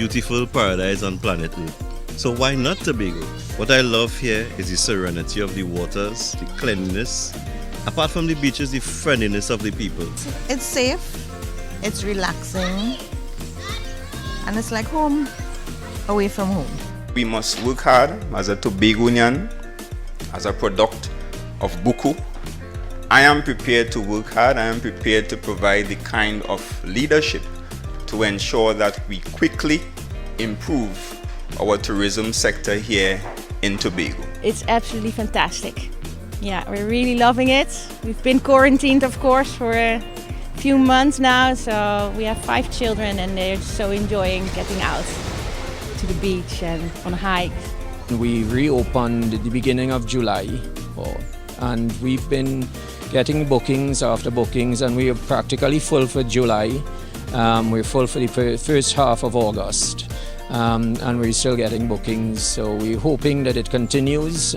beautiful paradise on planet Earth. So why not Tobago? What I love here is the serenity of the waters, the cleanliness. Apart from the beaches, the friendliness of the people. It's safe, it's relaxing, and it's like home, away from home. We must work hard as a Tobagonian, as a product of Buku. I am prepared to work hard. I am prepared to provide the kind of leadership to ensure that we quickly improve our tourism sector here in Tobago. It's absolutely fantastic. Yeah, we're really loving it. We've been quarantined, of course, for a few months now, so we have 5 children and they're so enjoying getting out to the beach and on hikes. We reopened at the beginning of July, and we've been getting bookings after bookings, and we are practically full for July. We're full for the first half of August, and we're still getting bookings, so we're hoping that it continues.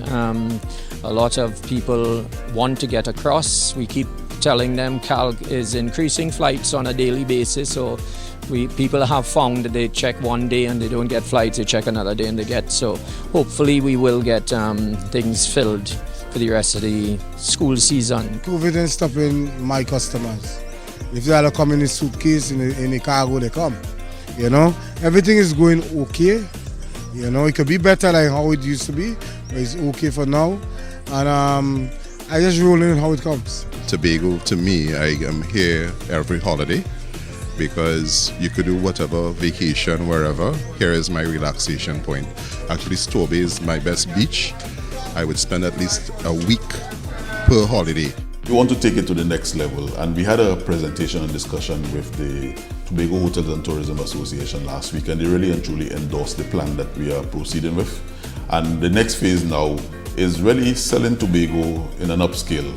A lot of people want to get across. We keep telling them CALC is increasing flights on a daily basis, so people have found that they check one day and they don't get flights, they check another day and they get. So hopefully we will get things filled for the rest of the school season. COVID ain't stopping my customers. If they are coming in a suitcase, in a cargo, they come. You know, everything is going okay. You know, it could be better than how it used to be, but it's okay for now. And I just roll in how it comes. Tobago, to me, I am here every holiday because you could do whatever, vacation, wherever. Here is my relaxation point. Actually, Stobe is my best beach. I would spend at least a week per holiday. We want to take it to the next level, and we had a presentation and discussion with the Tobago Hotels and Tourism Association last week, and they really and truly endorsed the plan that we are proceeding with. And the next phase now is really selling Tobago in an upscale.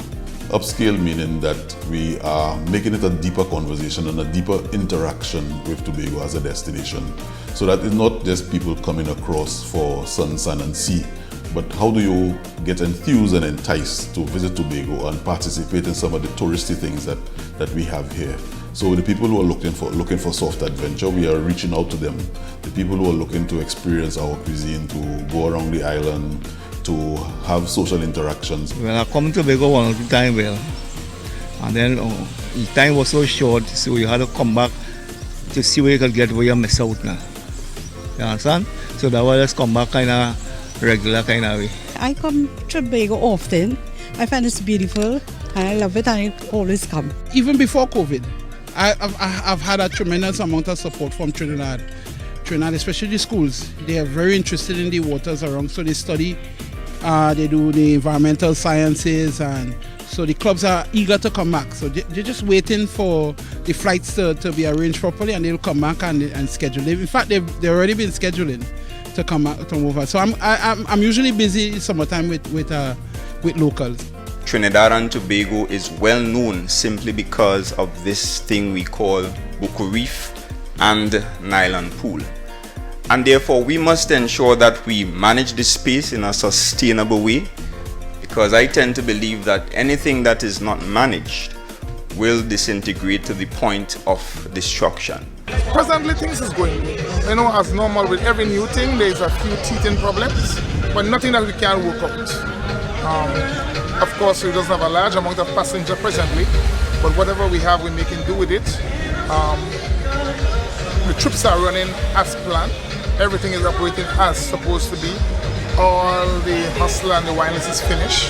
Upscale meaning that we are making it a deeper conversation and a deeper interaction with Tobago as a destination. So that it's not just people coming across for sun, and sea, but how do you get enthused and enticed to visit Tobago and participate in some of the touristy things that we have here. So the people who are looking for soft adventure, we are reaching out to them. The people who are looking to experience our cuisine, to go around the island, to have social interactions. When I come to Tobago one of the time, and then the time was so short, so you had to come back to see where you could get where you miss out now. You understand? So that was just come back kind of regular kind of way. I come to Tobago often. I find it's beautiful and I love it, and I always come. Even before COVID, I've had a tremendous amount of support from Trinidad, especially the schools. They are very interested in the waters around, so they study, they do the environmental sciences, and so the clubs are eager to come back. So they're just waiting for the flights to be arranged properly, and they'll come back and schedule. In fact, they've already been scheduling to come back to move on. So I'm usually busy summertime with locals. Trinidad and Tobago is well known simply because of this thing we call Buku Reef and Nylon Pool. And therefore we must ensure that we manage this space in a sustainable way, because I tend to believe that anything that is not managed will disintegrate to the point of destruction. Presently things is going, as normal. With every new thing there's a few T10 problems, but nothing that we can't work out. Of course, we don't have a large amount of passenger presently, but whatever we have, we're making do with it. The trips are running as planned. Everything is operating as supposed to be. All the hustle and the wireless is finished.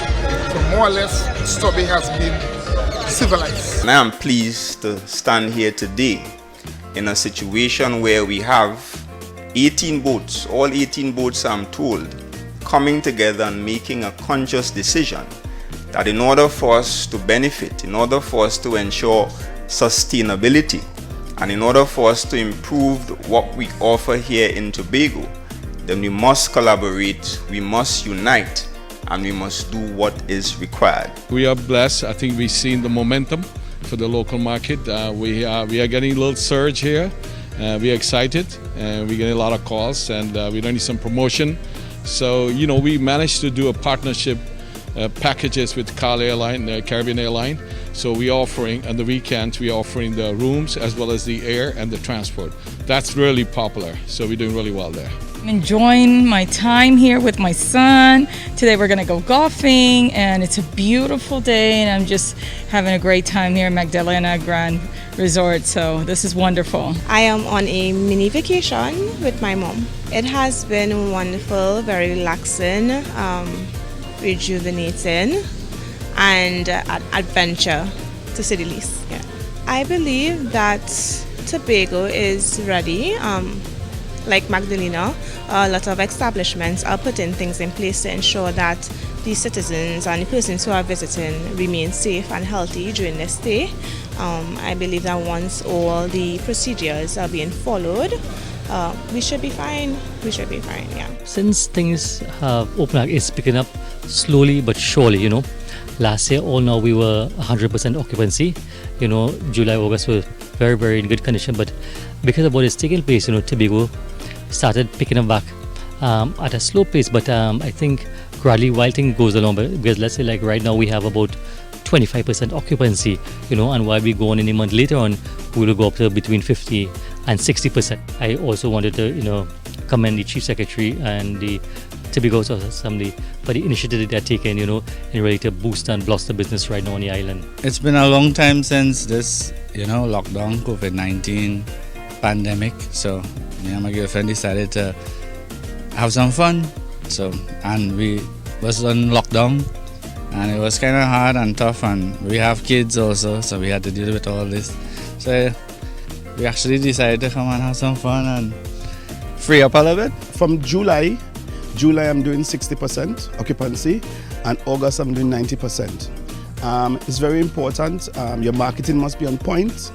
So more or less, Stobe has been civilized. And I am pleased to stand here today in a situation where we have 18 boats, all 18 boats I'm told, coming together and making a conscious decision that in order for us to benefit, in order for us to ensure sustainability, and in order for us to improve what we offer here in Tobago, then we must collaborate, we must unite, and we must do what is required. We are blessed. I think we've seen the momentum for the local market. We are getting a little surge here. We are excited, and we're getting a lot of calls, and we don't need some promotion. So, we managed to do a partnership packages with Caribbean Airline. So we're offering, on the weekends, we're offering the rooms as well as the air and the transport. That's really popular, so we're doing really well there. I'm enjoying my time here with my son. Today we're gonna go golfing and it's a beautiful day and I'm just having a great time here at Magdalena Grand Resort, so this is wonderful. I am on a mini vacation with my mom. It has been wonderful, very relaxing, rejuvenating, and adventure, to say the least. Yeah. I believe that Tobago is ready. Like Magdalena, a lot of establishments are putting things in place to ensure that the citizens and the persons who are visiting remain safe and healthy during their stay. I believe that once all the procedures are being followed, we should be fine. We should be fine, yeah. Since things have opened, it's picking up slowly but surely, Last year, all now we were 100% occupancy. July, August were very, very in good condition. But because of what is taking place, Tobago started picking up back at a slow pace. But I think gradually while things goes along, because let's say like right now we have about 25% occupancy, and while we go on in a month later on, we will go up to between 50 and 60%. I also wanted to, commend the Chief Secretary and the Tobago Assembly for the initiative they're taking, in really to boost and blossom the business right now on the island. It's been a long time since this, lockdown, COVID-19 pandemic. So me and my girlfriend decided to have some fun. And we was on lockdown and it was kind of hard and tough, and we have kids also, so we had to deal with all this. So we actually decided to come and have some fun and free up a little bit. From July I'm doing 60% occupancy, and August I'm doing 90%. It's very important. Your marketing must be on point.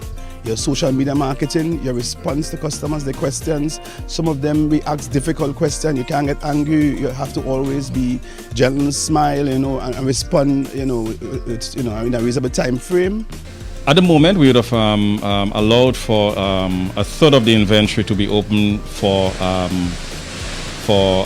Your social media marketing, your response to customers, their questions. Some of them we ask difficult questions. You can't get angry. You have to always be gentle, smile, and respond. In a reasonable time frame. At the moment, we would have allowed for a third of the inventory to be open for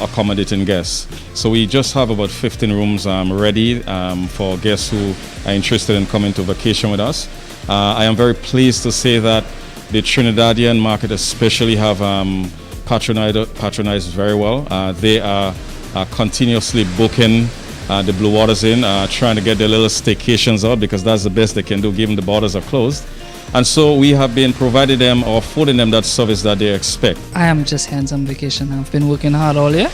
accommodating guests. So we just have about 15 rooms ready for guests who are interested in coming to vacation with us. I am very pleased to say that the Trinidadian market especially have patronized very well. They are continuously booking the Blue Waters Inn, trying to get their little staycations out, because that's the best they can do given the borders are closed. And so we have been providing them or affording them that service that they expect. I am just here on some vacation. I've been working hard all year,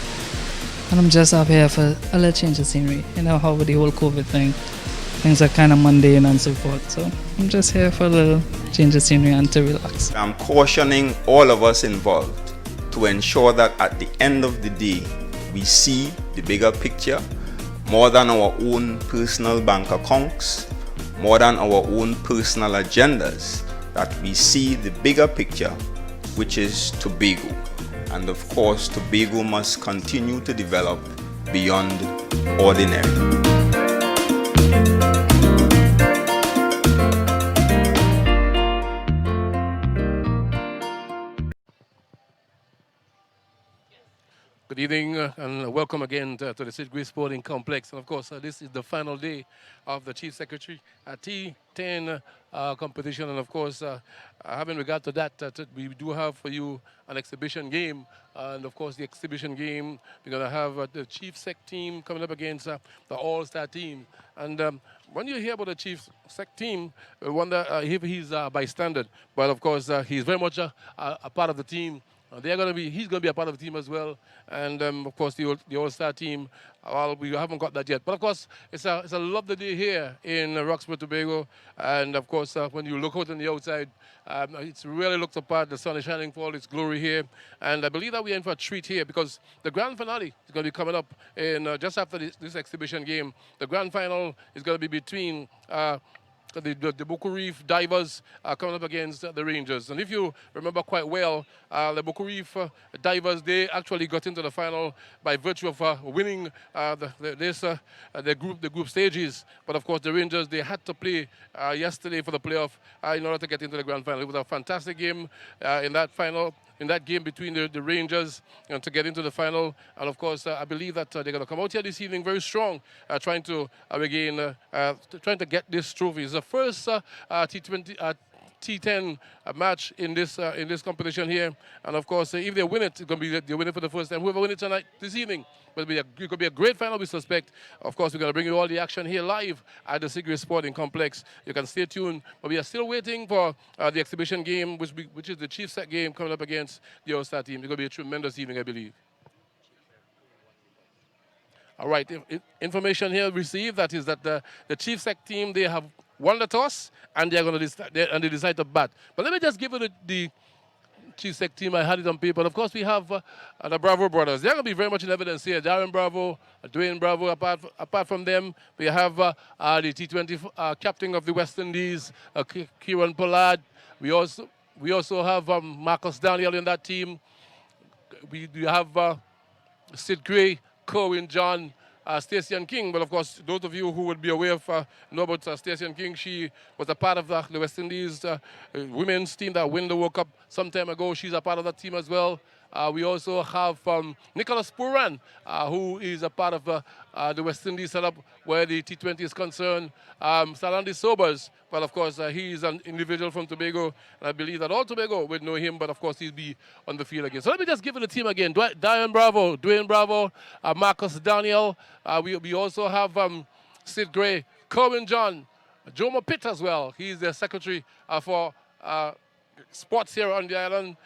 and I'm just up here for a little change of scenery. How with the whole COVID thing, things are kind of mundane and so forth. So I'm just here for a little change of scenery and to relax. I'm cautioning all of us involved to ensure that at the end of the day, we see the bigger picture, more than our own personal bank accounts, more than our own personal agendas, that we see the bigger picture, which is Tobago. And of course, Tobago must continue to develop beyond ordinary. Good evening and welcome again to the Sidgway Sporting Complex. And of course, this is the final day of the Chief Secretary T10 competition. And of course, having regard to that, we do have for you an exhibition game. And of course, the exhibition game, we're going to have the Chief Sec team coming up against the All-Star team. And when you hear about the Chief Sec team, you wonder if he's a bystander. But of course, he's very much a part of the team. He's going to be a part of the team as well. And of course, the All-Star team, well, we haven't got that yet. But of course, it's a lovely day here in Roxburgh, Tobago. And of course, when you look out on the outside, it really looks apart. The sun is shining for all its glory here. And I believe that we're in for a treat here, because the grand finale is going to be coming up in just after this exhibition game. The grand final is going to be between the Boku Reef Divers are coming up against the Rangers. And if you remember quite well, the Boku Reef Divers, they actually got into the final by virtue of winning the group stages. But of course, the Rangers, they had to play yesterday for the playoff in order to get into the grand final. It was a fantastic game in that final. in that game between the Rangers and to get into the final. And of course, I believe that they're going to come out here this evening very strong, trying to trying to get this trophy. It's the first T20. T10 match in this competition here, and of course, if they win it, it's going to be they win it for the first time. Whoever win it tonight, this evening, it could be a great final. We suspect. Of course, we're going to bring you all the action here live at the Sigrid Sporting Complex. You can stay tuned, but we are still waiting for the exhibition game, which is the Chief Set game coming up against the All-Star team. It's going to be a tremendous evening, I believe. All right, information here received that is that the Chief Sec team, they have won the toss and they're going to they decide to bat. But let me just give you the Chief Sec team. I had it on paper. And of course, we have the Bravo brothers. They're going to be very much in evidence here. Darren Bravo, Dwayne Bravo. Apart from them, we have the T20 captain of the West Indies, Kieran Pollard. We also have Marcus Daniel in that team. We have Sid Gray, Corwin John, Stacey Ann King. But of course, those of you who would be aware of, know about Stacey Ann King, she was a part of the West Indies women's team that won the World Cup some time ago. She's a part of that team as well. We also have Nicholas Puran, who is a part of the West Indies setup where the T20 is concerned. Salandi Sobers, but of course he is an individual from Tobago, and I believe that all Tobago would know him, but of course he'll be on the field again. So let me just give it the team again. Diane Bravo, Dwayne Bravo, Marcus Daniel. We also have Sid Gray, Corwin John, Jomo Pitt as well. He's the secretary for sports here on the island.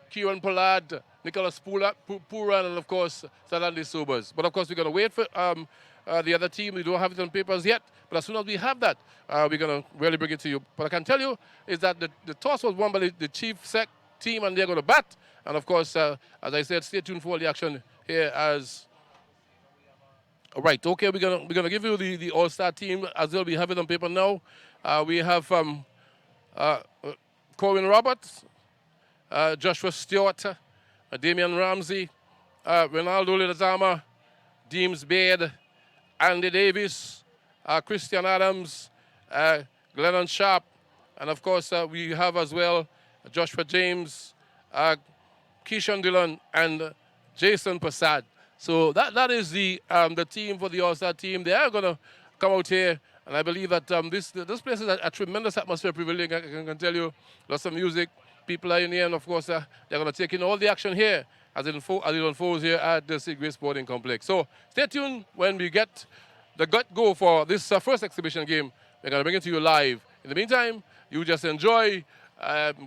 Kieran Pollard, Nicholas Puran, and of course, Salandi Sobers. But of course, we're going to wait for the other team. We don't have it on papers yet, but as soon as we have that, we're going to really bring it to you. But I can tell you is that the toss was won by the Chief Sec team, and they're going to bat. And of course, as I said, stay tuned for all the action here as... All right, okay, we're gonna give you the All-Star team as well. We have it on paper now. We have Corwin Roberts, Joshua Stewart, Damian Ramsey, Ronaldo Ledezama, Deems Baird, Andy Davis, Christian Adams, Glennon Sharp, and of course we have as well Joshua James, Keishon Dillon, and Jason Prasad. So that is the team for the All-Star team. They are going to come out here, and I believe that this place is a tremendous atmosphere prevailing. I can tell you, lots of music. People are in here, and of course, they're going to take in all the action here as it unfolds here at the Sigrid Sporting Complex. So stay tuned when we get the go for this first exhibition game. We're going to bring it to you live. In the meantime, you just enjoy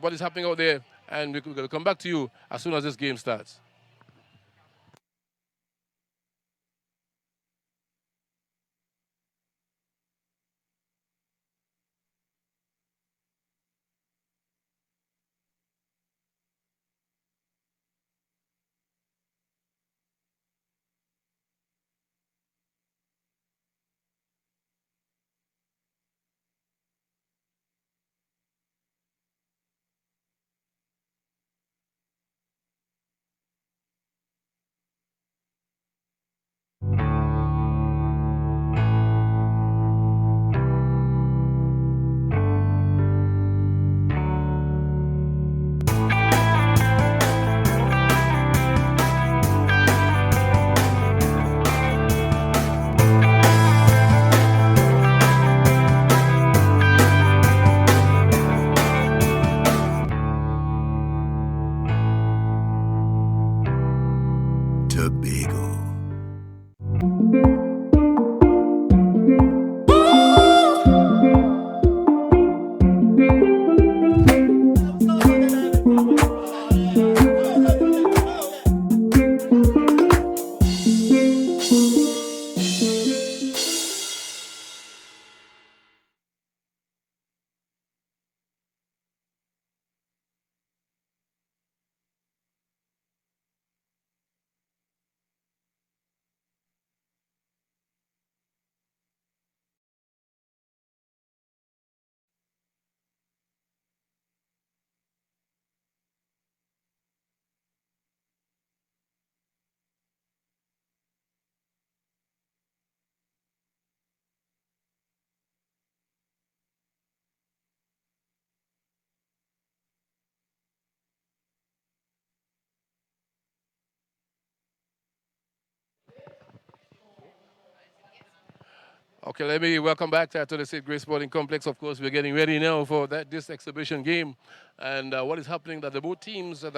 what is happening out there, and we're going to come back to you as soon as this game starts. Okay, let me welcome back to the St. Grace Sporting Complex. Of course, we're getting ready now for this exhibition game. And what is happening that the both teams that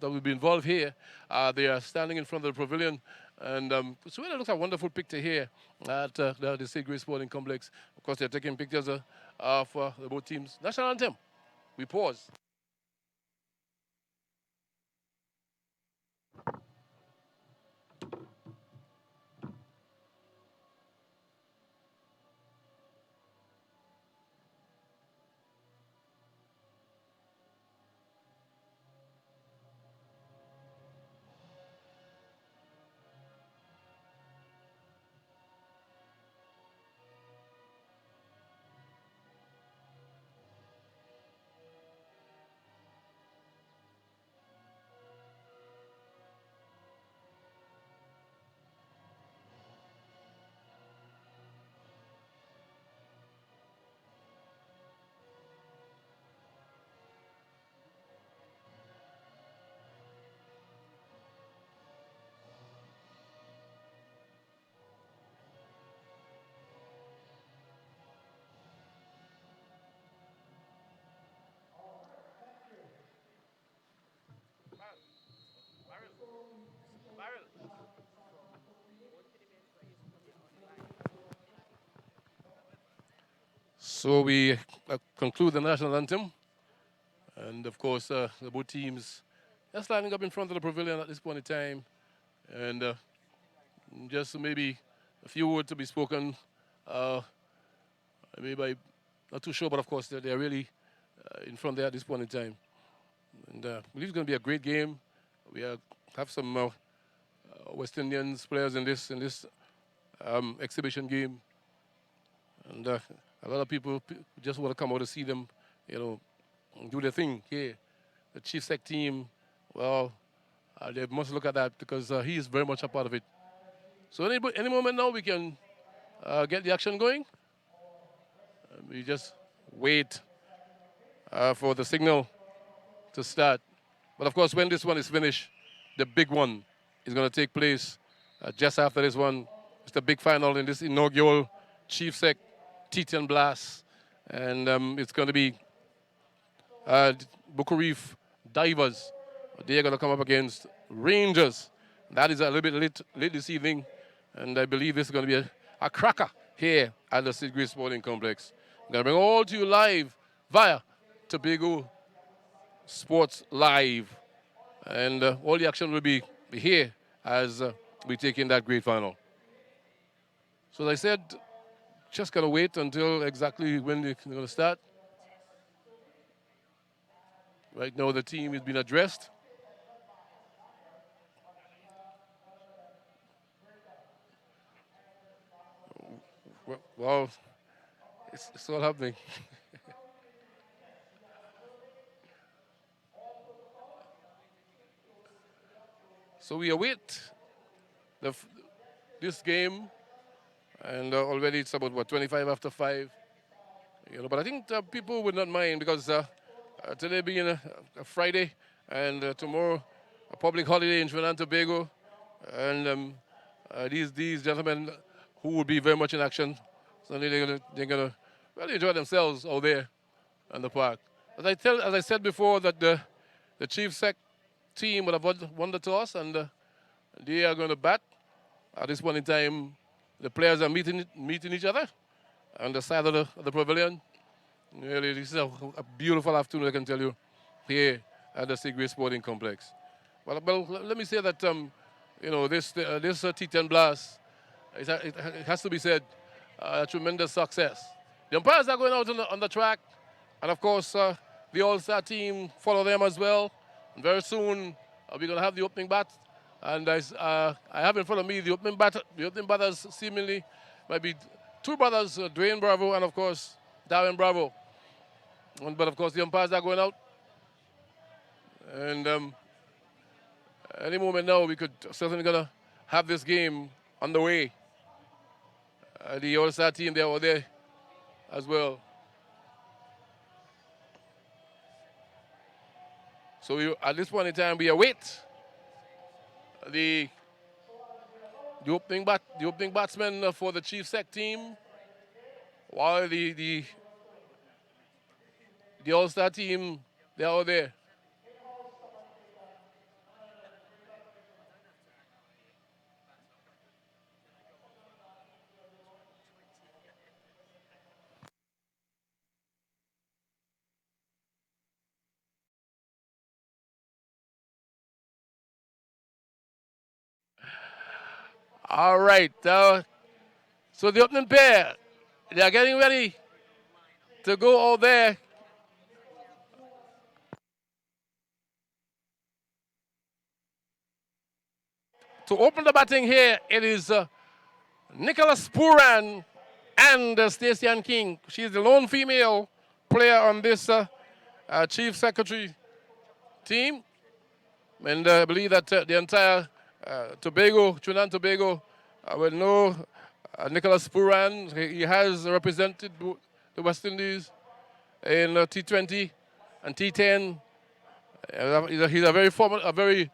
will be involved here, they are standing in front of the pavilion. And it's really looks a wonderful picture here at the St. Grace Sporting Complex. Of course, they're taking pictures for the both teams. National anthem. We pause. So we conclude the national anthem. And of course, the both teams are standing up in front of the pavilion at this point in time. And just maybe a few words to be spoken. Maybe I'm not too sure, but of course, they're really in front there at this point in time. And I believe it's going to be a great game. We have some West Indians players in this exhibition game. And a lot of people just want to come out to see them, do their thing here. The Chief Sec team, well, they must look at that because he is very much a part of it. So any moment now we can get the action going. We just wait for the signal to start. But of course, when this one is finished, the big one is going to take place just after this one. It's the big final in this inaugural Chief Sec T10 Blast. And it's going to be Bucko Reef Divers. They're going to come up against Rangers. That is a little bit late this evening. And I believe this is going to be a cracker here at the St. Grace Sporting Complex. I'm going to bring all to you live via Tobago Sports Live. And all the action will be here as we take in that great final. So as I said, just got to wait until exactly when they're going to start. Right now the team is being addressed. Well, it's all happening. So we await this game, and already it's about 25 after 5. But I think people would not mind because today being a Friday and tomorrow a public holiday in Trinidad and Tobago, and these gentlemen who will be very much in action, so they're gonna really enjoy themselves out there in the park. As I said before, that the Chief Sec team would have won the toss, and they are going to bat. At this point in time, the players are meeting each other on the side of the pavilion. Really, this is a beautiful afternoon, I can tell you, here at the St. Grace Sporting Complex. Well, let me say that this T10 Blast, it has to be said, a tremendous success. The umpires are going out on the track, and of course, the All-Star team follow them as well. And very soon, we're going to have the opening bat. And I have in front of me the opening batters seemingly might be two brothers, Dwayne Bravo and, of course, Darwin Bravo. But, of course, the umpires are going out. And any moment now, we could certainly going to have this game underway. The All-Star team, they are there as well. So at this point in time, we await the opening batsman for the Chief Sec team, while the All-Star team, they're out there. All right. So the opening pair, they are getting ready to go out there. To open the batting here, it is Nicholas Puran and Stacey Ann King. She's the lone female player on this Chief Secretary team. And I believe that the entire Trinidad and Tobago will know Nicholas Puran. He has represented the West Indies in T20 and T10. He's a very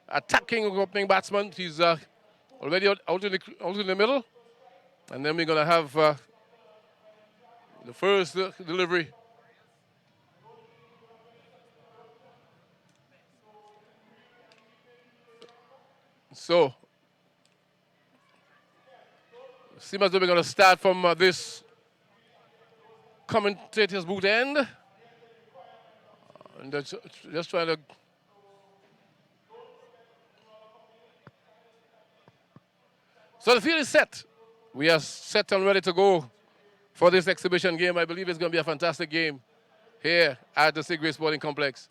attacking opening batsman. He's already out in the middle. And then we're going to have the first delivery. So, seems as though we're going to start from this commentator's booth end. And just trying to... So the field is set. We are set and ready to go for this exhibition game. I believe it's going to be a fantastic game here at the Sigray Sporting Complex.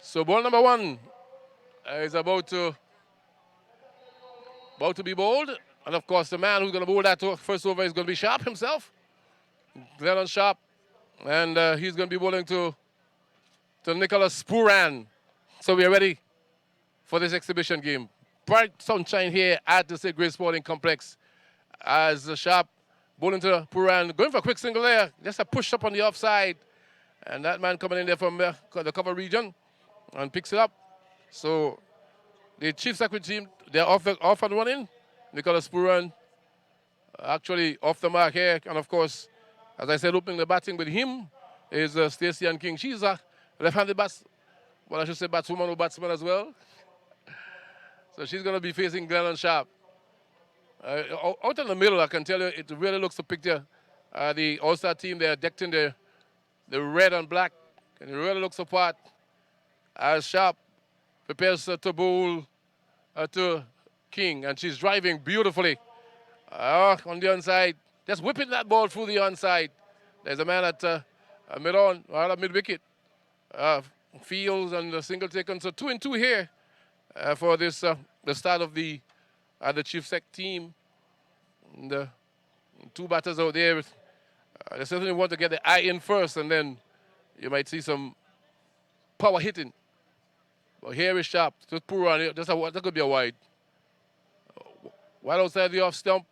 So ball number one is about to be bowled. And of course, the man who's going to bowl that first over is going to be Sharp himself. Glennon Sharp. And he's going to be bowling to Nicholas Puran. So we are ready for this exhibition game. Bright sunshine here at the Sigray Sporting Complex as Sharp bowling to Puran. Going for a quick single there. Just a push up on the offside. And that man coming in there from the cover region and picks it up. So the Chief Secretary team, they're off and running. Nicholas Puran actually off the mark here. And of course, as I said, opening the batting with him is Stacey Ann King. She's a left-handed batswoman or batsman as well. So she's going to be facing Glennon Sharp. Out in the middle, I can tell you, it really looks to picture the All-Star team. They're decked in the red and black, and it really looks apart as Sharp prepares to bowl to King, and she's driving beautifully on the onside, just whipping that ball through the onside. There's a man at mid-wicket, fields and the single taken. So 2 and 2 here for this the start of the Chief Sec team. And, two batters out there. They certainly want to get the eye in first, and then you might see some power hitting. But here is Sharp. Just poor on it. That could be a wide. Wide outside the off stump.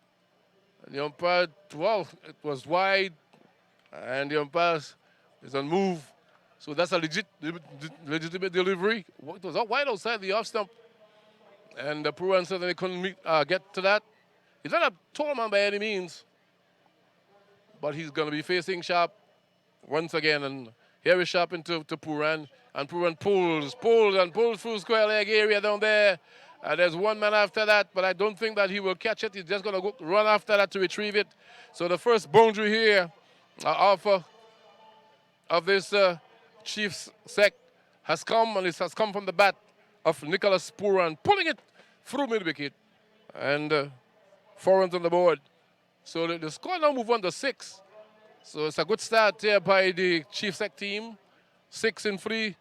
And the umpire, well, it was wide. And the umpire is on move. So that's a legitimate delivery. It was wide outside the off stump. And the Puran certainly couldn't get to that. He's not a tall man by any means. But he's going to be facing Sharp once again. And here is Sharp into Puran. And Puran pulls through square leg area down there. There's one man after that, but I don't think that he will catch it. He's just going to run after that to retrieve it. So the first boundary here of this Chiefs Sec has come, and it has come from the bat of Nicholas Puran, pulling it through mid-wicket. And 4 runs on the board. So the score now move on to 6. So it's a good start here by the Chief Sec team. 6 in 3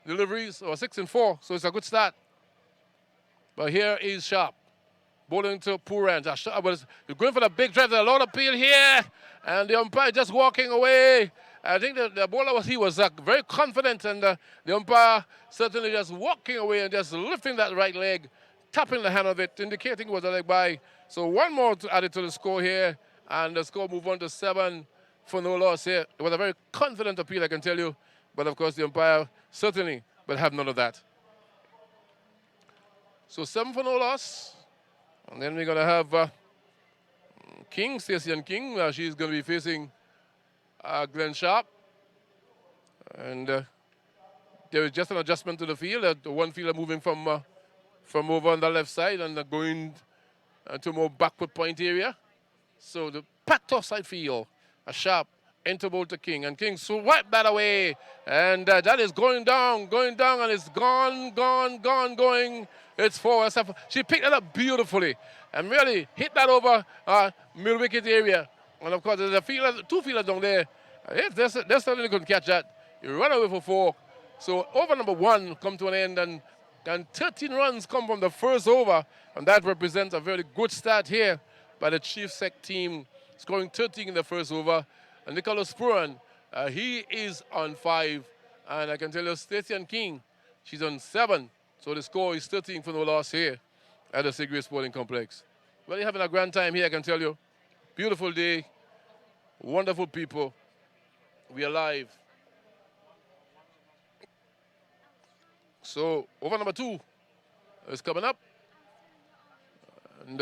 deliveries, or 6 in 4. So it's a good start. But here is Sharp, bowling to Puran. Sharp was going for the big drive. There's a lot of appeal here, and the umpire just walking away. I think the bowler was very confident, and the umpire certainly just walking away and just lifting that right leg, tapping the hand of it, indicating it was a leg by. So one more to add it to the score here, and the score move on to 7 for no loss here. It was a very confident appeal, I can tell you, but of course the umpire certainly will have none of that. So 7 for no loss. And then we're going to have King, Stacey and King. She's going to be facing Glenn Sharp. And there is just an adjustment to the field. The one fielder moving from over on the left side and going to more backward point area. So the packed offside field, a Sharp into ball to King. And King swipe that away. And that is going down, and it's going. It's forward. She picked it up beautifully and really hit that over middle wicket area. And of course, there's two fielders down there. They certainly couldn't catch that. You run away for 4. So over number 1 come to an end, and 13 runs come from the first over. And that represents a very good start here by the Chief Sec team, scoring 13 in the first over. And Nicholas Puran, he is on 5. And I can tell you, Stacey and King, she's on 7. So the score is 13 for no loss here at the Sigrid Sporting Complex. Well, you're having a grand time here, I can tell you. Beautiful day, wonderful people. We are live. So over number 2 is coming up. And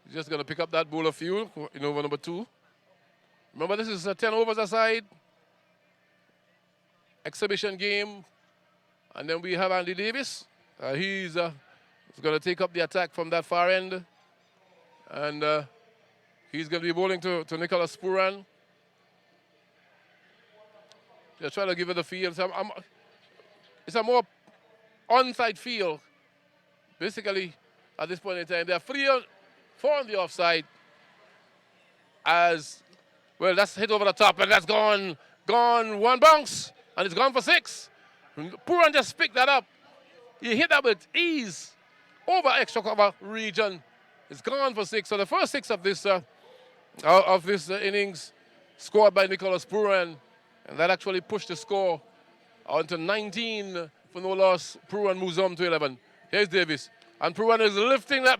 he's just going to pick up that bowl of fuel in over number 2. Remember, this is a 10 overs aside. Exhibition game. And then we have Andy Davis. He's going to take up the attack from that far end. And he's going to be bowling to Nicholas Puran. Just trying to give it the field. It's a more onside field. Basically, at this point in time, there are 4 on the offside. As well, that's hit over the top, and that's gone. One bounce, and it's gone for 6. Puran just picked that up. He hit that with ease over extra cover region. It's gone for 6. So the first 6 of this innings scored by Nicholas Puran, and that actually pushed the score on to 19 for no loss. Puran moves on to 11. Here's Davis, and Puran is lifting that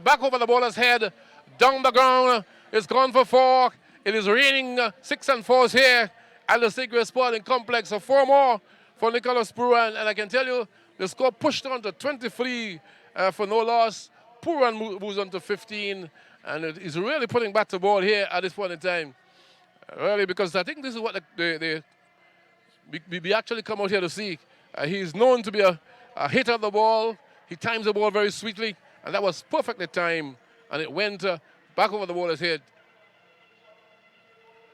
back over the bowler's head, down the ground. It's gone for 4. It is raining 6 and 4s here at the Sigrid Sporting Complex. So 4 more for Nicholas Puran, and I can tell you the score pushed on to 23 for no loss. Puran moves on to 15, and he's really putting back the ball here at this point in time. Really, because I think this is what we actually come out here to see. He's known to be a hitter of the ball. He times the ball very sweetly, and that was perfectly timed, and it went back over the bowler's head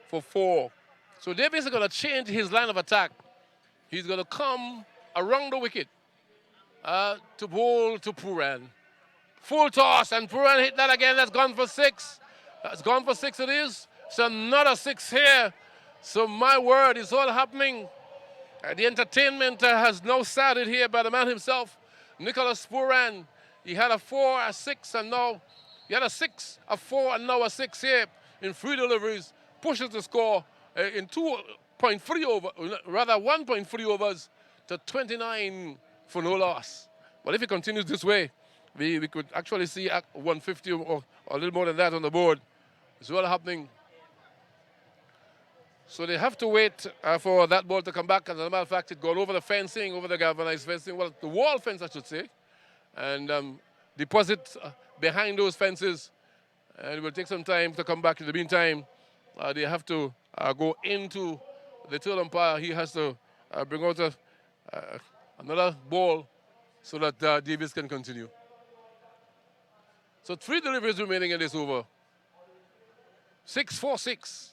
for 4. So Davis is going to change his line of attack. He's going to come around the wicket to bowl to Puran. Full toss, and Puran hit that again. That's gone for 6. That's gone for 6 it is. So another 6 here. So my word, it's all happening. The entertainment has now started here by the man himself, Nicholas Puran. He had a 4, a 6, and now he had a 6, a 4, and now a 6 here in 3 deliveries. Pushes the score in 2.3 over, rather 1.3 overs to 29 for no loss. But if it continues this way, we could actually see 150 or a little more than that on the board. It's all happening. So they have to wait for that ball to come back. As a matter of fact, it gone over the fencing, over the galvanized fencing, well, the wall fence, I should say, and deposit behind those fences. And it will take some time to come back. In the meantime, they have to go into the third umpire. He has to bring out another ball so that Davis can continue. So 3 deliveries remaining in this over. 6-4-6.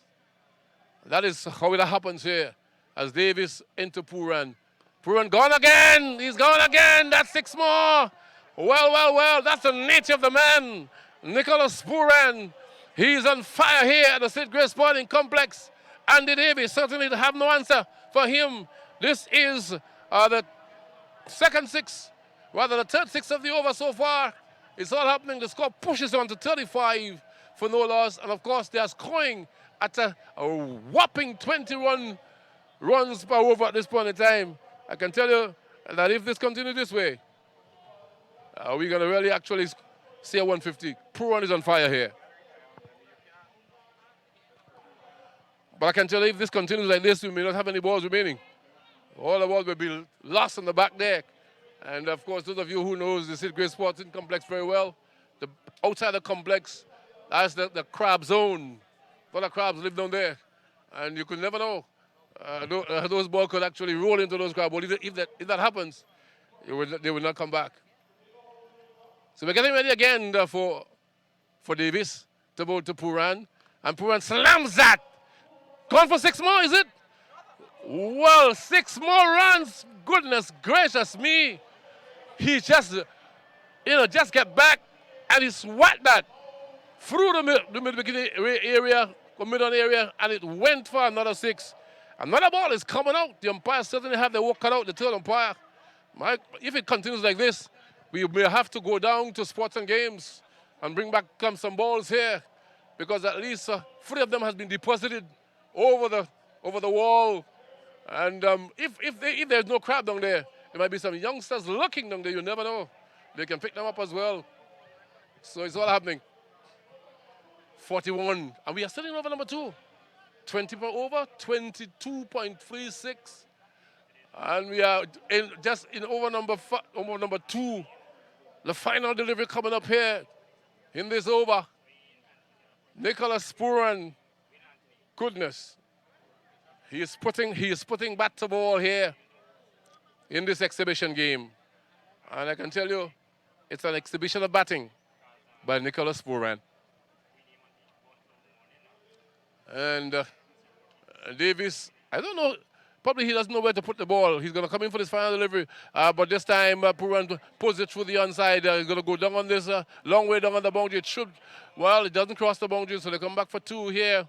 That is how it happens here as Davis into Puran. Puran gone again. He's gone again. That's 6 more. Well. That's the nature of the man. Nicholas Puran. He's on fire here at the Sigrid Sporting Complex. Andy Davis certainly have no answer for him. This is the second 6, rather the third 6 of the over so far. It's all happening. The score pushes on to 35 for no loss. And of course, they are scoring at a whopping 21 runs per over at this point in time. I can tell you that if this continues this way, we're going to really actually see a 150. Puran is on fire here. But I can tell you if this continues like this, we may not have any balls remaining. All the balls will be lost on the back deck. And of course, those of you who knows the Sid Great Sporting Complex very well, the outside the complex, that's the crab zone. A lot of crabs live down there. And you could never know. Those balls could actually roll into those crab balls. If that happens, they will not come back. So we're getting ready again for Davis to go to Puran. And Puran slams that. Gone for 6 more, is it? Well, 6 more runs. Goodness gracious me. He just, just get back and he swat that through the mid-beginning area, the middle area, and it went for another 6. Another ball is coming out. The umpire certainly have their work cut out, the third umpire. If it continues like this, we may have to go down to sports and games and bring back some balls here, because at least 3 of them has been deposited over the wall. And if there's no crab down there might be some youngsters looking down there. You never know. They can pick them up as well. So it's all happening. 41, and we are still in over number 2. 20 over, 22.36. And we are just in over number 2. The final delivery coming up here in this over. Nicholas Puran, goodness. He is putting bat to ball here in this exhibition game. And I can tell you, it's an exhibition of batting by Nicholas Puran. And Davis, I don't know, probably he doesn't know where to put the ball. He's going to come in for this final delivery. But this time, Puran pulls it through the onside. He's going to go down on this long way down on the boundary. It doesn't cross the boundary, so they come back for 2 here.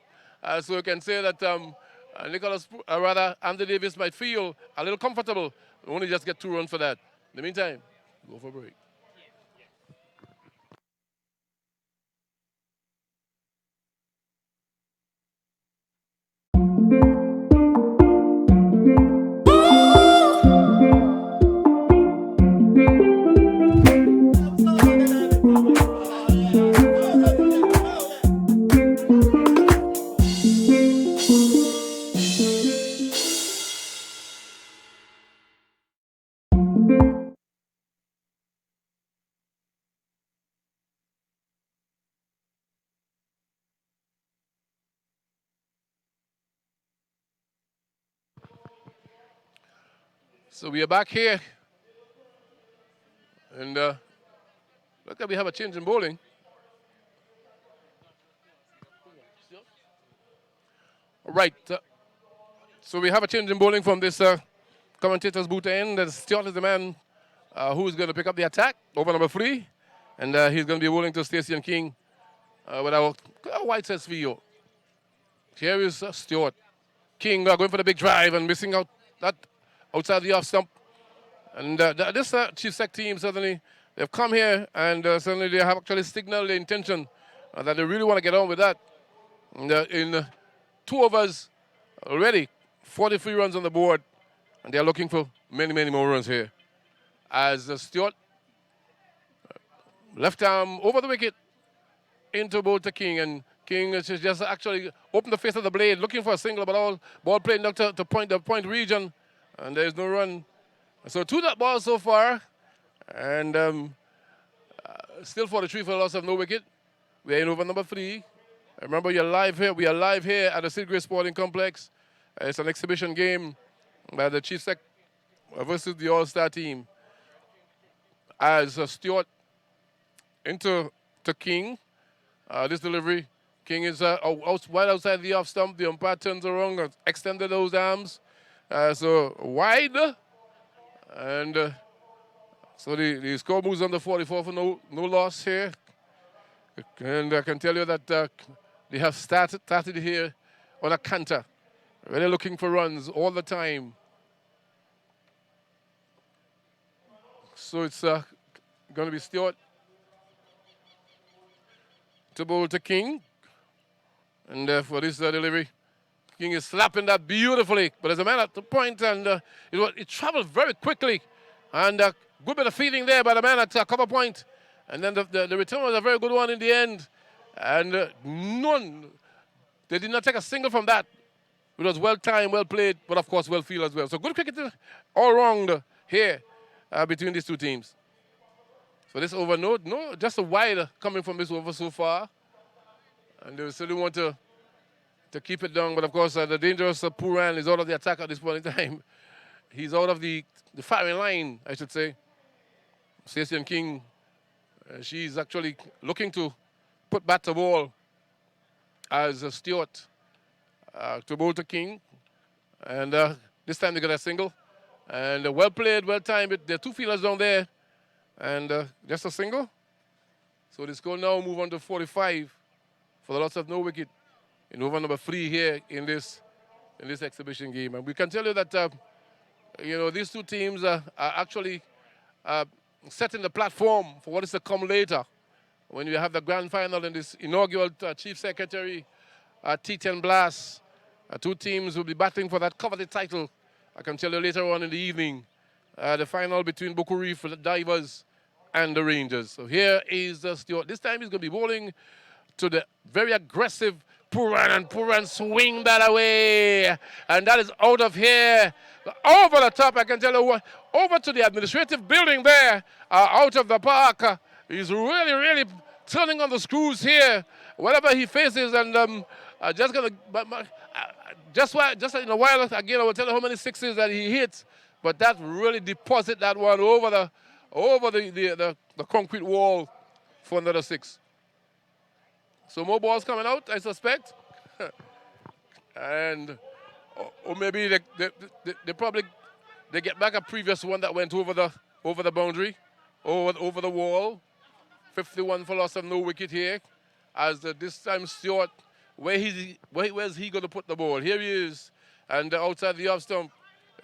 So you can say that Andy Davis might feel a little comfortable. Only just get 2 runs for that. In the meantime, go for a break. So we are back here. And look like we have a change in bowling. All right. So we have a change in bowling from this commentator's booth end. Stuart is the man who is going to pick up the attack over number 3. And he's going to be bowling to Stacey and King with our white sets VO. Here is Stuart. King going for the big drive and missing out that outside the off stump. And this Chief Sec team, certainly, they've come here and certainly they have actually signaled their intention that they really want to get on with that. And, in 2 overs already, 43 runs on the board, and they're looking for many, many more runs here. As Stuart, left arm over the wicket, into bowl to King, and King is just actually opened the face of the blade, looking for a single, but all ball played up to the point region. And there's no run. So 2 dot balls so far. And still 43 for the loss of no wicket. We're in over number 3. Remember, you're live here. We are live here at the Sid Great Sporting Complex. It's an exhibition game by the Chief Sec versus the All-Star team. As Stuart into King. This delivery. King is right outside the off stump. The umpire turns around and extended those arms. So wide, and so the score moves on the 44 for no loss here. And I can tell you that they have started here on a canter, really looking for runs all the time. So it's going to be Stuart to bowl to King, and for this delivery. King is slapping that beautifully, but there's a man at the point, and it traveled very quickly, and good bit of feeding there by the man at cover point, and then the return was a very good one in the end, and they did not take a single from that. It was well timed, well played, but of course well fielded as well. So good cricket all round here between these two teams. So this over, no, just a wide coming from this over so far. And they still want to keep it down. But of course, the dangerous Puran is out of the attack at this point in time. He's out of the firing line, I should say. Stacey King, she's actually looking to put back the ball as Stewart to bowl to King. And this time they got a single. And well played, well timed. There are two fielders down there. And just a single. So the score now move on to 45 for the loss of no wicket in over number 3 here in this exhibition game. And we can tell you that these two teams are actually setting the platform for what is to come later when you have the grand final in this inaugural Chief Secretary T10 Blast. Two teams will be battling for that coveted title. I can tell you later on in the evening, the final between Buku Reef, the Divers, and the Rangers. So here is Stewart. This time he's going to be bowling to the very aggressive Puran, and Puran swing that away. And that is out of here. Over the top, I can tell you what, over to the administrative building there, out of the park. He's really, really turning on the screws here. Whatever he faces, and just in a while, again, I will tell you how many sixes that he hits. But that really deposit that one over the concrete wall for another 6. So more balls coming out, I suspect. And or maybe they probably get back a previous one that went over the boundary, over the wall. 51 for loss of no wicket here. As this time Stewart, where's he going to put the ball? Here he is, and outside the off stump.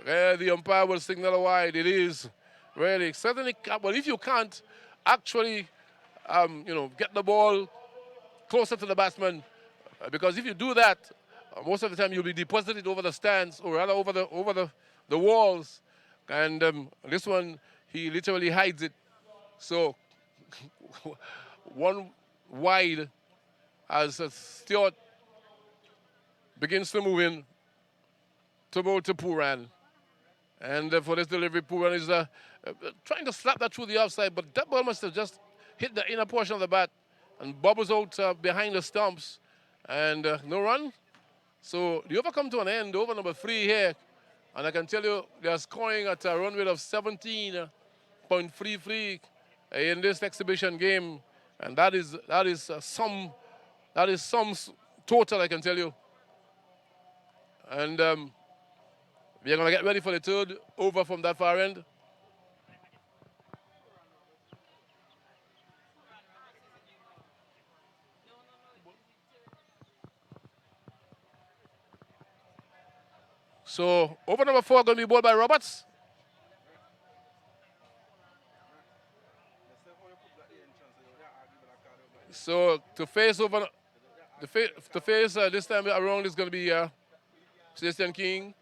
The umpire will signal a wide. It is really certainly. Well, if you can't actually, get the ball closer to the batsman, because if you do that, most of the time you'll be deposited over the stands, or rather over the walls. And this one, he literally hides it. So one wide as Stewart begins to move in to bowl to Puran. And for this delivery, Puran is trying to slap that through the offside, but that ball must have just hit the inner portion of the bat and bobbles out behind the stumps. And no run. So the over come to an end, over number 3 here. And I can tell you they are scoring at a run rate of 17.33 in this exhibition game. And that is some total, I can tell you. And we are going to get ready for the third over from that far end. So over number 4 going to be bowled by Roberts. So to face this time around is going to be Stacey King.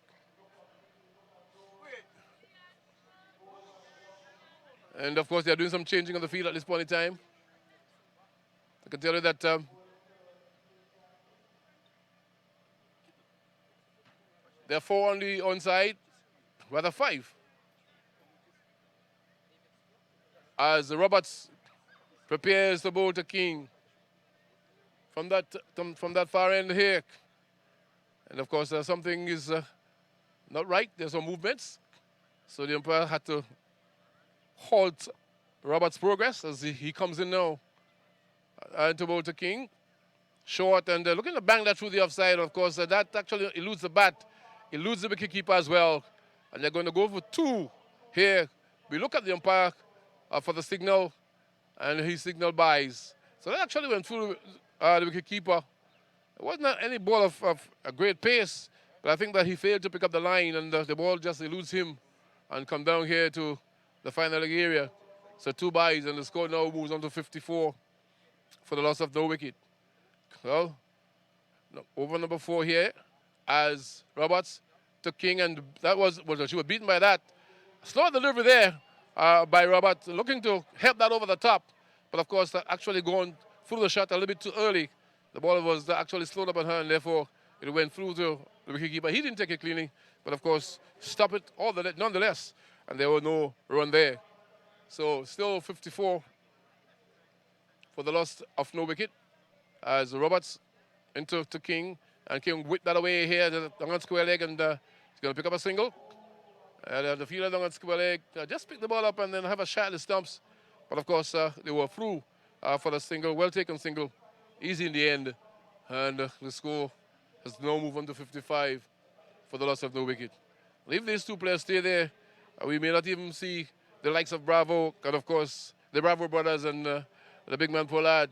And of course, they are doing some changing on the field at this point in time. I can tell you that there are 4 on the onside, rather 5. As Roberts prepares to bowl to King from that far end here. And of course, something is not right. There's some movements. So the umpire had to halt Roberts' progress as he comes in now to bowl to King. Short, and looking to bang that through the offside. Of course, that actually eludes the bat. Eludes the wicketkeeper as well. And they're going to go for 2 here. We look at the umpire for the signal, and he signal buys. So that actually went through the wicketkeeper. It wasn't any ball of a great pace, but I think that he failed to pick up the line, and the ball just eludes him and come down here to the final area. So 2 buys, and the score now moves on to 54 for the loss of no wicket. Well, over number 4 here as Roberts to King, and that was, she was beaten by that. Slow delivery there by Roberts, looking to help that over the top. But of course, actually going through the shot a little bit too early. The ball was actually slowed up on her, and therefore it went through to the wicketkeeper. He didn't take it cleanly, but of course, stop it nonetheless. and there was no run there. So still 54 for the loss of no wicket as Roberts into to King, and King whipped that away here on square leg, and he's going to pick up a single. The fielder down on square leg just pick the ball up and then have a shot at the stumps. But of course, they were through for the single, well taken single, easy in the end. And the score has now moved on to 55 for the loss of no wicket. If these two players stay there, we may not even see the likes of Bravo, and of course, the Bravo brothers and the big man Pollard.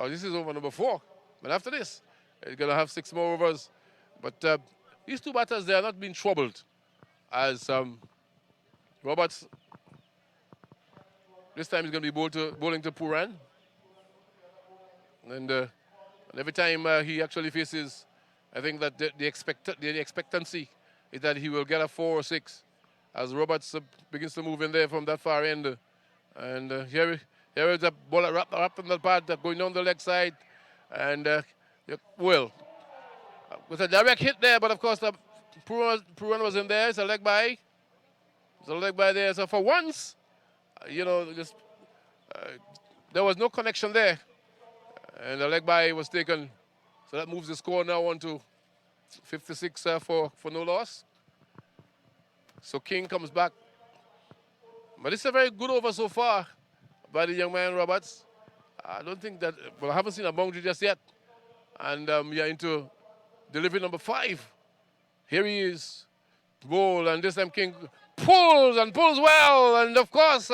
This is over number 4. But after this, they're going to have 6 more overs. But these two batters, they are not being troubled. As Roberts, this time he's going to be bowling to Puran. And every time he actually faces, I think that the expectancy is that he will get a 4 or 6 as Roberts begins to move in there from that far end. And here is a ball wrapped on the pad going down the leg side. And with a direct hit there, but of course Puran was in there. It's a leg by. It's a leg by there. So for once, there was no connection there. And the leg by was taken. So that moves the score now on to 56 for no loss. So King comes back. But it's a very good over so far by the young man Roberts. I don't think that, well, I haven't seen a boundary just yet. And we are into delivery number 5. Here he is, bowl, and this time King pulls and pulls well, and of course,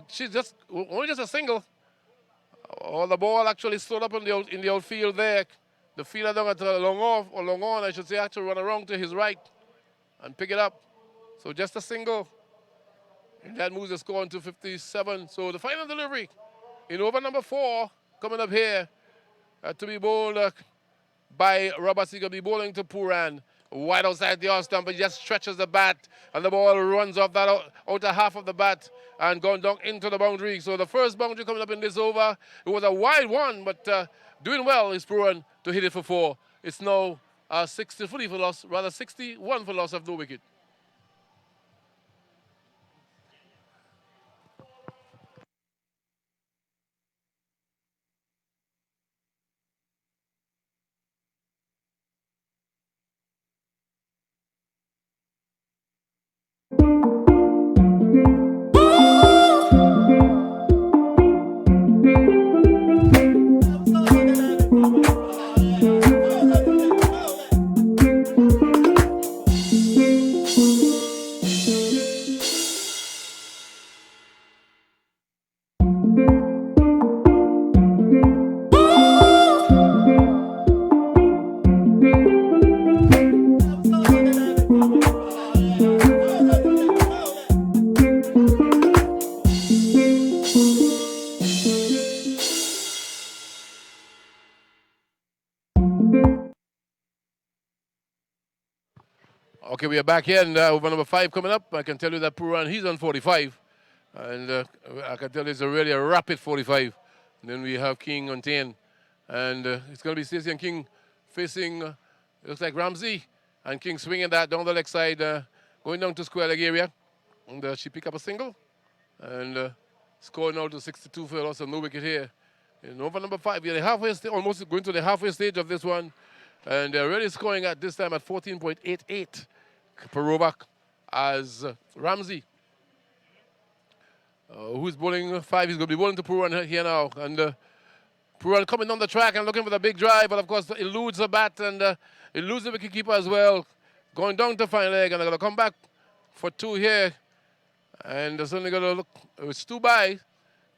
she's only just a single. Or the ball actually stood up in the outfield there. The fielder down at long on, I should say, had to run around to his right and pick it up. So just a single. And that moves the score into 57. So the final delivery in over number 4 coming up here to be bowled by Roberts. He's going to be bowling to Puran. Wide outside the off stump, he just stretches the bat, and the ball runs off that outer half of the bat and going down into the boundary. So the first boundary coming up in this over, it was a wide one, but doing well is Puran to hit it for 4. It's now 63 for loss, rather 61 for loss of no wicket. Okay, we are back here, and over number 5 coming up. I can tell you that Puran, he's on 45. And I can tell you it's really a rapid 45. And then we have King on 10. And it's going to be Stacey and King facing, it looks like Ramsey. And King swinging that down the leg side, going down to square leg area. And she pick up a single. And scoring out to 62 for a loss of no wicket here. And over number 5, we are halfway, almost going to the halfway stage of this one. And they're really scoring at this time at 14.88 per over as Ramsey, who's bowling 5. He's going to be bowling to Puran here now. And Puran coming down the track and looking for the big drive, but of course eludes the bat and eludes the wicketkeeper as well. Going down to fine leg, and they're going to come back for 2 here. And they're suddenly going to look, it's 2 by.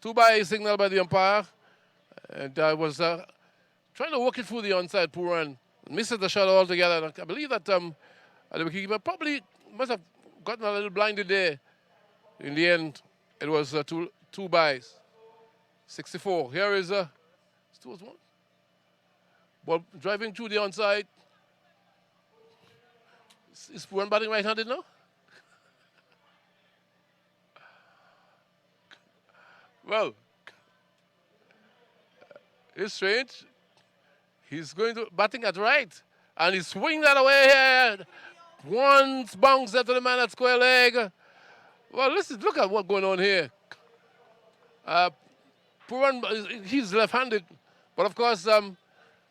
2 by signal by the umpire. And I was trying to work it through the onside. Puran misses the shot altogether. And I believe that the wicketkeeper probably must have gotten a little blinded there. In the end, it was 2 byes. 64. Here is 2-1. Ball driving through the onside. Is Puran batting right-handed now? Well, it's strange. He's going to batting at right, and he's swinging that away here. Once bounce that to the man at square leg, Well, look at what's going on here. Puran, he's left-handed, but of course,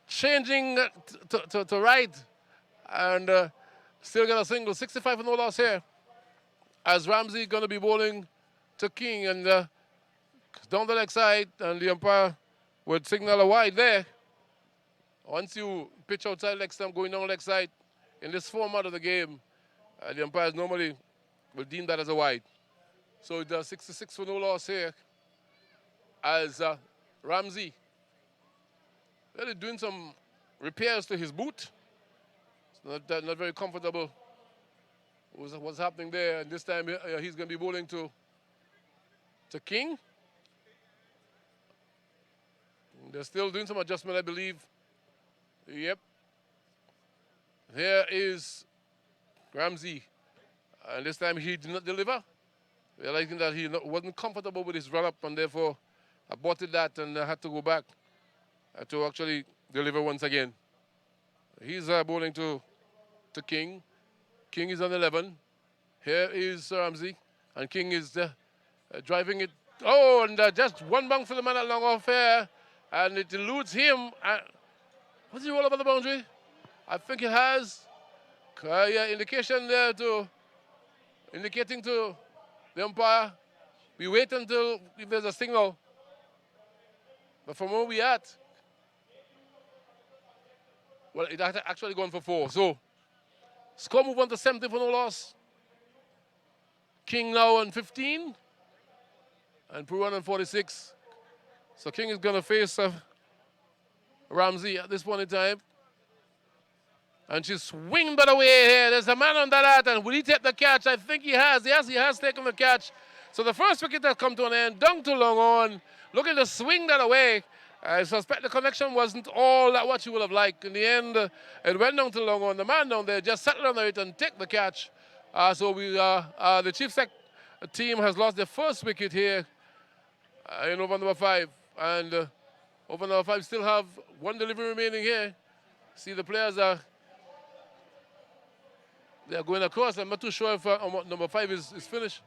changing to right, and still got a single. 65 for no loss here. As Ramsey going to be bowling to King, and down the leg side, and the umpire would signal a wide there. Once you pitch outside leg stump, going down leg side, in this format of the game, the umpires normally will deem that as a wide. So it does 66 for no loss here, as Ramsey really doing some repairs to his boot. It's not very comfortable. What's happening there? And this time he's going to be bowling to King. They're still doing some adjustment, I believe. Yep. Here is Ramsey. And this time he did not deliver. Realizing that he wasn't comfortable with his run-up, and therefore aborted that and had to go back to actually deliver once again. He's bowling to King. King is on 11. Here is Ramsey, and King is driving it. Oh, and just one bounce for the man at long off here, and it eludes him. Was he roll over the boundary? I think it has. Yeah, indication there indicating to the umpire. We wait until if there's a signal. But from where we at, well, it had actually gone for 4. So, score move on to 70 for no loss. King now on 15. And Puran on 46. So King is going to face Ramsey at this point in time. And she's swinging by the way here. There's a man on that, and will he take the catch? I think he has. Yes, he has taken the catch. So the first wicket has come to an end. Down to long on. Looking to swing that away. I suspect the connection wasn't all that what you would have liked. In the end, it went down to long on. The man down there just settled on it and take the catch. So the Chief Sec team has lost their first wicket here in over number 5. And over number 5 still have one delivery remaining here. See, the players are they're going across. I'm not too sure if number 5 is finished.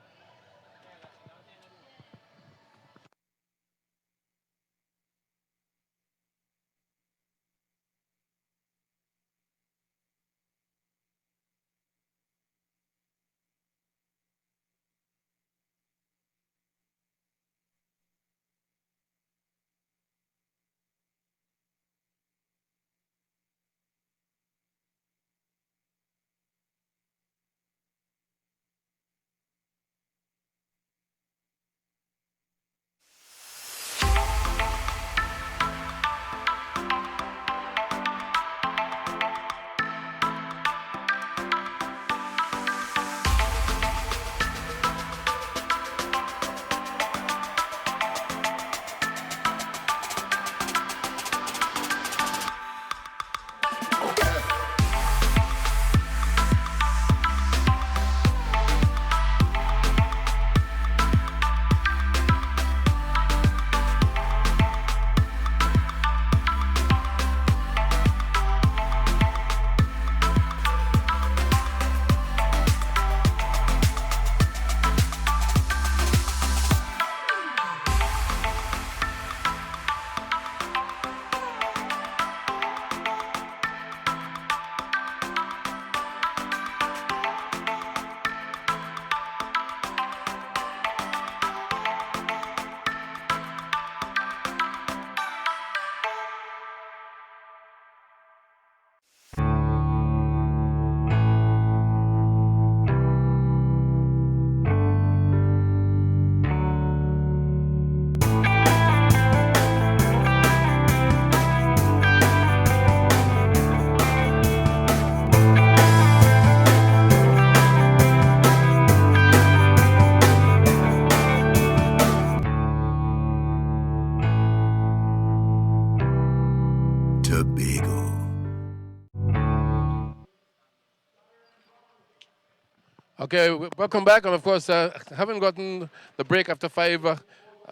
Okay, welcome back. And of course, haven't gotten the break after 5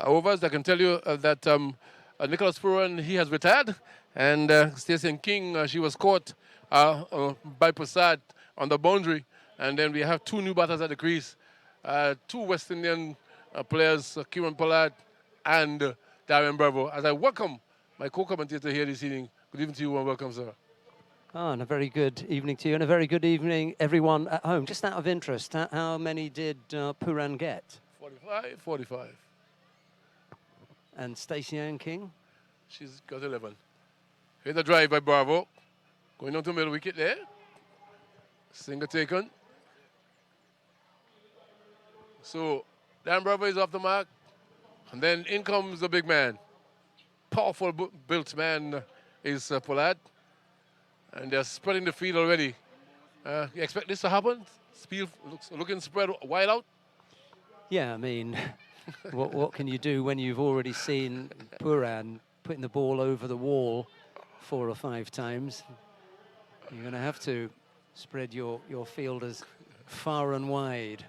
overs. I can tell you that Nicholas Puran, he has retired. And Stacey King, she was caught by Prasad on the boundary. And then we have 2 new batters at the crease. two West Indian players, Kieran Pollard and Darren Bravo. As I welcome my co-commentator here this evening. Good evening to you and welcome, sir. And a very good evening to you, and a very good evening, everyone at home. Just out of interest, how many did Puran get? 45. And Stacey Ann King? She's got 11. Here's the drive by Bravo. Going on to middle wicket there. Single taken. So, Dan Bravo is off the mark. And then in comes the big man. Powerful built man is Pollard. And they're spreading the field already. You expect this to happen? Field looking spread wide out? Yeah, I mean, what can you do when you've already seen Puran putting the ball over the wall 4 or 5 times? You're going to have to spread your fielders far and wide.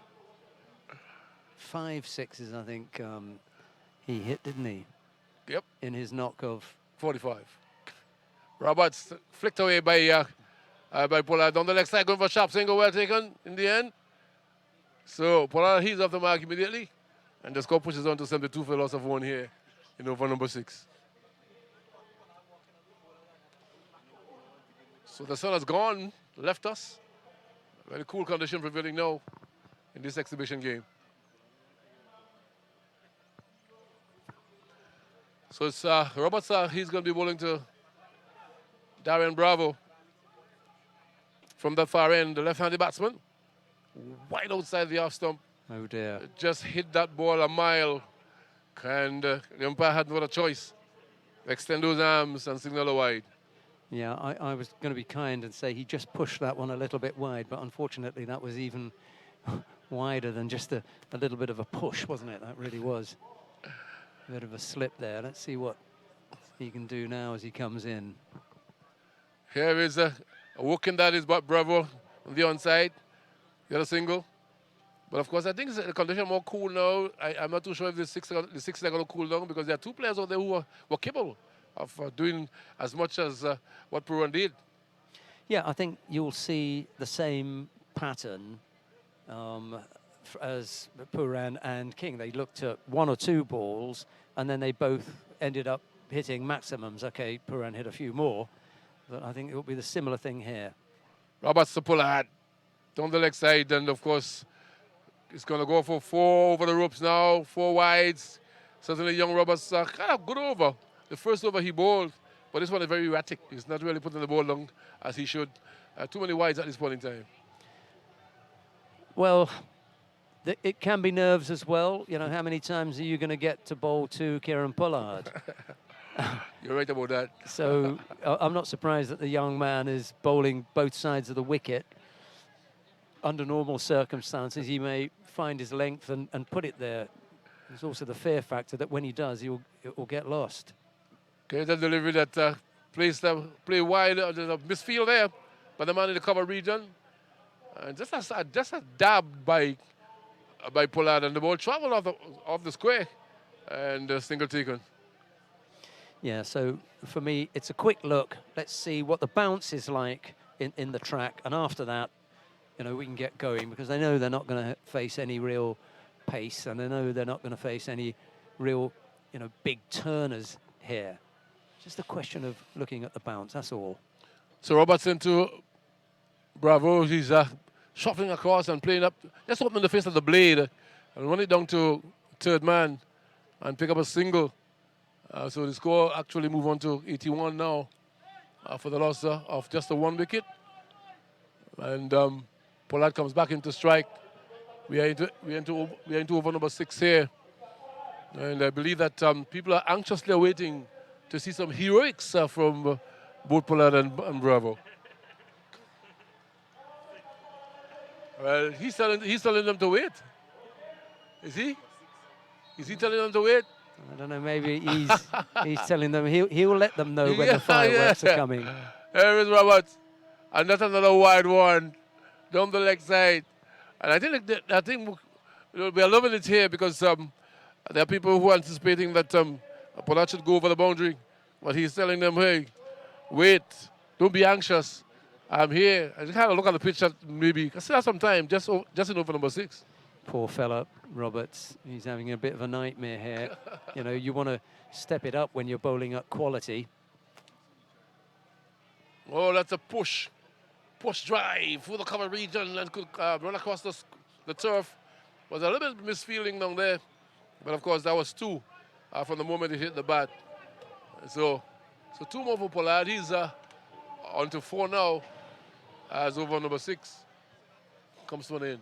5 sixes, I think, he hit, didn't he? Yep. In his knock of 45. Roberts flicked away by Pollard on the left side, going for a sharp single, well taken in the end. So Pollard, he's off the mark immediately. And the score pushes on to 72 for a loss of 1 here in over number 6. So the sun has gone, left us. Very cool condition prevailing now in this exhibition game. So it's Roberts, he's going to be bowling to Darren Bravo from the far end, the left-handed batsman, wide outside the off stump. Oh dear. Just hit that ball a mile, and the umpire had no other choice. Extend those arms and signal a wide. Yeah, I was going to be kind and say he just pushed that one a little bit wide, but unfortunately that was even wider than just a little bit of a push, wasn't it? That really was a bit of a slip there. Let's see what he can do now as he comes in. Here is a working that is Bravo on the onside. Got a single. But of course, I think the condition more cool now. I'm not too sure if the six are going to cool down because there are 2 players out there who were capable of doing as much as what Puran did. Yeah, I think you'll see the same pattern as Puran and King. They looked at 1 or 2 balls and then they both ended up hitting maximums. Okay, Puran hit a few more, but I think it will be the similar thing here. Roberts to Pollard down the leg side, and of course, it's going to go for 4 over the ropes now, 4 wides. Certainly young Roberts kind of good over. The first over he bowled, but this one is very erratic. He's not really putting the ball long as he should. Too many wides at this point in time. Well, it can be nerves as well. You know, how many times are you going to get to bowl to Kieran Pollard? You're right about that. So I'm not surprised that the young man is bowling both sides of the wicket. Under normal circumstances, he may find his length and put it there. There's also the fear factor that when he does, it will get lost. Okay, the delivery that play wide, there's a misfield there by the man in the cover region. And just a dab by Pollard, and the ball traveled off the square and single taken. Yeah, so for me, it's a quick look. Let's see what the bounce is like in the track, and after that, you know, we can get going because they know they're not going to face any real pace, and they know they're not going to face any real, you know, big turners here. Just a question of looking at the bounce, that's all. So Robertson to Bravo, he's shuffling across and playing up, just opening the face of the blade and run it down to third man and pick up a single. So the score actually move on to 81 now for the loss of just the 1 wicket. And Pollard comes back into strike. We are into over number 6 here. And I believe that people are anxiously awaiting to see some heroics from both Pollard and Bravo. Well, he's telling them to wait. Is he? Is he telling them to wait? I don't know, maybe he's telling them he'll let them know when the fireworks are coming. Here is Roberts. And that's another wide one down the leg side. And I think we are loving it here because there are people who are anticipating that Pollard should go over the boundary. But he's telling them, hey, wait, don't be anxious. I'm here. I just had a look at the pitch maybe. I still have some time just in over number 6. Poor fella, Roberts. He's having a bit of a nightmare here. You know, you want to step it up when you're bowling up quality. Oh, that's a push drive through the cover region and could run across the turf. Was a little bit misfeeling down there, but of course that was two from the moment he hit the bat. So two more for Pollard. He's on to 4 now as over number 6 comes one in.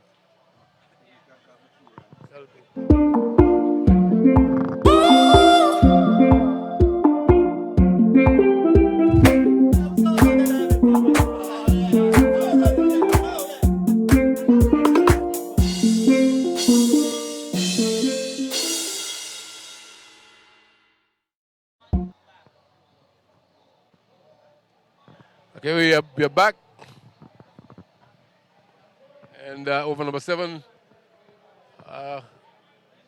Okay, we are back. And over number 7,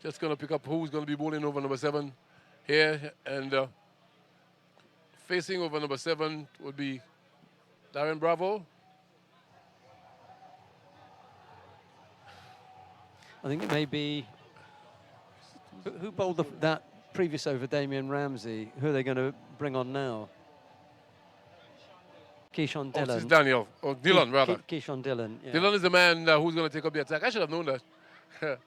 just going to pick up who's going to be bowling over number 7 here. And facing over number 7 would be Darren Bravo. I think it may be... Who bowled that previous over, Damien Ramsey? Who are they going to bring on now? Keyshawn Dillon. Oh, this is Daniel. Oh, Dillon, rather. Keyshawn Dillon. Yeah. Dillon is the man who's going to take up the attack. I should have known that.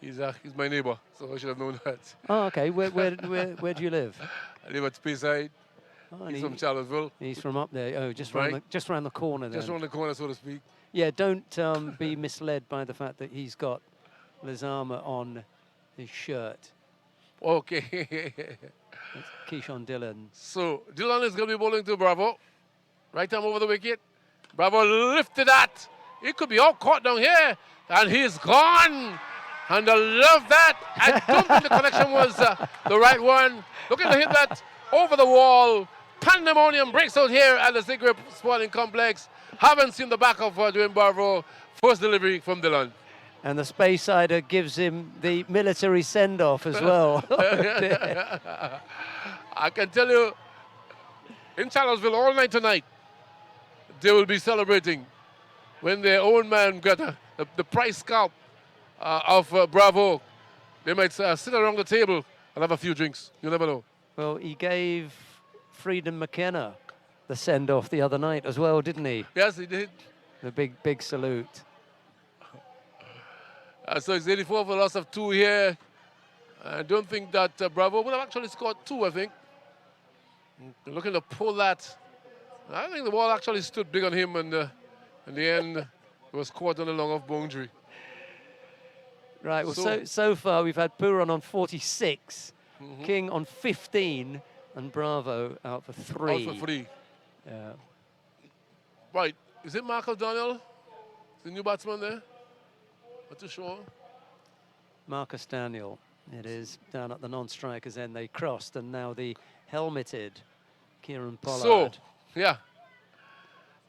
He's my neighbor, so I should have known that. Oh, okay. Where do you live? I live at Speyside. Oh, he's from Charlottesville. He's from up there. Oh, just right. around the corner then. Just around the corner, so to speak. Yeah, don't be misled by the fact that he's got Lizama on his shirt. Okay. That's Keyshawn Dillon. So Dillon is going to be bowling to Bravo. Right arm over the wicket. Bravo lifted that. It could be all caught down here. And he's gone. And I love that. I don't think the connection was the right one. Looking to hit that over the wall. Pandemonium breaks out here at the Sigrid Sporting Complex. Haven't seen the back of Dwayne Bravo. First delivery from Dillon. And the Spaysider gives him the military send-off as well. I can tell you, in Charlottesville all night tonight, they will be celebrating when their own man got the prize scalp of Bravo. They might sit around the table and have a few drinks. You never know. Well, he gave Freedom McKenna the send-off the other night as well, didn't he? Yes, he did. The big salute. So it's 84 for a loss of 2 here. I don't think that Bravo would have actually scored 2, I think. Looking to pull that. I think the ball actually stood big on him, and in the end, it was caught on the long-off boundary. Right, well, so far we've had Puran on 46, King on 15, and Bravo out for 3. Out for 3. Yeah. Right, is it Marcus Daniel? The new batsman there? Not too sure. Marcus Daniel, it is, down at the non-strikers end. They crossed, and now the helmeted Kieran Pollard. So, yeah.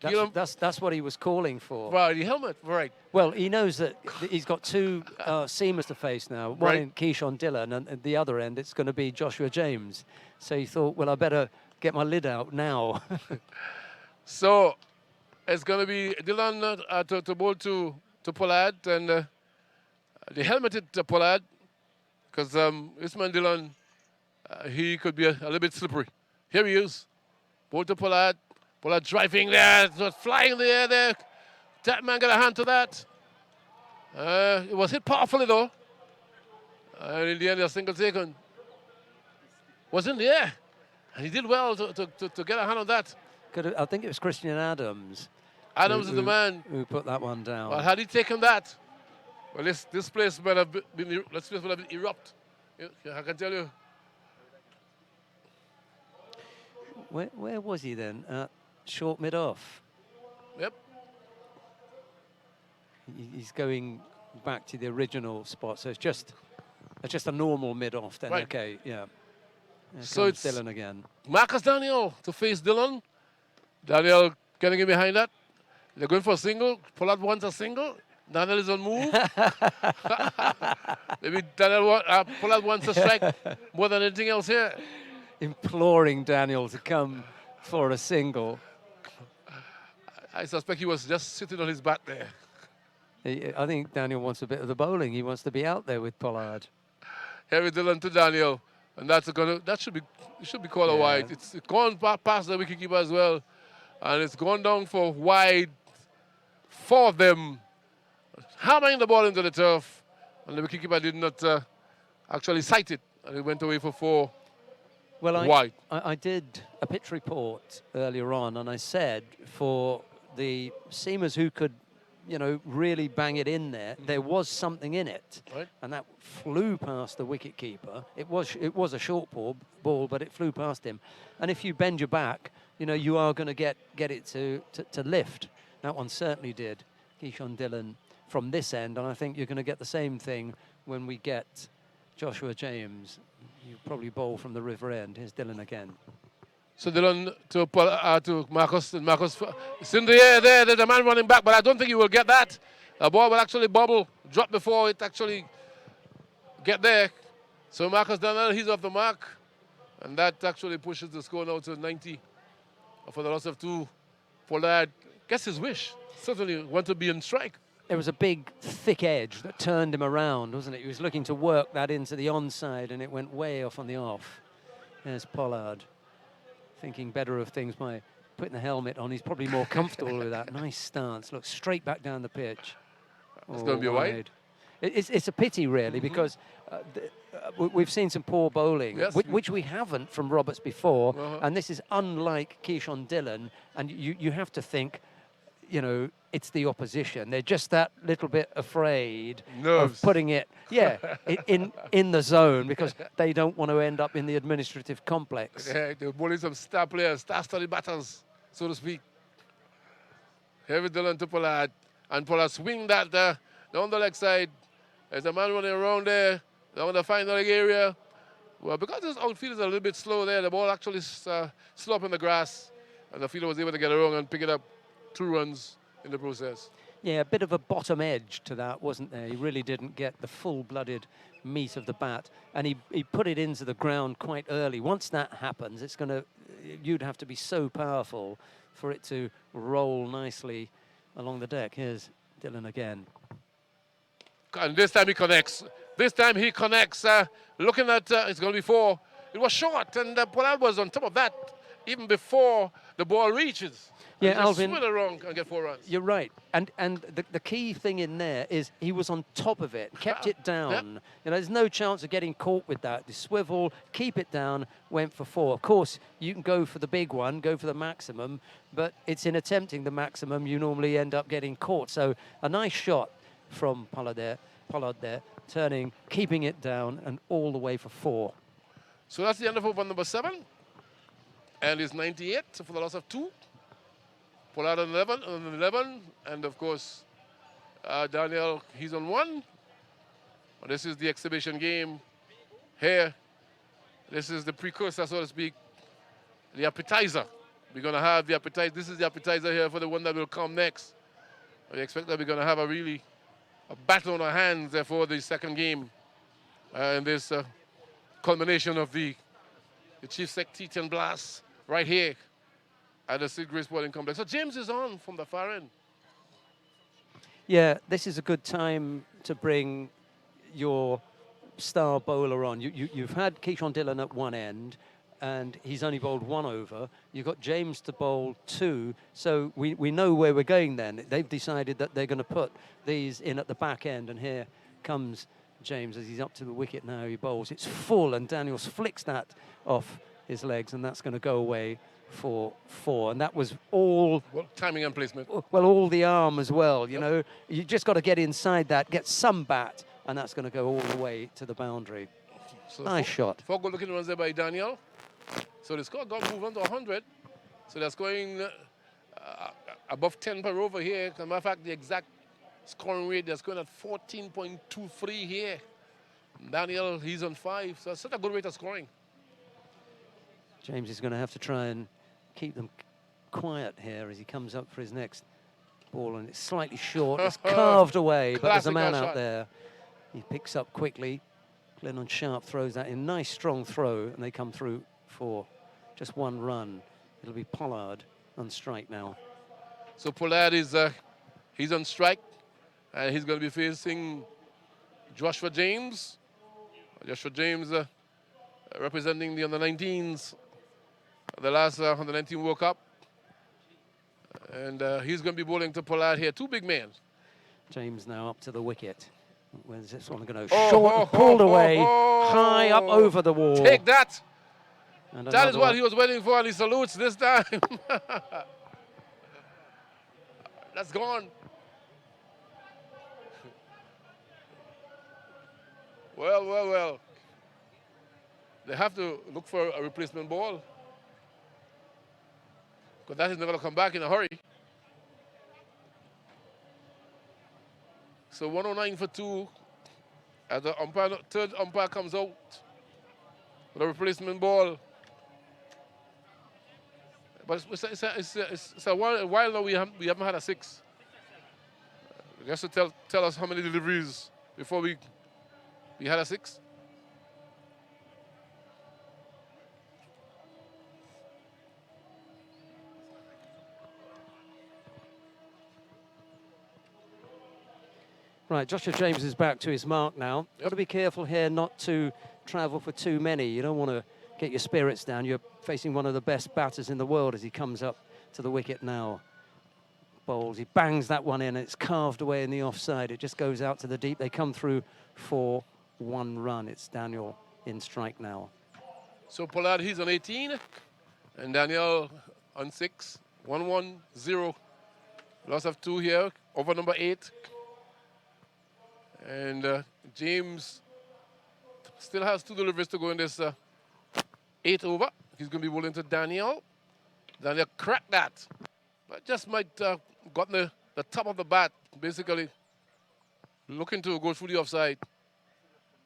That's what he was calling for. Right, the helmet, right. Well, he knows that he's got 2 seamers to face now. One Right. in Keyshawn Dillon, and at the other end, it's going to be Joshua James. So he thought, well, I better get my lid out now. So it's going to be Dillon to bowl to Pollard, and the helmeted Pollard, because Ismail Dillon, he could be a little bit slippery. Here he is. Bowl to Pollard. Pollard driving there, just flying in the air there. That man got a hand to that. It was hit powerfully though. And in the end, a single taken. Was in the air. And he did well to get a hand on that. I think it was Christian Adams. Adams is the man who put that one down. Well, had he taken that, well, this place might have been, this place would have been erupt. I can tell you. Where was he then? Short mid-off. Yep. He's going back to the original spot, so it's just a normal mid-off then. Right. Okay, yeah. There So comes it's Dillon again. Marcus Daniel to face Dillon. Daniel getting in behind that. They're going for a single. Pollard wants a single. Daniel is on move. Maybe Pollard wants a strike more than anything else here. Imploring Daniel to come for a single. I suspect he was just sitting on his back there. I think Daniel wants a bit of the bowling. He wants to be out there with Pollard. Harry Dillon to Daniel, and that should be called a wide. It's gone past the wicketkeeper as well, and it's gone down for wide. Four of them hammering the ball into the turf, and the wicketkeeper did not actually sight it, and it went away for four. Well, wide. I did a pitch report earlier on, and I said for the seamers who could, really bang it in there was something in it, right. And that flew past the wicket keeper. It was a short ball, but it flew past him. And if you bend your back, you are going to get it to lift. That one certainly did. Keyshawn Dillon from this end, and I think you're going to get the same thing when we get Joshua James. You probably bowl from the river end. Here's Dillon again. So Dillon to Marcus. And Marcus, it's in the air there. There's a man running back, but I don't think he will get that. The ball will actually bobble, drop before it actually get there. So Marcus Daniel, he's off the mark. And that actually pushes the score now to 90 for the loss of 2. Pollard gets his wish. Certainly want to be in strike. There was a big, thick edge that turned him around, wasn't it? He was looking to work that into the onside, and it went way off on the off. There's Pollard, thinking better of things by putting the helmet on. He's probably more comfortable with that. Nice stance. Look straight back down the pitch. It's going to be a wide. It's a pity, really, because we've seen some poor bowling, Yes. which we haven't from Roberts before, Uh-huh. and this is unlike Keyshawn Dillon, and you have to think, it's the opposition. They're just that little bit afraid Nerves. of putting it, in the zone, because they don't want to end up in the administrative complex. Yeah, they're bowling some star players, star-studded batters, so to speak. Harry Dillon to Pollard, and Pollard swing that down the leg side. There's a man running around there, down the final area. Well, because this outfield is a little bit slow there, the ball actually slow up in the grass, and the fielder was able to get it wrong and pick it up 2 runs in the process. Yeah, a bit of a bottom edge to that, wasn't there? He really didn't get the full-blooded meat of the bat, and he put it into the ground quite early. Once that happens, you'd have to be so powerful for it to roll nicely along the deck. Here's Dillon again. And this time he connects. Looking at it's going to be 4. It was short, and Pollard was on top of that even before the ball reaches. Yeah, And just Alvin, swing it around and get 4 runs. You're right. And the key thing in there is he was on top of it, kept it down. There's no chance of getting caught with that. The swivel, keep it down, went for 4. Of course, you can go for the big one, go for the maximum, but it's in attempting the maximum you normally end up getting caught. So a nice shot from Pollard there, turning, keeping it down, and all the way for 4. So that's the end of over number 7. And it's 98 for the loss of 2. Pollard on 11, and of course, Daniel, he's on 1. This is the exhibition game here. This is the precursor, so to speak, the appetizer. We're going to have the appetizer. This is the appetizer here for the one that will come next. We expect that we're going to have a battle on our hands there for the second game. And this culmination of the Chief Sec T10 Blast right here at the Sid Grace Sporting Complex. So James is on from the far end. Yeah, this is a good time to bring your star bowler on. You've had Keyshawn Dillon at one end, and he's only bowled 1 over. You've got James to bowl 2, so we know where we're going then. They've decided that they're going to put these in at the back end, and here comes James as he's up to the wicket now. He bowls. It's full, and Daniels flicks that off his legs, and that's going to go away for 4. And that was all... Well, timing and placement. Well, all the arm as well, you just got to get inside that, get some bat, and that's going to go all the way to the boundary. So Nice shot. 4 good looking runs there by Daniel. So the score got moved on to 100. So that's going above 10 per over here. As a matter of fact, the exact scoring rate, that's going at 14.23 here. Daniel, he's on 5. So that's such a good rate of scoring. James is going to have to try and keep them quiet here as he comes up for his next ball, and it's slightly short. It's carved away, but there's a man out there. He picks up quickly. Glennon Sharp throws that in. Nice, strong throw, and they come through for just 1 run. It'll be Pollard on strike now. So Pollard is he's on strike. And he's going to be facing Joshua James. Joshua James representing the under-19s, the last under-19 World Cup. And he's going to be bowling to Pollard here. Two big men. James now up to the wicket. Where's this one going to go? Short, pulled away, high up over the wall. Take that. And That is what one. he was waiting for, and he salutes this time. That's gone. Well, well, well. They have to look for a replacement ball, because that is not going to come back in a hurry. So 109 for 2. As the third umpire comes out with a replacement ball. But it's a while now we haven't had a 6. Just to tell us how many deliveries before we had a 6. Right, Joshua James is back to his mark now. Got to be careful here not to travel for too many. You don't want to get your spirits down. You're facing one of the best batters in the world as he comes up to the wicket now. Bowls, he bangs that one in, and it's carved away in the offside. It just goes out to the deep. They come through for 1 run. It's Daniel in strike now. So Pollard, he's on 18, and Daniel on 6. 1-1-0. Loss of 2 here, over number 8. And James still has 2 deliveries to go in this 8th over. He's going to be bowling to Daniel. Daniel cracked that, but just might gotten the top of the bat, basically looking to go through the offside.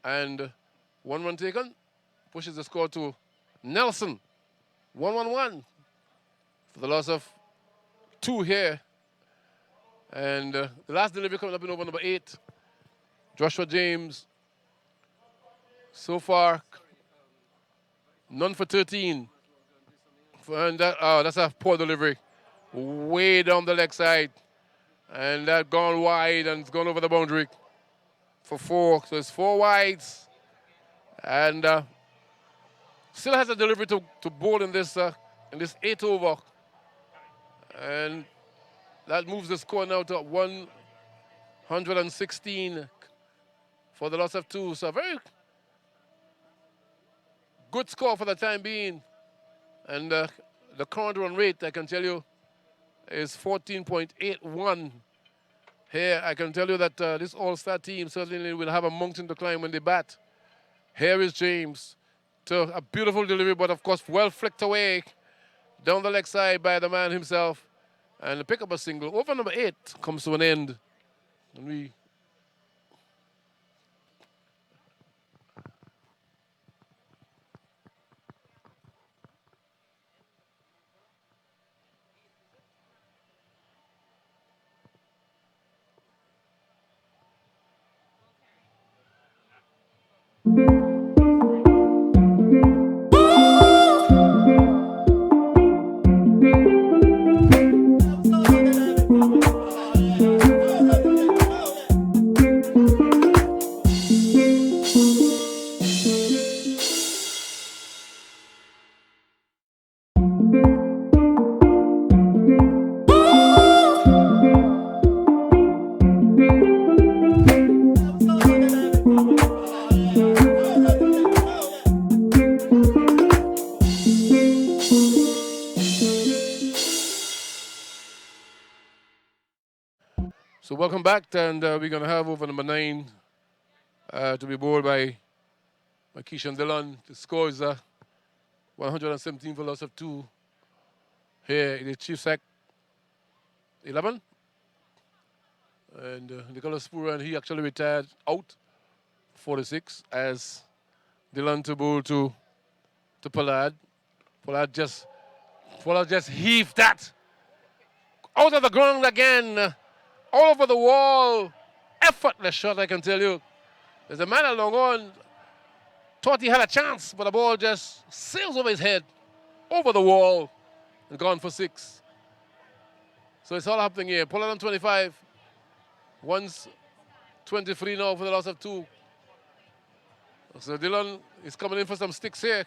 And 1 run taken, pushes the score to Nelson. 1-1-1 for the loss of 2 here. And the last delivery coming up in over number 8. Joshua James, so far, none for 13. And that's a poor delivery. Way down the leg side. And that gone wide, and it's gone over the boundary for 4. So it's 4 wides. And still has a delivery to bowl in this 8th over. And that moves the score now to 116. For the loss of 2. So a very good score for the time being. And the current run rate, I can tell you, is 14.81. Here, I can tell you that this All-Star team certainly will have a mountain to climb when they bat. Here is James to a beautiful delivery, but of course well flicked away down the leg side by the man himself. And pick up a single. Over number 8 comes to an end. And we So welcome back, and we're going to have over number 9 to be bowled by Keishan Dillon. The score is 117 for loss of 2. Here in the Chief Sack 11. And Nicholas Spooran, he actually retired out 46 as Dillon to bowl to Pollard. Pollard just heaved that out of the ground again. All over the wall. Effortless shot, I can tell you. There's a man along on, thought he had a chance, but the ball just sails over his head, over the wall, and gone for 6. So it's all happening here. Pollard on 25. Once 23 now for the loss of 2. So Dillon is coming in for some sticks here.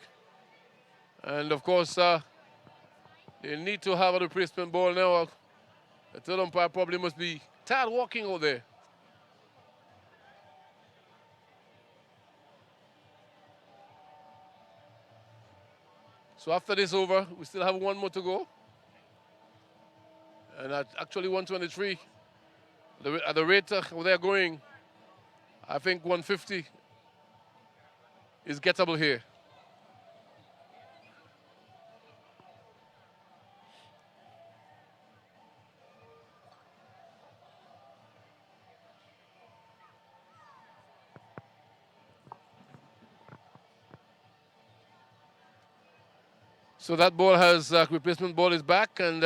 And of course, they need to have a replacement ball now. The third umpire probably must be tired walking out there. So after this over, we still have one more to go. And at actually 123, at the rate they're going, I think 150 is gettable here. So that ball has, replacement ball is back, and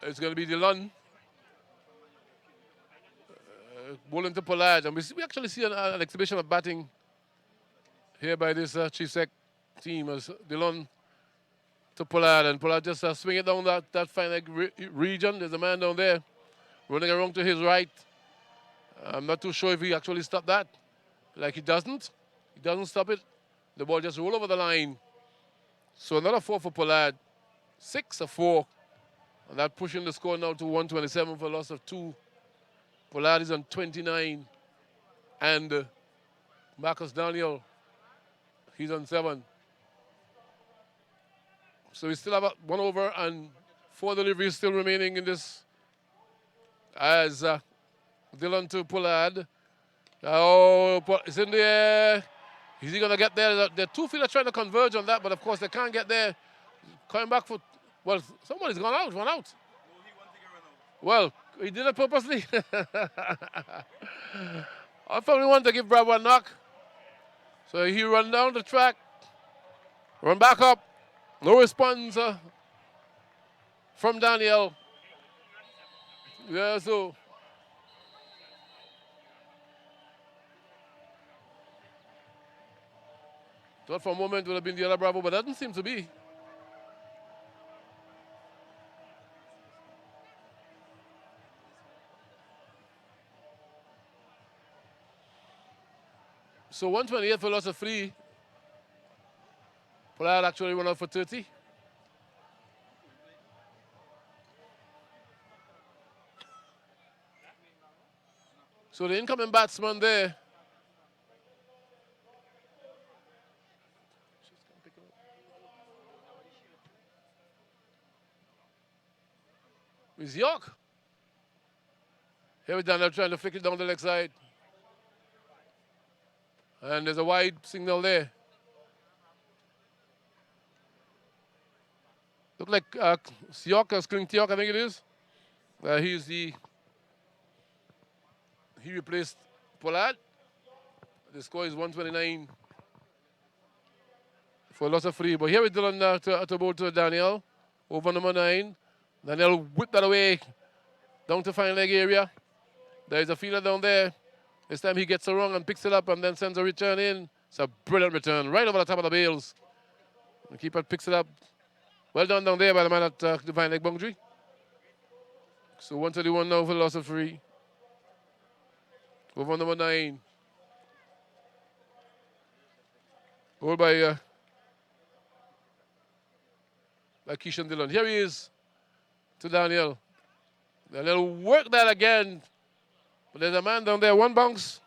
it's going to be Dillon. Ball into Pollard. And we actually see an exhibition of batting here by this Chief Sec team as Dillon to Pollard. And Pollard just swing it down that fine leg region. There's a man down there running around to his right. I'm not too sure if he actually stopped that. Like he doesn't. He doesn't stop it. The ball just roll over the line. So another 4 for Pollard. 6 or 4. And that pushing the score now to 127 for a loss of 2. Pollard is on 29. And Marcus Daniel, he's on 7. So we still have 1 over and 4 deliveries still remaining in this. As Dillon to Pollard. Oh, it's in the air. Is he going to get there? The 2 fielders trying to converge on that, but of course they can't get there. Coming back for, well, somebody's gone out, run out. Well, he did it purposely. I probably want to give Brad one knock. So he run down the track, run back up. No response from Daniel. Yeah, so. Thought for a moment would have been the other Bravo, but that doesn't seem to be. So 128 for loss of 3. Pollard actually went out for 30. So the incoming batsman there. Is York. Here we Daniel trying to flick it down the leg side. And there's a wide signal there. Look like Siok or Skling Tiok, I think it is. He replaced Pollard. The score is 129 for a loss of 3. But here we Dillon to bowl to Daniel. Over number 9. Daniel whipped that away down to fine leg area. There is a fielder down there. This time he gets it wrong and picks it up and then sends a return in. It's a brilliant return right over the top of the bails. The keeper picks it up. Well done down there by the man at the fine leg boundary. So 131 now for the loss of 3. Over number 9. Bowled by Keishan Dillon. Here he is to Daniel. Daniel work that again. But there's a man down there, 1 bounce.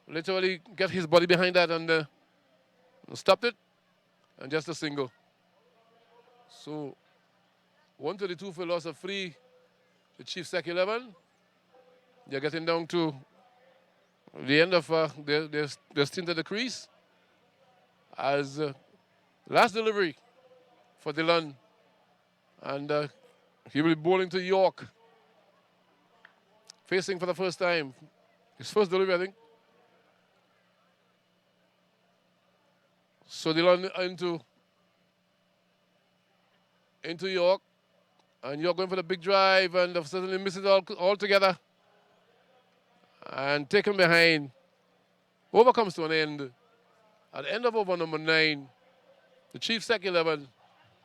Literally get his body behind that and stopped it. And just a single. So 132 for loss of 3. The Chief Sec 11. They're getting down to the end of their stint at the crease. As last delivery for Dillon. And he will be bowling to York. Facing for the first time. His first delivery, I think. So Dillon into York. And York going for the big drive and suddenly misses altogether. And taken behind. Over comes to an end. At the end of over number 9, the Chief Sec 11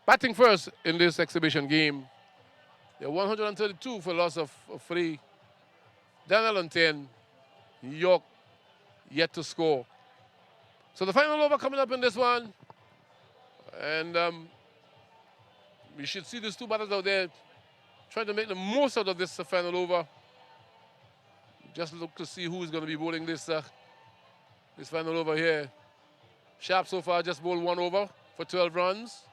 batting first in this exhibition game. They're 132 for loss of 3. Daniel on 10. York yet to score. So the final over coming up in this one. And we should see these two batters out there trying to make the most out of this final over. Just look to see who's going to be bowling this final over here. Sharp so far just bowled 1 over for 12 runs.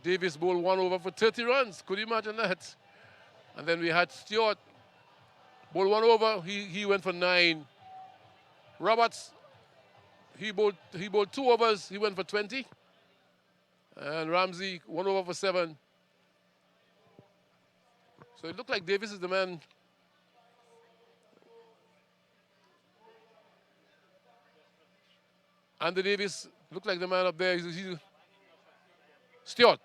Davis bowled 1 over for 30 runs. Could you imagine that? And then we had Stewart bowled 1 over. He went for 9. Roberts, he bowled 2 overs. He went for 20. And Ramsey 1 over for 7. So it looked like Davis is the man. Andy Davis looked like the man up there. He's Stewart.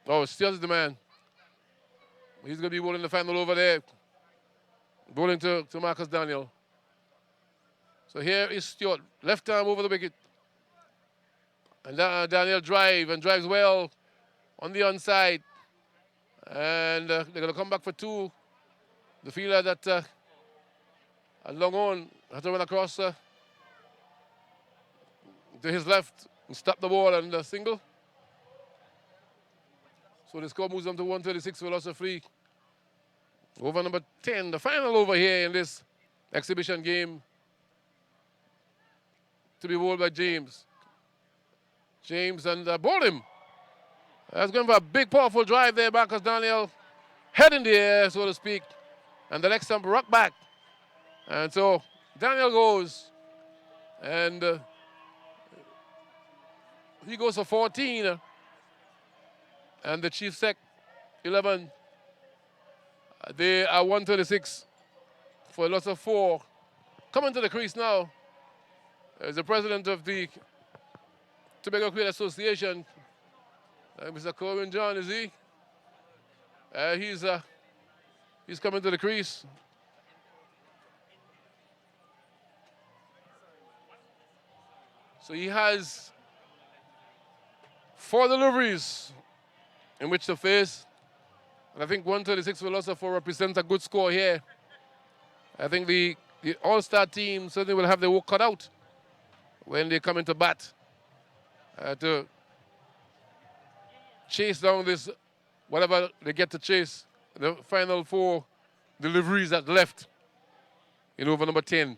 Oh, Stewart is the man. He's going to be bowling the final over there. Bowling to Marcus Daniel. So here is Stewart. Left arm over the wicket. And Daniel drives well on the onside. And they're going to come back for 2. The fielder that long on has to run across to his left and stop the ball and single. So the score moves on to 136 for loss of 3. Over number 10, the final over here in this exhibition game to be bowled by James. James and bowled him. That's going for a big, powerful drive there, Marcus Daniel. Head in the air, so to speak. And the leg stump rock back. And so Daniel goes. And he goes for 14. And the Chief Sec, 11. They are 136 for a loss of 4. Coming to the crease now is the president of the Tobago Cricket Association, Mr. Corbin John, is he? He's coming to the crease. So he has 4 deliveries in which to face. And I think 136 for loss of 4 represents a good score here. I think the All-Star team certainly will have their work cut out when they come into bat to chase down this, whatever they get to chase, the final 4 deliveries that left in over number 10.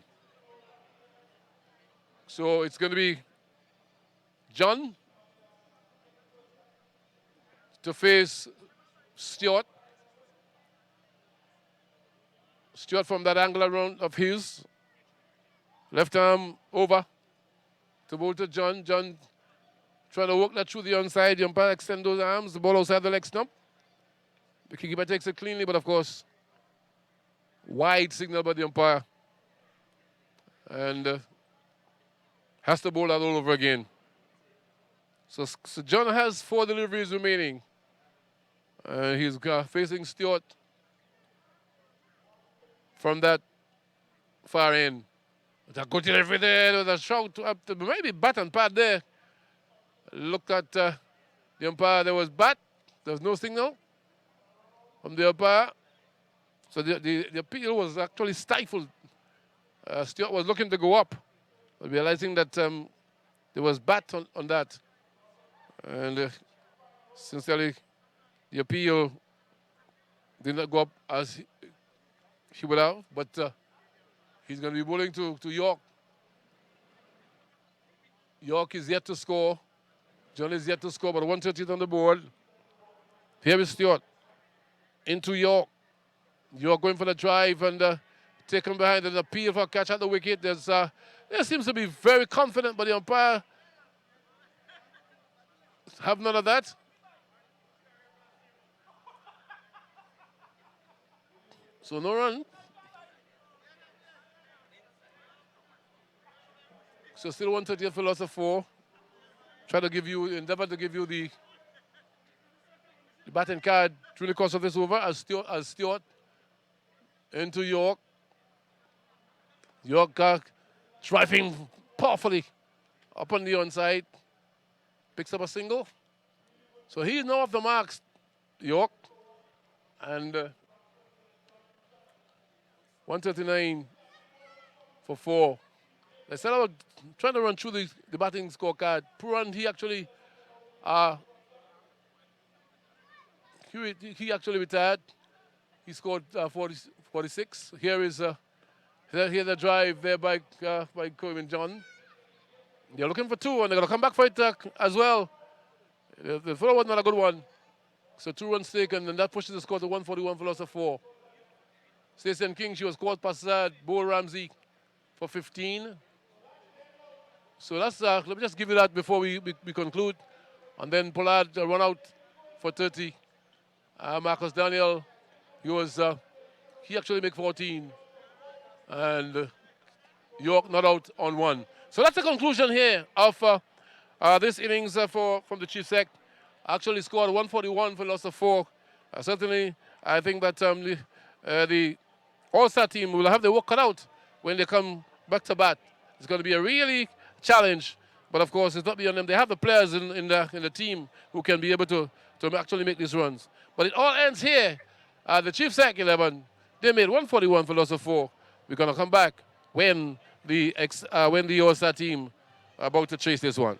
So it's going to be John to face Stewart. Stewart from that angle around of his. Left arm over to bowl to John. John trying to work that through the onside. The umpire extend those arms. The ball outside the leg stump. The keeper takes it cleanly, but of course, wide signal by the umpire. And has to bowl that all over again. So John has 4 deliveries remaining. He's facing Stewart from that far end. With a good delivery there, with a shout up to maybe bat and pad there. Looked at the umpire, there was bat, there was no signal from the umpire. So the appeal was actually stifled. Stewart was looking to go up, but realizing that there was bat on that. And sincerely, the appeal did not go up as he would have, but he's going to be bowling to York. York is yet to score. John is yet to score, but 130 on the board. Here is Stewart into York. York going for the drive and taken behind an appeal for a catch at the wicket. There seems to be very confident, but the umpire have none of that. So no run. So still 130 for loss of 4. Endeavor to give you the batting card through the course of this over as Stewart into York. York driving powerfully up on the onside. Picks up a single. So he's now off the marks, York. And 139 for 4. Let's say I was trying to run through the batting scorecard. Puran, he actually retired. He scored 46. Here is here the drive there by Corbin John. They're looking for 2, and they're going to come back for it as well. The throw was not a good one. So 2 runs taken, and that pushes the score to 141 for loss of 4. Stacey King, she was caught past Bo Ramsey for 15. So that's let me just give you that before we conclude. And then Pollard run out for 30. Marcus Daniel, he actually made 14. And York not out on 1. So that's the conclusion here of this innings from the Chief Sec. Actually scored 141 for loss of 4. Certainly, I think that the All-Star team will have their work cut out when they come back to bat. It's going to be a really challenge, but of course it's not beyond them. They have the players in the team who can be able to actually make these runs. But it all ends here. The Chief Sec 11, they made 141 for loss of 4. We're going to come back when the All-Star team are about to chase this one.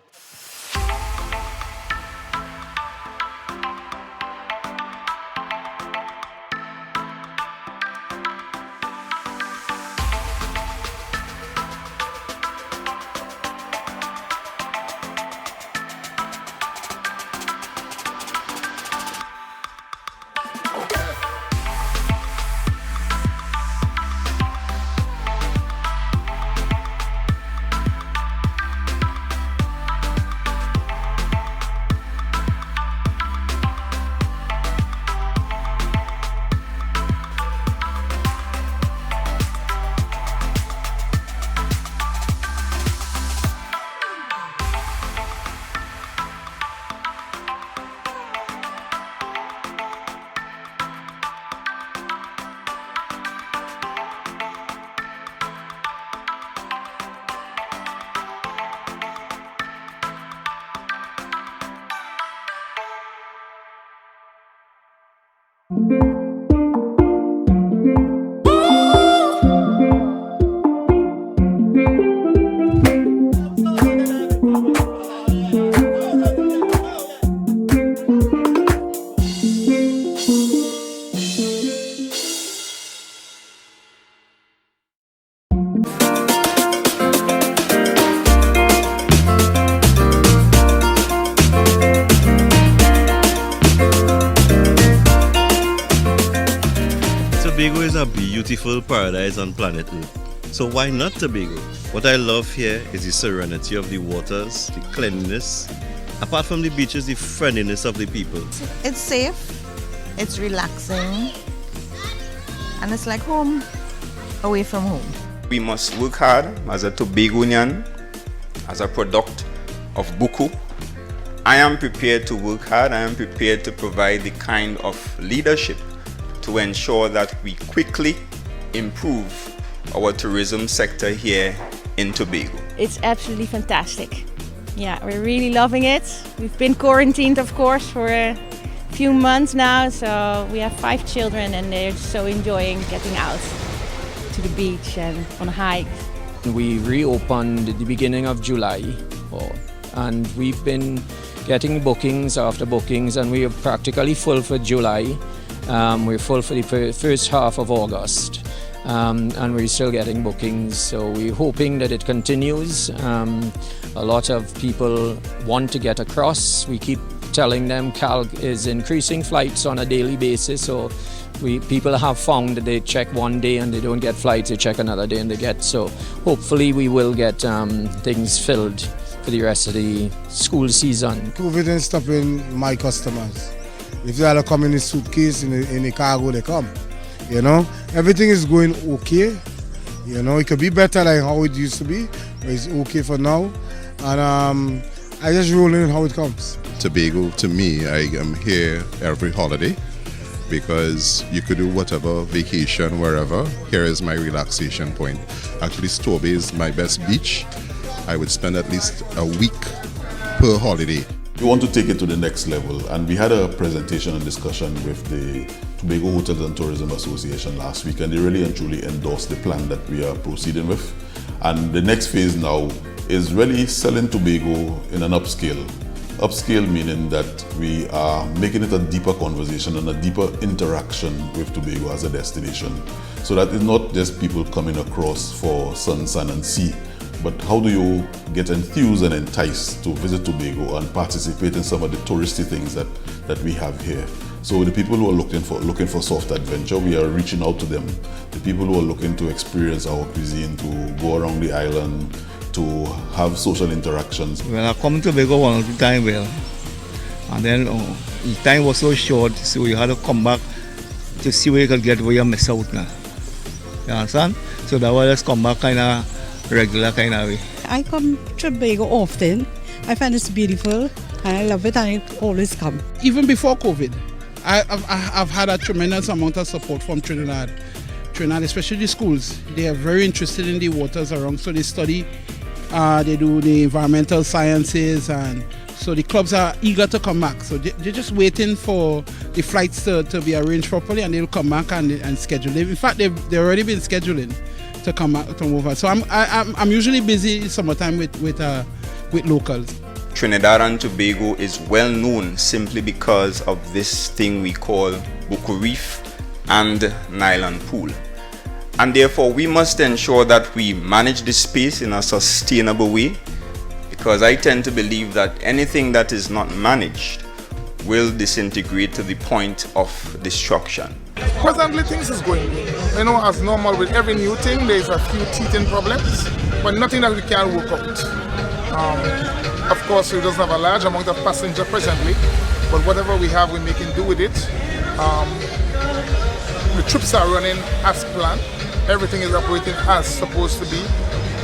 Tobago is a beautiful paradise on planet Earth. So why not Tobago? What I love here is the serenity of the waters, the cleanliness. Apart from the beaches, the friendliness of the people. It's safe, it's relaxing, and it's like home, away from home. We must work hard as a Tobagonian, as a product of Buku. I am prepared to work hard. I am prepared to provide the kind of leadership to ensure that we quickly improve our tourism sector here in Tobago. It's absolutely fantastic. Yeah, we're really loving it. We've been quarantined, of course, for a few months now. So we have 5 children and they're so enjoying getting out to the beach and on hikes. We reopened at the beginning of July, and we've been getting bookings after bookings, and we are practically full for July. We're full for the first half of August, and we're still getting bookings, so we're hoping that it continues. A lot of people want to get across. We keep telling them CALG is increasing flights on a daily basis, so people have found that they check one day and they don't get flights, they check another day and they get, so hopefully we will get things filled for the rest of the school season. COVID ain't stopping my customers. If they are coming in suitcase in the cargo, they come. You know, everything is going okay. You know, it could be better like how it used to be, but it's okay for now. And I just roll in how it comes. Tobago, to me, I am here every holiday because you could do whatever, vacation, wherever. Here is my relaxation point. Actually, Stobie is my best beach. I would spend at least a week per holiday. We want to take it to the next level, and we had a presentation and discussion with the Tobago Hotels and Tourism Association last week, and they really and truly endorsed the plan that we are proceeding with. And the next phase now is really selling Tobago in an upscale. Upscale meaning that we are making it a deeper conversation and a deeper interaction with Tobago as a destination. So that it's not just people coming across for sun, and sea, but how do you get enthused and enticed to visit Tobago and participate in some of the touristy things that we have here. So the people who are looking for soft adventure, we are reaching out to them. The people who are looking to experience our cuisine, to go around the island, to have social interactions. Well, I come to Tobago one or two times, well, and then the time was so short, so you had to come back to see where you could get where you miss out now. You understand? So that was just come back kind of regular kind of way. I come to Tobago often. I find it's beautiful and I love it, and it always come. Even before COVID, I've had a tremendous amount of support from Trinidad, especially the schools. They are very interested in the waters around, so they study, they do the environmental sciences, and so the clubs are eager to come back. So they're just waiting for the flights to be arranged properly, and they'll come back and schedule. In fact, they've already been scheduling to come back to move on. So I'm usually busy summertime with locals. Trinidad and Tobago is well known simply because of this thing we call Buku Reef and Nylon Pool. And therefore we must ensure that we manage the space in a sustainable way, because I tend to believe that anything that is not managed will disintegrate to the point of destruction. Presently things is going, as normal with every new thing. There's a few T10 problems, but nothing that we can't work out. Of course, we doesn't have a large amount of passenger presently, but whatever we have, we're making do with it. The trips are running as planned. Everything is operating as supposed to be.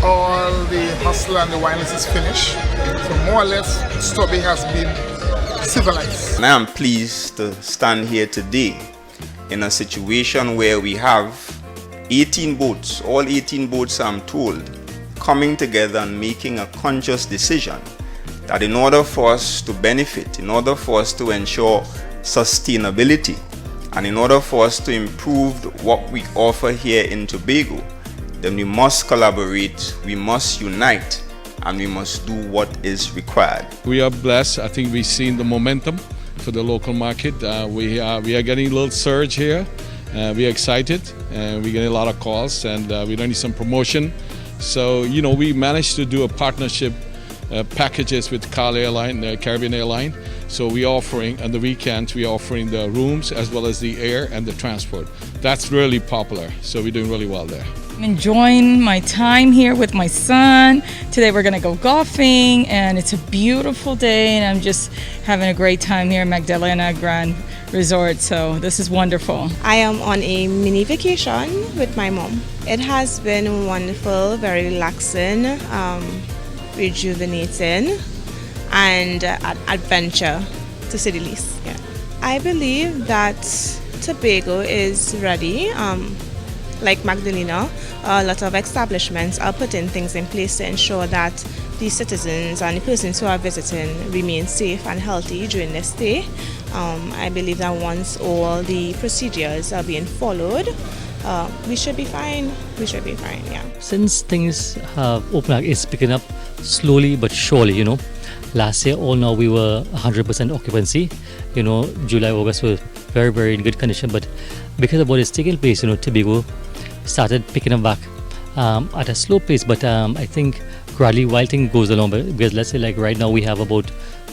All the hustle and the wireless is finished. So more or less, Stubby has been civilized. And I am pleased to stand here today in a situation where we have 18 boats, all 18 boats I'm told, coming together and making a conscious decision that in order for us to benefit, in order for us to ensure sustainability, and in order for us to improve what we offer here in Tobago, then we must collaborate, we must unite, and we must do what is required. We are blessed. I think we've seen the momentum for the local market. We are getting a little surge here. We're excited, and we're getting a lot of calls, and we don't need some promotion. So, we managed to do a partnership packages with Caribbean Airline. So we're offering, on the weekends, we're offering the rooms as well as the air and the transport. That's really popular, so we're doing really well there. I'm enjoying my time here with my son. Today we're gonna go golfing, and it's a beautiful day, and I'm just having a great time here at Magdalena Grand Resort, so this is wonderful. I am on a mini vacation with my mom. It has been wonderful, very relaxing, rejuvenating, and adventure, to say the least. Yeah. I believe that Tobago is ready. Like Magdalena, a lot of establishments are putting things in place to ensure that the citizens and the persons who are visiting remain safe and healthy during their stay. I believe that once all the procedures are being followed, we should be fine. We should be fine, yeah. Since things have opened up, it's picking up slowly but surely, Last year, all now we were 100% occupancy. July, August were very, very in good condition. But because of what is taking place, Tobago started picking up back at a slow pace. But I think gradually, while things goes along, because let's say like right now we have about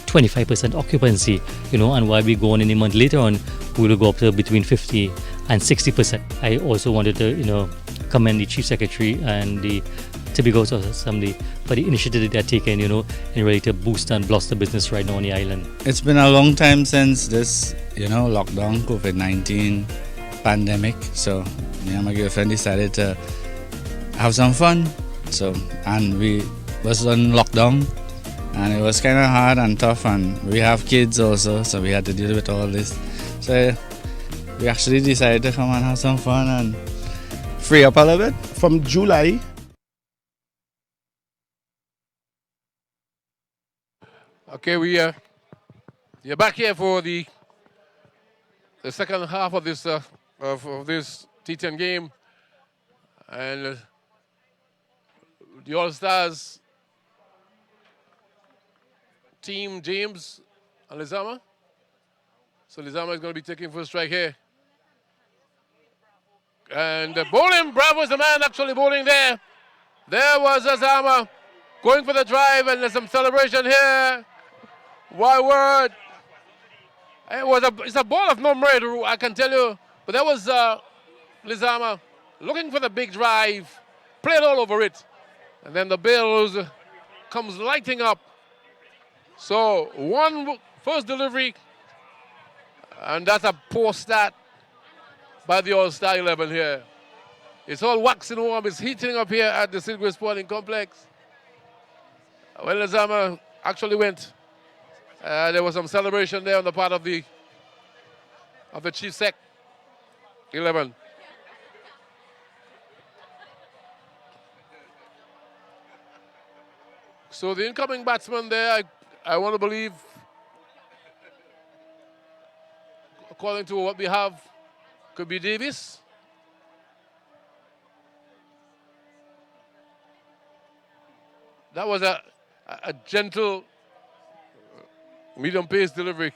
25% occupancy, and while we go on in a month later on, we will go up to between 50 and 60%. I also wanted to, commend the Chief Secretary and the Tobago Assembly for the initiative they're taking, in really to boost and blossom the business right now on the island. It's been a long time since this, lockdown, COVID-19 pandemic. So me and my girlfriend decided to have some fun. So, and we was on lockdown, and it was kind of hard and tough, and we have kids also, so we had to deal with all this. So we actually decided to come and have some fun and free up a little bit. From July, Okay, we You're back here for the second half of this of this T10 game, and the All Stars team, James and Lizama. So Lizama is going to be taking first strike here, and bowling. Bravo is the man actually bowling there. There was Lizama going for the drive, and there's some celebration here. Why word? It's a ball of no merit, I can tell you. But that was Lizama looking for the big drive, played all over it. And then the Bills comes lighting up. So one first delivery, and that's a poor stat by the All-Star 11 here. It's all waxing warm. It's heating up here at the Sidgwick Sporting Complex. When Lizama actually went, there was some celebration there on the part of the Chief Sec 11. So the incoming batsman there, I want to believe, according to what we have, could be Davis. That was a gentle, medium pace delivery.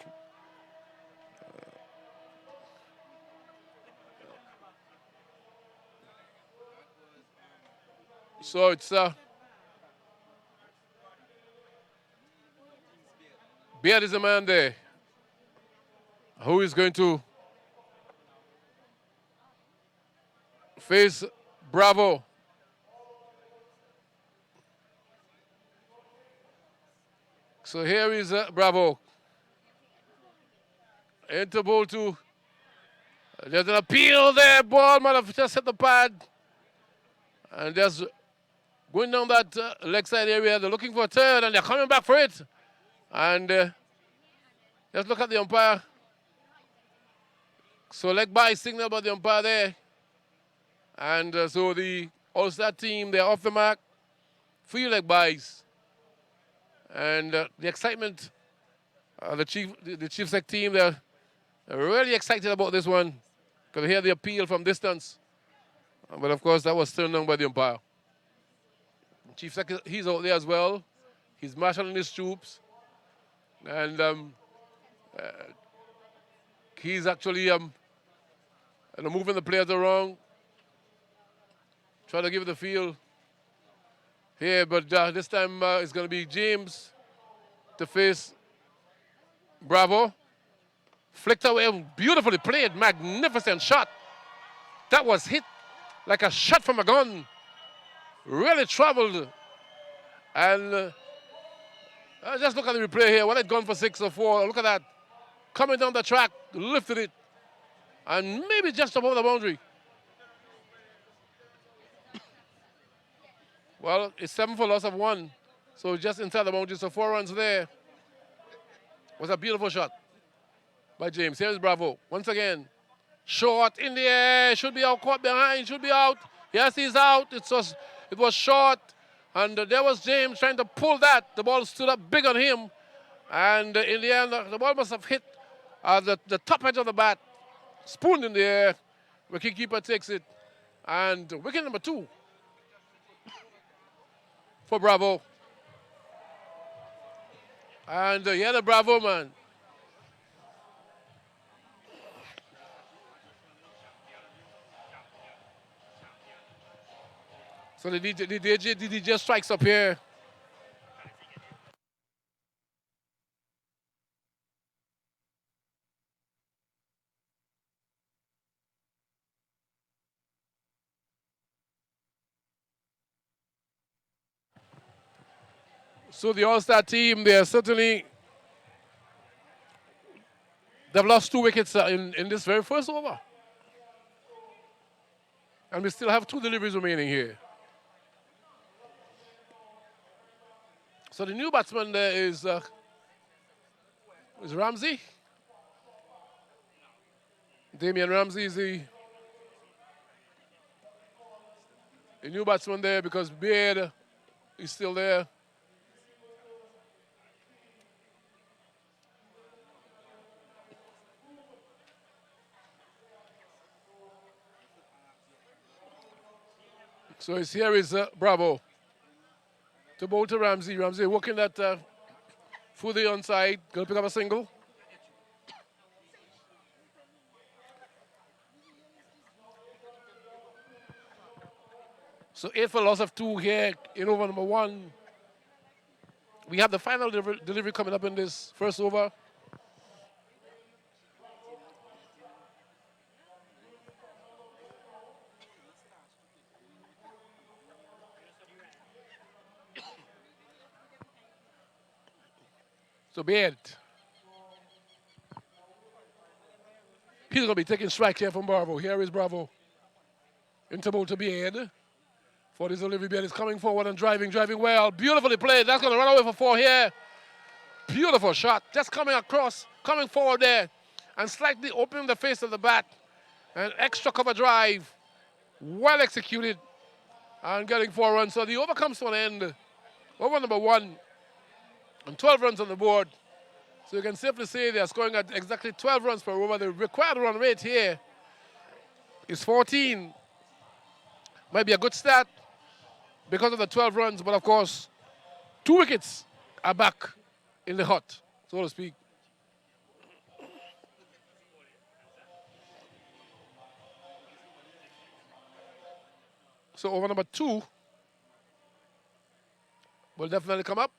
So it's Beard is the man there who is going to face Bravo. So here is Bravo. Enter ball two. There's an appeal there. Ball might have just hit the pad. And just going down that leg side area. They're looking for a third, and they're coming back for it. And let's look at the umpire. So leg by signal by the umpire there. And so the All-Star team, they're off the mark. 3 leg buys. And the excitement, the Chief Sec team, they're really excited about this one. Because hear the appeal from distance. But of course, that was turned down by the umpire. Chief Sec, he's out there as well. He's marshalling his troops. And he's actually moving the players around. Trying to give it the feel here, but this time it's going to be James to face Bravo. Flicked away, beautifully played, magnificent shot. That was hit like a shot from a gun. Really traveled. And just look at the replay here. When it gone for 6 or 4, look at that. Coming down the track, lifted it, and maybe just above the boundary. Well, it's 7 for loss of 1. So just inside the boundary, so 4 runs there. Was a beautiful shot by James. Here's Bravo. Once again, short in the air. Should be out, caught behind, should be out. Yes, he's out. It was short. And there was James trying to pull that. The ball stood up big on him. And in the end, the ball must have hit the top edge of the bat. Spooned in the air. Wicketkeeper takes it. And wicket number 2 for Bravo. And yeah, the Bravo man. So the DJ strikes up here. So the All-Star team, they've lost 2 wickets in this very first over. And we still have 2 deliveries remaining here. So the new batsman there is Ramsey. Damian Ramsey is the new batsman there because Beard is still there. So it's here is Bravo. To bowl to Ramsey. Ramsey working that through the onside. Going to pick up a single. So 8 for loss of 2 here in over number 1. We have the final delivery coming up in this first over. So Beard. He's going to be taking strike here from Bravo. Here is Bravo. Interval to Beard. For this delivery, Beard is coming forward and driving well. Beautifully played. That's going to run away for 4 here. Beautiful shot. Just coming across, coming forward there, and slightly opening the face of the bat. An extra cover drive. Well executed. And getting 4 runs. So the over comes to an end. Over number 1. And 12 runs on the board. So you can safely say they are scoring at exactly 12 runs per over. The required run rate here is 14. Might be a good start because of the 12 runs, but of course, 2 wickets are back in the hut, so to speak. So over number 2 will definitely come up.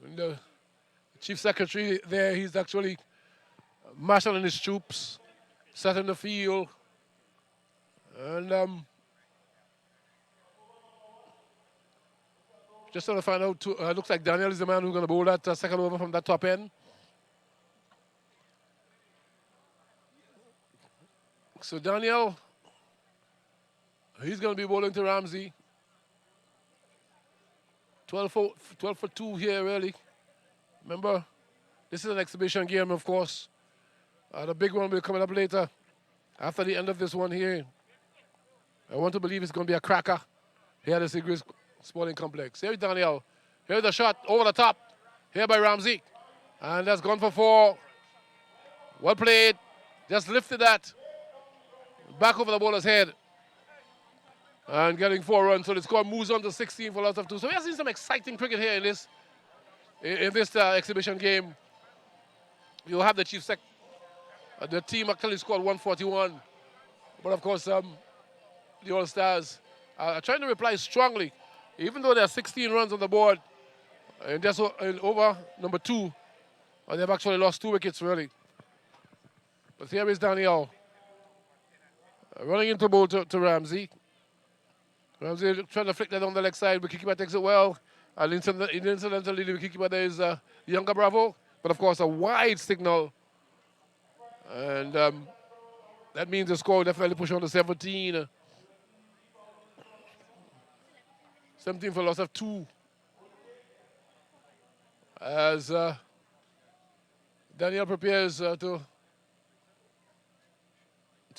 And the Chief Secretary there, he's actually marshalling his troops, setting the field, and just trying to find out, looks like Daniel is the man who's going to bowl that second over from that top end. So Daniel, he's going to be bowling to Ramsey. 12 for 2 here, really. Remember, this is an exhibition game, of course. The big one will be coming up later, after the end of this one here. I want to believe it's going to be a cracker here at the Sigrid Sporting Complex. Here's Daniel. Here's the shot over the top. Here by Ramsey. And that's gone for 4. Well played. Just lifted that. Back over the bowler's head. And getting 4 runs. So the score moves on to 16 for loss of 2. So we have seen some exciting cricket here in this exhibition game. You have the Chief Sec. The team actually scored 141. But of course, the All-Stars are trying to reply strongly. Even though there are 16 runs on the board, and that's in over number 2, they've actually lost 2 wickets, really. But here is Daniel running into bowl to Ramsey. Ramsey trying to flick that on the leg side. Wicketkeeper takes it well. And incidentally, the wicketkeeper there is younger Bravo. But of course, a wide signal. And that means the score will definitely push on to 17. 17 for loss of 2. As Daniel prepares to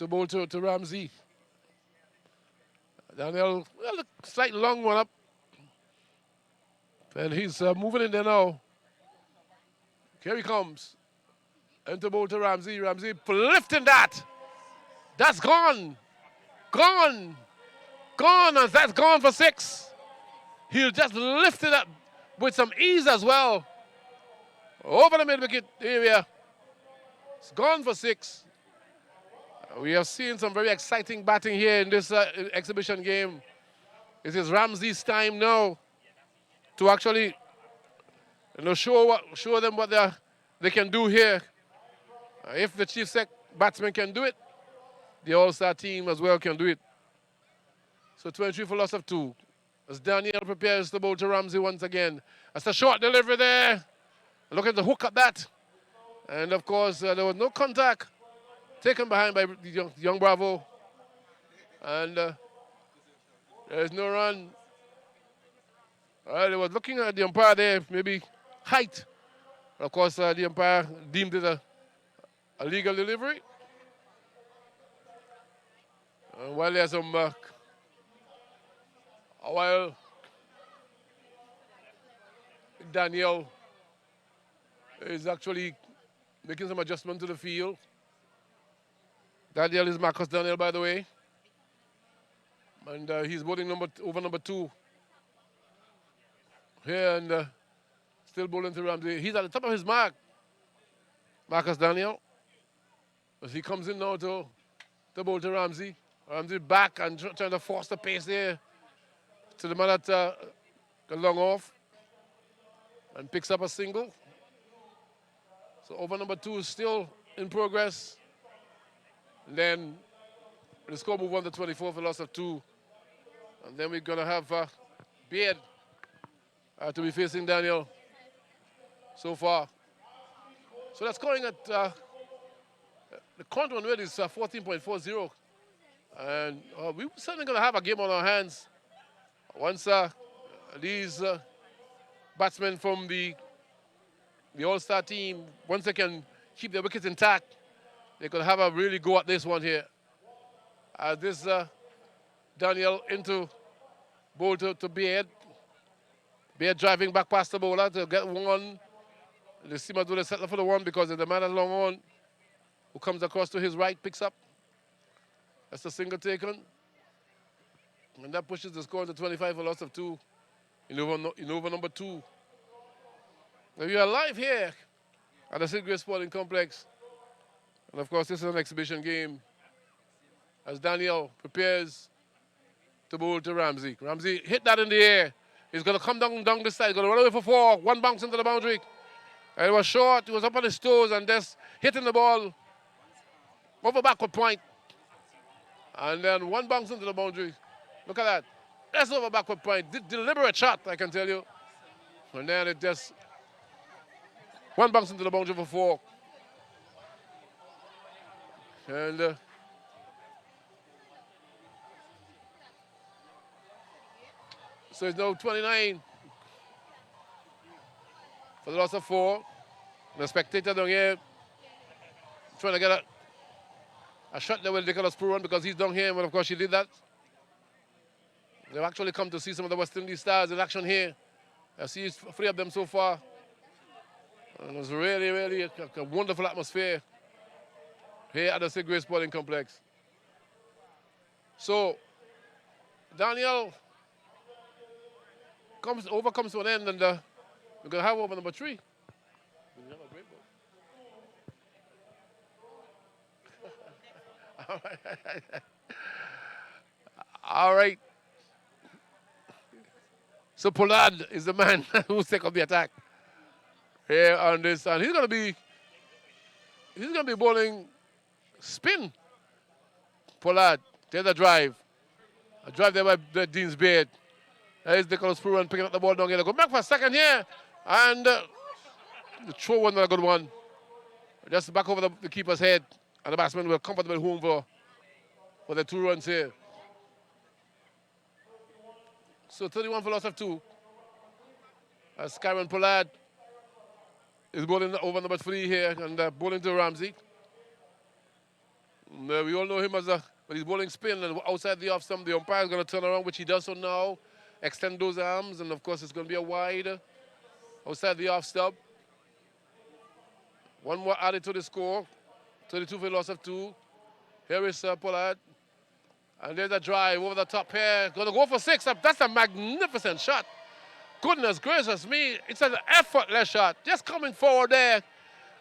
bowl to Ramsey. Daniel, well, a slight long one up. And he's moving in there now. Here he comes. Into bowl to Ramsey. Ramsey lifting that. That's gone. Gone. Gone. And that's gone for 6. He'll just lift it up with some ease as well. Over the mid-wicket area. It's gone for 6. We have seen some very exciting batting here in this exhibition game. It is Ramsey's time now to actually show them what they can do here. If the Chief Sec batsman can do it, the All-Star team as well can do it. So 23 for loss of 2. As Daniel prepares to bowl to Ramsey once again. That's a short delivery there. Look at the hook at that. And of course, there was no contact taken behind by young Bravo. And there's no run. They were looking at the umpire there, maybe height. But of course, the umpire deemed it a legal delivery. And while there's some, while Daniel is actually making some adjustment to the field. Daniel is Marcus Daniel, by the way. And he's bowling over number 2. Here and still bowling to Ramsey. He's at the top of his mark. Marcus Daniel. As he comes in now to bowl to Ramsey. Ramsey back and trying to force the pace there to the man that got long off and picks up a single. So over number 2 is still in progress. And then the score move on to 24 for loss of 2. And then we're going to have Beard to be facing Daniel so far. So that's going at the current run rate is 14.40. And we're certainly going to have a game on our hands once these batsmen from the All-Star team, once they can keep their wickets intact, they could have a really go at this one here. This Daniel into bowl to Beard. Beard driving back past the bowler to get one. The seamer do the settle for the one because the man at long on who comes across to his right picks up. That's the single taken. And that pushes the score to 25 for loss of 2 in over number 2. Now we are live here at the Sid Grace Sporting Complex. And of course, this is an exhibition game as Daniel prepares to bowl to Ramsey. Ramsey hit that in the air. He's going to come down this side. He's going to run away for 4. One bounce into the boundary. And it was short. He was up on his toes and just hitting the ball over backward point. And then one bounce into the boundary. Look at that. That's over backward point. Deliberate shot, I can tell you. And then it just one bounce into the boundary for 4. And so it's now 29 for the loss of 4. The spectator down here trying to get a shot there with Nicholas Pooran because he's down here, and of course she did that. They've actually come to see some of the West Indies stars in action here. I see 3 of them so far. And it was really, really a wonderful atmosphere here at the Sid Grace Sporting Complex. So, Daniel comes to an end, and we're going to have over number 3. All right. So Pollard is the man who's taking up the attack here on this, and he's going to be bowling spin. Pollard, there's a drive there by Dean's Beard. There's Nicholas Pooran picking up the ball down here. Go back for a second here, and the throw was not a good one. Just back over the keeper's head, and the batsman will comfortably home for the 2 runs here. So 31 for loss of 2. As Karen Pollard is bowling over number 3 here and bowling to Ramsey. We all know him as but he's bowling spin and outside the off stump. The umpire is going to turn around, which he does so now. Extend those arms, and of course it's going to be a wide outside the off stump. One more added to the score. 32 for loss of 2. Here is Pollard. And there's a drive over the top here. Going to go for 6. That's a magnificent shot. Goodness gracious me. It's an effortless shot. Just coming forward there.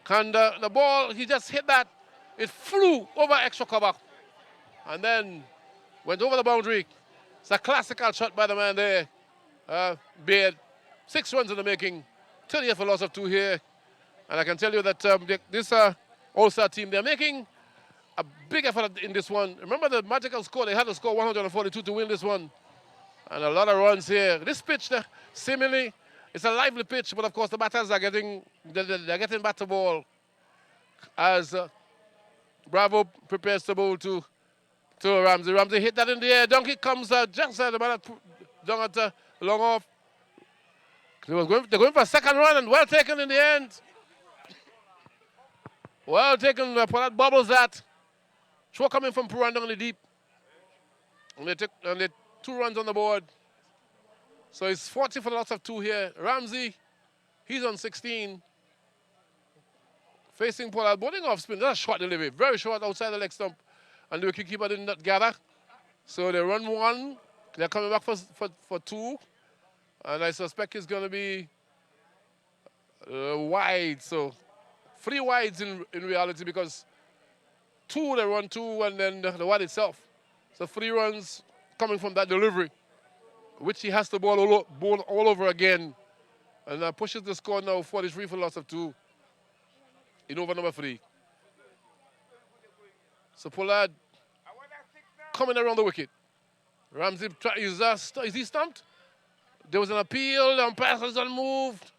And the ball, he just hit that. It flew over extra cover. And then went over the boundary. It's a classical shot by the man there. Beard. 6 runs in the making. 38 for loss of 2 here. And I can tell you that this All-Star team, they're making a big effort in this one. Remember the magical score? They had to score 142 to win this one. And a lot of runs here. This pitch, seemingly, it's a lively pitch, but of course the batters are getting, they're getting back to ball as Bravo prepares to bowl to Ramsey. Ramsey hit that in the air. Donkey comes just the man down at long off. They're going for a second run, and well taken in the end. Well taken, Pollard bobbles that. Throw coming from Pooran down in the deep. And they 2 runs on the board. So it's 40 for the loss of 2 here. Ramsey, he's on 16. Facing Pollard, bowling off spin. That's a short delivery. Very short outside the leg stump. And the wicketkeeper did not gather. So they run one. They're coming back for two. And I suspect it's going to be wide. So 3 wides in reality, because 2 they run 2 and then the wide itself. So 3 runs coming from that delivery, which he has to ball all over again. And pushes the score now 43 for loss of 2 in over number 3. So Pollard coming around the wicket. Ramsey is he stumped? There was an appeal, the umpire has unmoved.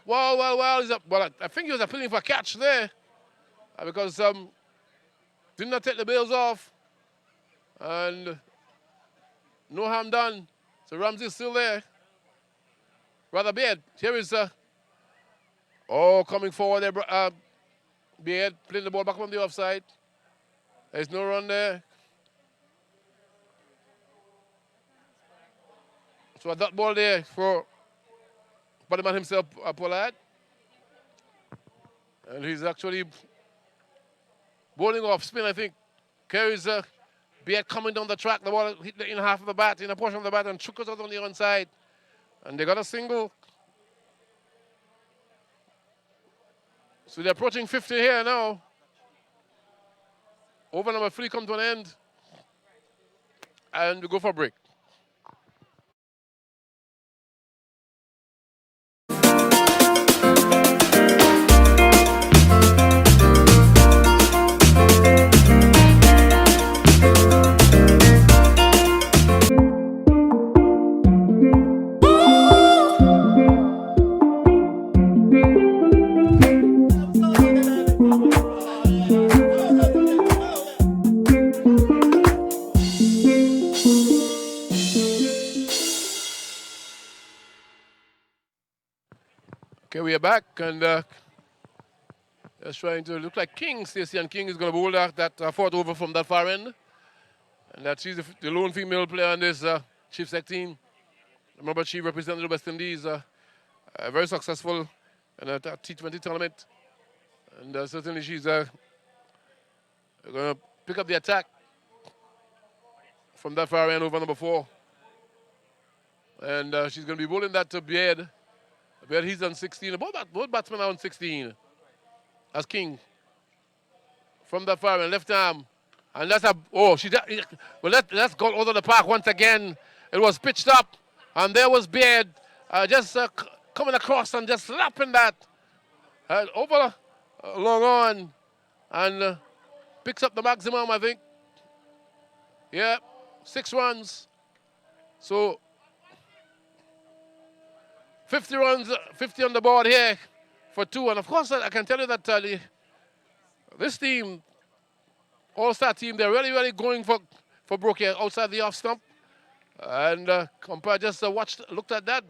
Well, I think he was appealing for a catch there, because did not take the bails off, and no harm done. So Ramsey's still there. Rather Beard. Here is coming forward there. Beard playing the ball back from the offside. There's no run there. So a dot ball there for the man himself, Pollard. And he's actually bowling off spin, I think. Carries Beard coming down the track. The ball hit the inner half of the bat, in a portion of the bat, and took us out on the onside. And they got a single. So they're approaching 50 here now. Over number 3 come to an end. And we go for a break. Okay, we are back, and just trying to look like King. Stacey and King is going to bowl that fourth over from that far end. And that she's the lone female player on this Chief Sec team. Remember, she represented the West Indies, very successful in a T20 tournament. And certainly she's going to pick up the attack from that far end over number 4. And she's going to be bowling that to Beard. Beard, he's on 16. Both batsmen are on 16. As King. From that far end, left arm. And that's let's go over the park once again. It was pitched up. And there was Beard just coming across and just slapping that over long on. And picks up the maximum, I think. Yeah, 6 runs. So 50 runs, 50 on the board here for 2. And of course, I can tell you that this team, All-Star team, they're really, really going for broke here outside the off stump. And umpire just looked at that.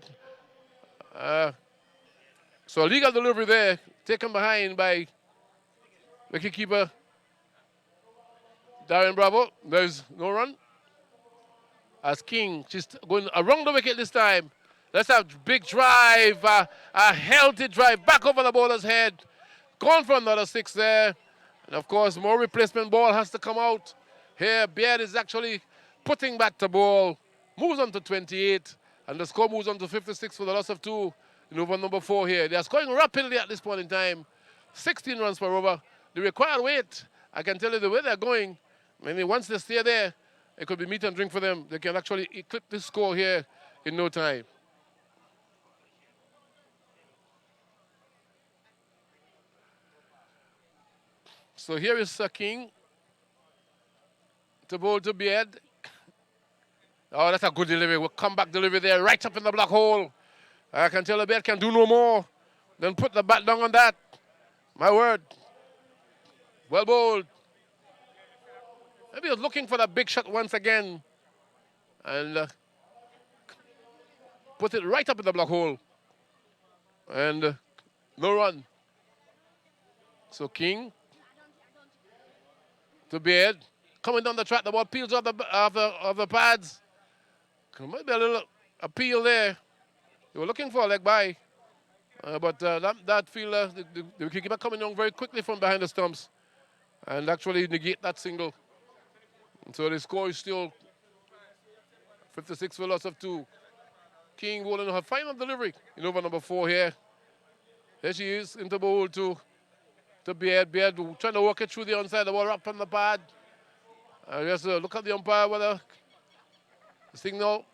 So a legal delivery there, taken behind by wicketkeeper Darren Bravo. There's no run. As King, she's going around the wicket this time. Let's have big drive, a healthy drive back over the bowler's head. Gone for another 6 there. And of course, more replacement ball has to come out. Here, Beard is actually putting back the ball. Moves on to 28. And the score moves on to 56 for the loss of 2 in over number 4 here. They are scoring rapidly at this point in time. 16 runs per over. The required weight, I can tell you the way they're going. I mean, once they stay there, it could be meat and drink for them. They can actually eclipse this score here in no time. So here is King to bowl to Beard. Oh, that's a good delivery. We'll come back delivery there, right up in the black hole. I can tell the Beard can do no more than put the bat down on that. My word. Well bowled. Maybe he was looking for that big shot once again. And put it right up in the black hole. And no run. So King to Beard. Coming down the track, the ball peels off the pads. Maybe a little appeal there. They were looking for a leg by. But that fielder, the wicketkeeper coming down very quickly from behind the stumps and actually negate that single. And so the score is still 56 for loss of 2. King bowling her final delivery in over number 4 here. There she is into bowl to Beard. Beard trying to work it through the onside. The ball up on the pad. Just look at the umpire whether the signal.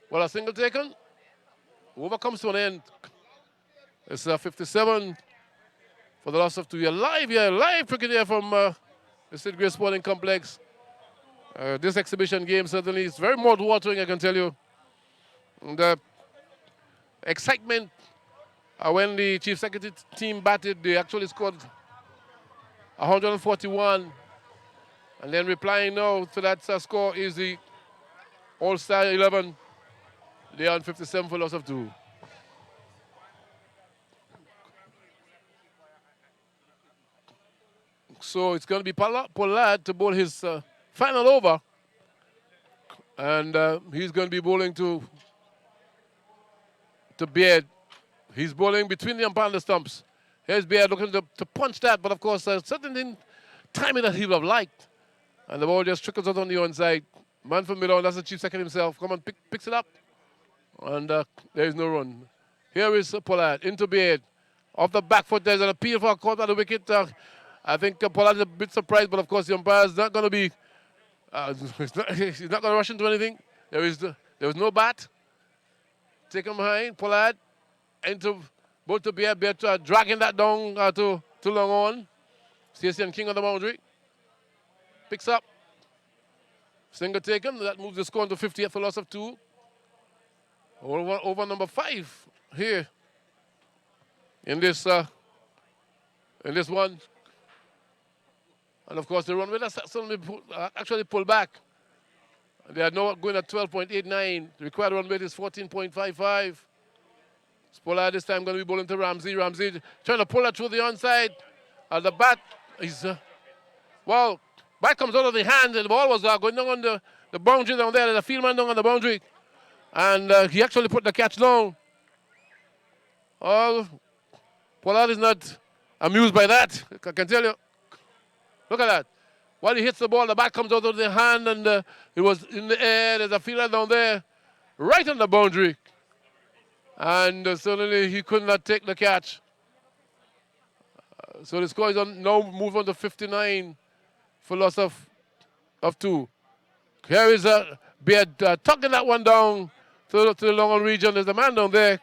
Well, a single taken. Over comes to an end. It's 57 for the loss of 2. You're live cricket here from the Sid Grace Sporting Complex. This exhibition game certainly is very mouth-watering, I can tell you. The excitement when the Chief Secretary team batted, they actually scored 141. And then replying now to that score is the All-Star 11. They are on 57 for loss of 2. So it's going to be Pollard to bowl his final over. And he's going to be bowling to Beard. He's bowling between the umpire and the stumps. Here's Beard looking to punch that, but of course, certain timing that he would have liked. And the ball just trickles out on the onside. Man from middle, that's the Chief Secretary himself. Come on, picks it up. And there is no run. Here is Pollard into Beard. Off the back foot, there's an appeal for a caught by the wicket. I think Pollard is a bit surprised, but of course the umpire is not going to be, he's not going to rush into anything. There was no bat. Take him behind, Pollard into both to Beard. Beard dragging that down to long on. Stacey and King on the boundary. Picks up. Single taken. That moves the score into 58 for loss of 2. Over number 5 here in this one. And of course the runway that's actually pulled back. They are now going at 12.89. The required run rate is 14.55. Pollard this time going to be bowling to Ramsey. Ramsey trying to pull that through the onside. The bat is, bat comes out of the hand and the ball was going down on the boundary down there. There's a field man down on the boundary. And he actually put the catch down. Oh, Pollard is not amused by that, I can tell you. Look at that. While he hits the ball, the bat comes out of the hand and it was in the air. There's a fielder down there, right on the boundary. And suddenly he could not take the catch. So the score is now move on to 59 for loss of 2. Here is Beard tucking that one down to the long on region. There's a man down there.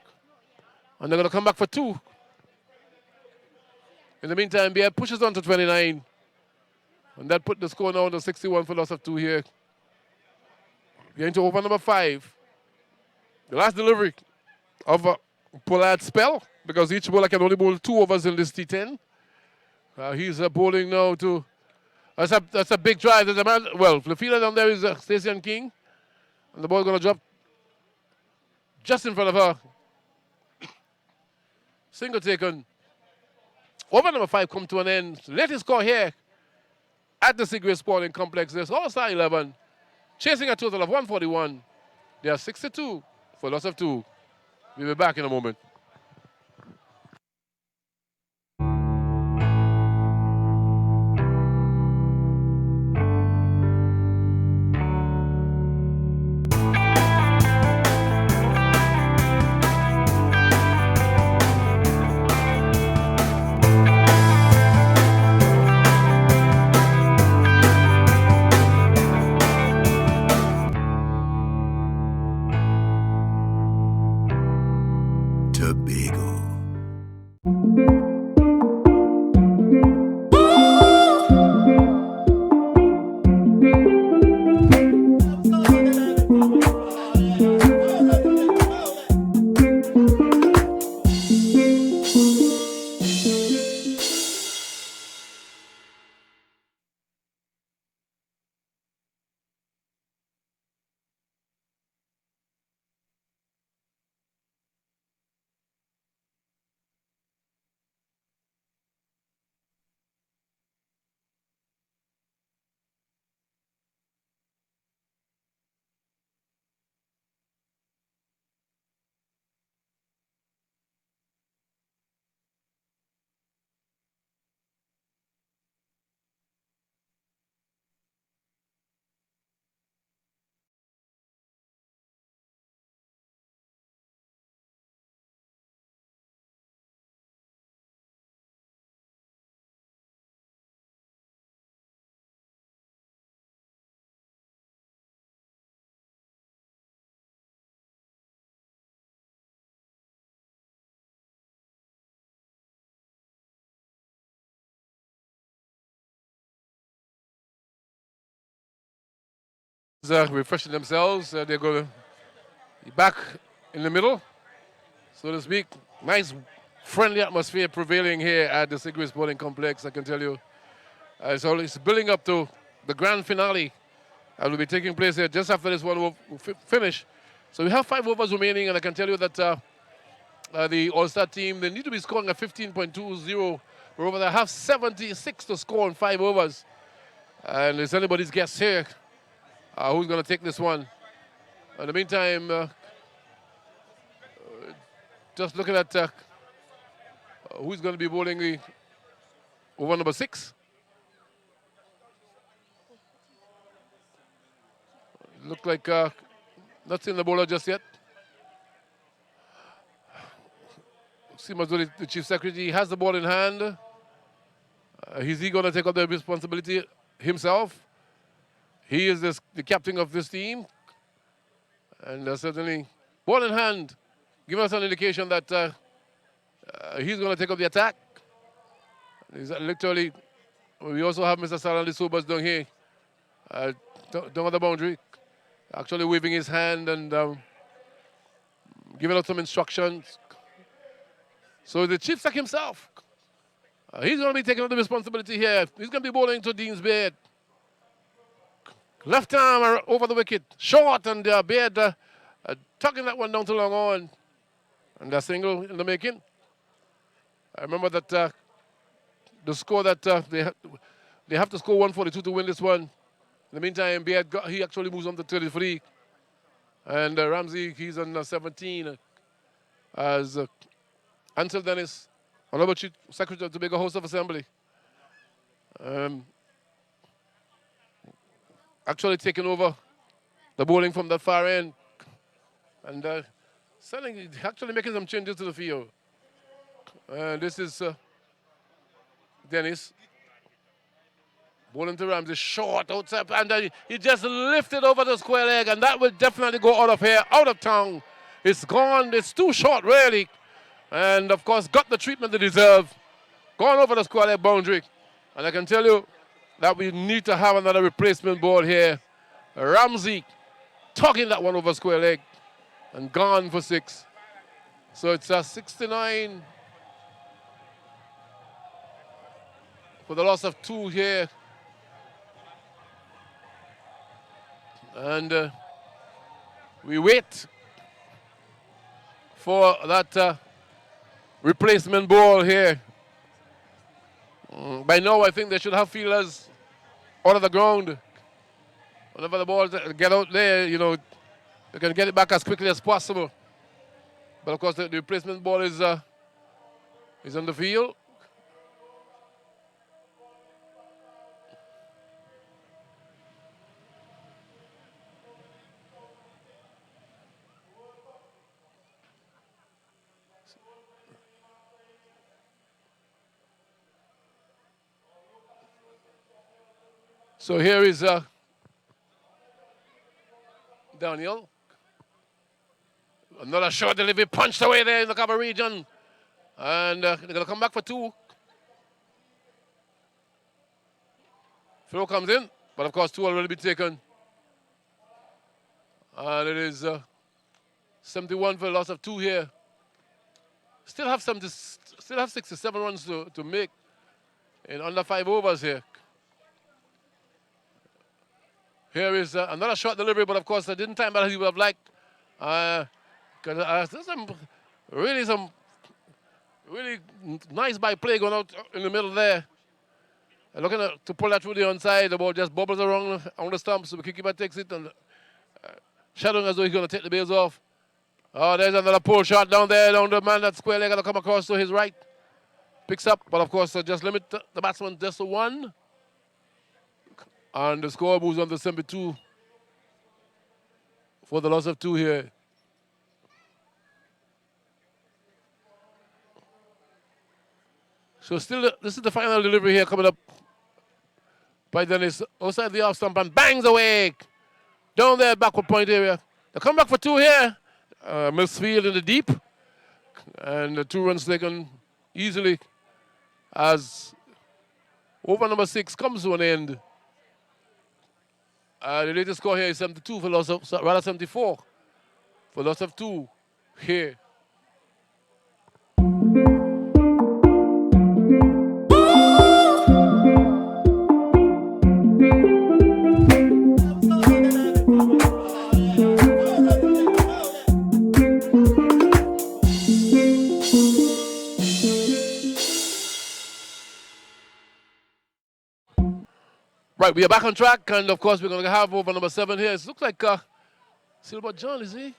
And they're going to come back for 2. In the meantime, Beard pushes on to 29. And that put the score now to 61 for loss of 2 here. Getting to over number 5. The last delivery of Pollard's spell, because each bowler can only bowl 2 overs in this T10. He's bowling now to... That's a big drive. There's a man... Well, the fielder down there is Stacey and King. And the ball going to drop just in front of her. Single taken. Over number 5 come to an end. Let it score here at the Sid Grace Sporting Complex. There's All-Star 11, chasing a total of 141. They are 62 for loss of 2. We'll be back in a moment. Refreshing themselves. They're going to be back in the middle, so to speak. Nice, friendly atmosphere prevailing here at the Sigrid Sporting Complex, I can tell you. So it's building up to the grand finale that will be taking place here just after this one will finish. So we have 5 overs remaining, and I can tell you that the All-Star team, they need to be scoring a 15.20. We're over there, have 76 to score in 5 overs. And it's anybody's guess here who's going to take this one. In the meantime, just looking at who's going to be bowling the over number 6. Look like not seeing the bowler just yet. Seems as though the Chief Secretary has the ball in hand. Is he going to take up the responsibility himself? He is the captain of this team. And certainly, ball in hand, giving us an indication that he's going to take up the attack. He's literally, we also have Mr. Sarali Sobas down here, down at the boundary, actually waving his hand and giving out some instructions. So the chief sec himself, he's going to be taking up the responsibility here. He's going to be bowling to Dean's Beard. Left arm over the wicket, short, and Beard tucking that one down to long on. And a single in the making. I remember that the score that they have to score 142 to win this one. In the meantime, Beard he actually moves on to 33. And Ramsey, he's on 17. As Ansel Dennis, Honorable Chief Secretary of Tobago House of Assembly, actually taking over the bowling from that far end. And actually making some changes to the field. This is Dennis. Bowling to Ramsey, short outside, and he just lifted over the square leg, and that will definitely go out of here, out of town. It's gone, it's too short, really. And of course, got the treatment they deserve. Gone over the square leg boundary. And I can tell you that we need to have another replacement ball here. Ramsey tugging that one over square leg and gone for 6. So it's a 69 for the loss of 2 here. And we wait for that replacement ball here. By now, I think they should have fielders out of the ground. Whenever the ball get out there, you know, they can get it back as quickly as possible. But of course, the replacement ball is on the field. So here is Daniel. Another short delivery punched away there in the cover region. And they're going to come back for 2. Throw comes in, but of course 2 already been taken. And it is 71 for a loss of 2 here. Still have 67 runs to make in under 5 overs here. Here is another short delivery, but of course I didn't time that as he would have liked. Because there's some really nice by play going out in the middle there. Looking to pull that through the onside, the ball just bobbles around on the stump, so the keeper takes it and shadowing as though he's going to take the base off. Oh, there's another pull shot down there, down the man that square leg going to come across to his right. Picks up, but of course just limit the batsman just to 1. And the score moves on to 72 for the loss of 2 here. So still, this is the final delivery here coming up by Dennis. Outside the off stump and bangs away. Down there, backward point area. They come back for 2 here. Misfield in the deep. And the 2 runs taken easily as over number 6 comes to an end. The latest score here is 72 for loss of, rather 74 for loss of 2 here. Right, we are back on track, and of course we're going to have over number 7 here. It looks like Silver John, is he?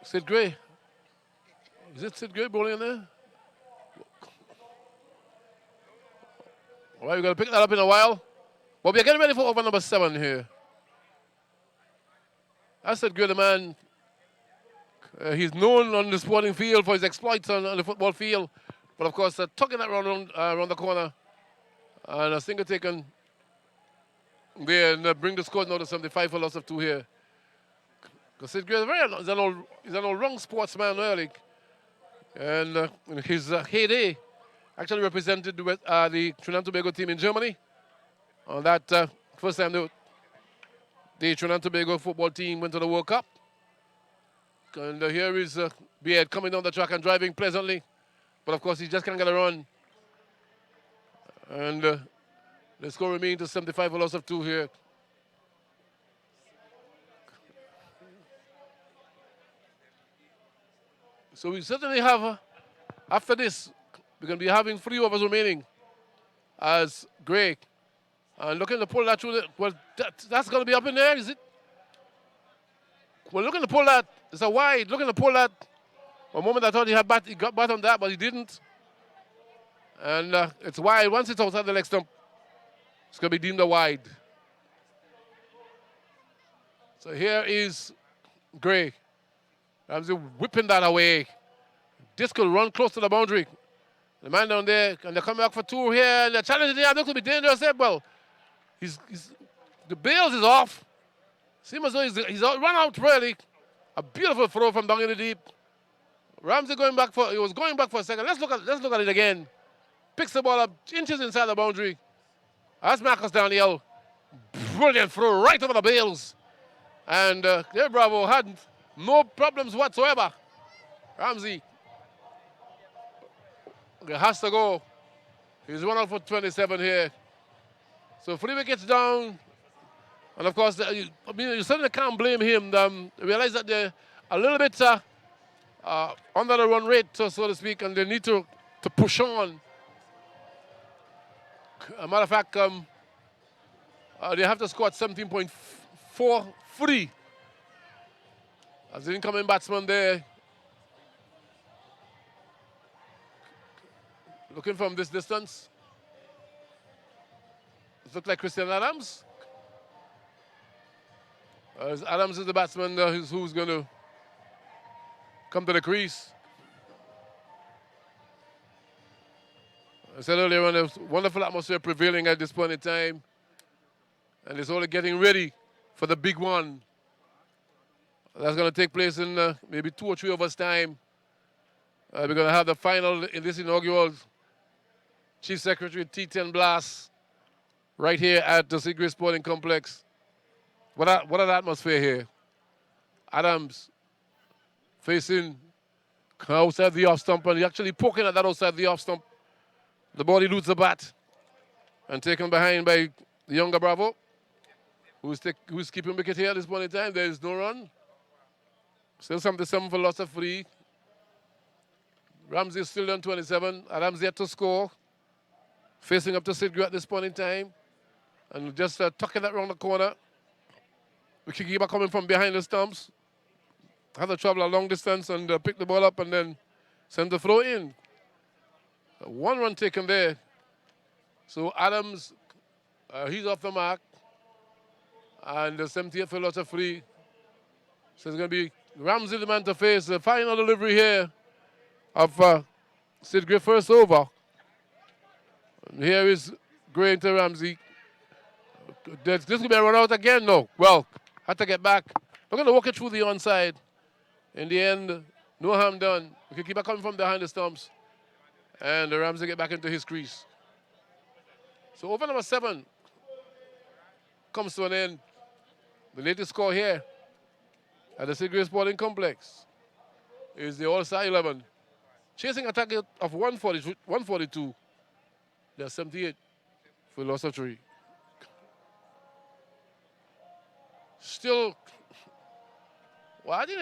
Sid Gray. Is it Sid Gray bowling in there? All right, we're going to pick that up in a while. But we're getting ready for over number 7 here. That's Sid Gray, the man. He's known on the sporting field for his exploits on the football field. But of course, tucking that around the corner. And a single taken there and bring the score now to 75 for loss of 2 here. Because Sid Gray is an all-round sportsman, really. And in his heyday, actually represented the Trinidad and Tobago team in Germany. On that first time the Trinidad and Tobago football team went to the World Cup. And here is Beard coming down the track and driving pleasantly. But of course, he just can't get a run. And the score remains to 75 for loss of 2 here. So we certainly have, after this, we're going to be having 3 overs remaining as Gray. And looking to pull that through, well, that's going to be up in there, is it? Well, looking to pull that, it's a wide, looking to pull that. One moment I thought he got bat on that, but he didn't. And it's wide. Once it's outside the leg stump, it's going to be deemed a wide. So here is Gray. Ramsey whipping that away. This could run close to the boundary. The man down there, and they're coming back for 2 here, and they're challenging the other. Could be dangerous there. Well, the bails is off. Seems as though he's run out, really. A beautiful throw from down in the deep. Ramsey he was going back for a second. Let's look at it again. Picks the ball up, inches inside the boundary. That's Marcus Daniel. Brilliant throw right over the bails. And there Bravo had no problems whatsoever. Ramsey has to go. He's run out for 27 here. So 3 wickets down. And of course, you certainly can't blame him. Realize that they're a little bit under the run rate, so to speak, and they need to push on. As a matter of fact, they have to score at 17.43. As the incoming batsman there. Looking from this distance. It looks like Christian Adams. Adams is the batsman who's going to come to the crease. I said earlier on, there's wonderful atmosphere prevailing at this point in time. And it's only getting ready for the big one. That's going to take place in maybe 2 or 3 hours' time. We're going to have the final in this inaugural Chief Secretary T10 Blast right here at the Sid Gray Sporting Complex. What an atmosphere here. Adams facing outside the off stump, and he's actually poking at that outside the off stump. The ball eludes the bat and taken behind by the younger Bravo, who's keeping wicket here at this point in time. There is no run. Still 77 for loss of 3. Ramsey is still on 27. Adams yet to score. Facing up to Sid Gray at this point in time. And just tucking that around the corner. Wicketkeeper coming from behind the stumps. Had to travel a long distance and pick the ball up and then send the throw in. 1 run taken there. So Adams, he's off the mark. And the 78th for loss of 3. So it's going to be Ramsey the man to face. The final delivery here of Sid Gray first over. And here is Gray into Ramsey. This could be a run out again. No. Well, had to get back. We're going to walk it through the onside. In the end, no harm done. We can keep it coming from behind the stumps. And Ramsey get back into his crease. So over number 7. comes to an end. The latest score here at the Sid Sporting Complex is the All-Star 11. Chasing a target of 142. They're 78 for loss of 3. Still, well, I think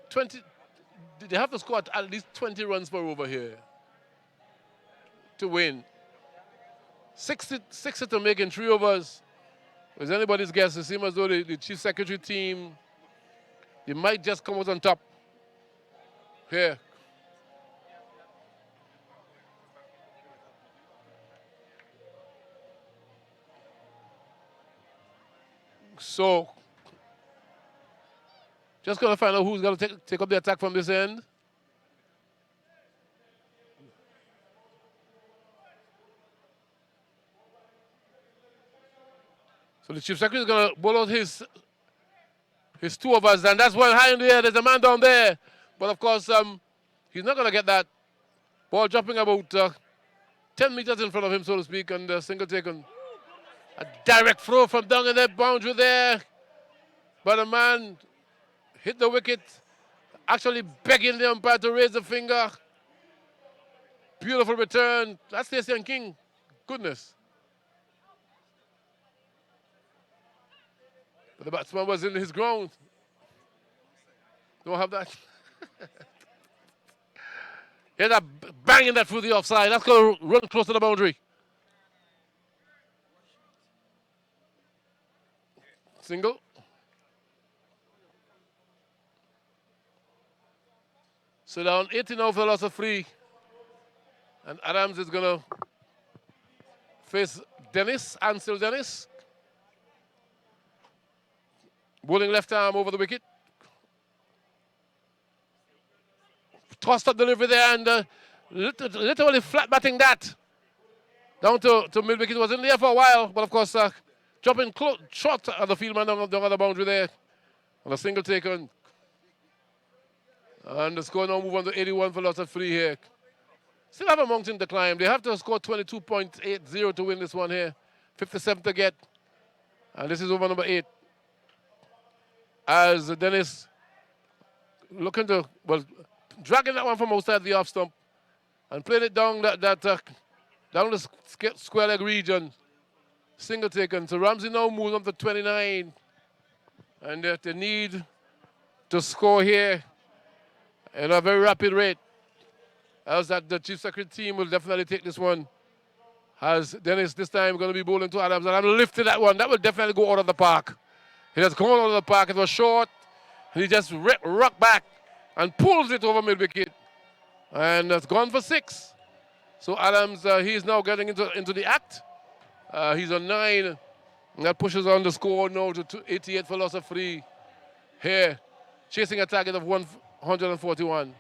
20. They have to score at least 20 runs per over here to win. 60 to make in 3 overs. As anybody's guess, it seems as though the Chief Secretary team, they might just come out on top here. So, just going to find out who's going to take up the attack from this end. So the Chief Secretary is going to bowl out his 2 overs, and that's one high in the air. There's a man down there. But of course, he's not going to get that. Ball dropping about 10 meters in front of him, so to speak, and single taken. A direct throw from down in that boundary there. But a man hit the wicket, actually begging the umpire to raise the finger. Beautiful return. That's Stacey and King. Goodness. But the batsman was in his ground. Don't have that. Here's a banging that through the offside. That's going to run close to the boundary. Single. So down 18 now for the loss of 3. And Adams is going to face Dennis, Ansel Dennis. Bowling left arm over the wicket. Tossed up delivery there and literally flat batting that. Down to mid-wicket. Was in there for a while, but of course dropping short at the field man down on the boundary there. On a single taken. And the score now move on to 81 for loss of 3 here. Still have a mountain to climb. They have to score 22.80 to win this one here. 57 to get. And this is over number 8. As Dennis looking to, well, dragging that one from outside the off stump and playing it down down the square leg region. Single taken. So Ramsey now moves up to 29. And they need to score here at a very rapid rate. Else that the Chief Secretary team will definitely take this one. As Dennis this time going to be bowling to Adams. And I'm lifting that one. That will definitely go out of the park. He has gone out of the park. It was short. And he just rocked back and pulls it over mid-wicket. And it's gone for 6. So Adams, he is now getting into the act. He's on 9. And that pushes on the score now to 88 for loss of 3. Here, chasing a target of 141.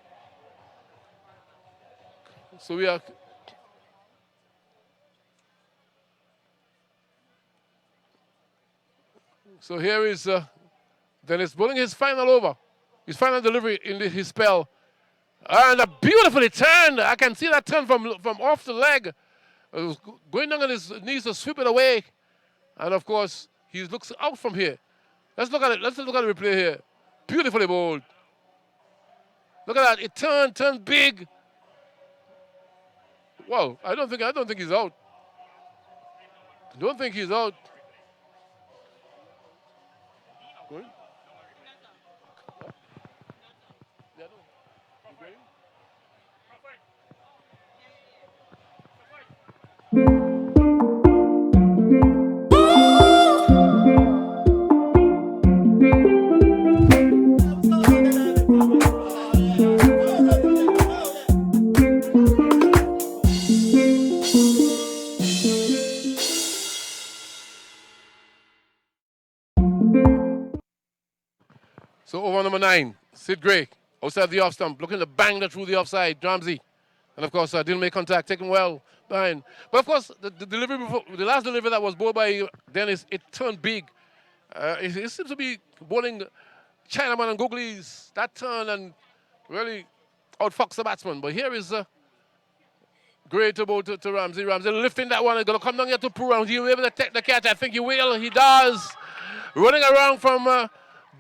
So we are... So here is Dennis bowling his final over, his final delivery in his spell. And a beautifully turned. I can see that turn from off the leg. Going down on his knees to sweep it away. And of course, he looks out from here. Let's look at it. Let's look at the replay here. Beautifully bowled. Look at that. It turned big. Wow, I don't think he's out. Don't think he's out. So over number 9, Sid Gray, outside the off stump, looking to bang that through the offside, Ramsey. And of course, didn't make contact, taken well behind. But of course, the delivery before, the last delivery that was bowled by Dennis, it turned big. It seems to be bowling Chinaman and Googlies. That turn and really outfoxed the batsman. But here is Great to both to Ramsey. Ramsey lifting that one. He's going to come down here to Puram. He'll be able to take the catch. I think he will. He does. Running around from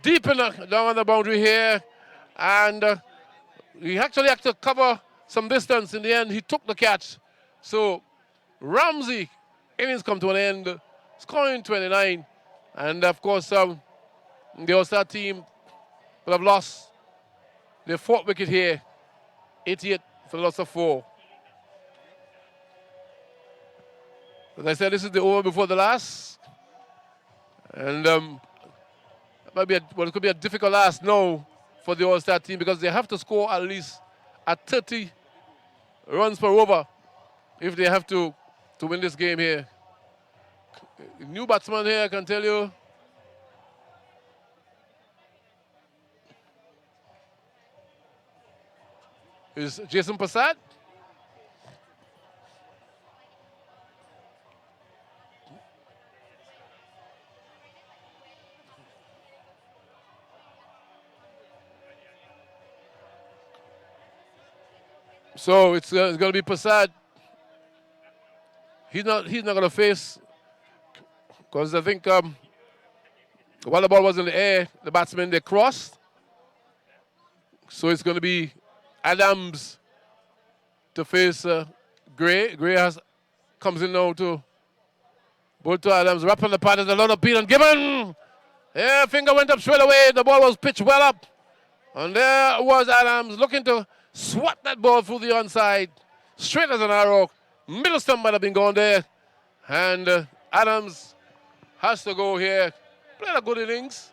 deep down on the boundary here. And he actually had to cover some distance. In the end, he took the catch. So Ramsey, innings come to an end, scoring 29. And of course, the All-Star team will have lost their fourth wicket here. 88 for the loss of 4. As I said, this is the over before the last. And it could be a difficult last now for the All-Star team because they have to score at least at 30 runs per over if they have to win this game here. New batsman here, I can tell you. Is Jason Prasad. So it's going to be Prasad. He's not going to face, because I think while the ball was in the air, the batsmen, they crossed. So it's going to be Adams to face Gray. Gray comes in now to both to Adams. Wrapping the pad, there's a lot of Pete and Gibbon. Yeah, finger went up straight away. The ball was pitched well up. And there was Adams looking to swat that ball through the onside. Straight as an arrow. Middle stump might have been gone there. And Adams has to go here. Played a good innings.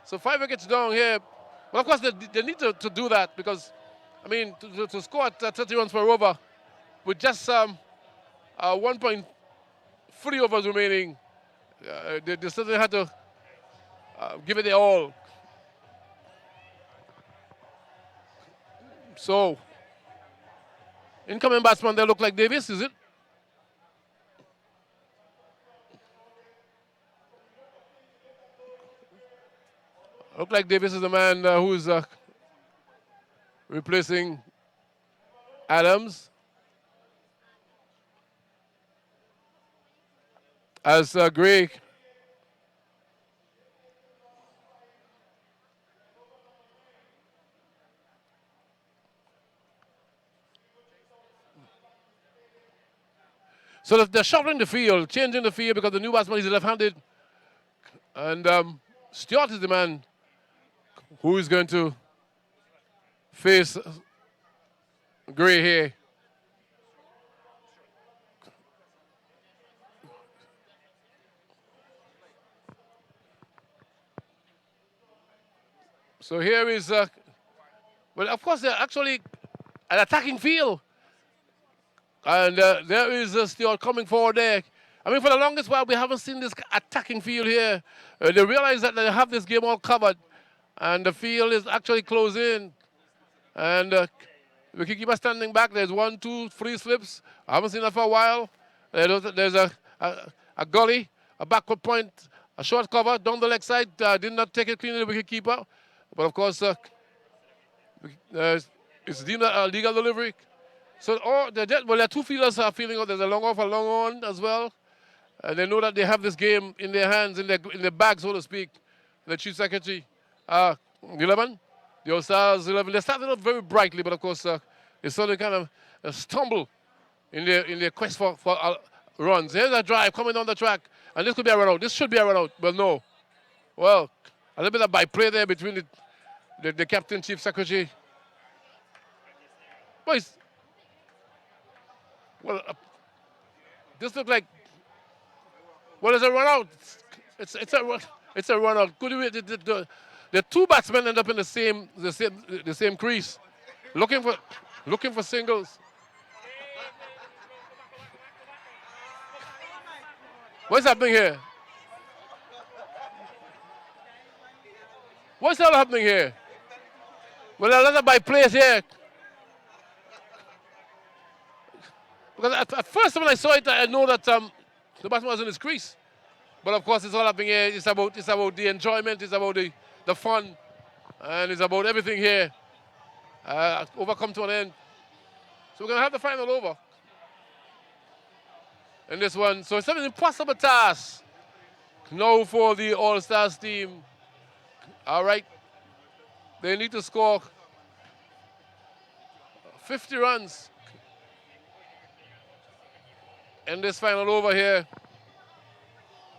So 5 wickets down here. Well, of course, they need to do that because, I mean, to score at 30 runs per over with just 1.3 overs remaining, they certainly had to give it their all. So, incoming batsman, they look like Davis, is it? Look like Davis is the man who is replacing Adams as Gray. So they're shuffling the field, changing the field because the new batsman is left-handed. And Stewart is the man who is going to face Gray here. So here is, well, of course, they're actually an attacking field. And there is Stewart coming forward there. I mean, for the longest while, we haven't seen this attacking field here. They realize that they have this game all covered. And the field is actually closed in. And the wicketkeeper standing back. There's 1, 2, 3 slips. I haven't seen that for a while. There's a gully, a backward point, a short cover down the leg side. Did not take it cleanly, the wicketkeeper. But of course, it's deemed a legal delivery. So, there are 2 fielders are feeling out. There's a long off, a long on as well. And they know that they have this game in their hands, in their bag, so to speak. The chief secretary, 11, the All-Stars 11. They started off very brightly, but of course, they suddenly kind of stumble in their quest for runs. Here's a drive coming down the track, and this could be a run out. This should be a run out, but no. Well, a little bit of by-play there between the captain, chief secretary. Boys. Well, this looks like, well, it's a run out. It's a run out. Could we, the 2 batsmen end up in the same crease, looking for singles. What's happening here? What's all happening here? Well, a lot of by plays here. Because at first when I saw it, I know that the batsman was in his crease. But of course, it's all happening here. It's about the enjoyment. It's about the fun, and it's about everything here. Overcome to an end. So we're gonna have the final over. in this one. So it's an impossible task now for the All-Stars team. All right. They need to score 50 runs in this final over here.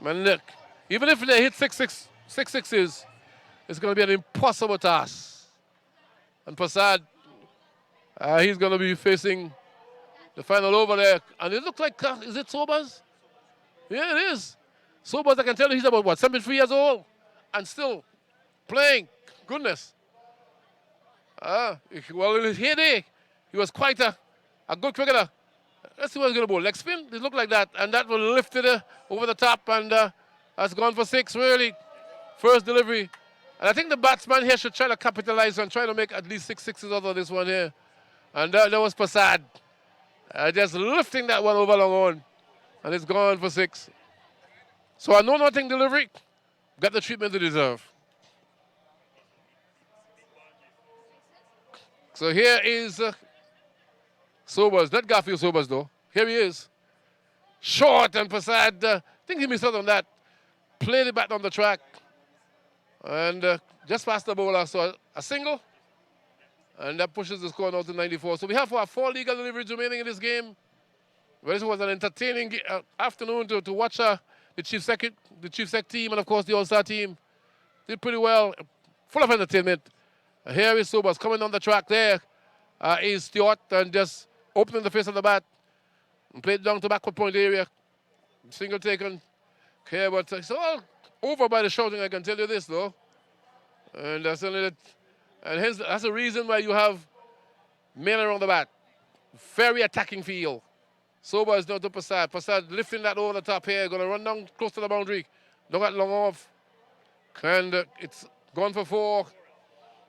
Man, look, even if they hit six sixes, it's going to be an impossible task. And Prasad, he's going to be facing the final over there. And it looks like, is it Sobers? Yeah, it is. Sobers, I can tell you, he's about, what, 73 years old? And still playing. Goodness. Well, in his heyday, he was quite a good cricketer. Let's see what he's going to bowl. Leg spin? It looked like that. And that will lift it over the top. And that's gone for 6, really. First delivery. And I think the batsman here should try to capitalize and try to make at least 6 sixes out of this one here. And that was Prasad. Just lifting that one over long on. And it's gone for 6. So I know nothing delivery. Got the treatment they deserve. So here is Sobers, not Garfield Sobers though. Here he is. Short, and Prasad, I think he missed out on that. Played it back on the track. And just past the bowler, so a single. And that pushes the score now to 94. So we have 4 legal deliveries remaining in this game. Well, this was an entertaining afternoon to watch the Chief Sec team and, of course, the All-Star team. Did pretty well, full of entertainment. Here is Sobers coming on the track there. Is Stewart and just opening the face of the bat. And played down to backward point area. Single taken. Okay, but it's all over by the shouting, I can tell you this, though. And that's hence that's the reason why you have men around the bat. Very attacking field. Sobers down to Prasad. Prasad lifting that over the top here. Going to run down close to the boundary. Don't get long off. And it's gone for 4.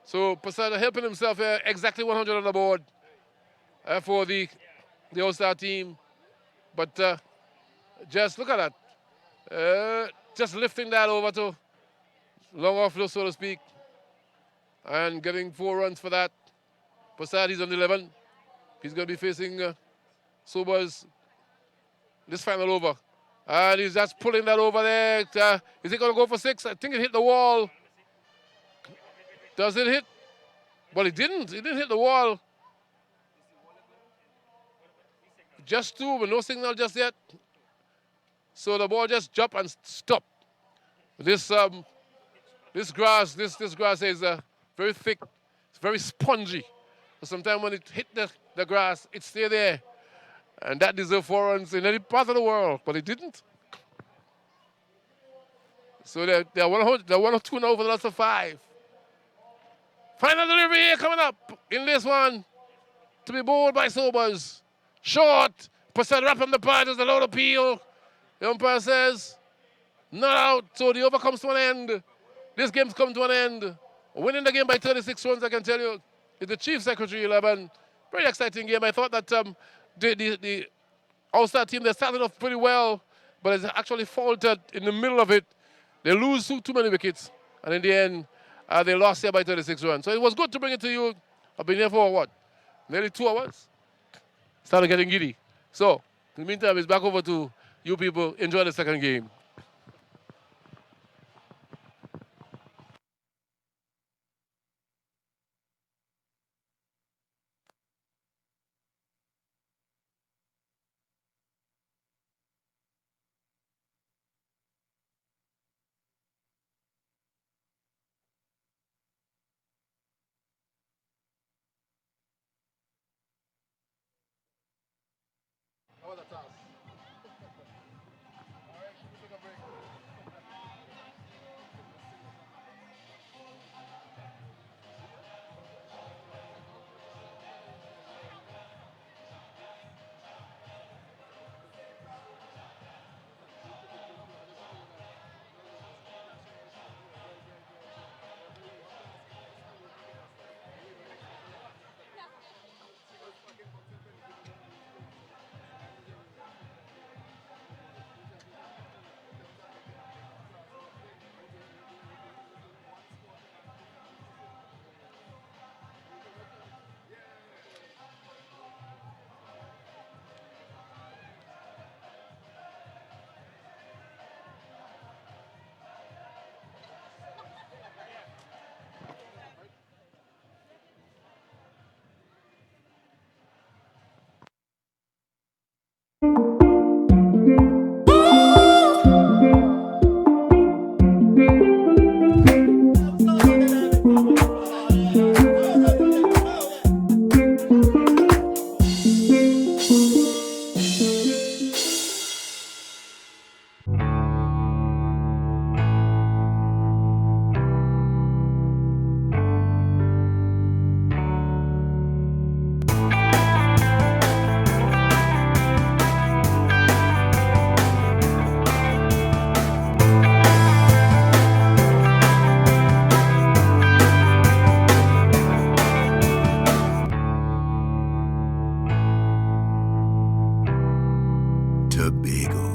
So Prasad helping himself here. Exactly 100 on the board for the All-Star team. But just look at that. Just lifting that over to long off, so to speak. And getting 4 runs for that. Prasad, he's on 11. He's going to be facing Sobers this final over. And he's just pulling that over there. Is it going to go for 6? I think it hit the wall. Does it hit? Well, it didn't. It didn't hit the wall. Just 2, but no signal just yet. So the ball just jumped and stopped. This grass is very thick. It's very spongy. So sometimes when it hit the grass, it stay there. And that deserves 4 runs in any part of the world, but it didn't. So they're 1 or 2 now for the last of 5. Final delivery here coming up in this one to be bowled by Sobers. Short. Prasad wrapping the pad as the loud appeal. The umpire says, not out. So the over comes to an end. This game's come to an end. Winning the game by 36 runs, I can tell you, is the Chief Secretary 11. Very exciting game. I thought that the All-Star team, they started off pretty well, but it's actually faltered in the middle of it. They lose too many wickets. And in the end, they lost here by 36 runs. So it was good to bring it to you. I've been here for what? Nearly 2 hours. Started getting giddy. So, in the meantime, it's back over to you people. Enjoy the second game. Tobago.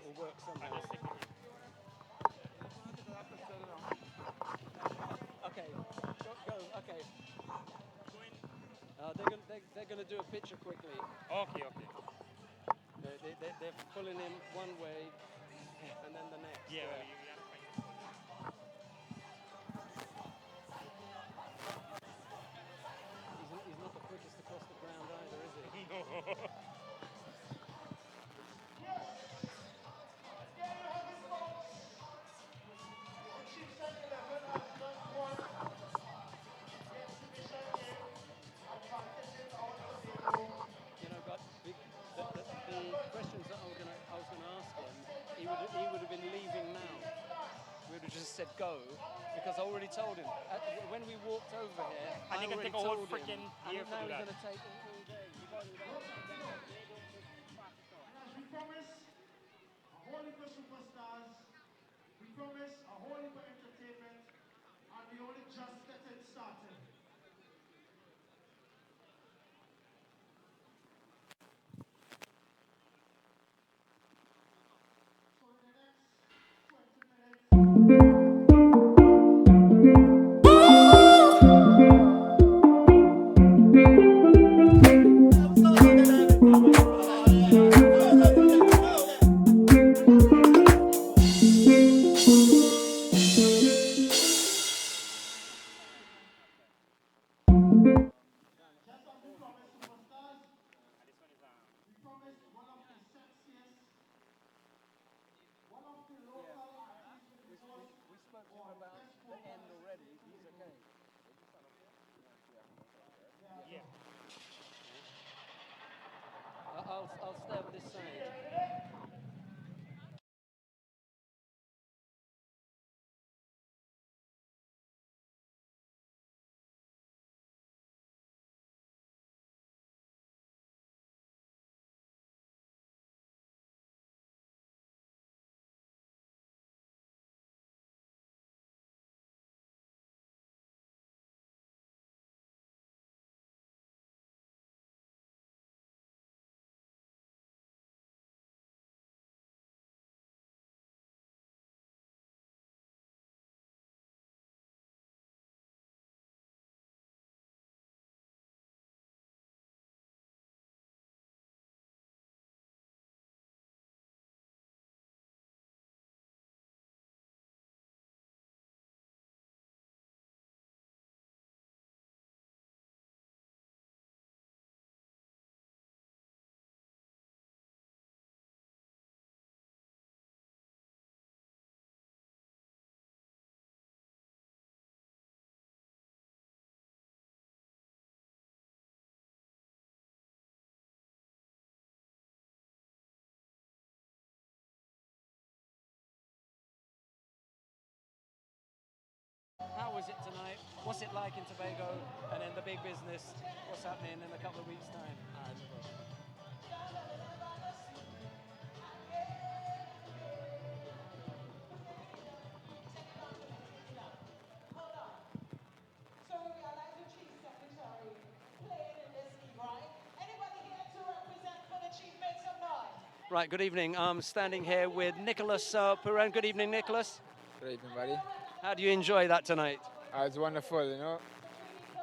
Will work somehow. Okay, go. Okay. They're gonna do a picture quickly. Okay. They're pulling him one way, and then the next. Yeah. He's not the quickest across the ground either, is he? No. But the questions that I was gonna ask him, he would have been leaving now. We would have just said go, because I already told him when we walked over here. I think already take a whole told him, freaking and year to now do he's that. gonna take all day. As we promise a whole heap of superstars, we promise a whole heap of entertainment, and we only just getting started. So in the next 20 minutes. I'll stay on this side. is it tonight? What's it like in Tobago? And then the big business, what's happening in a couple of weeks' time? So we realize the chief secretary playing in this league, right? Anybody here to represent for the chief? Make some noise. Right, good evening. I'm standing here with Nicholas Puran. Good evening, Nicholas. Good evening, buddy. How do you enjoy that tonight? It's wonderful, you know.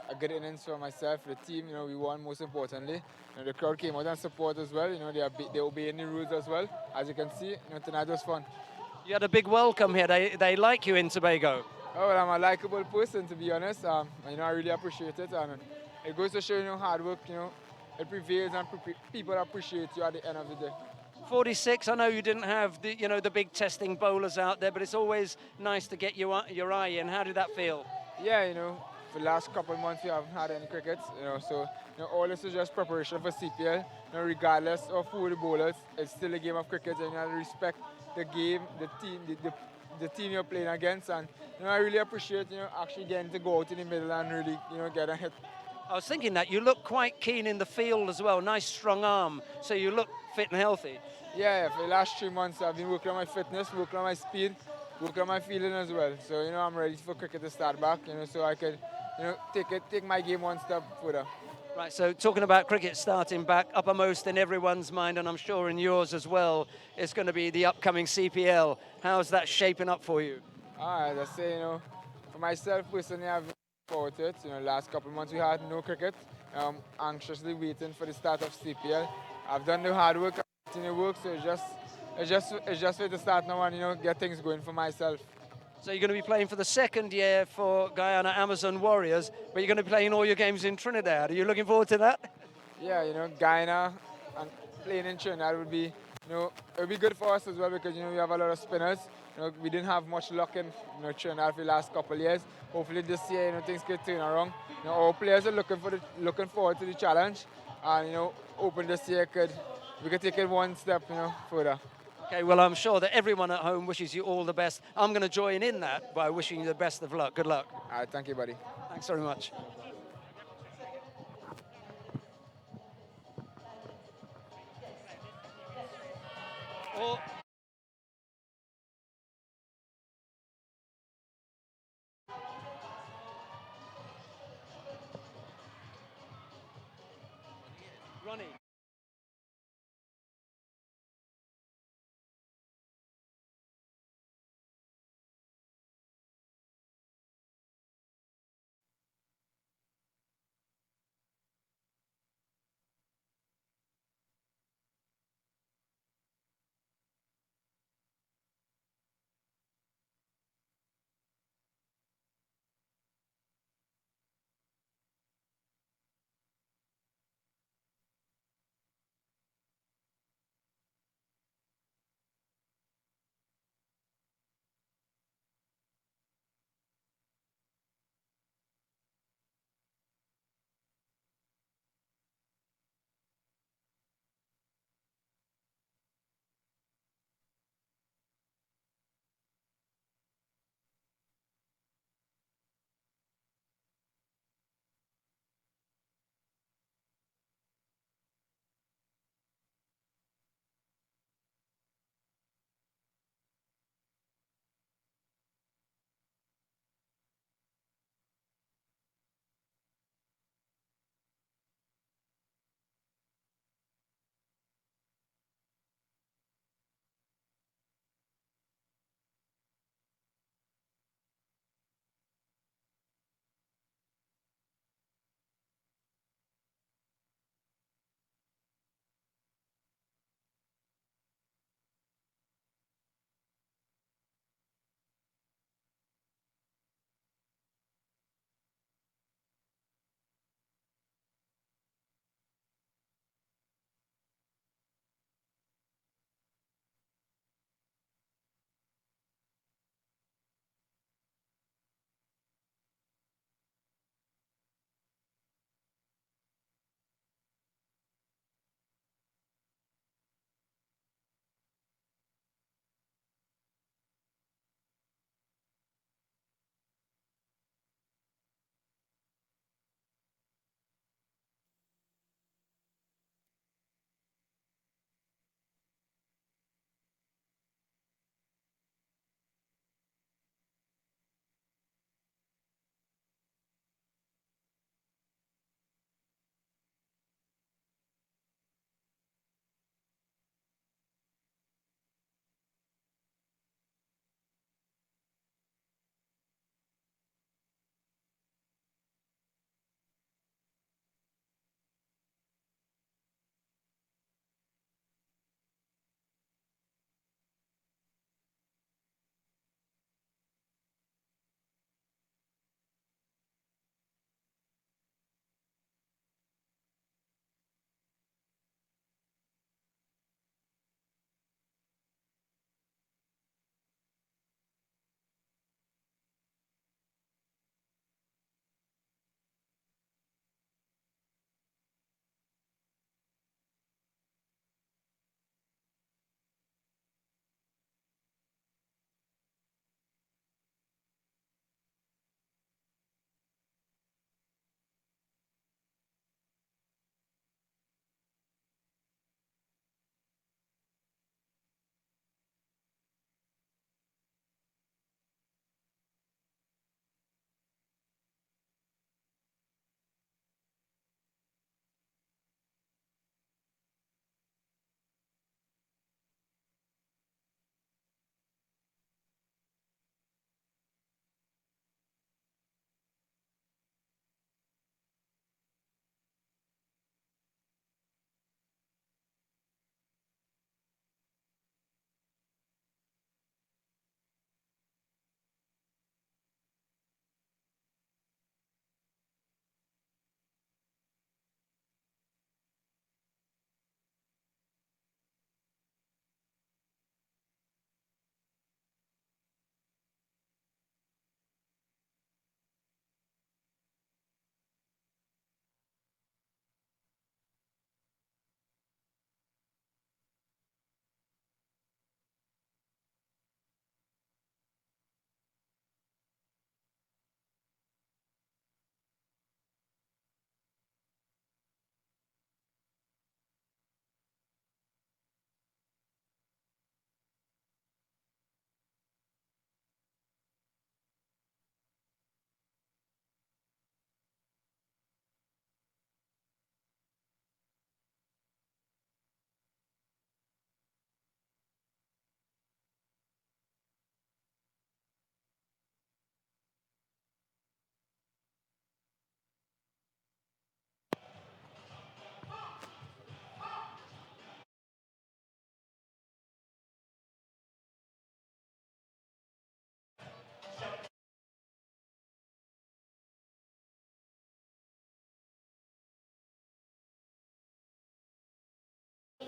A good innings for myself, for the team. You know, we won most importantly. You know, the crowd came out and support as well. You know, they obeying the rules as well. As you can see, you know, tonight was fun. You had a big welcome here. They like you in Tobago. Oh, well, I'm a likable person, to be honest. You know, I really appreciate it, and it goes to show, you know, hard work. You know, it prevails, and people appreciate you at the end of the day. 46. I know you didn't have the big testing bowlers out there, but it's always nice to get your eye in. How did that feel? Yeah, you know, for the last couple of months we haven't had any cricket, you know, so you know, all this is just preparation for CPL. You know, regardless of who the bowlers, it's still a game of cricket, and you have to respect the game, the team, the team you're playing against, and you know, I really appreciate, you know, actually getting to go out in the middle and really, you know, get a hit. I was thinking that you look quite keen in the field as well. Nice strong arm, so you look fit and healthy. Yeah, for the last 3 months I've been working on my fitness, working on my speed, working on my fielding as well. So you know, I'm ready for cricket to start back. You know, so I could, you know, take my game one step further. Right, so talking about cricket starting back, uppermost in everyone's mind, and I'm sure in yours as well, is going to be the upcoming CPL. How's that shaping up for you? As I say, you know, for myself personally, I've been looking forward to it. You know, last couple of months we had no cricket. Anxiously waiting for the start of CPL. I've done the hard work, I've done the work, so it's just for to start now and, you know, get things going for myself. So you're going to be playing for the second year for Guyana Amazon Warriors, but you're going to be playing all your games in Trinidad. Are you looking forward to that? Yeah, you know, Guyana and playing in Trinidad would be, you know, it would be good for us as well because, you know, we have a lot of spinners. You know, we didn't have much luck in, you know, Trinidad for the last couple of years. Hopefully this year, you know, things could turn around. You know, our players are looking forward to the challenge, and you know, hoping this year we could take it one step, you know, further. Okay, well, I'm sure that everyone at home wishes you all the best. I'm going to join in that by wishing you the best of luck. Good luck. All right, thank you, buddy. Thanks very much. Oh. Ronnie.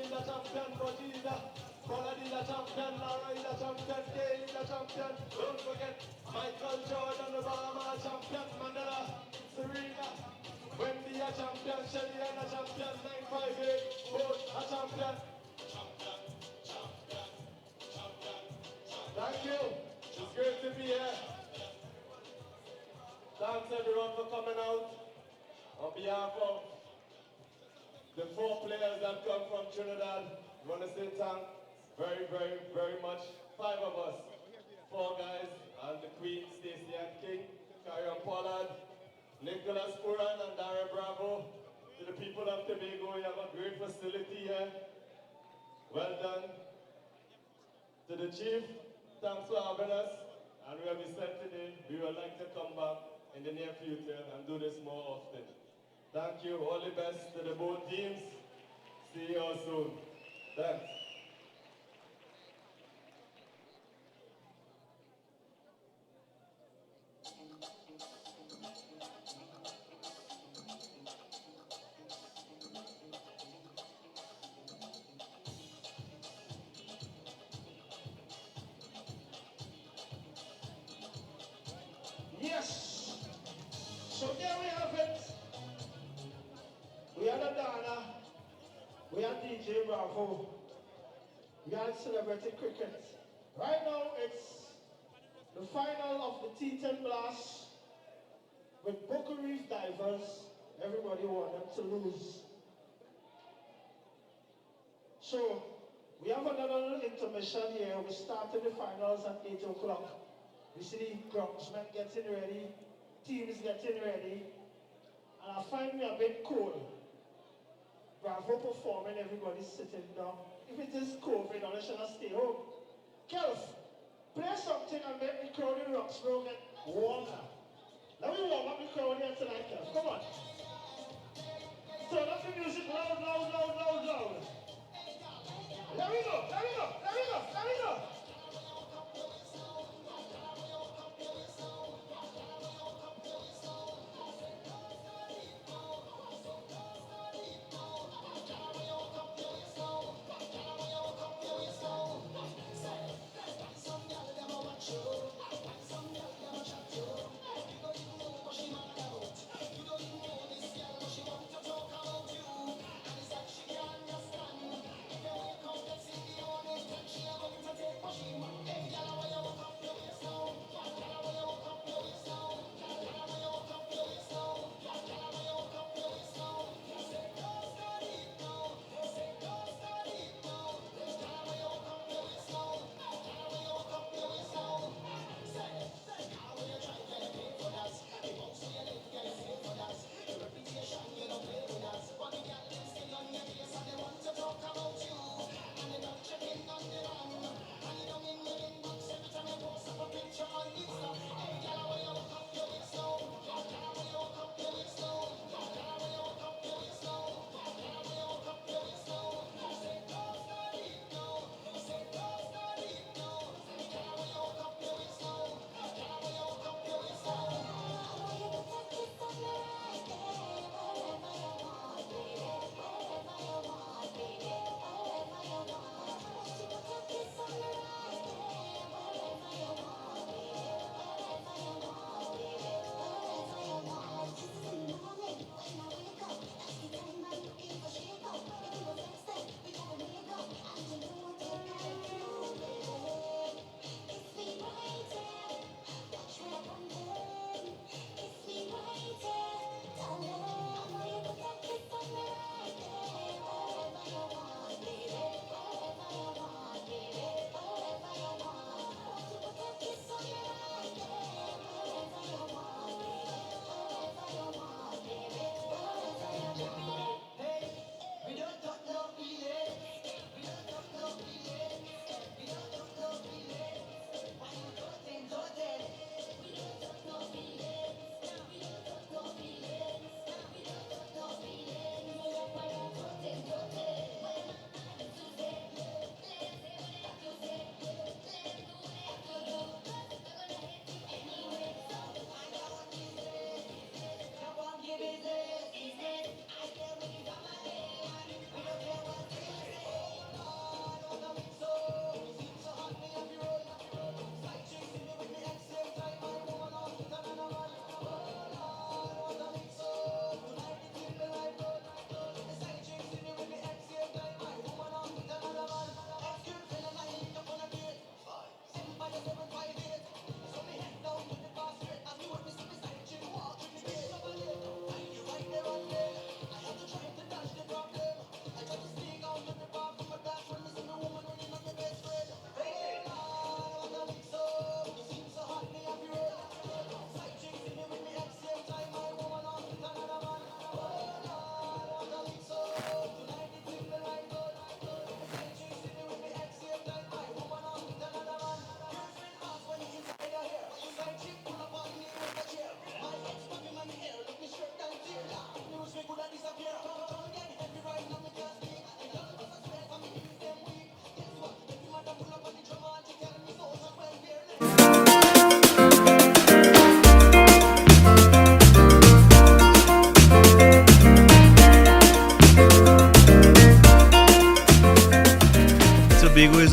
is a champion, but he's a Pollard is a champion, Lara is a champion, Kane is a champion. Don't forget Michael Jordan, Obama a champion, Mandela, Serena, Wendy a champion, Shelly a champion, 958, both a champion. Thank you. It's great to be here. Thanks everyone for coming out. On behalf of the 4 players that come from Trinidad, we want to say thanks very, very, very much. 5 of us, 4 guys, and the Queen, Stacey and King, Kyron Pollard, Nicholas Puran and Dara Bravo. To the people of Tobago, you have a great facility here. Well done. To the chief, thanks for having us. And we have said today, we would like to come back in the near future and do this more often. Thank you. All the best to the both teams. See you all soon. Thanks. Yes. So there we have it. We had Adana. We had DJ Bravo. We had Celebrity Cricket. Right now it's the final of the T10 Blast with Boca Reef Divers. Everybody want them to lose. So we have another little intermission here. We started the finals at 8 o'clock. We see the groundsmen getting ready, teams getting ready, and I find me a bit cold. Bravo performing, everybody's sitting down. If it is COVID, I should have stay home. Kelf, play something and make the crowd in Roxborough get warmer. Let me warm up the crowd here tonight, Kelf. Come on. Turn up the music loud, loud, loud, loud, loud. There we go, there we go, there we go, there we go.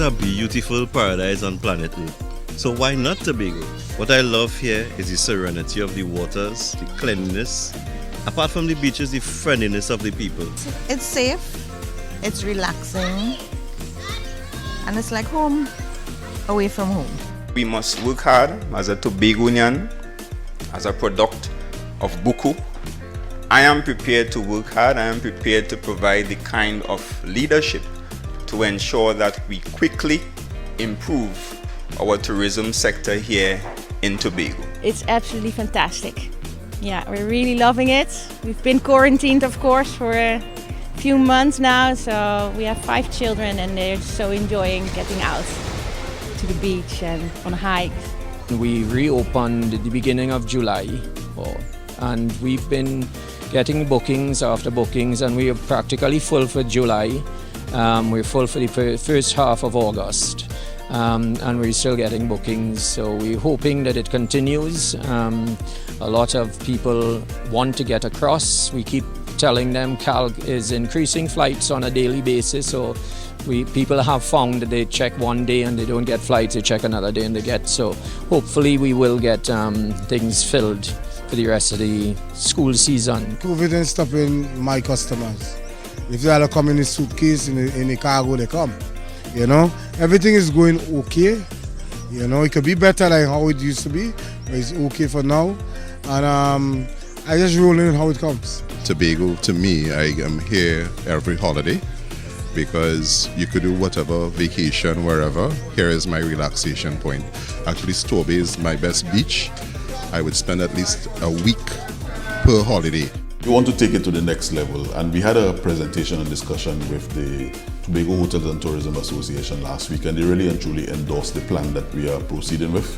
a beautiful paradise on planet Earth. So why not Tobago? What I love here is the serenity of the waters, the cleanliness. Apart from the beaches, the friendliness of the people. It's safe, it's relaxing, and it's like home, away from home. We must work hard as a Tobagonian, as a product of Buku. I am prepared to work hard. I am prepared to provide the kind of leadership to ensure that we quickly improve our tourism sector here in Tobago. It's absolutely fantastic. Yeah, we're really loving it. We've been quarantined, of course, for a few months now, so we have 5 children and they're so enjoying getting out to the beach and on hikes. We reopened at the beginning of July, and we've been getting bookings after bookings, and we are practically full for July. We're full for the first half of August, and we're still getting bookings, so we're hoping that it continues. A lot of people want to get across. We keep telling them CALG is increasing flights on a daily basis, so people have found that they check one day and they don't get flights, they check another day and they get. So hopefully we will get things filled for the rest of the school season. COVID ain't stopping my customers. If they are coming in a suitcase, in a cargo, they come. You know, everything is going okay. You know, it could be better than how it used to be, but it's okay for now. And I just roll in how it comes. Tobago, to me, I am here every holiday because you could do whatever, vacation, wherever. Here is my relaxation point. Actually, Stobe is my best beach. I would spend at least a week per holiday. We want to take it to the next level, and we had a presentation and discussion with the Tobago Hotels and Tourism Association last week, and they really and truly endorsed the plan that we are proceeding with.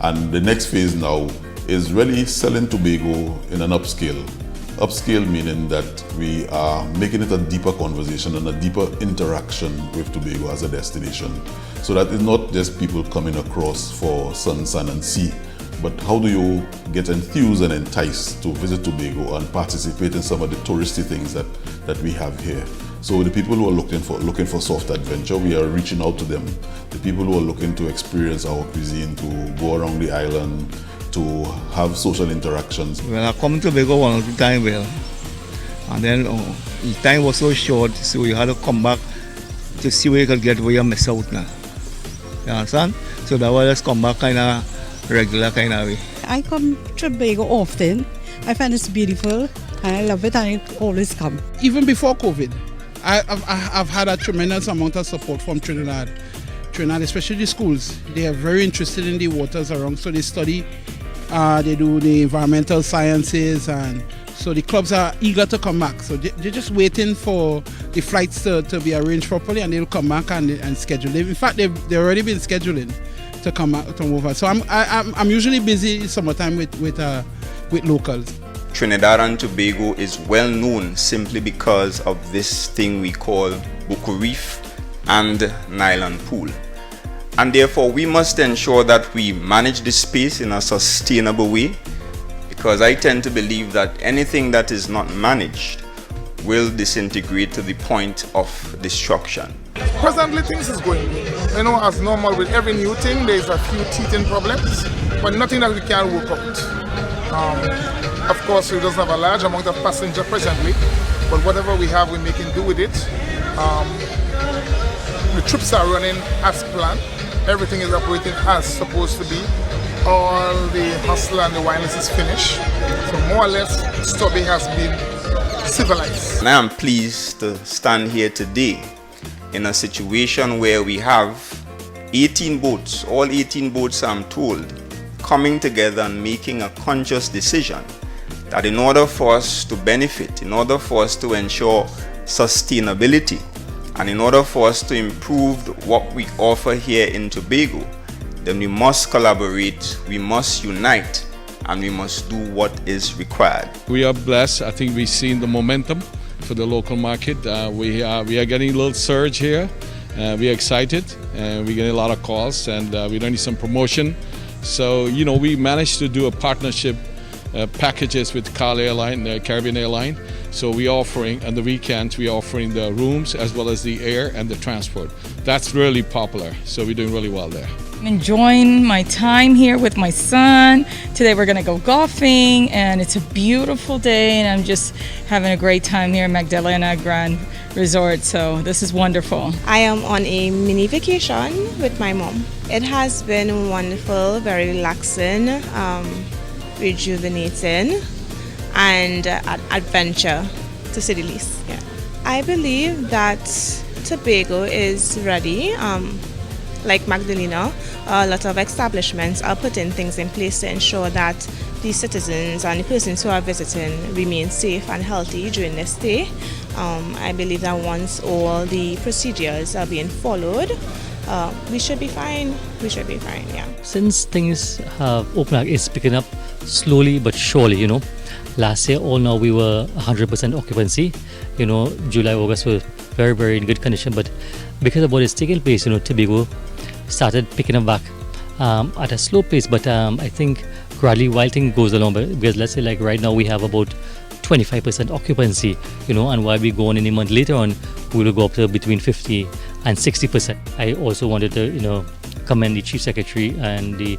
And the next phase now is really selling Tobago in an upscale. Upscale meaning that we are making it a deeper conversation and a deeper interaction with Tobago as a destination. So that it's not just people coming across for sun, and sea, but how do you get enthused and enticed to visit Tobago and participate in some of the touristy things that we have here. So the people who are looking for soft adventure, we are reaching out to them. The people who are looking to experience our cuisine, to go around the island, to have social interactions. Well, I come to Tobago one or two times, and then the time was so short, so we had to come back to see where you could get where you miss out now. You understand? So that was just come back kind of regular kind of way. I come to Tobago often. I find it's beautiful and I love it, and it always come. Even before COVID, I've had a tremendous amount of support from Trinidad, especially the schools. They are very interested in the waters around, so they study, they do the environmental sciences, and so the clubs are eager to come back. So they're just waiting for the flights to be arranged properly, and they'll come back and schedule. In fact, they've already been scheduling to come over. So I'm usually busy summertime with locals. Trinidad and Tobago is well known simply because of this thing we call Buku Reef and nylon pool. And therefore we must ensure that we manage this space in a sustainable way, because I tend to believe that anything that is not managed will disintegrate to the point of destruction. Presently things is going, as normal with every new thing. There's a few T10 problems, but nothing that we can't work out. Of course, we don't have a large amount of passenger presently, but whatever we have, we're making do with it. The trips are running as planned. Everything is operating as supposed to be. All the hustle and the wireless is finished. So more or less, Stobe has been civilized. And I am pleased to stand here today in a situation where we have 18 boats, all 18 boats I'm told, coming together and making a conscious decision that in order for us to benefit, in order for us to ensure sustainability, and in order for us to improve what we offer here in Tobago, then we must collaborate, we must unite, and we must do what is required. We are blessed. I think we've seen the momentum for the local market. We are getting a little surge here. We are excited, and we're getting a lot of calls, and we're doing some promotion. So, we managed to do a partnership packages with Caribbean Airline, So we offering, on the weekends, we offering the rooms as well as the air and the transport. That's really popular. So we're doing really well there. I'm enjoying my time here with my son. Today we're gonna go golfing and it's a beautiful day and I'm just having a great time here at Magdalena Grand Resort, so this is wonderful. I am on a mini vacation with my mom. It has been wonderful, very relaxing, rejuvenating, and adventure, to say the least. Yeah. I believe that Tobago is ready. Like Magdalena, a lot of establishments are putting things in place to ensure that the citizens and the persons who are visiting remain safe and healthy during their stay. I believe that once all the procedures are being followed, we should be fine. We should be fine, yeah. Since things have opened up, it's picking up slowly but surely, Last year, all now we were 100% occupancy. July, August were very, very in good condition. But because of what is taking place, Tobago started picking up back at a slow pace. But I think gradually while things goes along, because let's say like right now we have about 25% occupancy, and while we go on in a month later on, we will go up to between 50 and 60%. I also wanted to, commend the Chief Secretary and the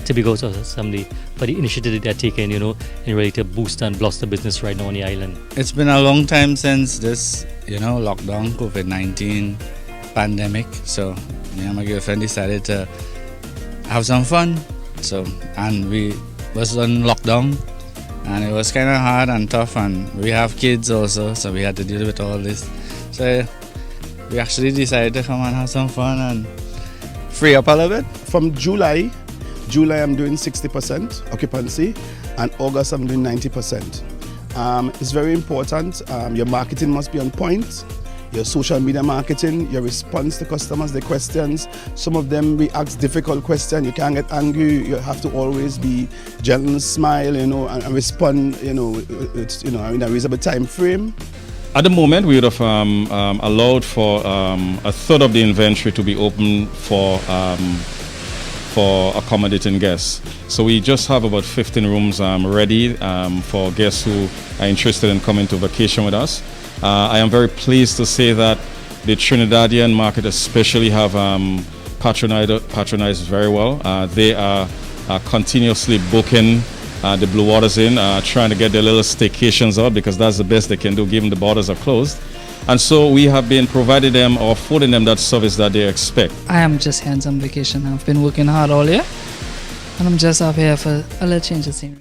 Tobago Assembly for the initiative they're taking, in really to boost and blossom the business right now on the island. It's been a long time since this, lockdown, COVID-19 pandemic. So me and my girlfriend decided to have some fun. So, and we was on lockdown and it was kind of hard and tough, and we have kids also, so we had to deal with all this. So we actually decided to come and have some fun and free up a little bit. From July I'm doing 60% occupancy, and August I'm doing 90%. It's very important. Your marketing must be on point. Your social media marketing, your response to customers, their questions. Some of them we ask difficult questions. You can't get angry. You have to always be gentle and smile, and respond, in a reasonable time frame. At the moment, we would have allowed for a third of the inventory to be open for accommodating guests. So we just have about 15 rooms ready for guests who are interested in coming to vacation with us. I am very pleased to say that the Trinidadian market especially have patronized very well. They are continuously booking the Blue Waters Inn, trying to get their little staycations out because that's the best they can do given the borders are closed. And so we have been providing them or affording them that service that they expect. I am just here on vacation. I've been working hard all year and I'm just up here for a little change of scenery.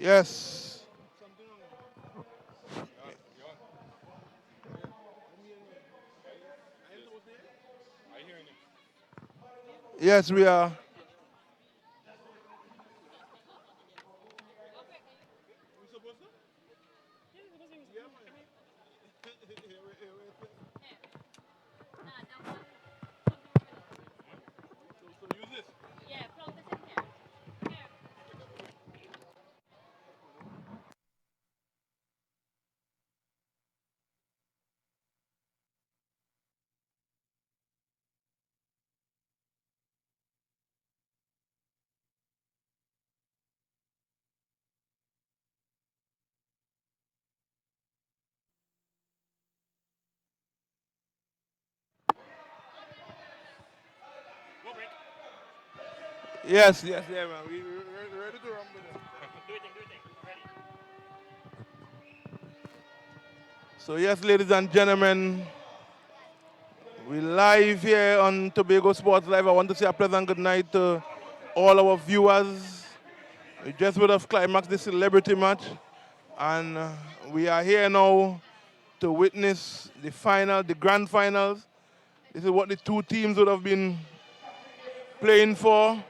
Yes. Yes, we are. Yes, yes, yeah, man. We ready to rumble. So yes, ladies and gentlemen, we live here on Tobago Sports Live. I want to say a pleasant good night to all our viewers. We just would have climaxed the celebrity match, and we are here now to witness the final, the grand finals. This is what the two teams would have been playing for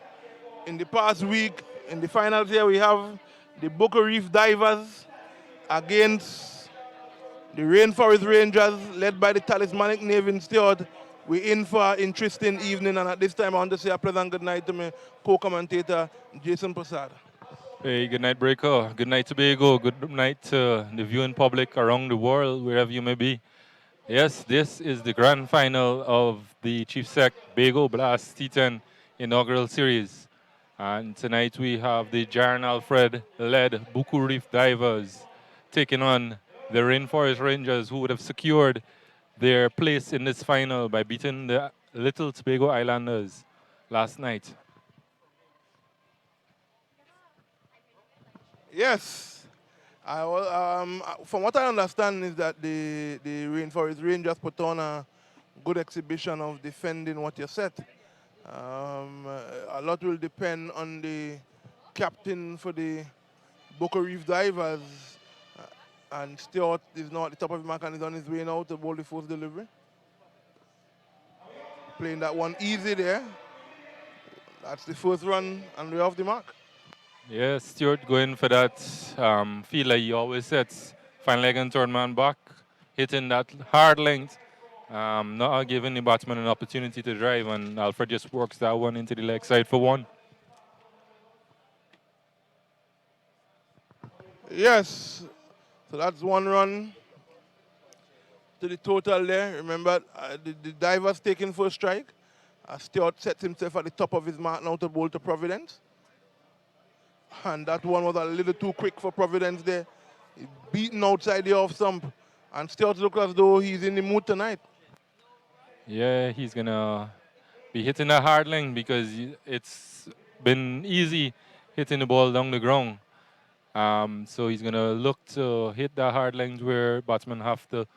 in the past week. In the finals here, we have the Boca Reef Divers against the Rainforest Rangers, led by the talismanic Navin Stewart. We're in for an interesting evening, and at this time, I want to say a pleasant good night to my co-commentator, Jason Prasad. Hey, good night, Breaker. Good night, Tobago. Good night to the viewing public around the world, wherever you may be. Yes, this is the grand final of the Chief Sec Bago Blast T10 inaugural series. And tonight we have the Jaron Alfred led Buku Reef Divers taking on the Rainforest Rangers, who would have secured their place in this final by beating the Little Tobago Islanders last night. Yes. From what I understand is that the Rainforest Rangers put on a good exhibition of defending what you said. A lot will depend on the captain for the Boca Reef Divers. And Stewart is now at the top of the mark and is on his way now to bowl the first delivery. Playing that one easy there. That's the first run and we're off the mark. Yeah, Stuart going for that feel like he always sets. Final leg and third man back, hitting that hard length, not giving the batsman an opportunity to drive, and Alfred just works that one into the leg side for one. Yes, so that's one run to the total there. Remember, the diver's taking first strike. Stewart sets himself at the top of his mark now to bowl to Providence. And that one was a little too quick for Providence there. He's beaten outside the off stump. And Stewart looks as though he's in the mood tonight. Yeah, he's gonna be hitting a hard length because it's been easy hitting the ball down the ground. So he's gonna look to hit that hard length where batsmen have to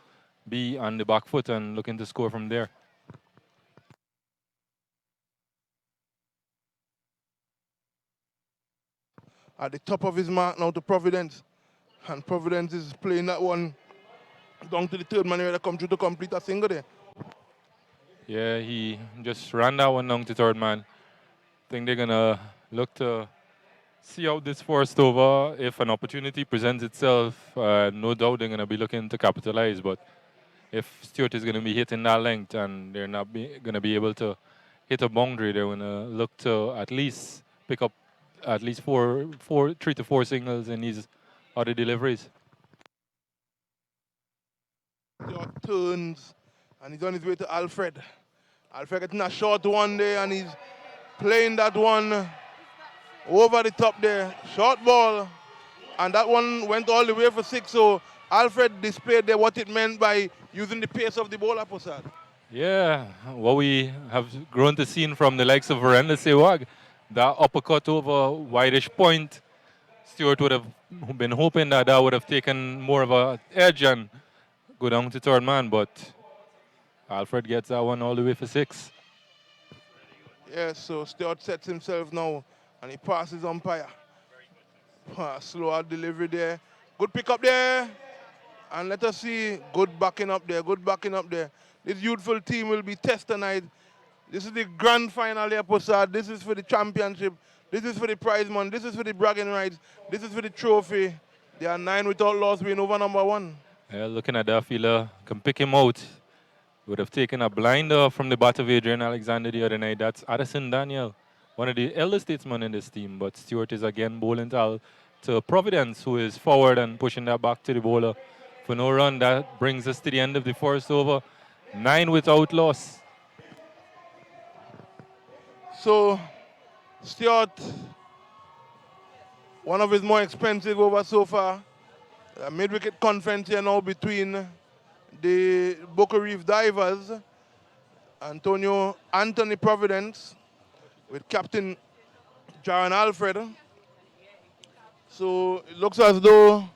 be on the back foot and looking to score from there. At the top of his mark now to Providence. And Providence is playing that one down to the third man where they come through to complete a single there. Yeah, he just ran that one down to third man. Think they're gonna look to see out this first over. If an opportunity presents itself, no doubt they're gonna be looking to capitalize. But if Stewart is gonna be hitting that length and they're not gonna be able to hit a boundary, they're gonna look to at least pick up at least three to four singles in these other deliveries. Stewart turns and he's on his way to Alfred. Alfred getting a short one there and he's playing that one over the top there. Short ball. And that one went all the way for six. So Alfred displayed there what it meant by using the pace of the bowler, Prasad. Yeah, what we have grown to see from the likes of Verenda Sewag, that uppercut over wideish point, Stewart would have been hoping that that would have taken more of a edge and go down to third man, but Alfred gets that one all the way for six. Yes, so Stewart sets himself now and he passes umpire. Slower delivery there. Good pick up there. And let us see. Good backing up there. Good backing up there. This youthful team will be tested tonight. This is the grand final here, Posad. This is for the championship. This is for the prize money. This is for the bragging rights. This is for the trophy. They are 9 without loss, being over number 1. Yeah, looking at that fella, can pick him out. Would have taken a blinder from the bat of Adrian Alexander the other night. That's Addison Daniel, one of the elder statesmen in this team. But Stewart is again bowling to Providence, who is forward and pushing that back to the bowler for no run. That brings us to the end of the first over. 9 without loss. So, Stewart, one of his more expensive overs so far. A mid-wicket conference here now between the Boca Reef Divers, Anthony Providence, with Captain Jaron Alfred. So it looks as though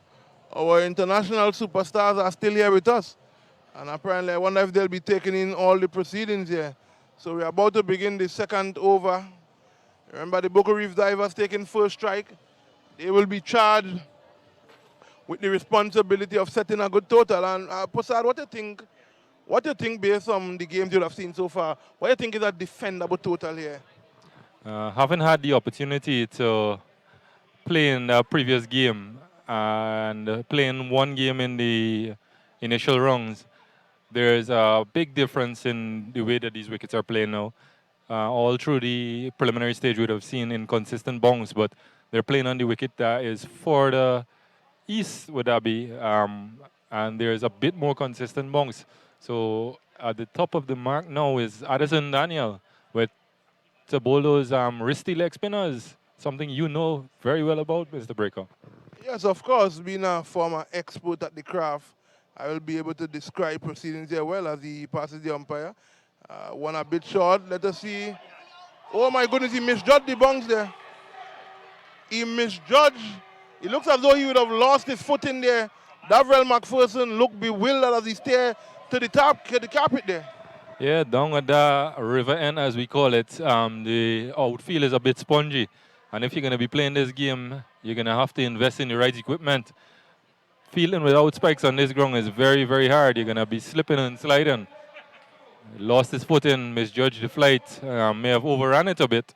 our international superstars are still here with us. And apparently I wonder if they'll be taking in all the proceedings here. So we're about to begin the second over. Remember, the Boca Reef Divers taking first strike. They will be charged with the responsibility of setting a good total. And Posad, what do you think? What do you think based on the games you have seen so far? What do you think is a defendable total here? Haven't had the opportunity to play in the previous game and playing one game in the initial rounds, there's a big difference in the way that these wickets are playing now. All through the preliminary stage, we would have seen inconsistent bounce, but they're playing on the wicket that is for the east, would that be? And there's a bit more consistent bounce. So at the top of the mark now is Addison Daniel with to bowl those wristy leg spinners, something you know very well about, Mr. Breaker. Yes, of course. Being a former expert at the craft, I will be able to describe proceedings here well as he passes the umpire. One a bit short. Let us see. Oh my goodness, he misjudged the bounce there. He misjudged. It looks as though he would have lost his foot in there. Davrell McPherson looked bewildered as he stared to the carpet there. Yeah, down at the river end, as we call it, the outfield is a bit spongy. And if you're going to be playing this game, you're going to have to invest in the right equipment. Fielding without spikes on this ground is very, very hard. You're going to be slipping and sliding. Lost his foot in, misjudged the flight, may have overrun it a bit.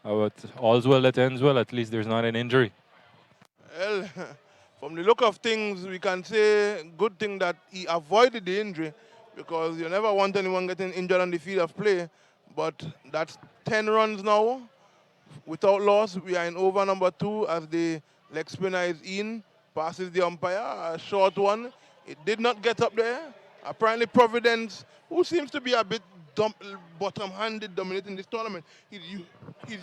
But all's well that ends well. At least there's not an injury. Well, from the look of things, we can say good thing that he avoided the injury, because you never want anyone getting injured on the field of play. But that's 10 runs now without loss. We are in over number 2 as the leg spinner is in, passes the umpire, a short one. It did not get up there. Apparently Providence, who seems to be a bit bottom-handed dominating this tournament. He's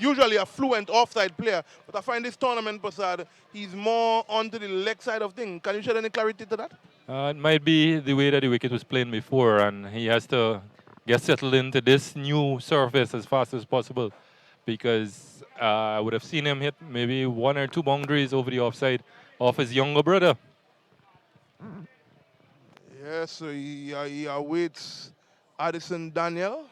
usually a fluent offside player, but I find this tournament, Posad, he's more onto the leg side of things. Can you shed any clarity to that? It might be the way that the wicket was playing before, and he has to get settled into this new surface as fast as possible, because I would have seen him hit maybe 1 or 2 boundaries over the offside of his younger brother. Yes, so he awaits Addison Daniel.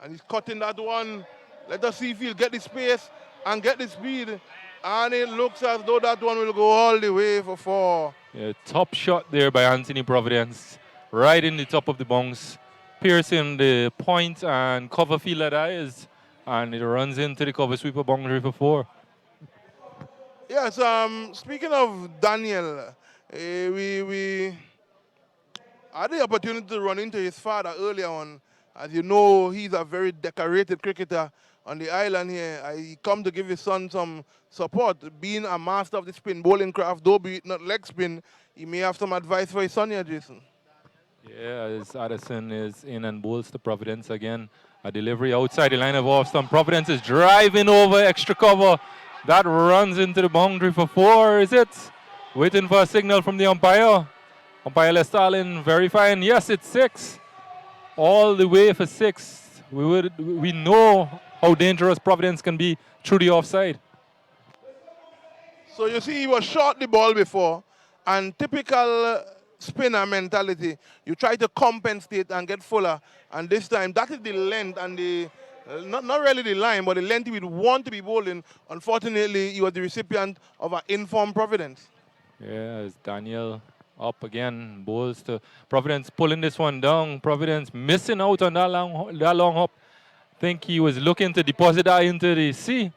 And he's cutting that one. Let us see if he'll get the space and get the speed. And it looks as though that one will go all the way for 4. Yeah, top shot there by Anthony Providence. Right in the top of the bounce. Piercing the point and cover fielder that is. And it runs into the cover sweeper boundary for 4. Yes, speaking of Daniel, we had the opportunity to run into his father earlier on. As you know, he's a very decorated cricketer on the island here. He come to give his son some support. Being a master of the spin bowling craft, though be it not leg spin, he may have some advice for his son here, Jason. Yeah, as Addison is in and bowls to Providence again. A delivery outside the line of off stump. Providence is driving over extra cover. That runs into the boundary for 4, is it? Waiting for a signal from the umpire. Umpire Lestalin verifying, yes, it's 6. All the way for 6. We know how dangerous Providence can be through the offside. So you see, he was short the ball before, and typical spinner mentality, you try to compensate and get fuller, and this time that is the length and the Not really the line, but the length he would want to be bowling. Unfortunately, he was the recipient of an informed Providence. Yeah, it's Daniel up again, bowls to Providence pulling this one down. Providence missing out on that long hop. Think he was looking to deposit that into the sea.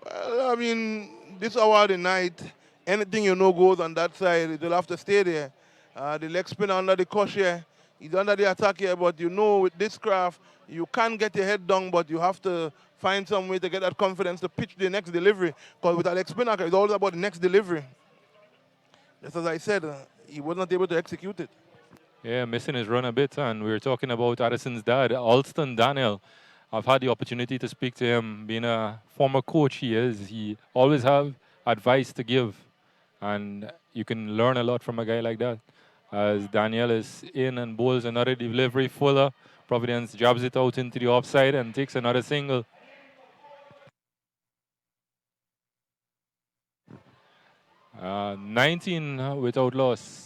Well, I mean, this hour of the night, anything you know goes on that side. It'll have to stay there. The leg spinner under the cush here. He's under the attack here, but you know with this craft, you can get your head down, but you have to find some way to get that confidence to pitch the next delivery. Because with a leg spinner, it's always about the next delivery. Just as I said, he was not able to execute it. Yeah, missing his run a bit. And we were talking about Addison's dad, Alston Daniel. I've had the opportunity to speak to him. Being a former coach he is, he always have advice to give. And you can learn a lot from a guy like that. As Daniel is in and bowls another delivery fuller. Providence jabs it out into the offside and takes another single. 19 without loss.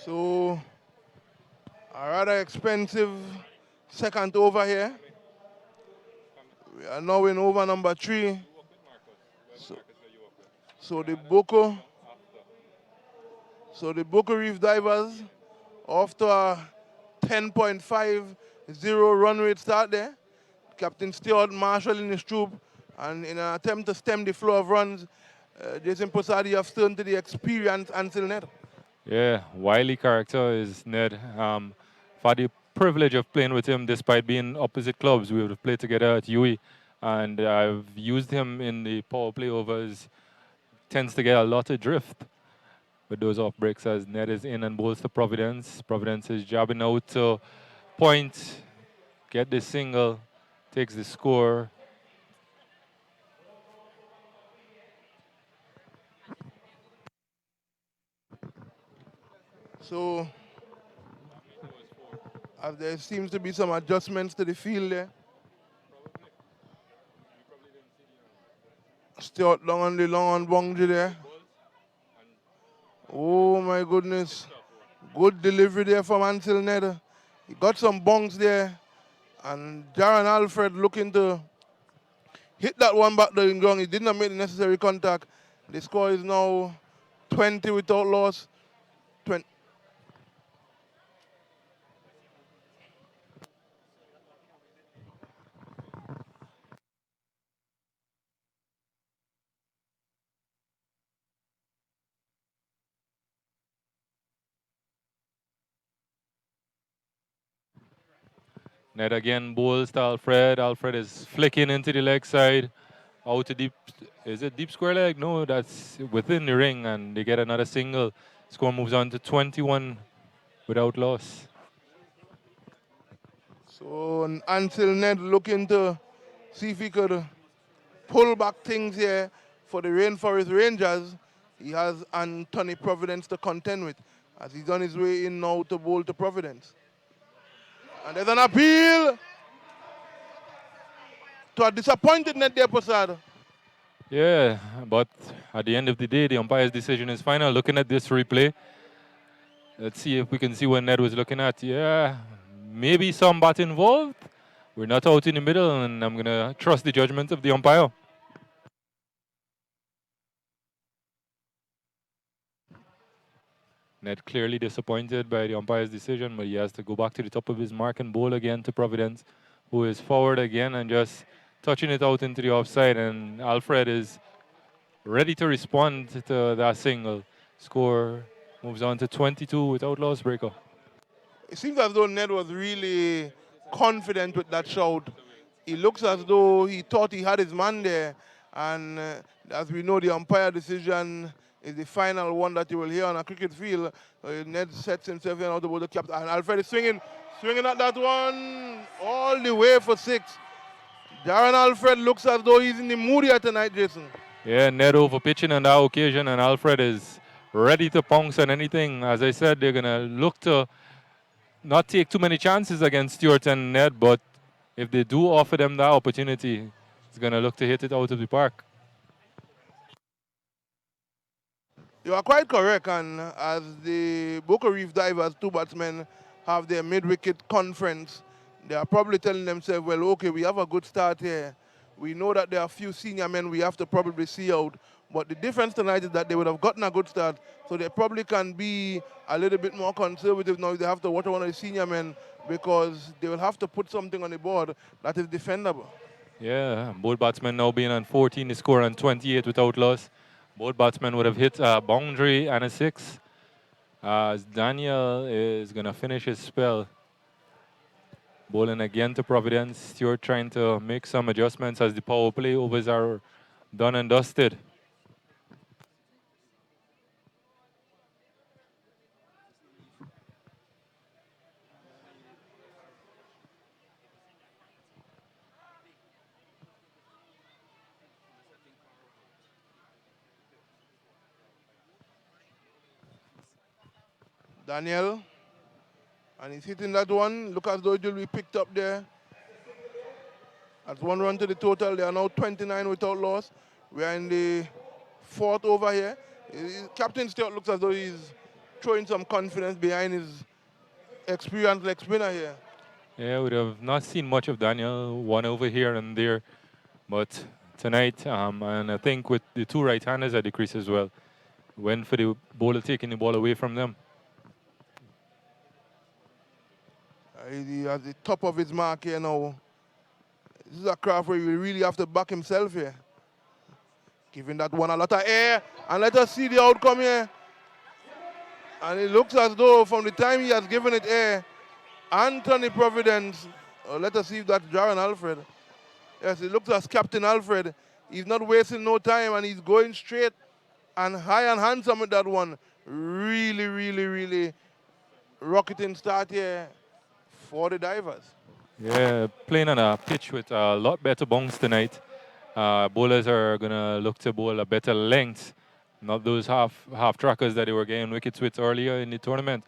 So, a rather expensive second over here. We are now in over number 3. So the Boko Reef Divers off to a 10.50 run rate start there. Captain Stewart marshalling his troop, and in an attempt to stem the flow of runs, Jason Posadi have turned to the experienced Ansel Ned. Yeah, wily character is Ned. I've had the privilege of playing with him despite being opposite clubs. We would play together at UE, and I've used him in the power play overs. Tends to get a lot of drift with those off breaks as Ned is in and bowls to Providence. Providence is jabbing out to point, get the single, takes the score. So there seems to be some adjustments to the field there. Stewart long on the long on boundary there. Oh my goodness. Good delivery there from Ansel Ned. He got some bongs there. And Jaron Alfred looking to hit that one back the ground. He did not make the necessary contact. The score is now 20 without loss. 20. Ned again bowls to Alfred. Alfred is flicking into the leg side. Out to deep. Is it deep square leg? No, that's within the ring, and they get another single. Score moves on to 21 without loss. So Ansel Ned looking to see if he could pull back things here for the Rainforest Rangers. He has Anthony Providence to contend with as he's on his way in now to bowl to Providence. And there's an appeal to a disappointed Ned there, Posada. Yeah, but at the end of the day, the umpire's decision is final. Looking at this replay, let's see if we can see what Ned was looking at. Yeah, maybe some bat involved. We're not out in the middle, and I'm going to trust the judgment of the umpire. Ned clearly disappointed by the umpire's decision, but he has to go back to the top of his mark and bowl again to Providence, who is forward again and just touching it out into the offside. And Alfred is ready to respond to that single. Score moves on to 22 without loss breaker. It seems as though Ned was really confident with that shout. He looks as though he thought he had his man there. And as we know, the umpire decision is the final one that you will hear on a cricket field. Ned sets himself in out about the captain. And Alfred is swinging at that one all the way for 6. Darren Alfred looks as though he's in the mood here tonight, Jason. Yeah, Ned over pitching on that occasion, and Alfred is ready to pounce on anything. As I said, they're going to look to not take too many chances against Stewart and Ned, but if they do offer them that opportunity, it's going to look to hit it out of the park. You are quite correct, and as the Boca Reef Divers, 2 batsmen, have their mid-wicket conference, they are probably telling themselves, well, okay, we have a good start here. We know that there are a few senior men we have to probably see out, but the difference tonight is that they would have gotten a good start, so they probably can be a little bit more conservative now if they have to watch one of the senior men, because they will have to put something on the board that is defendable. Yeah, both batsmen now being on 14, the score on 28 without loss. Both batsmen would have hit a boundary and a 6. As Daniel is going to finish his spell. Bowling again to Providence. Stewart trying to make some adjustments as the power play overs are done and dusted. Daniel, and he's hitting that one. Look as though it will be picked up there. That's 1 run to the total. They are now 29 without loss. We are in the 4th over here. Captain Stewart looks as though he's throwing some confidence behind his experienced leg spinner here. Yeah, we have not seen much of Daniel, one over here and there. But tonight, and I think with the 2 right-handers at the crease as well, went for the bowler taking the ball away from them. He at the top of his mark here now. This is a craft where he really have to back himself here. Giving that one a lot of air, and let us see the outcome here. And it looks as though from the time he has given it air, Anthony Providence, let us see if that's Darren Alfred. Yes, it looks as Captain Alfred. He's not wasting no time, and he's going straight and high and handsome with that one. Really, really, really rocketing start here for the divers. Yeah, playing on a pitch with a lot better bounce tonight. Bowlers are going to look to bowl a better length, not those half trackers that they were getting wickets with earlier in the tournament.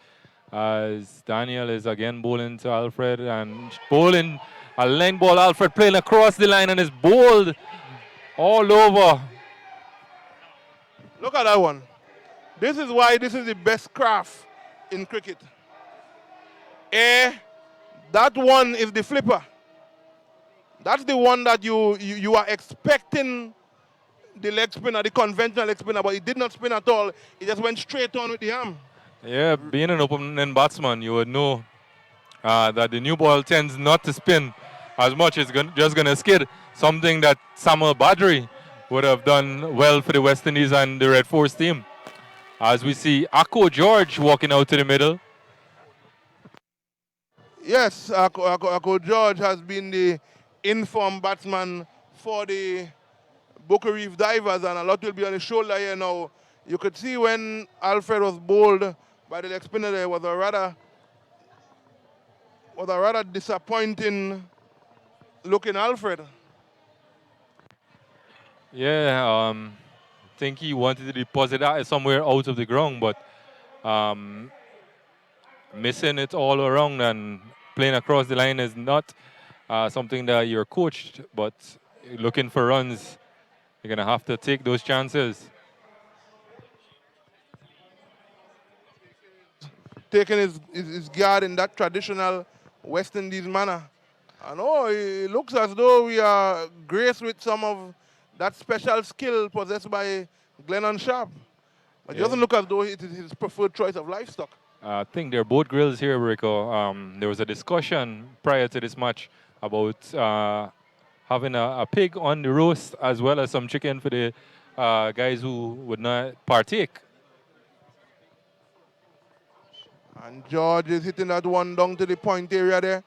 As Daniel is again bowling to Alfred and bowling a length ball. Alfred playing across the line and is bowled all over. Look at that one. This is why this is the best craft in cricket. That one is the flipper. That's the one that you are expecting the leg spinner, the conventional leg spinner, but he did not spin at all. He just went straight on with the arm. Yeah, being an opening batsman, you would know that the new ball tends not to spin as much. It's just going to skid, something that Samuel Badri would have done well for the West Indies and the Red Force team. As we see Akko George walking out to the middle. Yes, Akko George has been the informed batsman for the Boca Reef Divers, and a lot will be on his shoulder here now. You could see when Alfred was bowled by the leg spinner, there was a rather disappointing looking Alfred. Yeah, I think he wanted to deposit that somewhere out of the ground, but missing it all around and playing across the line is not something that you're coached, but looking for runs, you're going to have to take those chances. Taking his guard in that traditional West Indies manner. And it looks as though we are graced with some of that special skill possessed by Glennon Sharp. But it doesn't look as though it is his preferred choice of livestock. I think they're both grills here, Rico. There was a discussion prior to this match about having a pig on the roast as well as some chicken for the guys who would not partake. And George is hitting that one down to the point area there.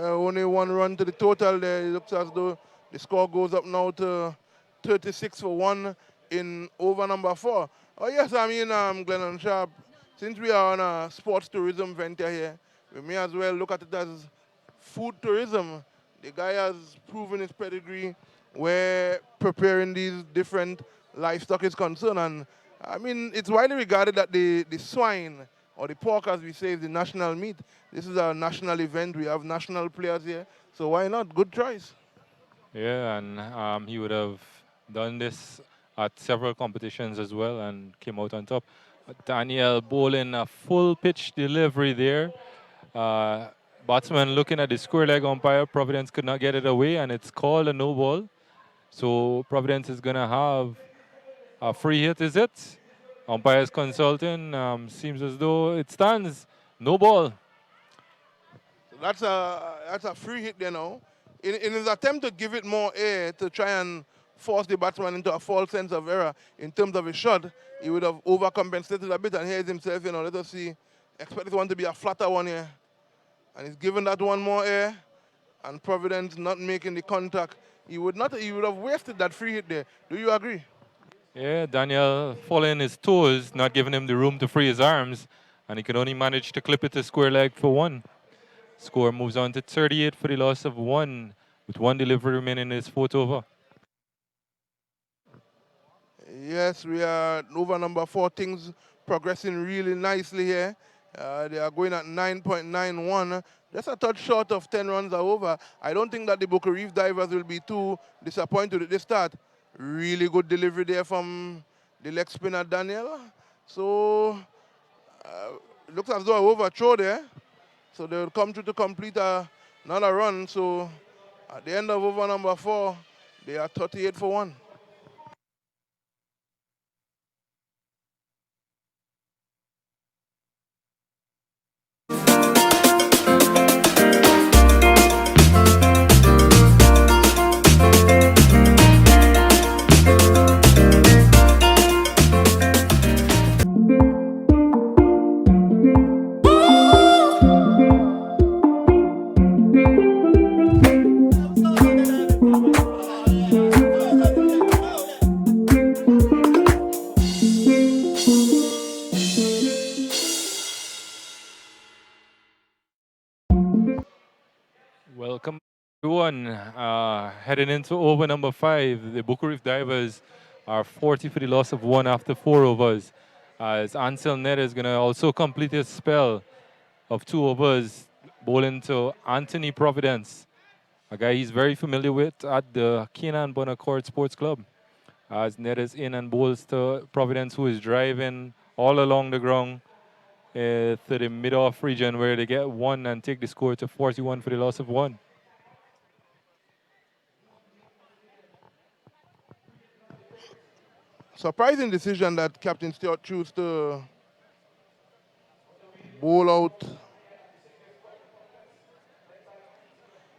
Only one run to the total there. It looks as though the score goes up now to 36 for 1 in over number 4. Oh yes, I mean, Glennon Sharp, since we are on a sports tourism venture here, we may as well look at it as food tourism. The guy has proven his pedigree where preparing these different livestock is concerned. And I mean, it's widely regarded that the swine or the pork, as we say, is the national meat. This is a national event. We have national players here. So why not? Good choice. Yeah, and he would have done this at several competitions as well and came out on top. Daniel bowling a full pitch delivery there. Uh, Batsman looking at the square leg umpire. Providence could not get it away, and it's called a no ball. So Providence is going to have a free hit, is it? Umpires consulting. Seems as though it stands. No ball. So that's a free hit there now. In his attempt to give it more air to try and force the batsman into a false sense of error in terms of his shot, he would have overcompensated a bit, and here's himself, let us see. Expect this one to be a flatter one here. And he's given that one more air, and Providence not making the contact. He would have wasted that free hit there. Do you agree? Yeah, Daniel following his toes, not giving him the room to free his arms, and he could only manage to clip it to square leg for 1. Score moves on to 38 for the loss of 1, with 1 delivery remaining in his 4th over. Yes, we are over number 4. Things progressing really nicely here. They are going at 9.91. Just a touch short of 10 runs are over. I don't think that the Boca Reef Divers will be too disappointed at the start. Really good delivery there from the leg spinner Daniel. So it looks as though I overthrow there. So they will come through to complete another run. So at the end of over number 4, they are 38 for 1. Welcome, everyone. Heading into over number 5, the Boca Reef Divers are 40 for the loss of 1 after 4 overs. As Ansel Ned is going to also complete his spell of 2 overs, bowling to Anthony Providence, a guy he's very familiar with at the Kenan Bonacourt Sports Club. As Ned is in and bowls to Providence, who is driving all along the ground to the mid-off region where they get 1 and take the score to 41 for the loss of 1. Surprising decision that Captain Stewart chose to bowl out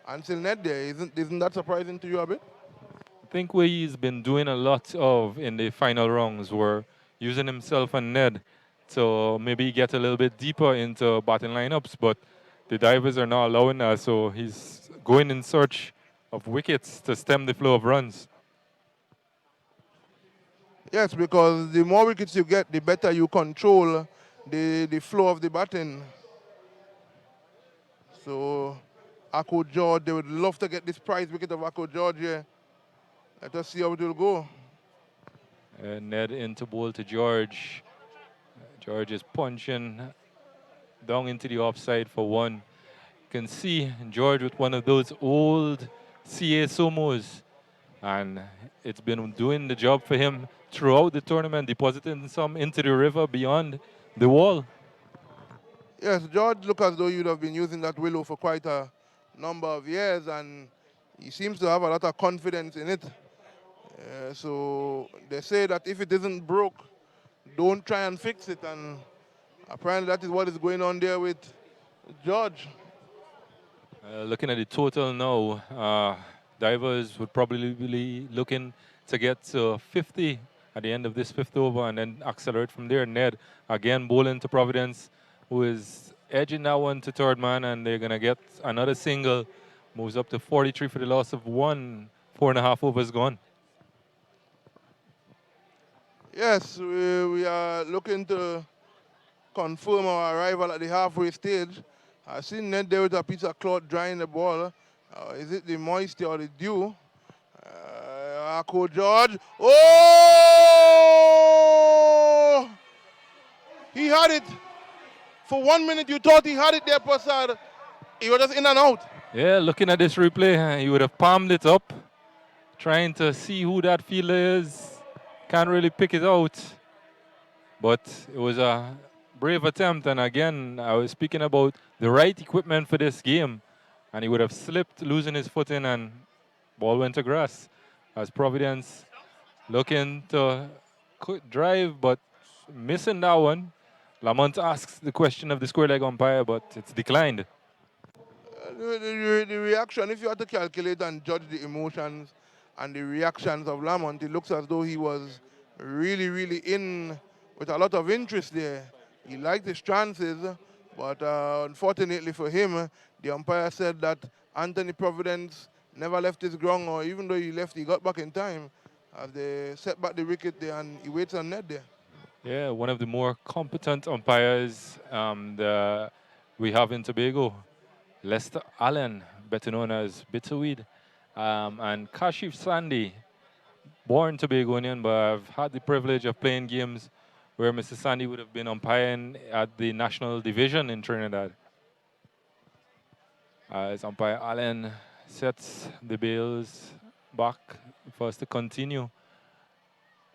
Ansel Ned there. Isn't that surprising to you a bit? I think what he's been doing a lot of in the final rounds were using himself and Ned to maybe get a little bit deeper into batting lineups, but the divers are not allowing that, so he's going in search of wickets to stem the flow of runs. Yes, because the more wickets you get, the better you control the flow of the batting. So, Akko George, they would love to get this prize wicket of Akko George here. Let us see how it will go. Ned into bowl to George. George is punching down into the offside for 1. You can see George with one of those old CA Somos, and it's been doing the job for him throughout the tournament, depositing some into the river beyond the wall. Yes, George look as though you'd have been using that willow for quite a number of years, and he seems to have a lot of confidence in it. So they say that if it isn't broke, don't try and fix it, and apparently that is what is going on there with George. Looking at the total now, divers would probably be looking to get to 50 at the end of this 5th over and then accelerate from there. Ned again bowling to Providence, who is edging that one to third man, and they're going to get another single. Moves up to 43 for the loss of one. 4.5 overs gone. Yes, we are looking to confirm our arrival at the halfway stage. I seen Ned there with a piece of cloth drying the ball. Is it the moisture or the dew? Coach George. Oh! He had it. For 1 minute, you thought he had it there, Passad. He was just in and out. Yeah, looking at this replay, he would have palmed it up, trying to see who that fielder is. Can't really pick it out. But it was a brave attempt. And again, I was speaking about the right equipment for this game. And he would have slipped, losing his footing, and ball went to grass. As Providence looking to drive, but missing that one. Lamont asks the question of the square leg umpire, but it's declined. The reaction, if you had to calculate and judge the emotions and the reactions of Lamont, it looks as though he was really, really in with a lot of interest there. He liked his chances, but unfortunately for him, the umpire said that Anthony Providence never left his ground, or even though he left, he got back in time as they set back the wicket there and he waits on net there. Yeah, one of the more competent umpires we have in Tobago. Lester Allen, better known as Bitterweed, and Kashif Sandy, born Tobagonian, but I've had the privilege of playing games where Mr. Sandy would have been umpiring at the national division in Trinidad. As umpire Allen sets the bails back for us to continue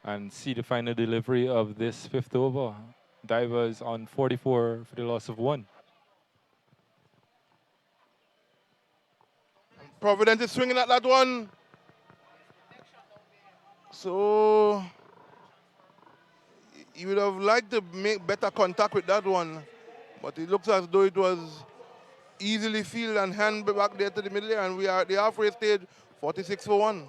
and see the final delivery of this fifth over. Divers on 44 for the loss of one. Providence is swinging at that one. So he would have liked to make better contact with that one, but it looks as though it was easily fielded and hand back there to the middle, and we are at the halfway stage, 46 for 1.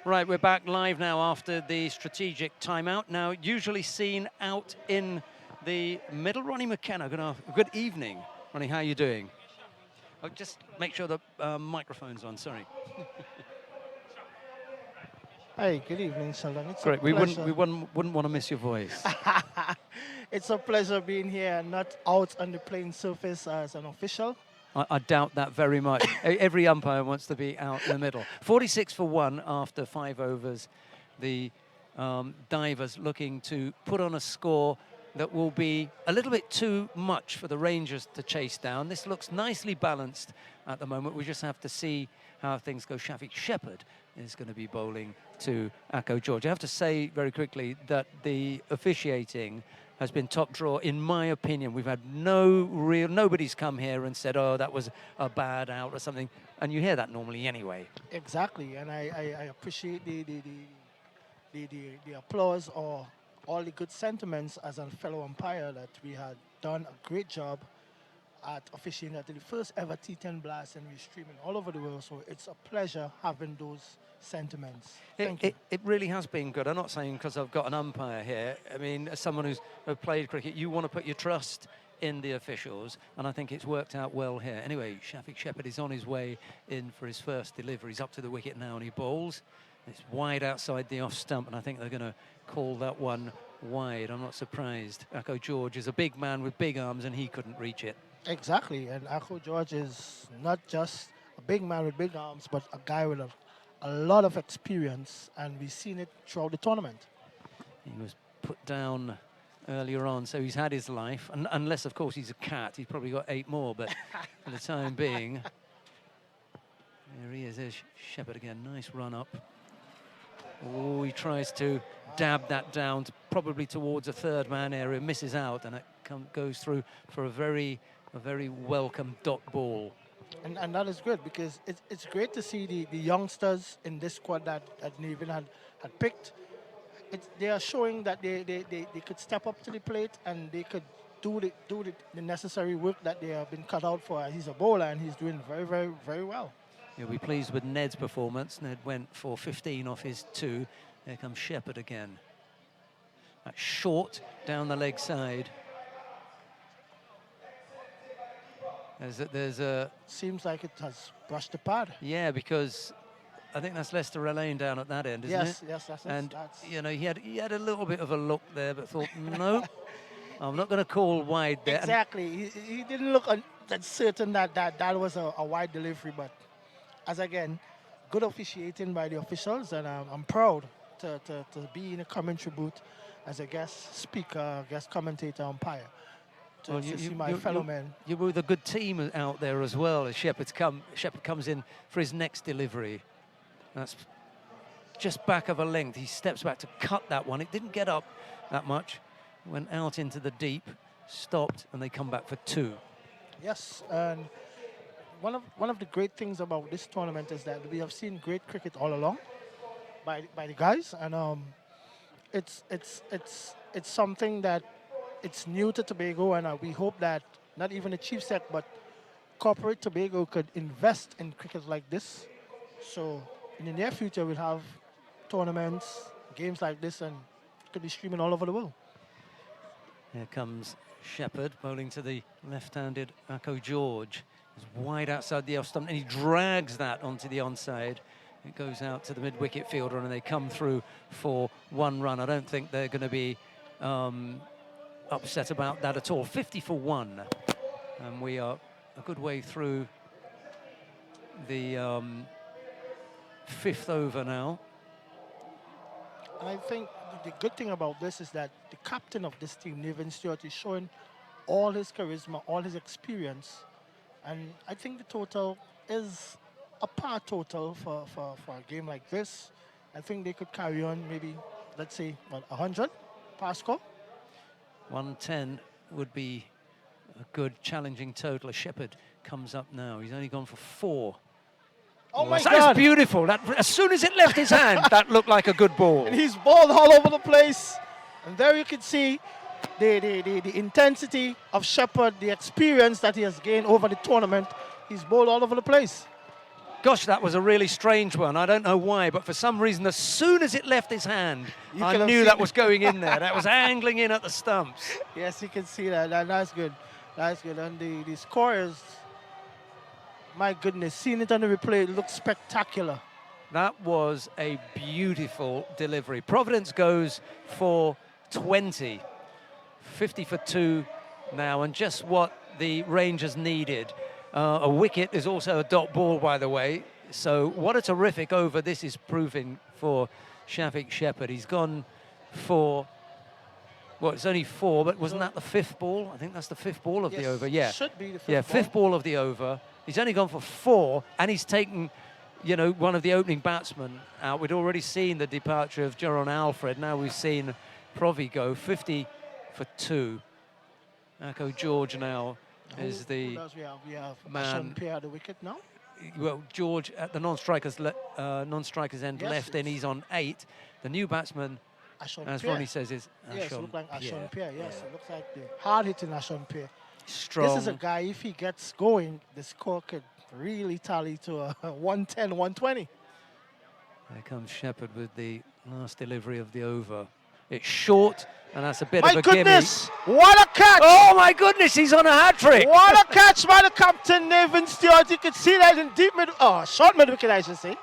Right, we're back live now after the strategic timeout. Now, usually seen out in the middle, Ronnie McKenna. Good evening, Ronnie. How are you doing? Oh, just make sure the microphone's on. Sorry. Hey, good evening, Sheldon. It's Great. a We pleasure. wouldn't want to miss your voice. It's a pleasure being here, not out on the playing surface as an official. I doubt that very much. Every umpire wants to be out in the middle. 46 for 1 after 5 overs. The divers looking to put on a score that will be a little bit too much for the Rangers to chase down. This looks nicely balanced at the moment. We just have to see how things go. Shafiq Shepherd is going to be bowling to Akko George. I have to say very quickly that the officiating has been top draw, in my opinion. We've had nobody's come here and said, oh, that was a bad out or something. And you hear that normally anyway. Exactly, and I appreciate the applause or all the good sentiments as a fellow umpire that we had done a great job at officiating at the first ever T10 blast, and we're streaming all over the world. So it's a pleasure having those sentiments. Thank you. It really has been good. I'm not saying because I've got an umpire here. I mean, as someone who's played cricket, you want to put your trust in the officials, and I think it's worked out well here. Anyway, Shafiq Shepherd is on his way in for his first delivery. He's up to the wicket now, and he bowls. It's wide outside the off stump, and I think they're going to call that one wide. I'm not surprised. Akko George is a big man with big arms, and he couldn't reach it. Exactly, and Akko George is not just a big man with big arms, but a guy with a lot of experience, and we've seen it throughout the tournament. He was put down earlier on, so he's had his life, and unless, of course, he's a cat. He's probably got 8 more, but for the time being... There he is, there's Shepherd again, nice run up. Oh, he tries to dab that down, probably towards a third man area, misses out, and it goes through for a very welcome dot ball. And that is good, because it's great to see the youngsters in this squad that Nevin had picked. They are showing that they could step up to the plate and they could do the necessary work that they have been cut out for. He's a bowler and he's doing very well. You'll be pleased with Ned's performance. Ned went for 15 off his 2. Here comes Shepherd again. That's short down the leg side. There's a... Seems like it has brushed the pad. Yeah, because I think that's Lester Relaine down at that end, isn't it? Yes, that's And, you know, he had a little bit of a look there, but thought, no, I'm not going to call wide there. Exactly. He didn't look that certain that was a wide delivery, but as again, good officiating by the officials, and I'm proud to be in a commentary booth as a guest speaker, guest commentator, umpire. To see my fellow men. You were with a good team out there as well as Shepherd comes in for his next delivery. That's just back of a length. He steps back to cut that one. It didn't get up that much. Went out into the deep, stopped, and they come back for 2. Yes, and one of the great things about this tournament is that we have seen great cricket all along by the guys, and it's something that it's new to Tobago, and we hope that not even the chief sec, but corporate Tobago could invest in cricket like this. So in the near future, we'll have tournaments, games like this, and it could be streaming all over the world. Here comes Shepherd bowling to the left-handed Akko George. He's wide outside the off stump, and he drags that onto the onside. It goes out to the mid-wicket fielder, and they come through for 1 run. I don't think they're going to be upset about that at all. 50 for 1, and we are a good way through the 5th over now. And I think the good thing about this is that the captain of this team, Nevin Stewart, is showing all his charisma, all his experience, and I think the total is a par total for a game like this. I think they could carry on maybe, let's say, 100 par score. 110 would be a good challenging total. A Shepherd comes up now. He's only gone for 4. Oh my that God! Is beautiful. That, as soon as it left his hand, that looked like a good ball. And he's balled all over the place. And there you can see the intensity of Shepherd, the experience that he has gained over the tournament. He's bowled all over the place. Gosh, that was a really strange one. I don't know why, but for some reason, as soon as it left his hand, You I could have knew seen that it. was going in there. That was angling in at the stumps. Yes, you can see that. That's good. That's good. And the scorers, my goodness, seeing it on the replay, it looks spectacular. That was a beautiful delivery. Providence goes for 20. 50 for 2 now, and just what the Rangers needed. A wicket is also a dot ball, by the way. So what a terrific over this is proving for Shafiq Shepherd. He's gone for, well, it's only 4, but wasn't that the 5th ball? I think that's the 5th ball of the Yes, over. Yeah, should be the 5th yeah, ball. 5th ball of the over. He's only gone for 4, and he's taken, you know, one of the opening batsmen out. We'd already seen the departure of Jaron Alfred. Now we've seen Provi go 50 for 2. Akko George now is the Who else we have man. Ashon Pierre at the wicket now. Well, George at the non-strikers end Yes, left, and he's on 8. The new batsman, Ashon as Pierre. Ronnie says, is Yes, it Ashon looks like Pierre. Ashon Pierre. Yes, it looks like the hard-hitting Ashon Pierre. Strong. This is a guy, if he gets going, the score could really tally to a 110, 120. There comes Shepherd with the last delivery of the over. It's short, and that's a bit My of a goodness! gimme. What a catch! Oh my goodness, he's on a hat-trick! What a catch by the captain, Nathan Stewart. You can see that in deep mid, short mid wicket, I should say.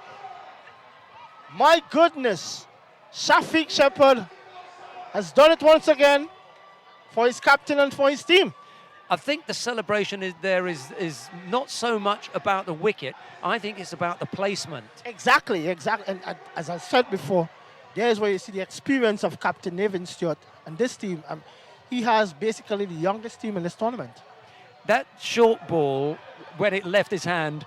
My goodness. Shafiq Shepherd has done it once again for his captain and for his team. I think the celebration is not so much about the wicket. I think it's about the placement. Exactly. And as I said before, there's where you see the experience of Captain Nathan Stewart and this team. He has basically the youngest team in this tournament. That short ball, when it left his hand,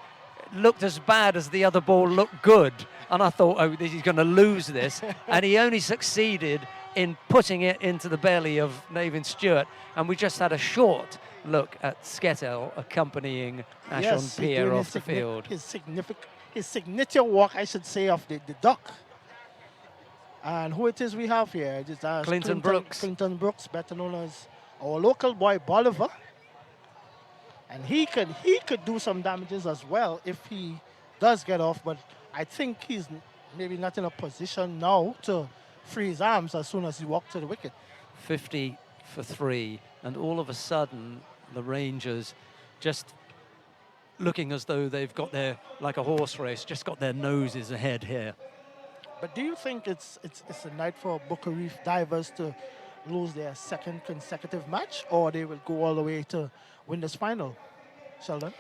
looked as bad as the other ball looked good. And I thought, oh, he's going to lose this. And he only succeeded in putting it into the belly of Nathan Stewart. And we just had a short look at Skettel accompanying Ashon Pierre off the field. His signature walk, I should say, of the duck. And who it is we have here? It is Clinton Brooks. Clinton Brooks, better known as our local boy Bolivar. And he could do some damages as well if he does get off, but I think he's maybe not in a position now to free his arms as soon as he walks to the wicket. 50 for 3, and all of a sudden the Rangers just looking as though they've got their, like a horse race, just got their noses ahead here. But do you think it's a night for Booker Reef Divers to lose their 2nd consecutive match, or they will go all the way to win this final, Sheldon?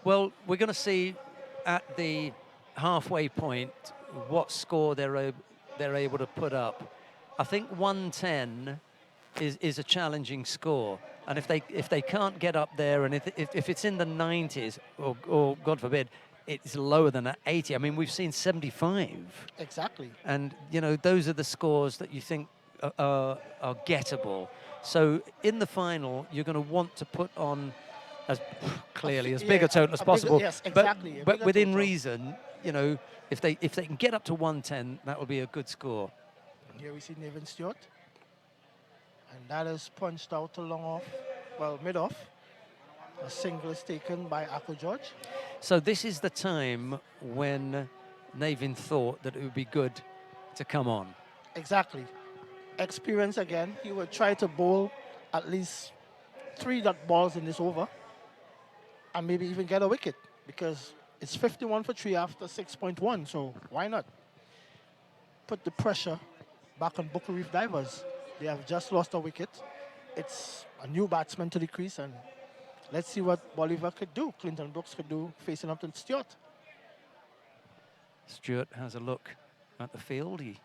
Well, we're going to see at the halfway point what score they're able to put up. I think 110 is a challenging score, and if they can't get up there, and if it's in the 90s, or God forbid, it's lower than at 80. I mean, we've seen 75. Exactly. And, you know, those are the scores that you think are gettable. So in the final, you're going to want to put on as clearly as big a total as possible. Yes, exactly. But within reason, you know, if they can get up to 110, that will be a good score. And here we see Nathan Stewart. And that is punched out to long off, well, mid-off. A single is taken by Akko George. So this is the time when Navin thought that it would be good to come on. Exactly. Experience again. He will try to bowl at least 3 dot balls in this over and maybe even get a wicket, because it's 51 for 3 after 6.1, so why not? Put the pressure back on Booker Reef Divers. They have just lost a wicket. It's a new batsman to the crease, and let's see what Bolivar could do, Clinton Brooks could do facing up to Stewart. Stewart has a look at the field. He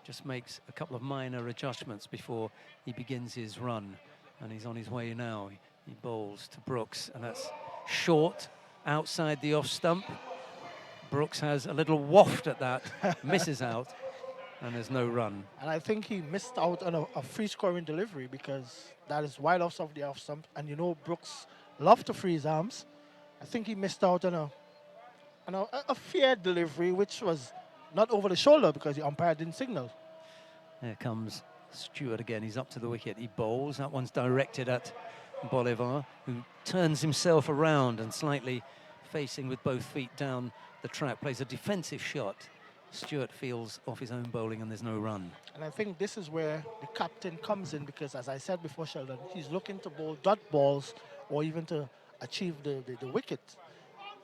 just makes a couple of minor adjustments before he begins his run. And he's on his way now. He bowls to Brooks, and that's short outside the off stump. Brooks has a little waft at that, misses out, and there's no run. And I think he missed out on a free scoring delivery, because that is wide off of the off stump. And you know Brooks love to free his arms. I think he missed out on a fair delivery, which was not over the shoulder because the umpire didn't signal. There comes Stewart again. He's up to the wicket. He bowls. That one's directed at Bolivar, who turns himself around and slightly facing with both feet down the track, plays a defensive shot. Stewart feels off his own bowling and there's no run. And I think this is where the captain comes in because, as I said before, Sheldon, he's looking to bowl dot balls or even to achieve the wicket.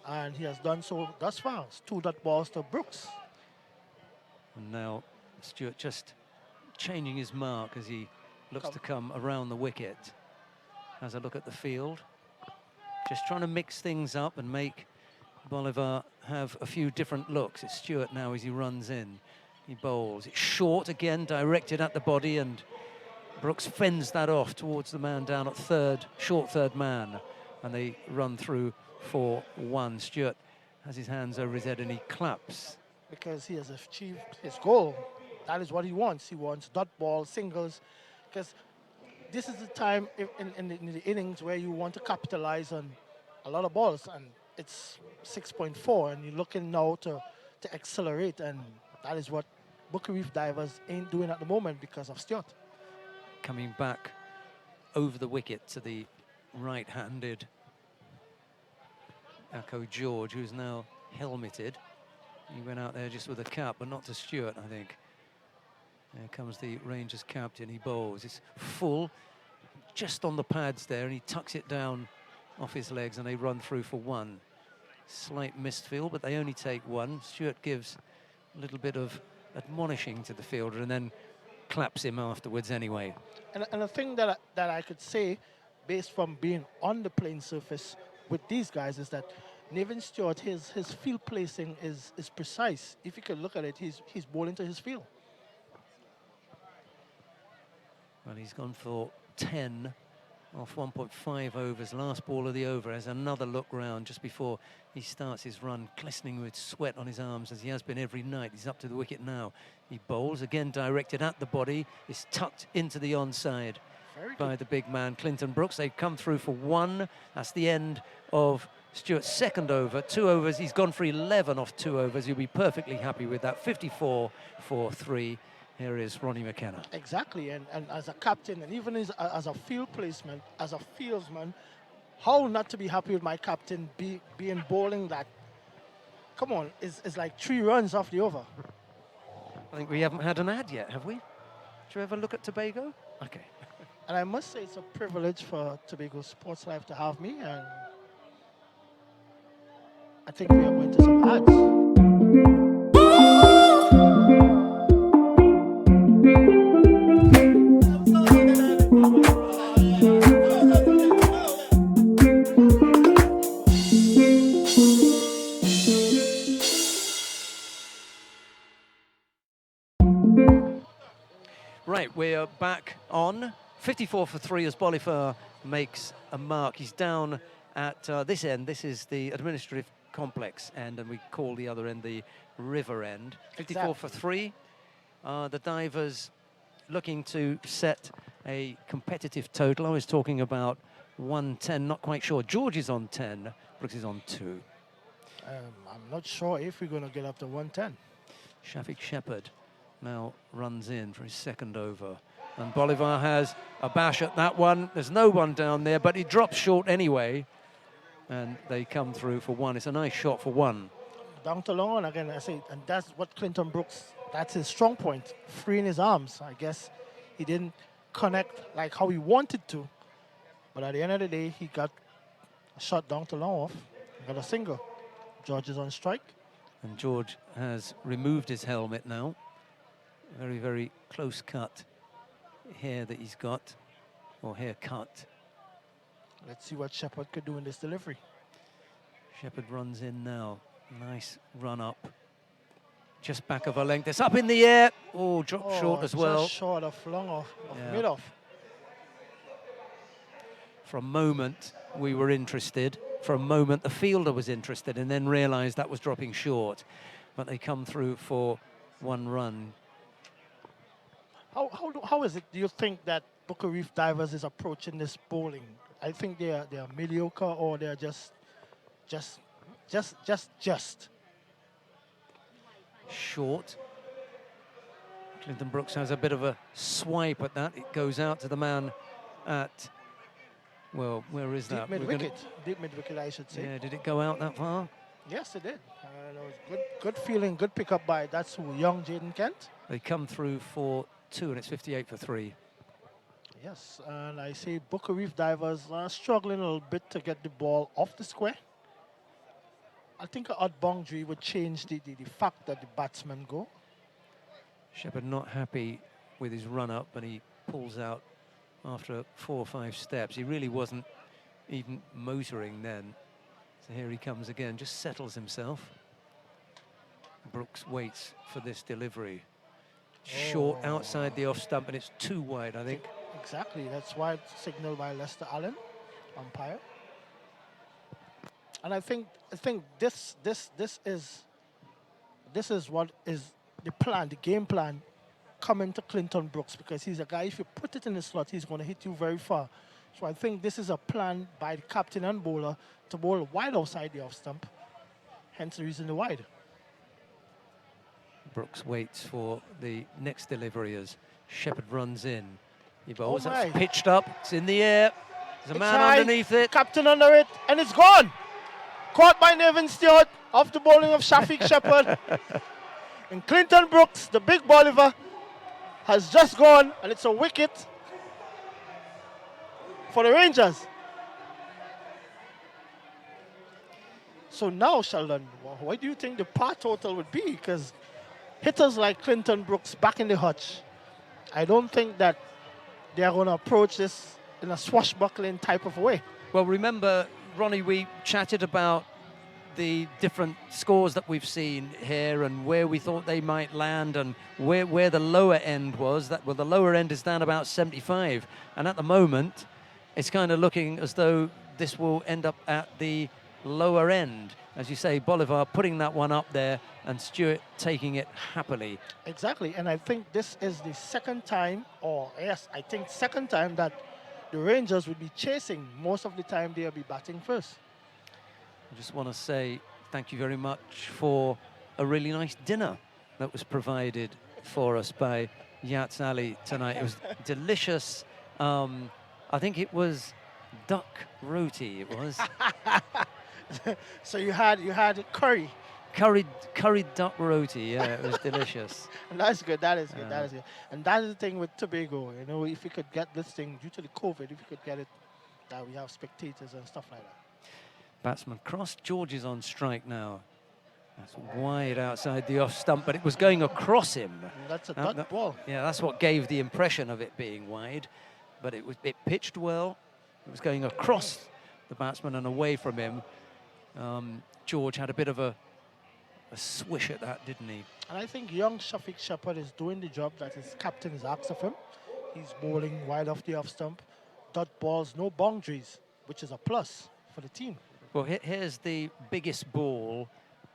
And he has done so thus far. It's 2 dot balls to Brooks. And now Stewart just changing his mark as he looks to come around the wicket. Has a look at the field. Just trying to mix things up and make Bolivar have a few different looks. It's Stewart now as he runs in. He bowls. It's short again, directed at the body, and Brooks fends that off towards the man down at third, short third man. And they run through for 1. Stewart has his hands over his head and he claps. Because he has achieved his goal. That is what he wants. He wants dot ball, singles, because this is the time in the innings where you want to capitalize on a lot of balls, and it's 6.4, and you're looking now to accelerate, and that is what Booker Reef Divers ain't doing at the moment because of Stewart. Coming back over the wicket to the right-handed Akko George, who's now helmeted. He went out there just with a cap, but not to Stewart, I think. There comes the Rangers captain. He bowls. It's full, just on the pads there, and he tucks it down off his legs, and they run through for 1. Slight missed field, but they only take 1. Stewart gives a little bit of admonishing to the fielder and then claps him afterwards anyway. And a thing that I could say, based from being on the playing surface with these guys, is that Nevin Stewart, his field placing is precise. If you can look at it, he's bowling to his field. Well, he's gone for 10 off 1.5 overs. Last ball of the over. Has another look round just before he starts his run, glistening with sweat on his arms as he has been every night. He's up to the wicket now. He bowls, again directed at the body. It's tucked into the onside by the big man, Clinton Brooks. They've come through for 1. That's the end of Stewart's second over. 2 overs. He's gone for 11 off 2 overs. He'll be perfectly happy with that. 54 for 3. Here is Ronnie McKenna. Exactly, and as a captain, and even as a field placement, as a fieldsman, how not to be happy with my captain being bowling that, come on, is like 3 runs off the over. I think we haven't had an ad yet, have we? Did you ever look at Tobago? Okay. And I must say it's a privilege for Tobago Sports Life to have me, and I think we are going to some ads. Right, we're back on. 54 for 3 as Bolivar makes a mark. He's down at this end. This is the administrative complex end, and we call the other end the river end. 54 for 3. The Divers looking to set a competitive total. I was talking about 110, not quite sure. George is on 10, Brooks is on 2. I'm not sure if we're going to get up to 110. Shafiq Shepherd now runs in for his second over. And Bolivar has a bash at that one. There's no one down there, but he drops short anyway. And they come through for 1. It's a nice shot for 1. Down to long, and again, I say, and that's what Clinton Brooks, that's his strong point, freeing his arms. I guess he didn't connect like how he wanted to. But at the end of the day, he got a shot down to long off, got a single. George is on strike. And George has removed his helmet now. Very, very close cut hair that he's got, or haircut. Let's see what Shepherd could do in this delivery. Shepherd runs in now. Nice run up. Just back of a length. It's up in the air. Oh, dropped short as well. Just short of long off, mid-off. For a moment, we were interested. For a moment, the fielder was interested and then realized that was dropping short. But they come through for 1 run. How is it, do you think, that Booker Reef Divers is approaching this bowling? I think they are mediocre, or they're just short. Clinton Brooks has a bit of a swipe at that. It goes out to the man at Well, where is Deep that? mid-wicket. Deep mid-wicket, I should say. Yeah, did it go out that far? Yes, it did. And it was good feeling, good pickup by that's who, young Jaden Kent. They come through for 2 and it's 58 for 3. Yes, and I see Booker Reef divers are struggling a little bit to get the ball off the square. I think an odd boundary would change the fact that the batsmen go. Shepherd not happy with his run up, and he pulls out after 4 or 5 steps. He really wasn't even motoring then. So here he comes again, just settles himself. Brooks waits for this delivery. Short outside the off stump, and it's too wide, I think. Exactly, that's why it's signaled by Lester Allen, umpire. And I think this is what is the plan, the game plan coming to Clinton Brooks, because he's a guy, if you put it in the slot, he's going to hit you very far. So I think this is a plan by the captain and bowler to bowl wide outside the off stump, hence the reason the wide. Brooks waits for the next delivery as Shepherd runs in. He bowls, my. that's pitched up, it's in the air. There's a It's man high, underneath it. Captain under it, and it's gone. Caught by Nevin Stewart off the bowling of Shafiq Shepherd. And Clinton Brooks, the big bowler, has just gone, and it's a wicket for the Rangers. So now, Sheldon, what do you think the par total would be? Because hitters like Clinton Brooks back in the hutch, I don't think that they are going to approach this in a swashbuckling type of way. Well, remember, Ronnie, we chatted about the different scores that we've seen here and where we thought they might land and where the lower end was. Well, the lower end is down about 75. And at the moment, it's kind of looking as though this will end up at the lower end. As you say, Bolivar putting that one up there and Stewart taking it happily. Exactly, and I think this is the second time, second time that the Rangers would be chasing. Most of the time they'll be batting first. I just want to say thank you very much for a really nice dinner that was provided for us by Yats Ali tonight. It was delicious. I think it was duck roti, it was. So you had curry. Curried duck roti, yeah, it was delicious. And that's good, that is good, that is good. And that is the thing with Tobago, you know, if we could get this thing, due to the COVID, if we could get it, that we have spectators and stuff like that. Batsman cross, George is on strike now. That's wide outside the off stump, but it was going across him. And that's a dot ball. Yeah, that's what gave the impression of it being wide. But it pitched well. It was going across the batsman and away from him. George had a bit of a swish at that, didn't he? And I think young Shafiq Shepherd is doing the job that his captain has asked of him. He's bowling wide off the off stump. Dot balls, no boundaries, which is a plus for the team. Well, here's the biggest ball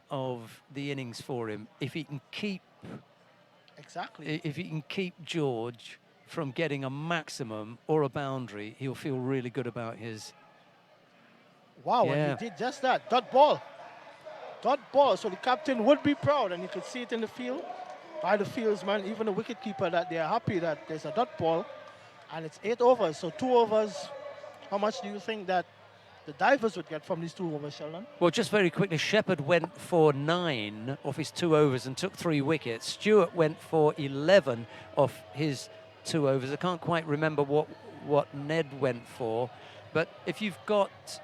of the innings for him. If he can keep... Exactly. If he can keep George from getting a maximum or a boundary, he'll feel really good about his... Wow, Yeah. and he did just that. Dot ball. Dot ball. So the captain would be proud, and you could see it in the field by the fieldsman, even the wicketkeeper, that they are happy that there's a dot ball, and it's 8 overs. So 2 overs. How much do you think that the divers would get from these 2 overs, Sheldon? Well, just very quickly, Shepherd went for 9 off his 2 overs and took 3 wickets. Stewart went for 11 off his 2 overs. I can't quite remember what Ned went for, but if you've got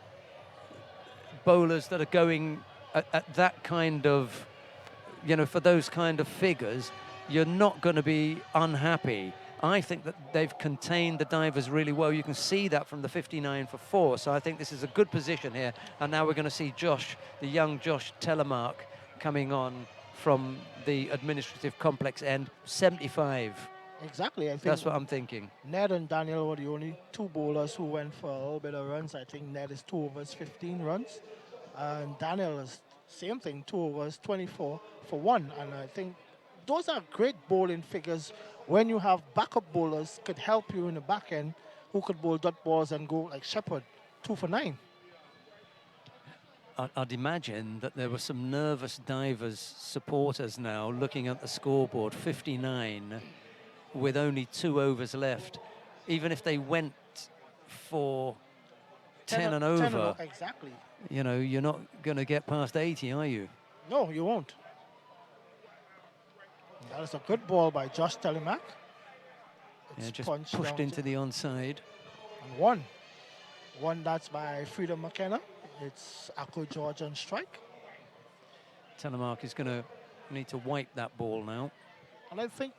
bowlers that are going at that kind of, you know, for those kind of figures, you're not going to be unhappy. I think that they've contained the divers really well. You can see that from the 59 for 4. So I think this is a good position here. And now we're going to see Josh, the young Josh Telemark, coming on from the administrative complex end, 75. Exactly. I think That's what I'm thinking. Ned and Daniel were the only 2 bowlers who went for a little bit of runs. I think Ned is 2 overs, 15 runs. And Daniel is same thing, 2 overs, 24 for 1. And I think those are great bowling figures when you have backup bowlers could help you in the back end who could bowl dot balls and go like Shepherd, 2 for 9. I'd imagine that there were some nervous divers supporters now looking at the scoreboard, 59, with only 2 overs left. Even if they went for 10 and 10 over, exactly. you know, you're not going to get past 80, are you? No, you won't. That is a good ball by Josh Telemack. Yeah, It's just punched pushed down into the onside. and one. One that's by Freedom McKenna. It's Akko George on strike. Telemark is going to need to wipe that ball now. And I think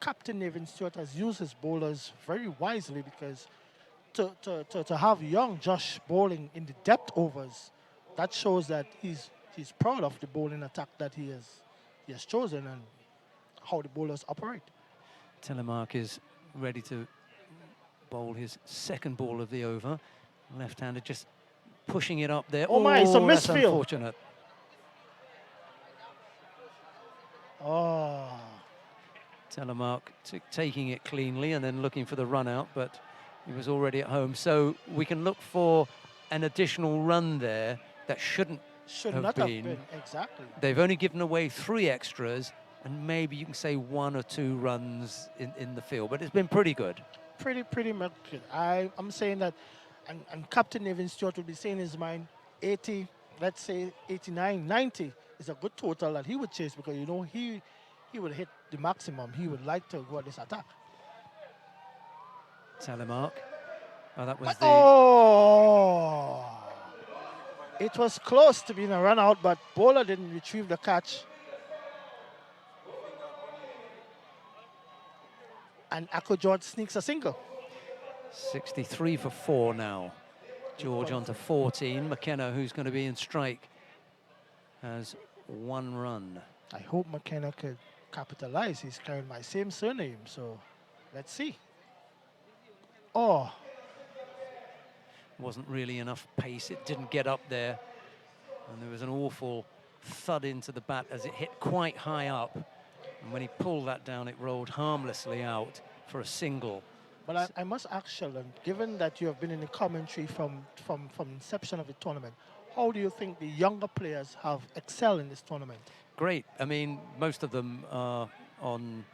Captain Nathan Stewart has used his bowlers very wisely, because to have young Josh bowling in the depth overs, that shows that he's proud of the bowling attack that he has chosen and how the bowlers operate. Telemark is ready to bowl his second ball of the over. Left-handed, just pushing it up there. Oh my, it's a that's misfield. unfortunate. Oh. Telemark taking it cleanly and then looking for the run out, but he was already at home. So we can look for an additional run there that Should have not been. have been, exactly. They've only given away 3 extras, and maybe you can say 1 or 2 runs in the field, but it's been pretty good. Pretty much good. I'm saying that, and Captain Nathan Stewart will be saying in his mind, 80, let's say 89, 90 is a good total that he would chase, because you know he would hit the maximum. He would like to go at this attack. Telemark. Oh, that was Oh! It was close to being a run out, but bowler didn't retrieve the catch. And Akko George sneaks a single. 63 for 4 now. George on to 14. McKenna, who's going to be in strike, has 1 run. I hope McKenna could capitalize. He's carrying my same surname, so let's see. Oh. Wasn't really enough pace. It didn't get up there. And there was an awful thud into the bat as it hit quite high up. And when he pulled that down, it rolled harmlessly out for a single. But I must ask Sheldon, given that you have been in the commentary from inception of the tournament, how do you think the younger players have excelled in this tournament? Great. I mean, most of them are on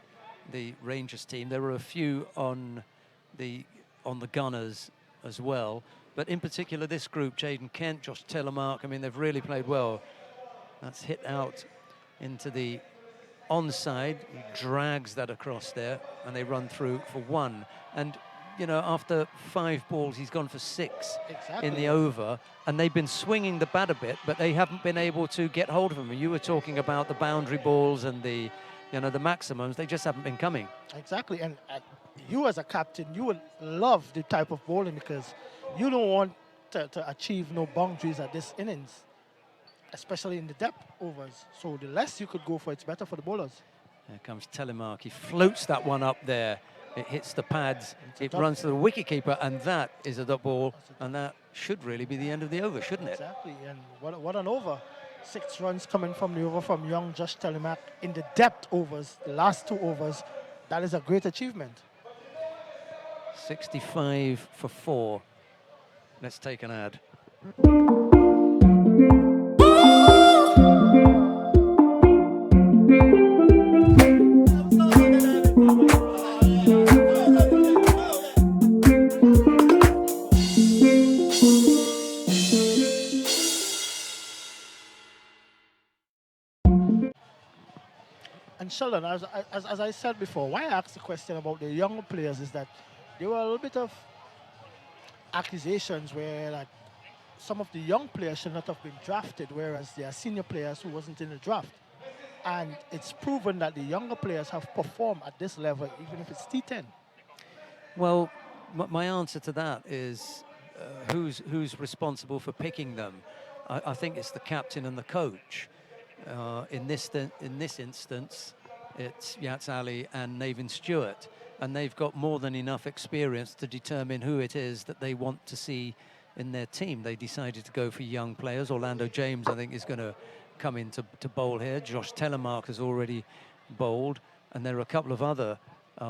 the Rangers team. There were a few on the Gunners as well. But in particular, this group, Jaden Kent, Josh Telemark, I mean, they've really played well. That's hit out into the onside. He drags that across there, and they run through for 1. And, you know, after 5 balls, he's gone for 6 in the over. And they've been swinging the bat a bit, but they haven't been able to get hold of him. You were talking about the boundary balls and the, you know, the maximums. They just haven't been coming. Exactly. And you as a captain, you would love the type of bowling, because you don't want to achieve no boundaries at this innings, especially in the depth overs. So the less you could go for, it's better for the bowlers. There comes Telemark. He floats that one up there. It hits the pads. It runs to the wicketkeeper, and that is a dot ball. And that should really be the end of the over, shouldn't it? Exactly. And what an over. 6 runs coming from the over from young Josh Telemark in the depth overs, the last 2 overs. That is a great achievement. 65 for 4. Let's take an ad. And Sheldon, as I said before, why I asked the question about the younger players is that there were a little bit of accusations where like some of the young players should not have been drafted, whereas there are senior players who wasn't in the draft. And it's proven that the younger players have performed at this level, even if it's T10. Well, my answer to that is who's responsible for picking them? I think it's the captain and the coach. In this instance, it's Yats Ali and Nathan Stewart, and they've got more than enough experience to determine who it is that they want to see in their team. They decided to go for young players. Orlando James, I think, is going to come in to bowl here. Josh Telemark has already bowled, and there are a couple of other.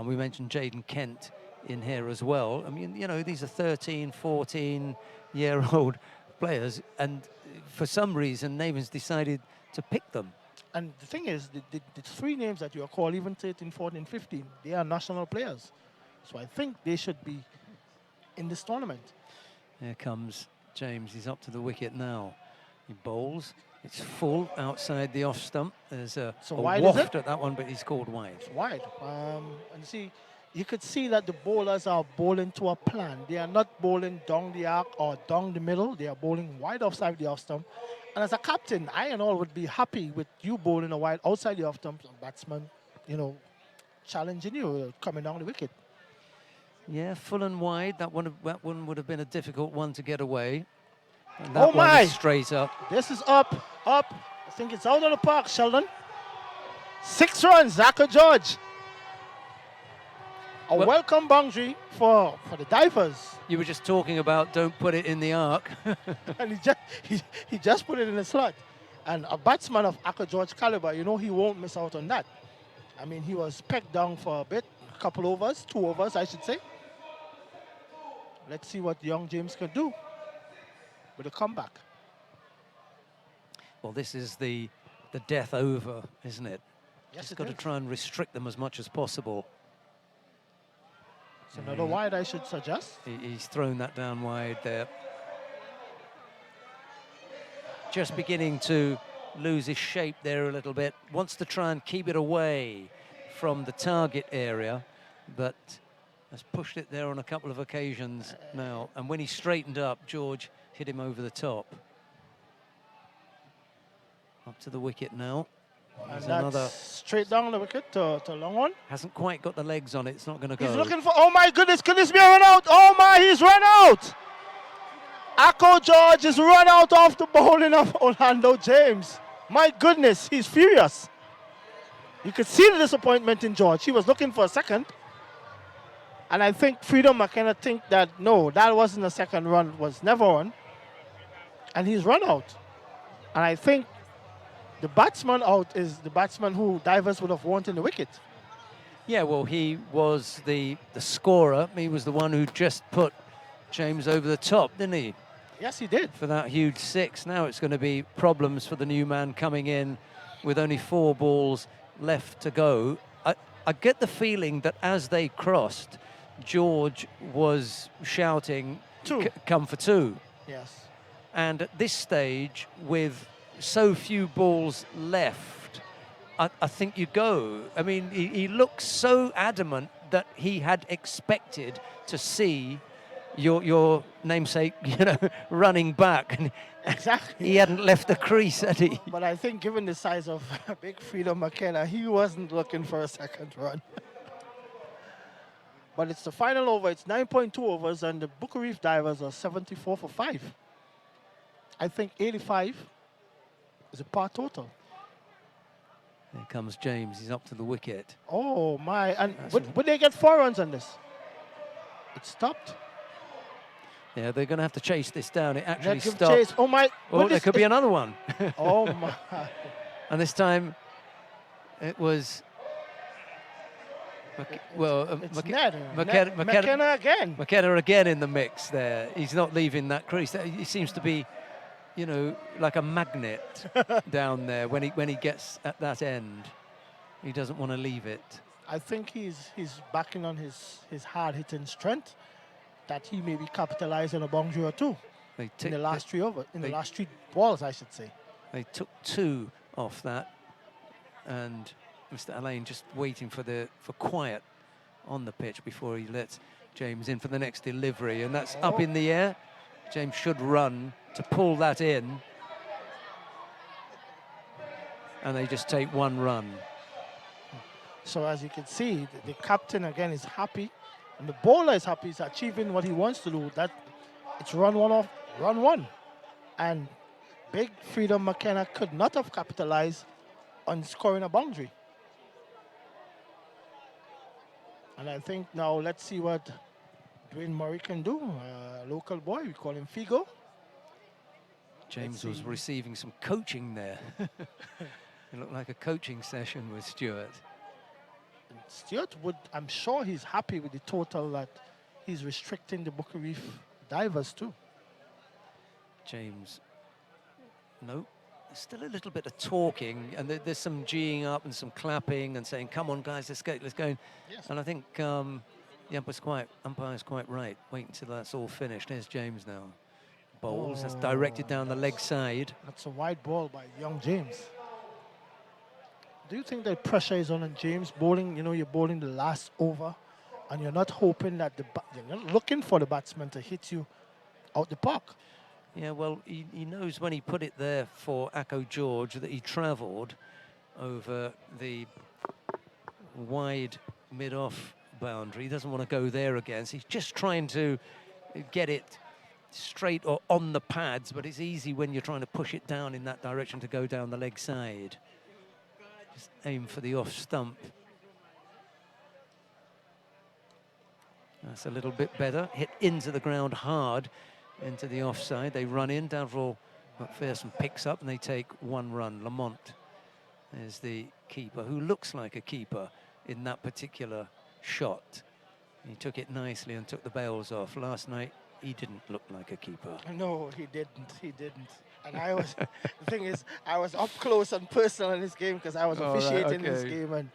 We mentioned Jaden Kent in here as well. I mean, you know, these are 13, 14-year-old players, and for some reason, Nathan's decided to pick them. And the thing is, the 3 names that you are called, even 13, 14, 15, they are national players. So I think they should be in this tournament. Here comes James, he's up to the wicket now. He bowls. It's full outside the off stump. There's a wide, is waft it? at that one, but he's called wide. It's wide. And see, you could see that the bowlers are bowling to a plan. They are not bowling down the arc or down the middle. They are bowling wide outside the off stump. And as a captain, I and all would be happy with you bowling a wide outside the off stump, batsman, you know, challenging you, coming down the wicket. Yeah, full and wide. That one would have been a difficult one to get away. And that Oh one my! is straight up. This is up. I think it's out of the park, Sheldon. 6 runs, Zaka George. A welcome boundary for the divers. You were just talking about don't put it in the arc. And he just put it in the slot. And a batsman of Aka George caliber, you know he won't miss out on that. I mean, he was pegged down for a bit, a couple overs, 2 overs, I should say. Let's see what young James can do with a comeback. Well, this is the death over, isn't it? Yes, Just it got to is. try and restrict them as much as possible. It's another wide, I should suggest. He's thrown that down wide there. Just beginning to lose his shape there a little bit. Wants to try and keep it away from the target area, but has pushed it there on a couple of occasions now. And when he straightened up, George hit him over the top. Up to the wicket now. And There's that's another. straight down the wicket to long on. Hasn't quite got the legs on it. It's not going to go. He's looking for, oh my goodness, could this be a run out? Oh my, he's run out! Akko George is run out off the bowling of Orlando James. My goodness, he's furious. You could see the disappointment in George. He was looking for a second. And I think Freedom McKenna think that, no, that wasn't a second run, it was never one. And he's run out. And I think the batsman out is the batsman who divers would have wanted the wicket. Yeah, well, he was the scorer. He was the one who just put James over the top, didn't he? Yes, he did. For that huge 6. Now it's going to be problems for the new man coming in with only 4 balls left to go. I get the feeling that as they crossed, George was shouting, come for 2. Yes. And at this stage, with so few balls left, I think you go. I mean, he looks so adamant that he had expected to see your namesake, running back. And exactly. He hadn't left the crease, had he? But I think given the size of Big Freedom McKenna, he wasn't looking for a second run. But it's the final over. It's 9.2 overs, and the Booker Reef Divers are 74 for 5. I think 85 is a par total. Here comes James. He's up to the wicket. Oh, my. And would they get 4 runs on this? It stopped. Yeah, they're going to have to chase this down. It actually Let him stopped. chase. Oh, my. Oh, there could be another one. Oh, my. And this time, it was... McKenna again. McKenna again in the mix there. He's not leaving that crease. He seems to be, like a magnet down there when he gets at that end. He doesn't want to leave it. I think he's backing on his hard-hitting strength that he may be capitalizing on a boundary or 2 in the last 3 overs, in the last 3 balls, I should say. They took 2 off that, and Mr. Alain just waiting for quiet on the pitch before he lets James in for the next delivery, and that's up in the air. James should run to pull that in, and they just take 1 run. So as you can see, the captain again is happy, and the bowler is happy. He's achieving what he wants to do. That it's run 1 off, run 1, and Big Freedom McKenna could not have capitalized on scoring a boundary. And I think now let's see what Dwayne Murray can do. Local boy, we call him Figo. James was receiving some coaching there. It looked like a coaching session with Stuart. And Stuart I'm sure he's happy with the total that he's restricting the Booker Reef Divers to. James, no, there's still a little bit of talking, and there's some geeing up and some clapping and saying, come on guys, let's go. Yes. And I think the umpire's quite right. Wait until that's all finished. There's James now. bowls. That's directed down the leg side. That's a wide ball by young James. Do you think that pressure is on James bowling? You know, you're bowling the last over, and you're not hoping that you're not looking for the batsman to hit you out the park. Yeah, well, he knows when he put it there for Akko George that he travelled over the wide mid-off boundary. He doesn't want to go there again, so he's just trying to get it straight or on the pads, but it's easy when you're trying to push it down in that direction to go down the leg side. Just aim for the off stump. That's a little bit better. Hit into the ground hard, into the offside. They run in. Davral McPherson picks up and they take one run. Lamont is the keeper, who looks like a keeper in that particular shot. He took it nicely and took the bails off. Last night, he didn't look like a keeper. No, he didn't. He didn't. And I was, the thing is, I was up close and personal in this game because I was officiating this game, and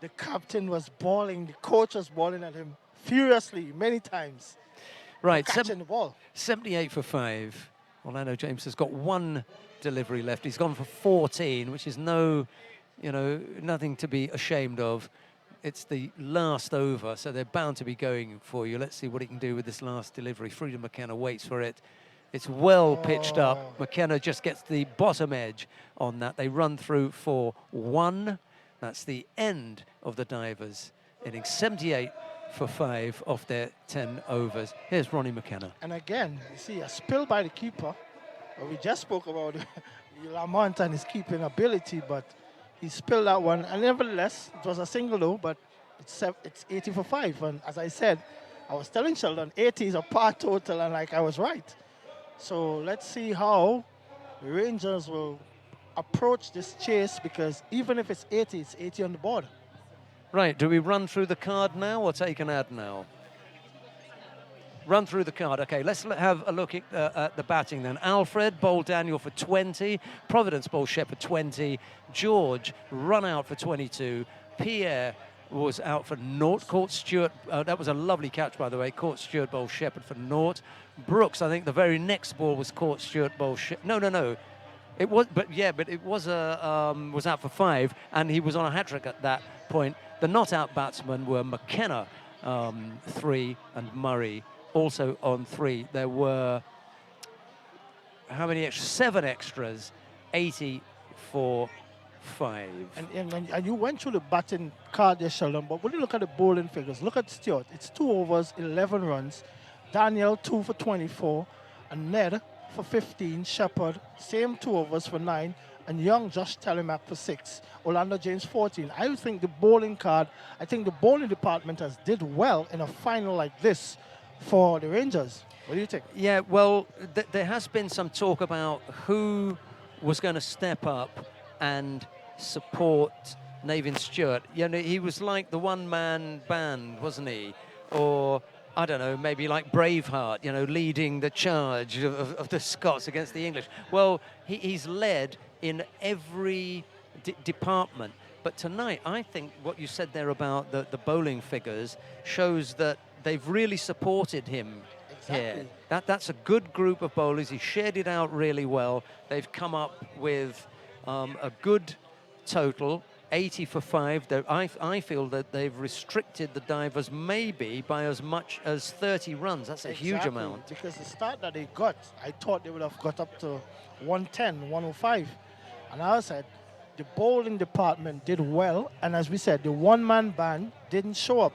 the captain was bawling, the coach was bawling at him furiously many times. Right, catching the ball. 78 for 5. Orlando James has got one delivery left. He's gone for 14, which is nothing to be ashamed of. It's the last over, so they're bound to be going for you. Let's see what he can do with this last delivery. Freedom McKenna waits for it. It's well pitched up. McKenna just gets the bottom edge on that. They run through for 1. That's the end of the Divers, hitting 78 for 5 off their 10 overs. Here's Ronnie McKenna. And again, you see a spill by the keeper. Well, we just spoke about Lamont and his keeping ability, but he spilled that one. And nevertheless, it was a single though, but it's 80 for 5. And as I said, I was telling Sheldon, 80 is a par total, and I was right. So let's see how the Rangers will approach this chase, because even if it's 80, it's 80 on the board. Right, do we run through the card now or take an ad now? Run through the card. Okay, let's have a look at the batting then. Alfred bowled Daniel for 20. Providence bowled Shep for 20. George run out for 22. Pierre was out for 0. Caught Stewart. That was a lovely catch, by the way. Caught Stewart bowled Shepherd for 0. Brooks, I think the very next ball was caught Stewart bowled Shepherd. No. It was, but it was out for 5, and he was on a hat-trick at that point. The not-out batsmen were McKenna, 3, and Murray also on 3. There were, how many extras? 7 extras, 80 for 5. And you went through the batting card there, Sheldon, but when you look at the bowling figures, look at Stewart. It's 2 overs, 11 runs. Daniel, 2 for 24. And Ned for 15. Shepherd, same 2 overs for 9. And young Josh Telemack for 6. Orlando James 14. I think the bowling department has did well in a final like this for the Rangers. What do you think? Yeah, well, there has been some talk about who was going to step up and support Navin Stewart. He was like the one-man band, wasn't he? Or, I don't know, maybe like Braveheart, leading the charge of the Scots against the English. Well, he's led in every department. But tonight, I think what you said there about the bowling figures shows that they've really supported him here. That's a good group of bowlers. He shared it out really well. They've come up with a good total, 80 for 5. I feel that they've restricted the Divers maybe by as much as 30 runs. That's a huge amount. Because the start that they got, I thought they would have got up to 110, 105. And I said, the bowling department did well. And as we said, the one-man band didn't show up.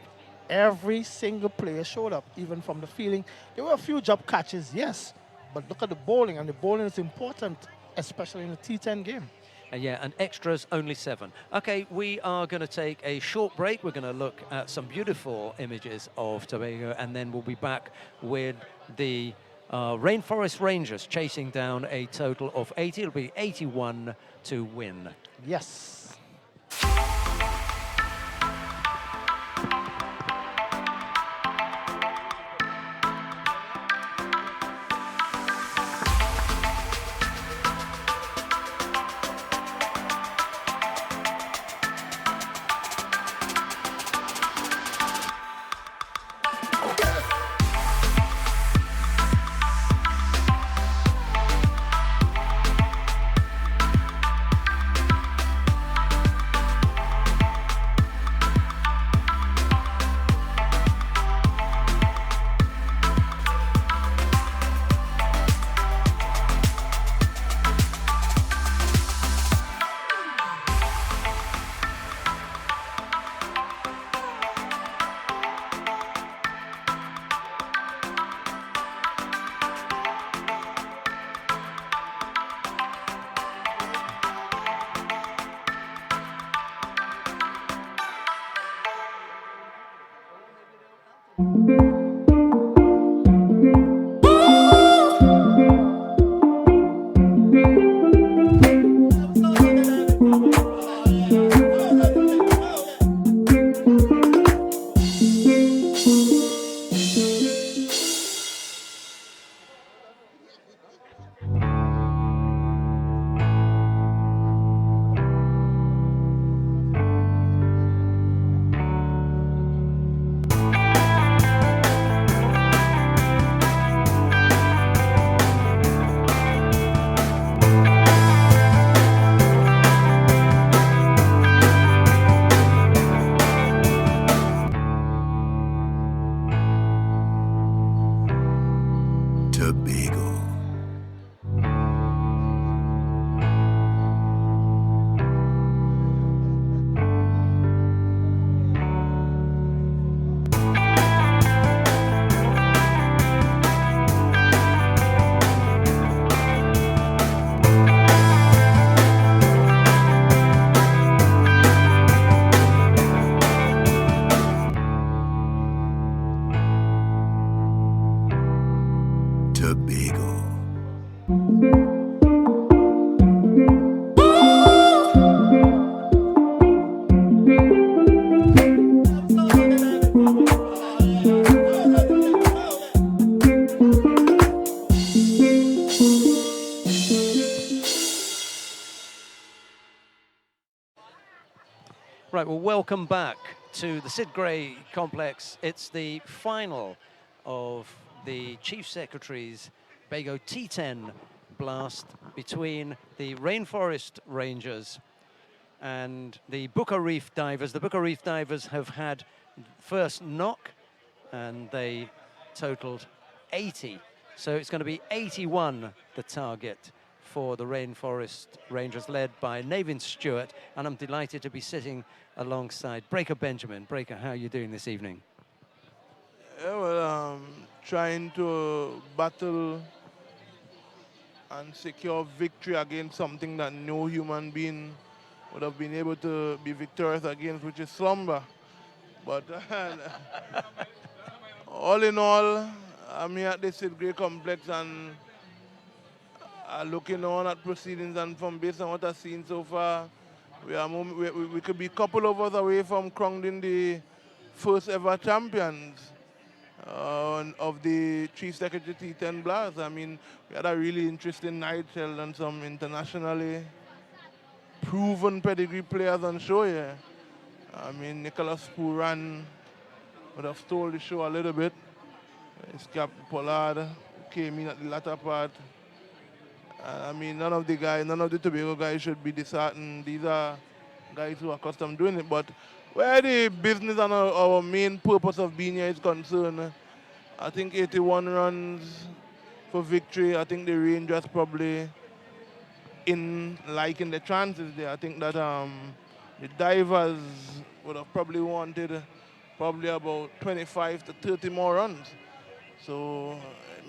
Every single player showed up, even from the fielding. There were a few job catches, yes. But look at the bowling, and the bowling is important, especially in the T10 game. And extras only 7. Okay, we are going to take a short break. We're going to look at some beautiful images of Tobago, and then we'll be back with the Rainforest Rangers chasing down a total of 80. It'll be 81 to win. Yes. Tobago. Tobago. Right, well, welcome back to the Sid Gray complex. It's the final of the Chief Secretary's Bago T10 blast between the Rainforest Rangers and the Booker Reef Divers. The Booker Reef Divers have had first knock, and they totaled 80. So it's going to be 81, the target for the Rainforest Rangers, led by Navin Stewart. And I'm delighted to be sitting alongside Breaker Benjamin. Breaker, how are you doing this evening? Yeah, well, trying to battle and secure victory against something that no human being would have been able to be victorious against, which is slumber. But all in all, I'm here at the Sid Gray complex and looking on at proceedings, and from based on what I've seen so far, we could be a couple of us away from crowning the first ever champions of the Chief Secretary T10 Blast. I mean, we had a really interesting night, held on some internationally proven pedigree players on show here. I mean, Nicholas Puran would have stole the show a little bit. It's Captain Pollard came in at the latter part. I mean, none of the Tobago guys should be disheartened. These are guys who are accustomed doing it. But where the business and our main purpose of being here is concerned, I think 81 runs for victory. I think the Rangers probably liking the chances there. I think that the Divers would have probably wanted probably about 25 to 30 more runs. So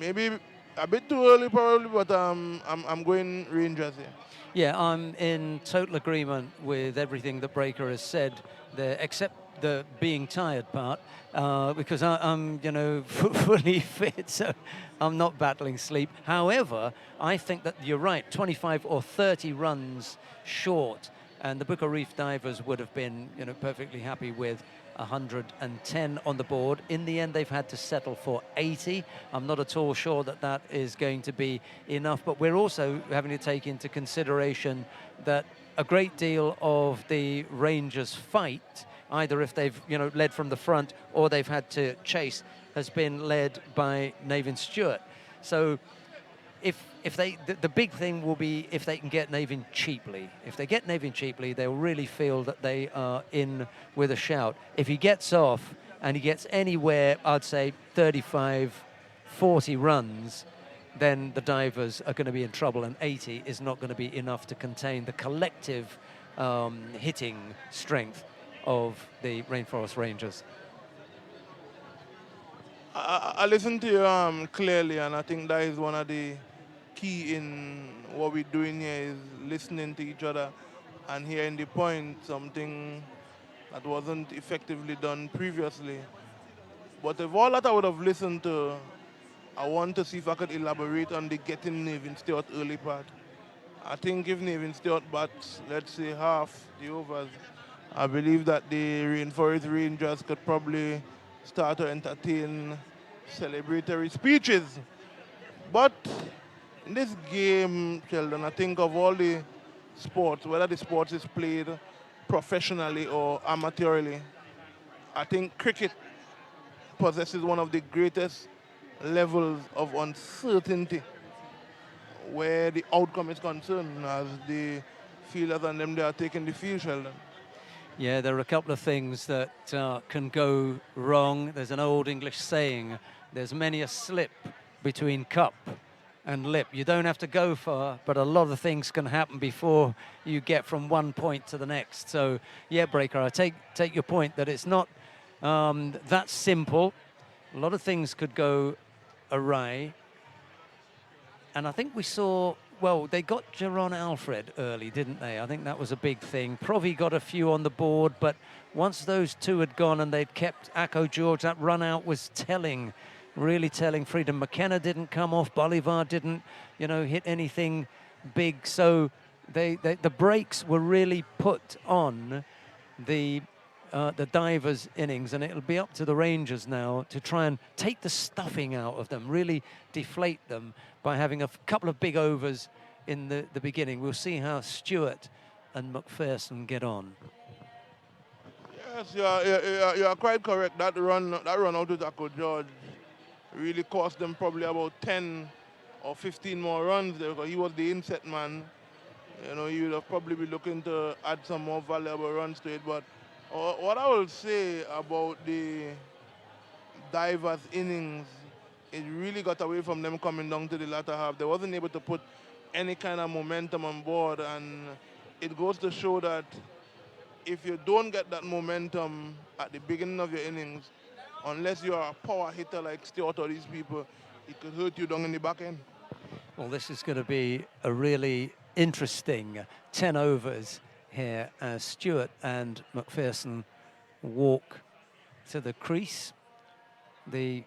maybe a bit too early probably, but I'm going Rangers here. Yeah, I'm in total agreement with everything that Breaker has said there, except the being tired part, because I'm, fully fit, so I'm not battling sleep. However, I think that you're right, 25 or 30 runs short, and the Booker Reef Divers would have been, perfectly happy with 110 on the board. In the end, they've had to settle for 80. I'm not at all sure that that is going to be enough, but we're also having to take into consideration that a great deal of the Rangers' fight, either if they've led from the front or they've had to chase, has been led by Navin Stewart. So the big thing will be if they can get Navin cheaply. If they get Navin cheaply, they'll really feel that they are in with a shout. If he gets off and he gets anywhere, I'd say 35, 40 runs, then the Divers are going to be in trouble, and 80 is not going to be enough to contain the collective hitting strength of the Rainforest Rangers. I listened to you clearly, and I think that is one of the key in what we're doing here is listening to each other and hearing the point, something that wasn't effectively done previously. But of all that I would have listened to, I want to see if I could elaborate on the getting Nathan Stewart early part. I think if Nathan Stewart bats, let's say half the overs, I believe that the Rainforest Rangers could probably start to entertain celebratory speeches. But in this game, Sheldon, I think of all the sports, whether the sport is played professionally or amateurly, I think cricket possesses one of the greatest levels of uncertainty where the outcome is concerned as the fielders and them they are taking the field, Sheldon. Yeah, there are a couple of things that can go wrong. There's an old English saying, there's many a slip between cup and lip. You don't have to go far, but a lot of things can happen before you get from one point to the next. So, yeah, Breaker, I take your point that it's not that simple. A lot of things could go awry. And I think we saw, well, they got Jerron Alfred early, didn't they? I think that was a big thing. Provi got a few on the board, but once those two had gone and they'd kept Akko George, that run out was telling, really telling. Freedom McKenna didn't come off. Bolivar didn't, hit anything big. So the brakes were really put on the Divers innings, and it'll be up to the Rangers now to try and take the stuffing out of them, really deflate them by having a couple of big overs in the beginning. We'll see how Stewart and McPherson get on. Yes, you are quite correct. That run out with Akko George really cost them probably about 10 or 15 more runs there because he was the inset man. He would have probably been looking to add some more valuable runs to it. But what I will say about the Divers innings, it really got away from them coming down to the latter half. They wasn't able to put any kind of momentum on board, and it goes to show that if you don't get that momentum at the beginning of your innings, unless you are a power hitter like Stewart or these people, it could hurt you down in the back end. Well, this is going to be a really interesting 10 overs here as Stewart and McPherson walk to the crease. The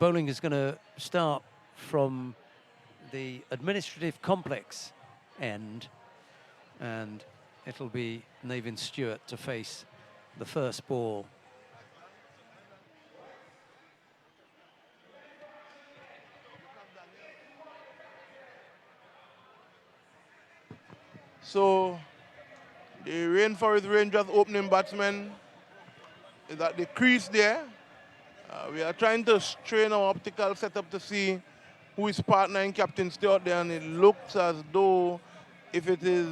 bowling is going to start from the administrative complex end, and it'll be Nathan Stewart to face the first ball. So the Rainforest Rangers opening batsman is at the crease there. We are trying to strain our optical setup to see who is partnering Captain Stewart there, and it looks as though if it is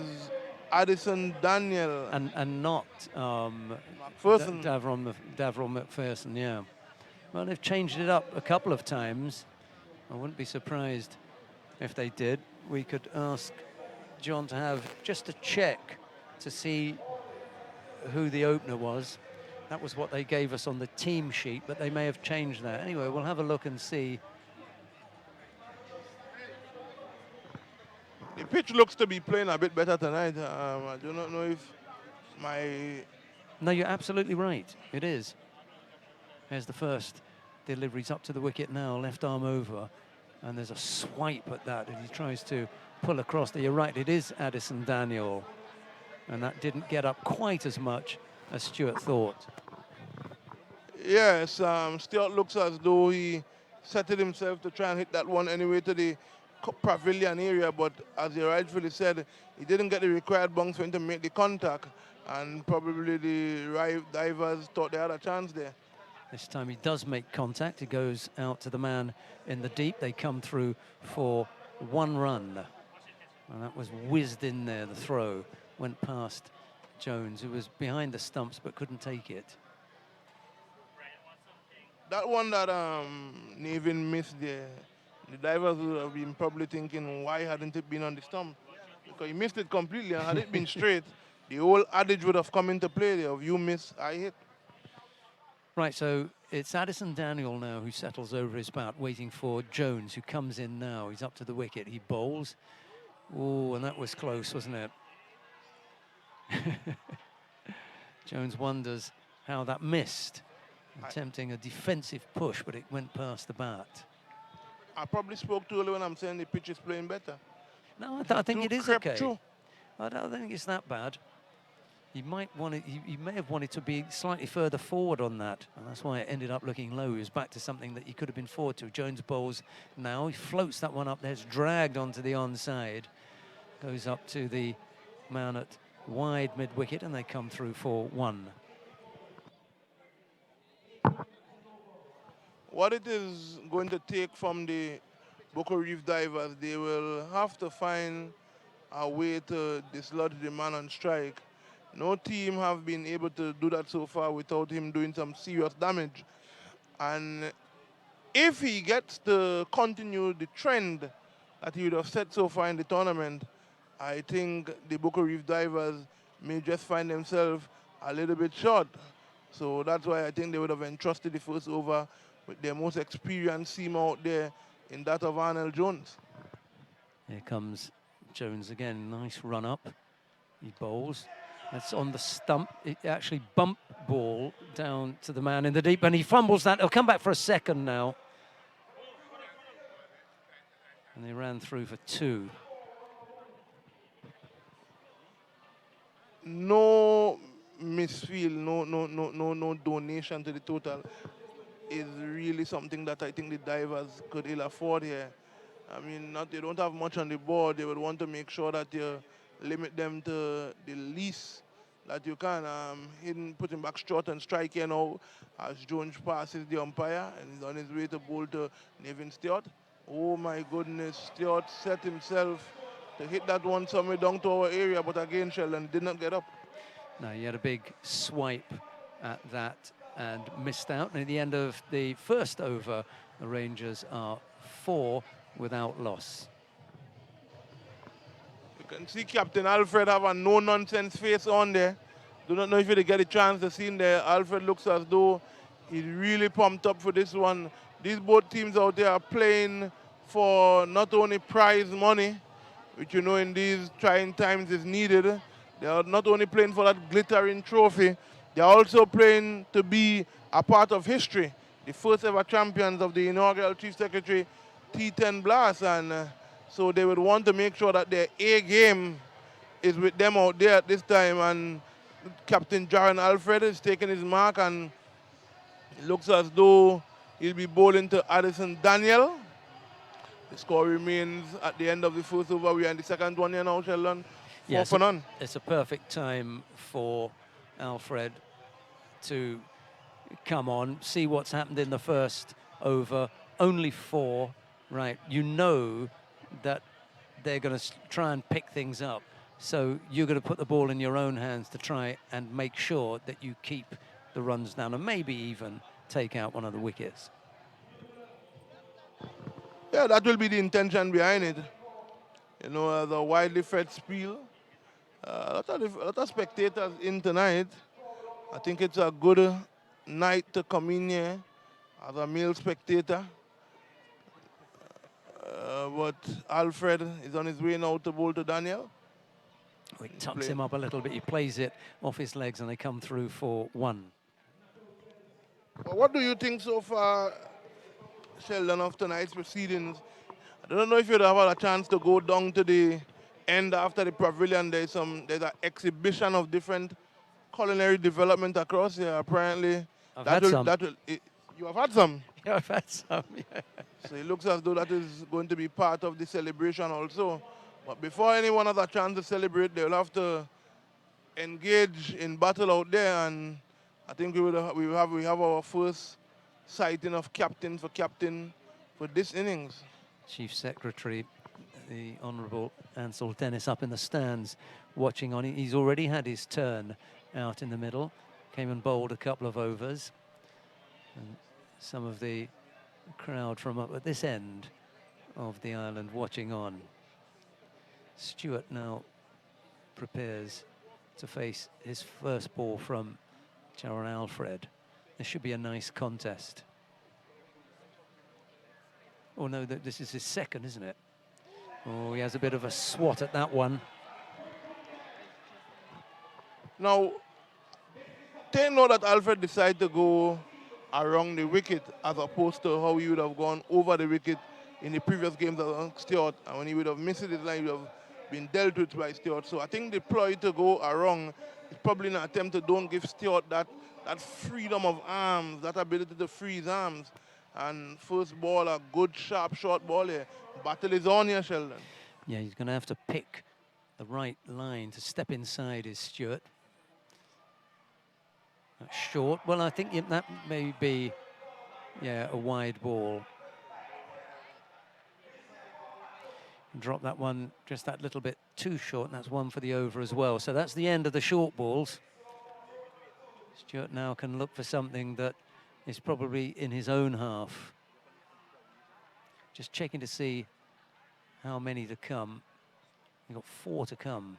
Addison Daniel. And not McPherson. Davron McPherson, yeah. Well, they've changed it up a couple of times. I wouldn't be surprised if they did. We could ask John to have just a check to see who the opener was. That was what they gave us on the team sheet, but they may have changed that. Anyway, we'll have a look and see. The pitch looks to be playing a bit better tonight. I do not know if my... No, you're absolutely right. It is. There's the first deliveries up to the wicket now, left arm over. And there's a swipe at that, and he tries to pull across there. You're right, it is Addison Daniel. And that didn't get up quite as much as Stewart thought. Yes, Stewart looks as though he settled himself to try and hit that one anyway to the pavilion area, but as you rightfully said, he didn't get the required bounce for him to make the contact, and probably the Divers thought they had a chance there. This time he does make contact. He goes out to the man in the deep. They come through for one run. And that was whizzed in there, the throw. Went past Jones, who was behind the stumps but couldn't take it. That one that Nevin missed there, the Divers would have been probably thinking, why hadn't it been on the stump? Because he missed it completely, and had it been straight, the whole adage would have come into play there of you miss, I hit. Right, so it's Addison Daniel now who settles over his bat, waiting for Jones, who comes in now. He's up to the wicket. He bowls. Oh, and that was close, wasn't it? Jones wonders how that missed. Attempting a defensive push, but it went past the bat. I probably spoke too early when I'm saying the pitch is playing better. No, I think Two it is crept okay. through. I don't think it's that bad. He might want it. He may have wanted to be slightly further forward on that, and that's why it ended up looking low. He was back to something that he could have been forward to. Jones bowls now. He floats that one up there. It's dragged onto the onside. Goes up to the man at wide mid-wicket, and they come through for 1. What it is going to take from the Boko Reef divers, they will have to find a way to dislodge the man on strike. No team have been able to do that so far without him doing some serious damage. And if he gets to continue the trend that he would have set so far in the tournament, I think the Boko Reef divers may just find themselves a little bit short. So that's why I think they would have entrusted the first over with their most experienced seamer out there in that of Arnold Jones. Here comes Jones again. Nice run up. He bowls. That's on the stump. It actually bumped ball down to the man in the deep, and he fumbles that. He'll come back for a second now. And they ran through for 2. No misfield, no donation to the total is really something that I think the divers could ill afford here. I mean, they don't have much on the board. They would want to make sure that you limit them to the least that you can. Putting back short and strike here now as Jones passes the umpire and he's on his way to bowl to Nevin Stewart. Oh my goodness, Stewart set himself to hit that one somewhere down to our area, but again, Sheldon did not get up. No, he had a big swipe at that and missed out. And at the end of the first over, the Rangers are 4 without loss. You can see Captain Alfred have a no-nonsense face on there. Do not know if you get a chance to see him there. Alfred looks as though he's really pumped up for this one. These both teams out there are playing for not only prize money, which in these trying times is needed. They are not only playing for that glittering trophy, they are also playing to be a part of history. The first ever champions of the inaugural Chief Secretary T10 Blast, and so they would want to make sure that their A game is with them out there at this time. And Captain Jaron Alfred is taking his mark, and it looks as though he'll be bowling to Addison Daniel. The score remains at the end of the first over. We are in the second one here now, Sheldon. 4 for none. It's a perfect time for Alfred to come on, see what's happened in the first over. Only 4, right? You know that they're going to try and pick things up. So you're going to put the ball in your own hands to try and make sure that you keep the runs down and maybe even take out one of the wickets. Yeah, that will be the intention behind it. The widely fed spiel. A lot of spectators in tonight. I think it's a good night to come in here as a male spectator. But Alfred is on his way now to bowl to Daniel. He tucks him up a little bit. He plays it off his legs and they come through for 1. Well, what do you think so far, Sheldon, of tonight's proceedings? I don't know if you'd have had a chance to go down to the end after the pavilion. There's an exhibition of different culinary development across here. Apparently, I've had some. You have had some? Yeah, I've had some, yeah. So it looks as though that is going to be part of the celebration also. But before anyone has a chance to celebrate, they'll have to engage in battle out there. And I think we have our first sighting of captain for this innings. Chief Secretary, the Honourable Ansel Dennis, up in the stands watching on. He's already had his turn out in the middle. Came and bowled a couple of overs. And some of the crowd from up at this end of the island watching on. Stewart now prepares to face his first ball from Jaron Alfred. This should be a nice contest. Oh no, this is his second, isn't it? Oh, he has a bit of a swat at that one. Now, take note that Alfred decided to go around the wicket as opposed to how he would have gone over the wicket in the previous games against Stewart. And when he would have missed his line, he would have been dealt with by Stewart. So I think the ploy to go around is probably an attempt to don't give Stewart that freedom of arms, that ability to free his arms. And first ball, a good, sharp, short ball here. Battle is on here, Sheldon. Yeah, he's going to have to pick the right line to step inside is Stewart. That's short. Well, I think that may be, yeah, a wide ball. Drop that one just that little bit too short, and that's one for the over as well. So that's the end of the short balls. Stewart now can look for something that is probably in his own half. Just checking to see how many to come. We've got 4 to come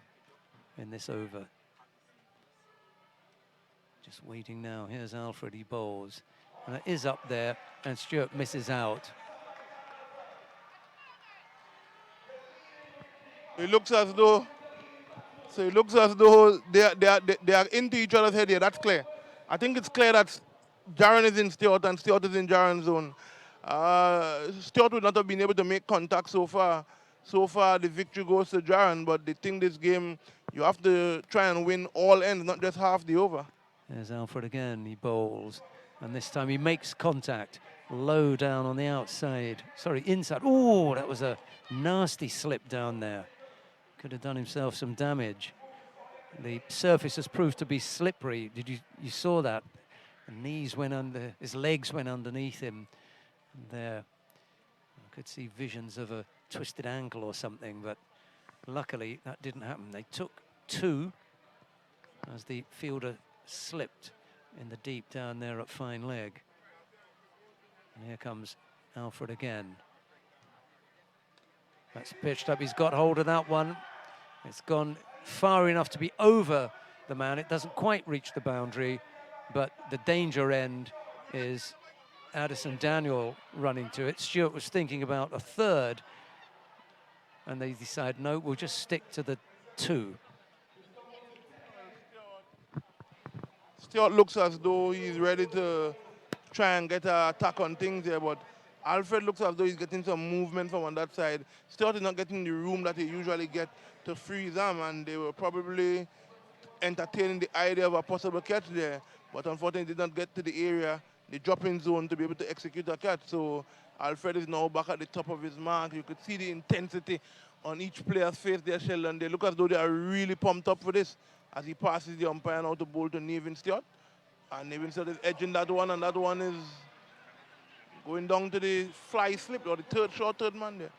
in this over. Just waiting now. Here's Alfred, he bowls. And it is up there, and Stewart misses out. It looks as though they are into each other's head here. That's clear. I think it's clear that Jaron is in Stewart and Stewart is in Jaron's zone. Stewart would not have been able to make contact so far. So far, the victory goes to Jaron, but they think this game, you have to try and win all ends, not just half the over. There's Alfred again, he bowls. And this time he makes contact. Low down on the outside. Sorry, inside. Oh, that was a nasty slip down there. Could have done himself some damage. The surface has proved to be slippery. You saw that? The knees went under, his legs went underneath him. And there, I could see visions of a twisted ankle or something, but luckily that didn't happen. They took 2 as the fielder slipped in the deep down there at fine leg. And here comes Alfred again. That's pitched up, he's got hold of that one. It's gone far enough to be over the man. It doesn't quite reach the boundary, but the danger end is Addison Daniel running to it. Stewart was thinking about a third, and they decide, no, we'll just stick to the 2. Stewart looks as though he's ready to try and get an attack on things here, but Alfred looks as though he's getting some movement from on that side. Stewart is not getting the room that he usually get to free them, and they were probably entertaining the idea of a possible catch there, but unfortunately did not get to the area, the drop-in zone, to be able to execute a catch. So Alfred is now back at the top of his mark. You could see the intensity on each player's face there, Sheldon. They look as though they are really pumped up for this as he passes the umpire now to bowl to Nevin Stewart. And Nevin Stewart is edging that one, and that one is going down to the fly slip, or the short third man there.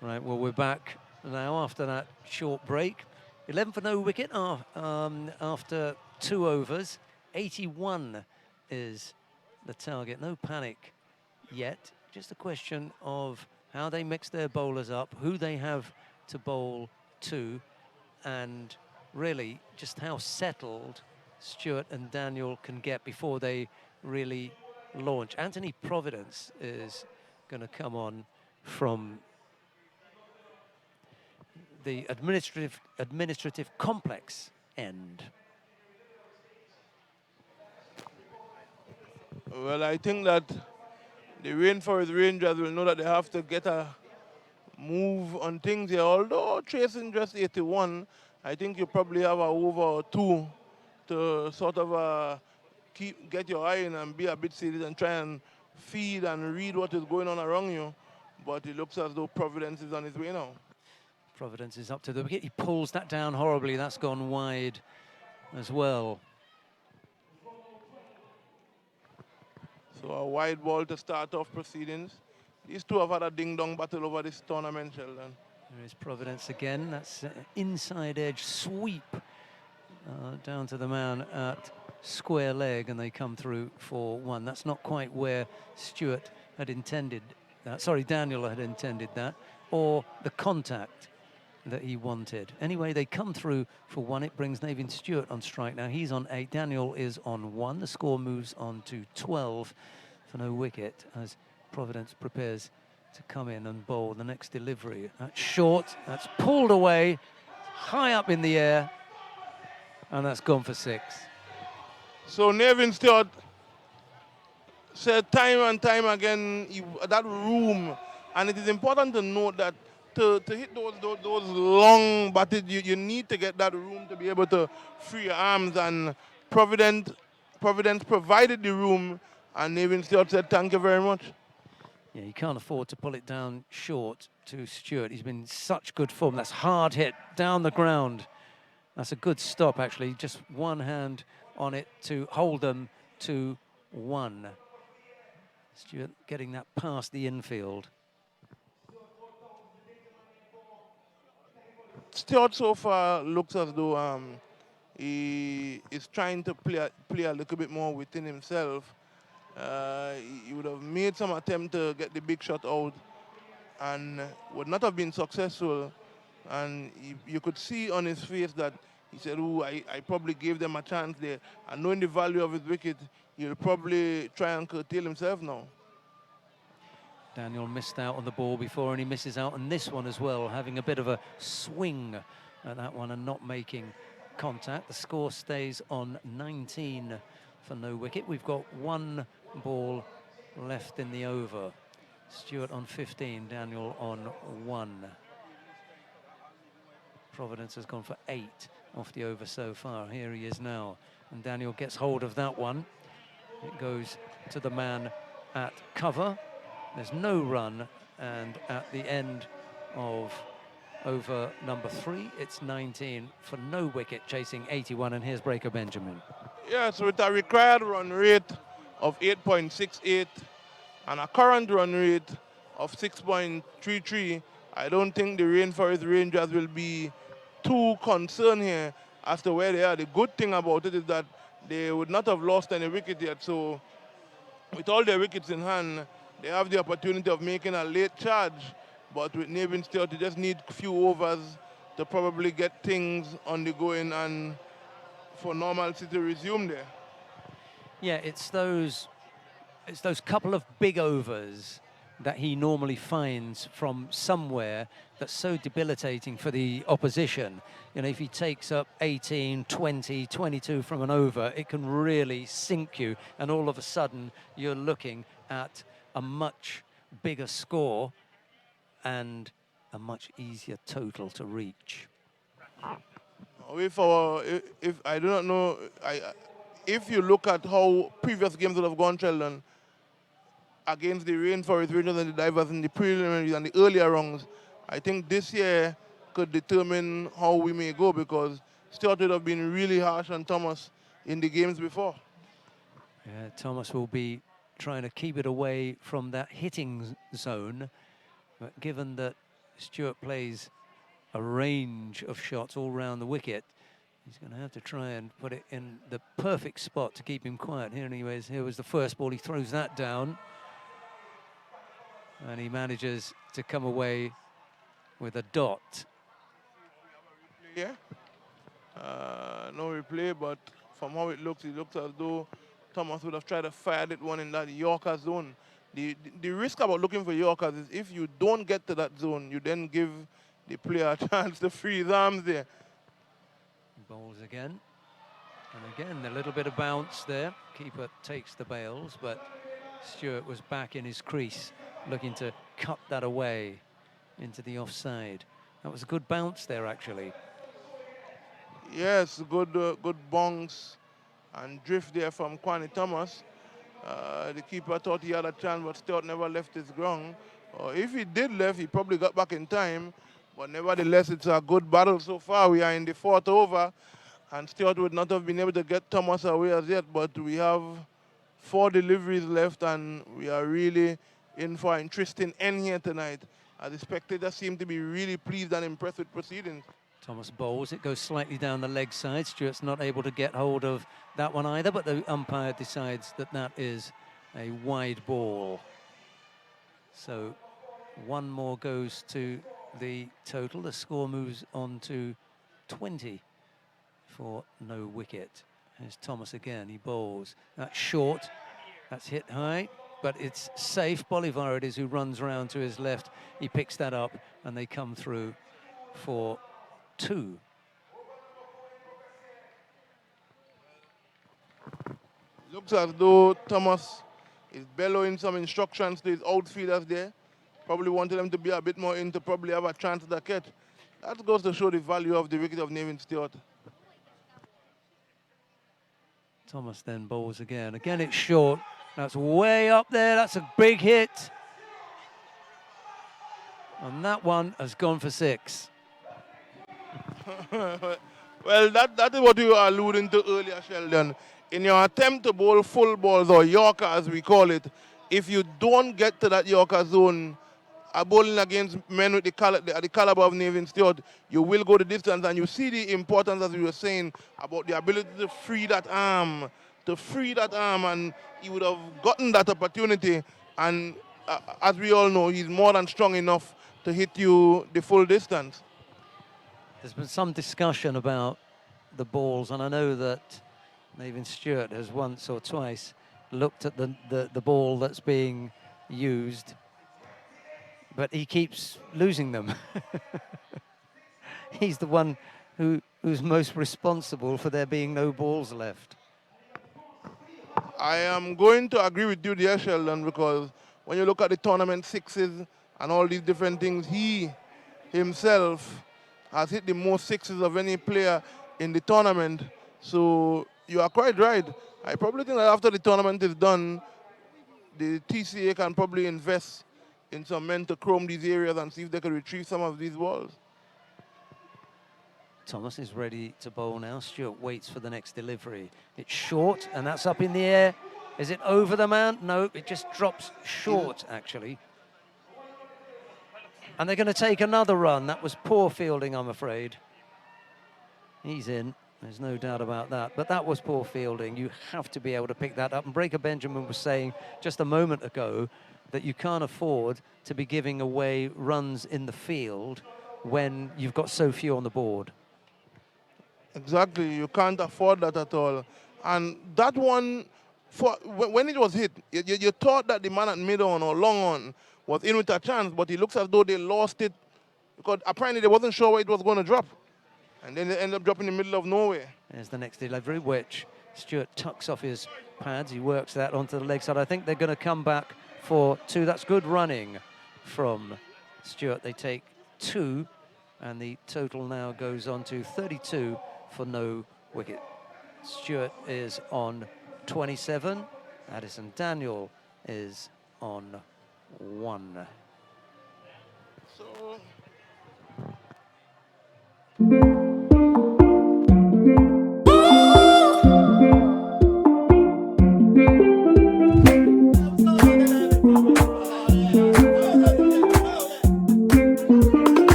Right, well, we're back now after that short break. 11 for no wicket after 2 overs. 81 is the target. No panic yet. Just a question of how they mix their bowlers up, who they have to bowl to, and really just how settled Stewart and Daniel can get before they really launch. Anthony Providence is going to come on from the administrative complex end. Well, I think that the Rainforest Rangers will know that they have to get a move on things here. Although chasing just 81, I think you probably have a over or 2 to sort of get your eye in and be a bit serious and try and feed and read what is going on around you. But it looks as though Providence is on his way now. Providence is up to the wicket. He pulls that down horribly. That's gone wide as well. So a wide ball to start off proceedings. These two have had a ding-dong battle over this tournament, Sheldon. There is Providence again. That's inside edge sweep down to the man at square leg and they come through for one. That's not quite where Stewart had intended that. Sorry, Daniel had intended that, or the contact that he wanted. Anyway, they come through for one. It brings Navin Stewart on strike now. He's on 8. Daniel is on 1. The score moves on to 12 for no wicket as Providence prepares to come in and bowl the next delivery. That's short. That's pulled away, high up in the air, and that's gone for 6. So Nevin Stewart said time and time again, that room, and it is important to note that to hit those long batted, you need to get that room to be able to free your arms, and Providence provided the room, and Nevin Stewart said thank you very much. Yeah, you can't afford to pull it down short to Stewart. He's been in such good form. That's hard hit down the ground. That's a good stop, actually. Just one hand on it to hold them to 1. Stewart getting that past the infield. Stewart so far looks as though he is trying to play a little bit more within himself. He would have made some attempt to get the big shot out and would not have been successful. And you could see on his face that he said, "Oh, I probably gave them a chance there." And knowing the value of his wicket, he'll probably try and curtail himself now. Daniel missed out on the ball before, and he misses out on this one as well, having a bit of a swing at that one and not making contact. The score stays on 19 for no wicket. We've got 1 ball left in the over. Stewart on 15, Daniel on 1. Providence has gone for 8 off the over so far. Here he is now, and Daniel gets hold of that one. It goes to the man at cover. There's no run, and at the end of over number 3, it's 19 for no wicket, chasing 81, and here's Breaker Benjamin. Yes, with a required run rate of 8.68 and a current run rate of 6.33, I don't think the Rainforest Rangers will be too concerned here as to where they are. The good thing about it is that they would not have lost any wicket yet, so with all their wickets in hand, they have the opportunity of making a late charge, but with Navin Stewart, they just need a few overs to probably get things on the going and for normalcy to resume there. Yeah, it's those couple of big overs that he normally finds from somewhere that's so debilitating for the opposition. You know, if he takes up 18, 20, 22 from an over, it can really sink you, and all of a sudden you're looking at a much bigger score and a much easier total to reach. If I do not know, if you look at how previous games would have gone, Sheldon, against the Rainforest Rangers and the Divers in the preliminaries and the earlier rounds, I think this year could determine how we may go, because Stewart would have been really harsh on Thomas in the games before. Yeah, Thomas will be trying to keep it away from that hitting zone, but given that Stewart plays a range of shots all round the wicket, he's going to have to try and put it in the perfect spot to keep him quiet. Here was the first ball. He throws that down, and he manages to come away with a dot. Yeah. No replay, but from how it looks as though Thomas would have tried to fire that one in that Yorker zone. The risk about looking for Yorkers is if you don't get to that zone, you then give the player a chance to free his arms there. Bowls again. And again, a little bit of bounce there. Keeper takes the bails, but Stewart was back in his crease, looking to cut that away into the offside. That was a good bounce there, actually. Yes, good bonks and drift there from Kwani Thomas. The keeper thought he had a chance, but Stewart never left his ground. If he did left, he probably got back in time. But nevertheless, it's a good battle so far. We are in the 4th over, and Stewart would not have been able to get Thomas away as yet, but we have 4 deliveries left, and we are really in for an interesting end here tonight. The spectators seem to be really pleased and impressed with proceedings. Thomas bowls. It goes slightly down the leg side. Stewart's not able to get hold of that one either, but the umpire decides that that is a wide ball. So one more goes to the total. The score moves on to 20 for no wicket. There's Thomas again. He bowls. That's short. That's hit high, but it's safe. Bolivar it is who runs round to his left. He picks that up, and they come through for 2. Looks as though Thomas is bellowing some instructions to his outfielders there. Probably wanted them to be a bit more in to probably have a chance at the catch. That goes to show the value of the wicket of Nevin Stewart. Thomas then bowls again. Again, it's short. That's way up there. That's a big hit. And that one has gone for 6. Well, that is what you were alluding to earlier, Sheldon. In your attempt to bowl full balls, or Yorker as we call it, if you don't get to that Yorker zone, bowling against men with the caliber of Nevin Stewart, you will go the distance, and you see the importance, as we were saying, about the ability to free that arm, and he would have gotten that opportunity, and as we all know, he's more than strong enough to hit you the full distance. There's been some discussion about the balls, and I know that Nevin Stewart has once or twice looked at the ball that's being used, but he keeps losing them. He's the one who's most responsible for there being no balls left. I am going to agree with you there, Sheldon, because when you look at the tournament sixes and all these different things, he himself has hit the most sixes of any player in the tournament. So you are quite right. I probably think that after the tournament is done, the TCA can probably invest in some men to chrome these areas and see if they can retrieve some of these balls. Thomas is ready to bowl now. Stewart waits for the next delivery. It's short, and that's up in the air. Is it over the man? No, it just drops short, actually. And they're going to take another run. That was poor fielding, I'm afraid. He's in. There's no doubt about that. But that was poor fielding. You have to be able to pick that up. And Breaker Benjamin was saying just a moment ago that you can't afford to be giving away runs in the field when you've got so few on the board. Exactly. You can't afford that at all. And that one, when it was hit, you thought that the man at mid-on or long-on was in with a chance, but it looks as though they lost it because apparently they wasn't sure where it was going to drop. And then they ended up dropping in the middle of nowhere. There's the next delivery, which Stewart tucks off his pads. He works that onto the leg side. I think they're going to come back for 2. That's good running from Stewart. They take 2, and the total now goes on to 32 for no wicket. Stewart is on 27. Addison Daniel is on 1. So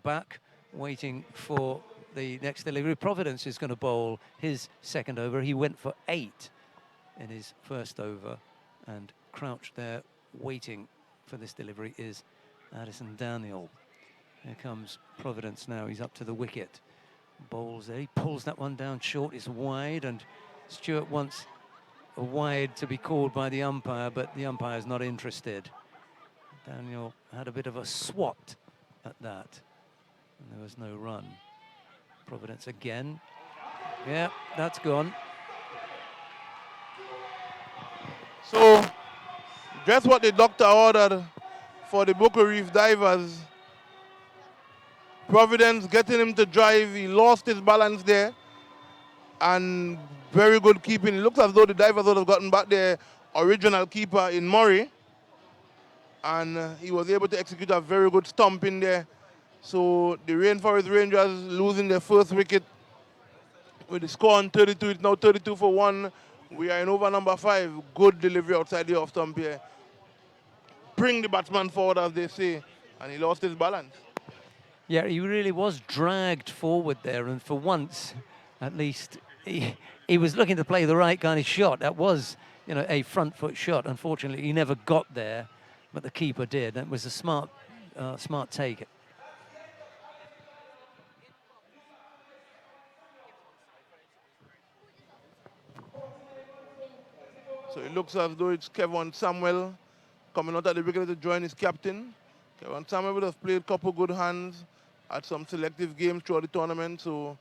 back, waiting for the next delivery. Providence is going to bowl his second over. He went for 8 in his first over, and crouched there waiting for this delivery is Addison Daniel. Here comes Providence now. He's up to the wicket. Bowls there. He pulls that one down short. It's wide, and Stewart wants a wide to be called by the umpire, but the umpire's not interested. Daniel had a bit of a swat at that, and there was no run. Providence again. Yeah, that's gone. So Just what the doctor ordered for the Boca Reef divers. Providence getting him to drive. He lost his balance there. And very good keeping. It looks as though the divers would have gotten back their original keeper in Murray. And he was able to execute a very good stomp in there. So the Rainforest Rangers losing their first wicket with the score on 32. It's now 32 for 1. We are in over number 5. Good delivery outside the off stump here. Bring the batsman forward, as they say. And he lost his balance. Yeah, he really was dragged forward there, and for once, at least, he was looking to play the right kind of shot. That was, a front foot shot. Unfortunately, he never got there, but the keeper did. That was a smart take. So it looks as though it's Kevin Samuel coming out at the wicket to join his captain. Kevin Samuel would have played a couple good hands at some selective games throughout the tournament, so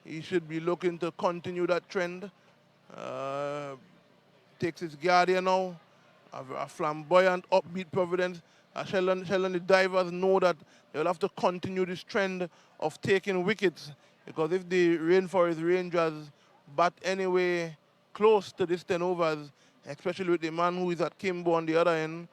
he should be looking to continue that trend. Takes his guard here now. A flamboyant, upbeat Providence. Sheldon, the divers know that they'll have to continue this trend of taking wickets, because if the Rainforest Rangers bat anyway close to this 10 overs, especially with the man who is at Kimbo on the other end,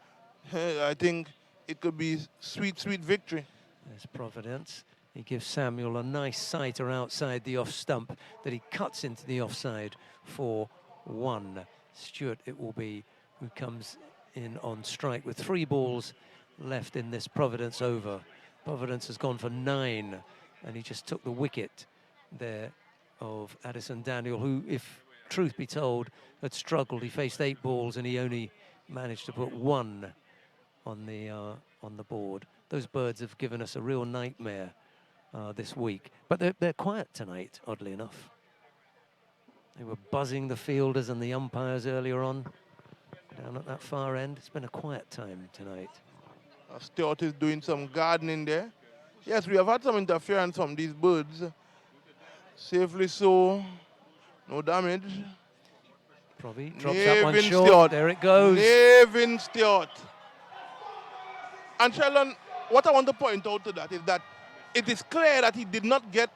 I think it could be sweet, sweet victory. There's Providence. He gives Samuel a nice sighter outside the off stump that he cuts into the offside for 1. Stewart it will be who comes in on strike with 3 balls left in this Providence over. Providence has gone for 9, and he just took the wicket there of Addison Daniel, who, if truth be told, had struggled. He faced 8 balls and he only managed to put 1 on the board. Those birds have given us a real nightmare this week, but they're quiet tonight, oddly enough. They were buzzing the fielders and the umpires earlier on down at that far end. It's been a quiet time tonight. Stewart is doing some gardening there. Yes, we have had some interference from these birds. Safely so, no damage. Probably drops that one short. Stewart. There it goes. Nevin Stewart. And Sheldon, what I want to point out to that is that it is clear that he did not get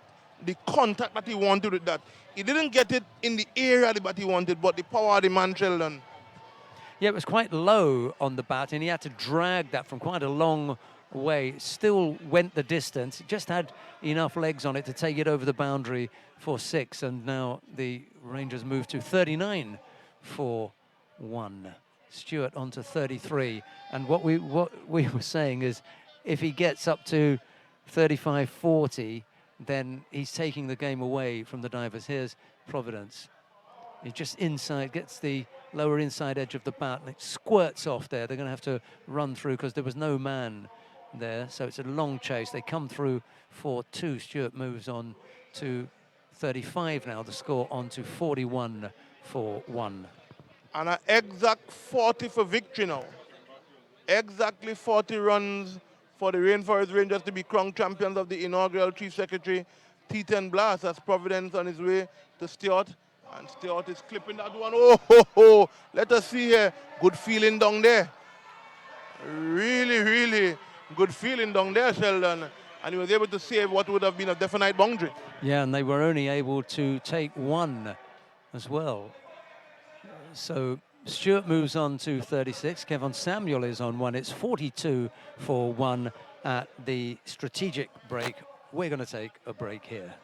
the contact that he wanted with that. He didn't get it in the area that he wanted, but the power of the man, Sheldon. Yeah, it was quite low on the bat, and he had to drag that from quite a long way. Still went the distance. It just had enough legs on it to take it over the boundary for 6, and now the Rangers move to 39 for 1. Stewart onto 33, and what we were saying is, if he gets up to 35-40, then he's taking the game away from the divers. Here's Providence. He just inside, gets the lower inside edge of the bat, and it squirts off there. They're going to have to run through because there was no man there, so it's a long chase. They come through for 2. Stewart moves on to 35 now. The score on to 41 for 1. And an exact 40 for victory now. Exactly 40 runs for the Rainforest Rangers to be crowned champions of the inaugural Chief Secretary T10 Blast, as Providence on his way to Stewart. And Stewart is clipping that one. Oh, ho, ho. Let us see here. Good feeling down there. Really, really good feeling down there, Sheldon. And he was able to save what would have been a definite boundary. Yeah, and they were only able to take 1 as well. So Stewart moves on to 36. Kevin Samuel is on 1. It's 42 for 1 at the strategic break. We're going to take a break here.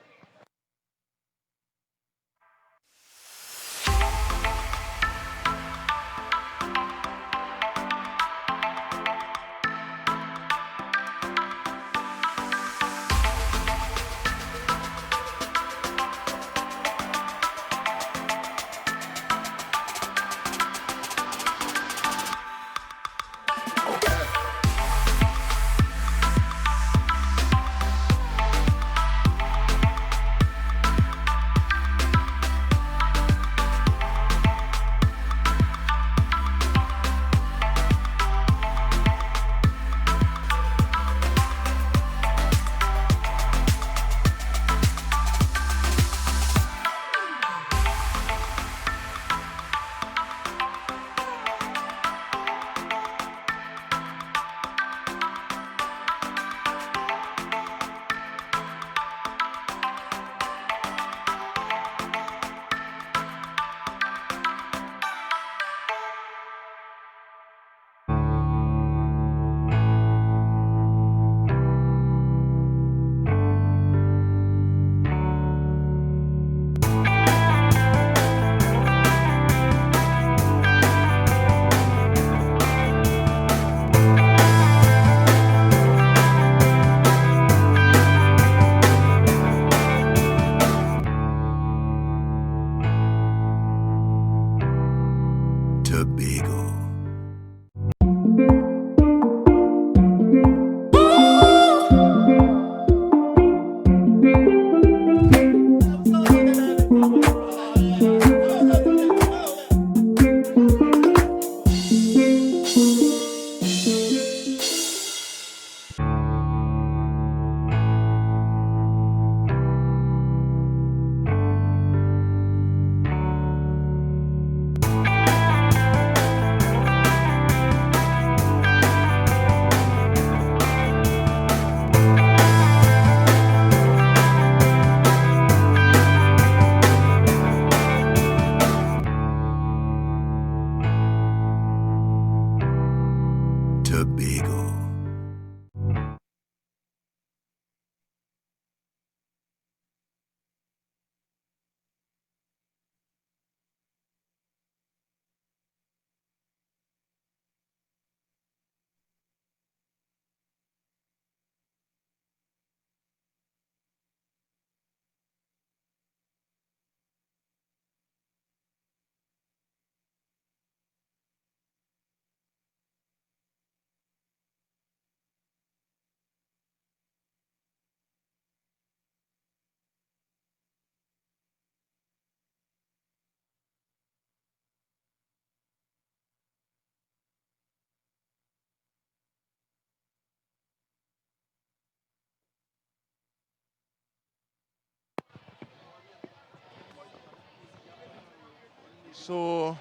So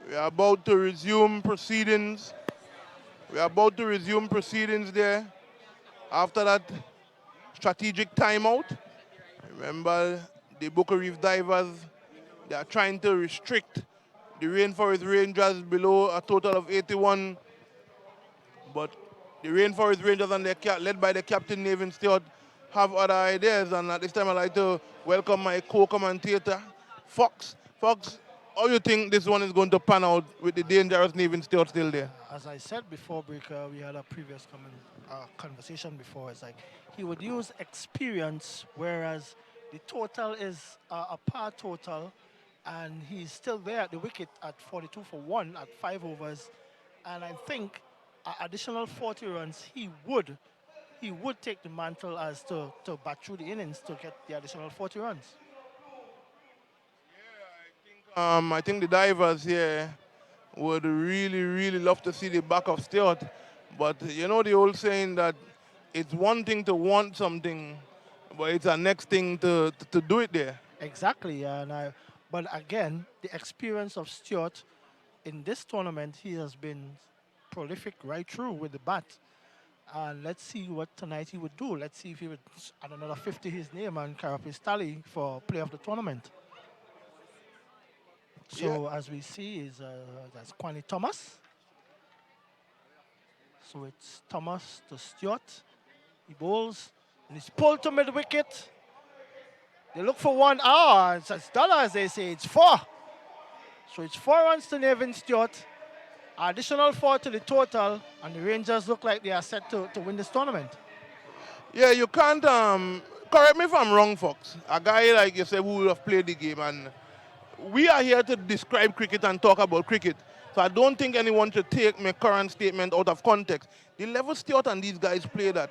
we are about to resume proceedings. We are about to resume proceedings there after that strategic timeout. Remember, the Boca Reef divers, they are trying to restrict the Rainforest Rangers below a total of 81, but the Rainforest Rangers and led by the captain, Nathan Stewart, have other ideas. And at this time, I'd like to welcome my co-commentator, Fox. Fox, how do you think this one is going to pan out with the dangerous Nathan Stewart still there? As I said before, Breaker, we had a previous conversation before. It's like he would use experience, whereas the total is a par total, and he's still there at the wicket at 42 for 1 at 5 overs. And I think additional 40 runs, he would take the mantle as to bat through the innings to get the additional 40 runs. I think the divers here would really, really love to see the back of Stewart. But you know the old saying that it's one thing to want something, but it's a next thing to do it there. Exactly, but again, the experience of Stewart in this tournament, he has been prolific right through with the bat. And let's see what tonight he would do. Let's see if he would add another 50 his name and carry up his tally for player of the tournament. So as we see, is that's Kwani Thomas. So it's Thomas to Stewart. He bowls and he's pulled to mid wicket. They look for 1 hour. It's dollar, as they say. It's 4. So it's 4 runs to Nevin Stewart. Additional 4 to the total, and the Rangers look like they are set to win this tournament. Yeah, you can't, correct me if I'm wrong, Fox. A guy like you said who would have played the game, and we are here to describe cricket and talk about cricket. So I don't think anyone should take my current statement out of context. The level Stewart and these guys play that,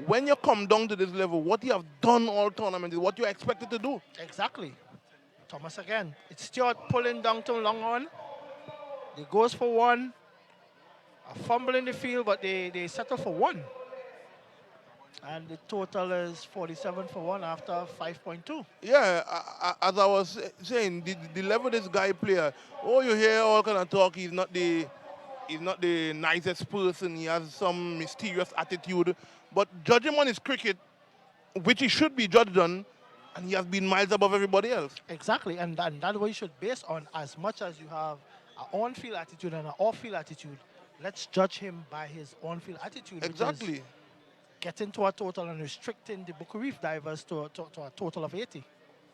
when you come down to this level, what you have done all tournament is what you're expected to do. Exactly. Thomas again. It's Stewart pulling down to long on. He goes for 1. A fumble in the field, but they settle for 1. And the total is 47 for 1 after 5.2. Yeah, as I was saying, the level this guy player, you hear all kind of talk, he's not the nicest person, he has some mysterious attitude, but judge him on his cricket, which he should be judged on, and he has been miles above everybody else. Exactly, and that's what you should base on. As much as you have an on-field attitude and an off-field attitude, let's judge him by his on-field attitude. Exactly. Getting to a total and restricting the Boca Reef divers to a total of 80.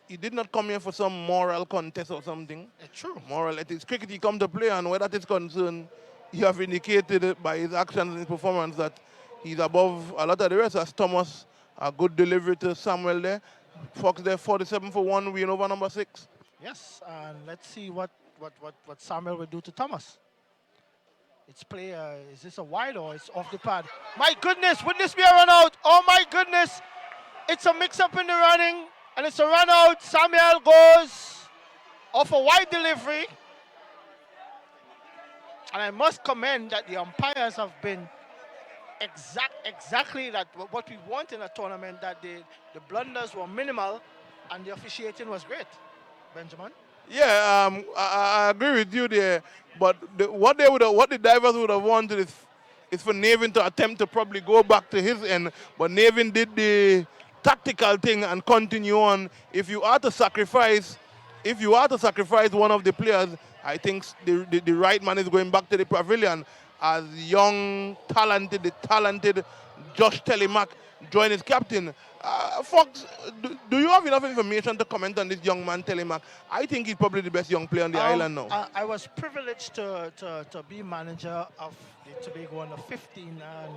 He did not come here for some moral contest or something. It's true. Moral ethics. Cricket, he come to play, and where that is concerned, he have indicated by his actions and his performance that he's above a lot of the rest. As Thomas, a good delivery to Samuel there. Fox there, 47 for 1, win over number 6. Yes, and let's see what Samuel will do to Thomas. It's play, is this a wide or it's off the pad? My goodness, would this be a run out? Oh my goodness. It's a mix-up in the running, and it's a run out. Samuel goes off a wide delivery. And I must commend that the umpires have been exactly that what we want in a tournament, that the blunders were minimal and the officiating was great. Benjamin? Yeah, I agree with you there. But what the divers would have wanted is for Navin to attempt to probably go back to his end. But Navin did the tactical thing and continue on. If you are to sacrifice one of the players, I think the right man is going back to the pavilion as young, talented Josh Telemack join his captain. Fox, do you have enough information to comment on this young man, Telemack? I think he's probably the best young player on the island now. I was privileged to be manager of the Tobago under 15 and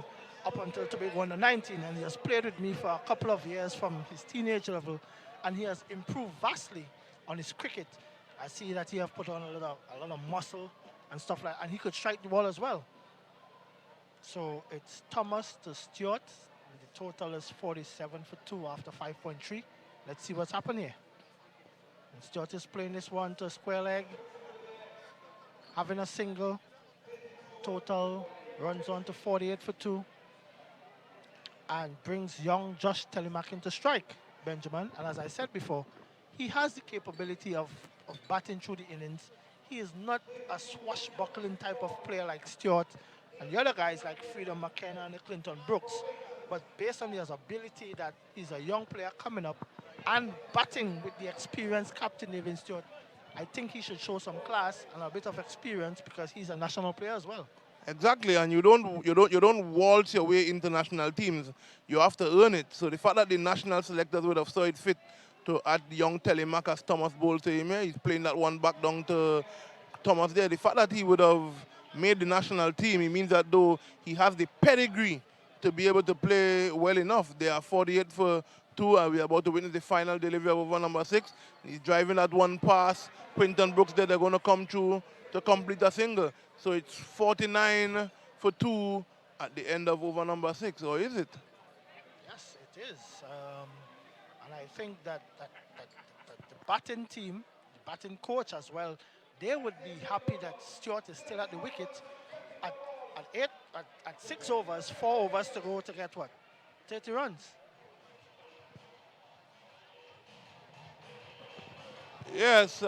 up until Tobago under 19, and he has played with me for a couple of years from his teenage level, and he has improved vastly on his cricket. I see that he has put on a lot of muscle and stuff like that, and he could strike the ball as well. So it's Thomas to Stewart. The total is 47 for 2 after 5.3. Let's see what's happened here. And Stewart is playing this one to a square leg, having a single. Total runs on to 48 for 2 and brings young Josh Telemack into strike, Benjamin. And as I said before, he has the capability of of batting through the innings. He is not a swashbuckling type of player like Stewart and the other guys like Freedom McKenna and Clinton Brooks. But based on his ability that he's a young player coming up and batting with the experienced captain Nevin Stewart, I think he should show some class and a bit of experience because he's a national player as well. Exactly, and you don't waltz your way into national teams. You have to earn it. So the fact that the national selectors would have saw it fit to add young Telemac as Thomas Bowl to him, he's playing that one back down to Thomas there. The fact that he would have made the national team, it means that though he has the pedigree to be able to play well enough. They are 48 for 2, and we're about to witness the final delivery of over number 6. He's driving that one pass. Quinton Brooks there, they're going to come through to complete a single. So it's 49 for 2 at the end of over number 6, or is it? Yes, it is. And I think that the batting team, the batting coach as well, they would be happy that Stewart is still at the wicket at, at 6 overs, 4 overs to go to get what? 30 runs. Yes,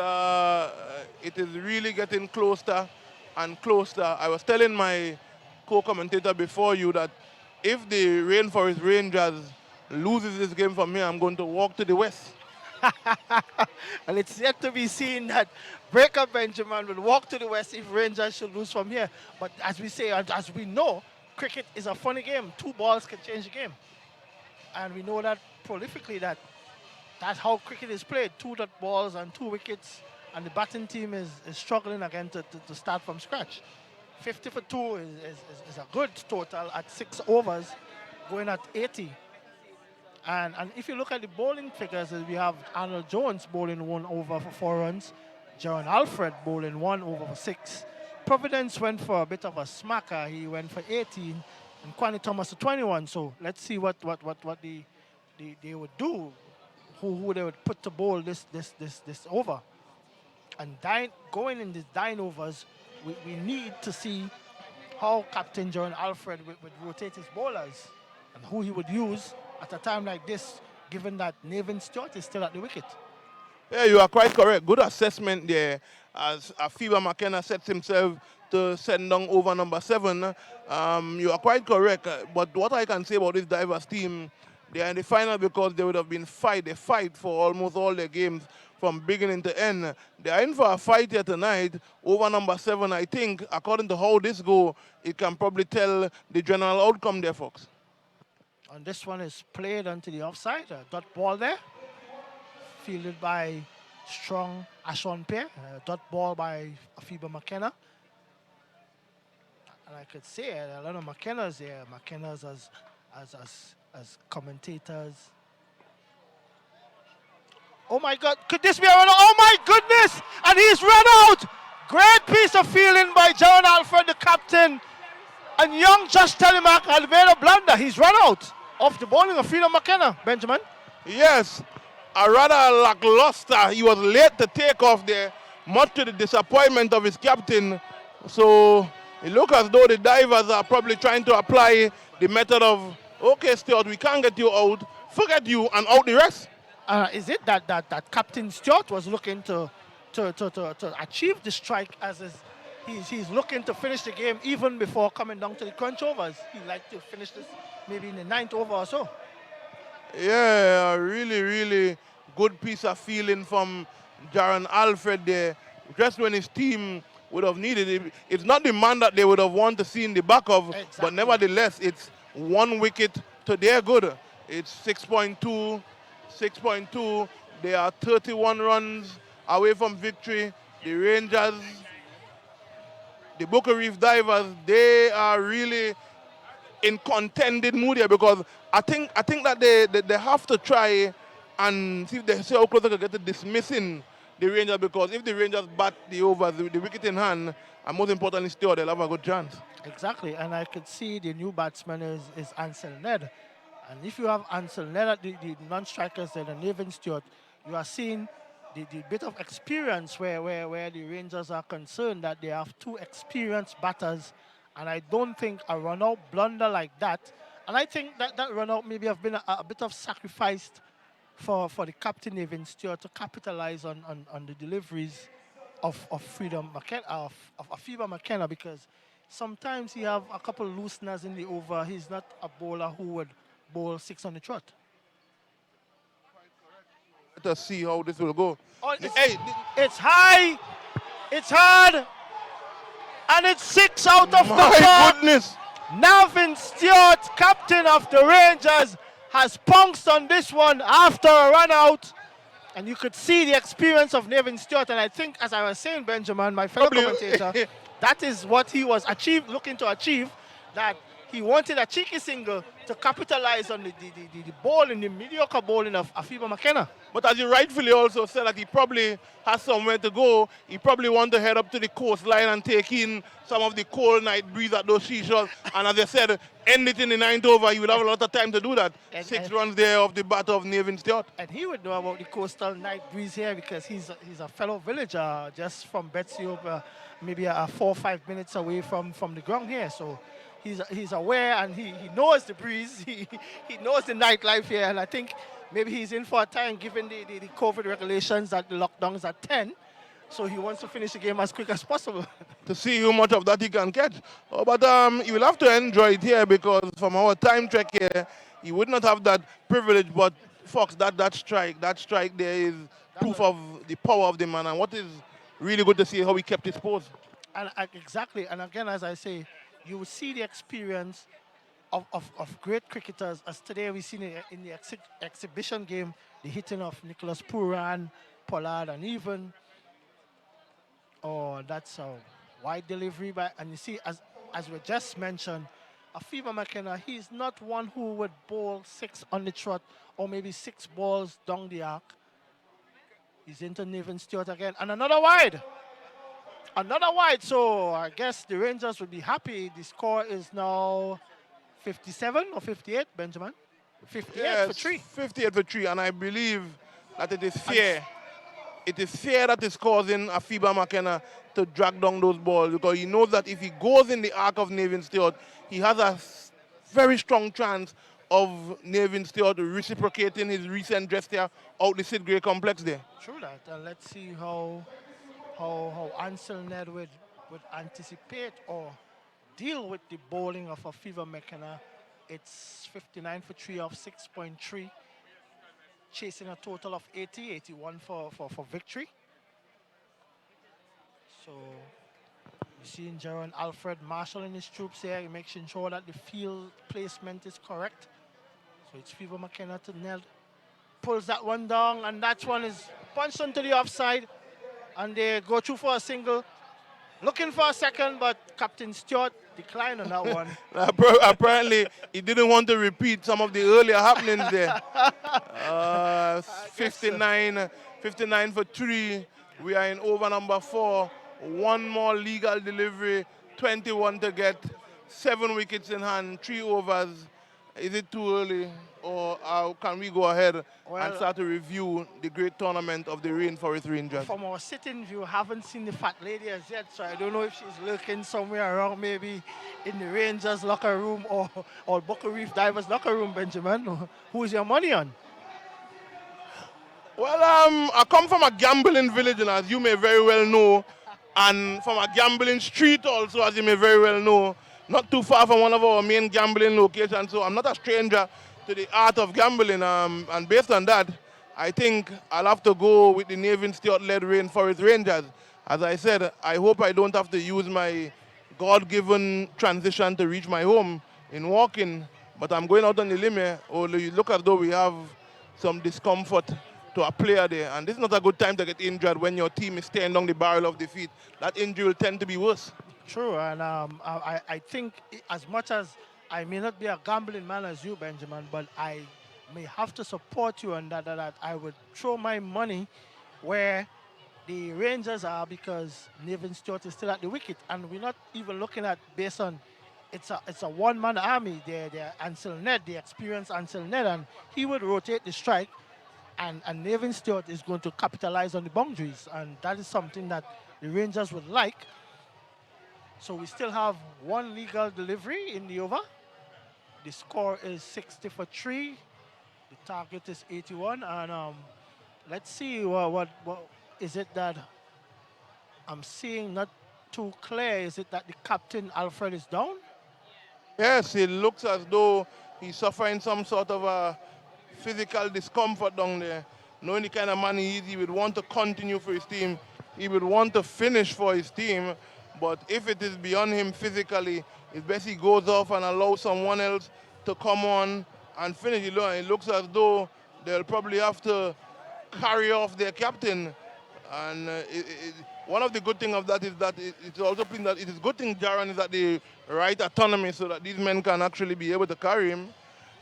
it is really getting closer and closer. I was telling my co-commentator before you that if the Rainforest Rangers loses this game from here, I'm going to walk to the west. And it's yet to be seen that Breaker Benjamin will walk to the west if Rangers should lose from here. But as we say, as we know, cricket is a funny game. 2 balls can change the game. And we know that prolifically that's how cricket is played. 2 dot balls and 2 wickets. And the batting team is struggling again to start from scratch. 50 for 2 is a good total at 6 overs, going at 80. And if you look at the bowling figures, we have Arnold Jones bowling 1 over for 4 runs, Jaron Alfred bowling 1 over for 6. Providence went for a bit of a smacker. He went for 18, and Kwame Thomas for 21. So let's see what they would do, who they would put to bowl this over. And going in these 9 overs, we need to see how Captain Jaron Alfred would rotate his bowlers and who he would use at a time like this, given that Nevin Stewart is still at the wicket. Yeah, you are quite correct. Good assessment there as Afiba McKenna sets himself to send down over number 7. You are quite correct. But what I can say about this Divers team, they are in the final because they would have been they fight for almost all their games from beginning to end. They are in for a fight here tonight. Over number 7, I think, according to how this go, it can probably tell the general outcome there, folks. And this one is played onto the offside. A dot ball there. Fielded by strong Ashon Pair. Dot ball by Afiba McKenna. And I could say a lot of McKennas here. McKennas as commentators. Oh my God, could this be a run out? Oh my goodness! And he's run out! Great piece of fielding by John Alfred, the captain. And young Josh Telemac had made a blunder. He's run out of the bowling of Freedom McKenna, Benjamin. Yes, a rather lackluster. He was late to take off there, much to the disappointment of his captain. So it looks as though the Divers are probably trying to apply the method of, okay, Stuart, we can't get you out. Forget you and out the rest. Is it that Captain Stewart was looking to achieve the strike as he's looking to finish the game even before coming down to the crunch overs? He'd like to finish this maybe in the 9th over or so. Yeah, a really good piece of feeling from Jaron Alfred there. Just when his team would have needed it. It's not the man that they would have wanted to see in the back of, exactly. But nevertheless, it's 1 wicket to their good. It's 6.2. They are 31 runs away from victory. The Rangers, the Booker Reef Divers, they are really in contended mood here because I think that they have to try and see if they see how close they can get to dismissing the Rangers, because if the Rangers bat the overs, the wicket in hand, and most importantly still, they'll have a good chance. Exactly, and I could see the new batsman is Ansel Ned. And if you have Ansel Ned, the non-strikers and the Nevin Stewart, you are seeing the bit of experience where the Rangers are concerned that they have 2 experienced batters. And I don't think a run-out blunder like that, and I think that run-out maybe have been a bit of sacrificed for the captain Evan Stewart to capitalize on the deliveries of Freedom McKenna, of Afiba McKenna, because sometimes he have a couple looseners in the over. He's not a bowler who would bowl 6 on the trot. Let us see how this will go. Oh, it's high, it's hard, and it's 6 out of the My park. goodness. Navin Stewart, captain of the Rangers, has pounced on this one after a run out. And you could see the experience of Navin Stewart. And I think, as I was saying, Benjamin, my fellow commentator, that is what he was looking to achieve, that he wanted a cheeky single to capitalize on the bowling, the mediocre bowling of Afiba McKenna. But as you rightfully also said, that he probably has somewhere to go. He probably want to head up to the coastline and take in some of the cold night breeze at those seashores. And as I said, end it in the 9th over. You will have a lot of time to do that. 6 runs there off the bat of Navin Stewart. And he would know about the coastal night breeze here because he's a fellow villager just from Betsy over maybe 4 or 5 minutes away from the ground here. So he's aware and he knows the breeze. He knows the nightlife here. And I think maybe he's in for a time given the COVID regulations that the lockdowns at 10. So he wants to finish the game as quick as possible. To see how much of that he can catch. Oh, but you will have to enjoy it here because from our time check here, he would not have that privilege. But Fox, that strike there is proof of the power of the man. And what is really good to see how he kept his pose. And exactly. And again, as I say, you will see the experience of great cricketers. As today we've seen in the exhibition game, the hitting of Nicholas Pooran, Pollard, and even that's a wide delivery. And you see, as we just mentioned, Afiba McKenna, he's not one who would bowl 6 on the trot or maybe 6 balls down the arc. He's into Navin Stewart again. And another wide. Another wide. So I guess the Rangers would be happy. The score is now 57 or 58, Benjamin? 58 for 3. 58 for 3. And I believe that it is fair. It is fair that is causing Afiba McKenna to drag down those balls because he knows that if he goes in the arc of Navin Stewart, he has a very strong chance of Navin Stewart reciprocating his recent gesture out the Sid Gray complex there. True that. And let's see how Ansel Ned would anticipate or deal with the bowling of Afiba McKenna. It's 59 for 3 off 6.3. Chasing a total of 81 for victory. So you see Jaron Alfred marshalling his troops here, making sure that the field placement is correct. So it's Afiba McKenna to Ned. Pulls that one down, and that one is punched onto the offside. And they go through for a single. Looking for a second, but Captain Stewart declined on that one. Apparently, he didn't want to repeat some of the earlier happenings there. 59 for 3. We are in over number 4. One more legal delivery, 21 to get, 7 wickets in hand, 3 overs. Is it too early, or can we go ahead and start to review the great tournament of the Rainforest Rangers? From our sitting view, haven't seen the fat lady as yet, so I don't know if she's lurking somewhere around, maybe in the Rangers locker room or Boca Reef Divers locker room, Benjamin. Who's your money on? Well, I come from a gambling village, and as you may very well know, and from a gambling street also, as you may very well know, not too far from one of our main gambling locations, so I'm not a stranger to the art of gambling, and based on that, I think I'll have to go with the Navin Stewart-led Rainforest Rangers. As I said, I hope I don't have to use my God-given transition to reach my home in walking, but I'm going out on the limb here. Oh, you look as though we have some discomfort to a player there, and this is not a good time to get injured when your team is staring down the barrel of defeat. That injury will tend to be worse. True, and I think as much as I may not be a gambling man as you, Benjamin, but I may have to support you on that I would throw my money where the Rangers are, because Navin Stewart is still at the wicket, and we're not even looking at based on it's a one-man army. They're Ansel Ned, the experienced Ansel Ned, and he would rotate the strike, and Navin Stewart is going to capitalize on the boundaries, and that is something that the Rangers would like. So we still have one legal delivery in the over. The score is 60 for 3. The target is 81, and let's see what is it that I'm seeing not too clear. Is it that the captain Alfred is down? Yes, it looks as though he's suffering some sort of a physical discomfort down there. Knowing the kind of man he is, he would want to continue for his team. He would want to finish for his team. But if it is beyond him physically, it's best he goes off and allows someone else to come on and finish. It looks as though they'll probably have to carry off their captain. And one of the good things of that is that it's also been that it is good thing Jaron is at the right autonomy so that these men can actually be able to carry him.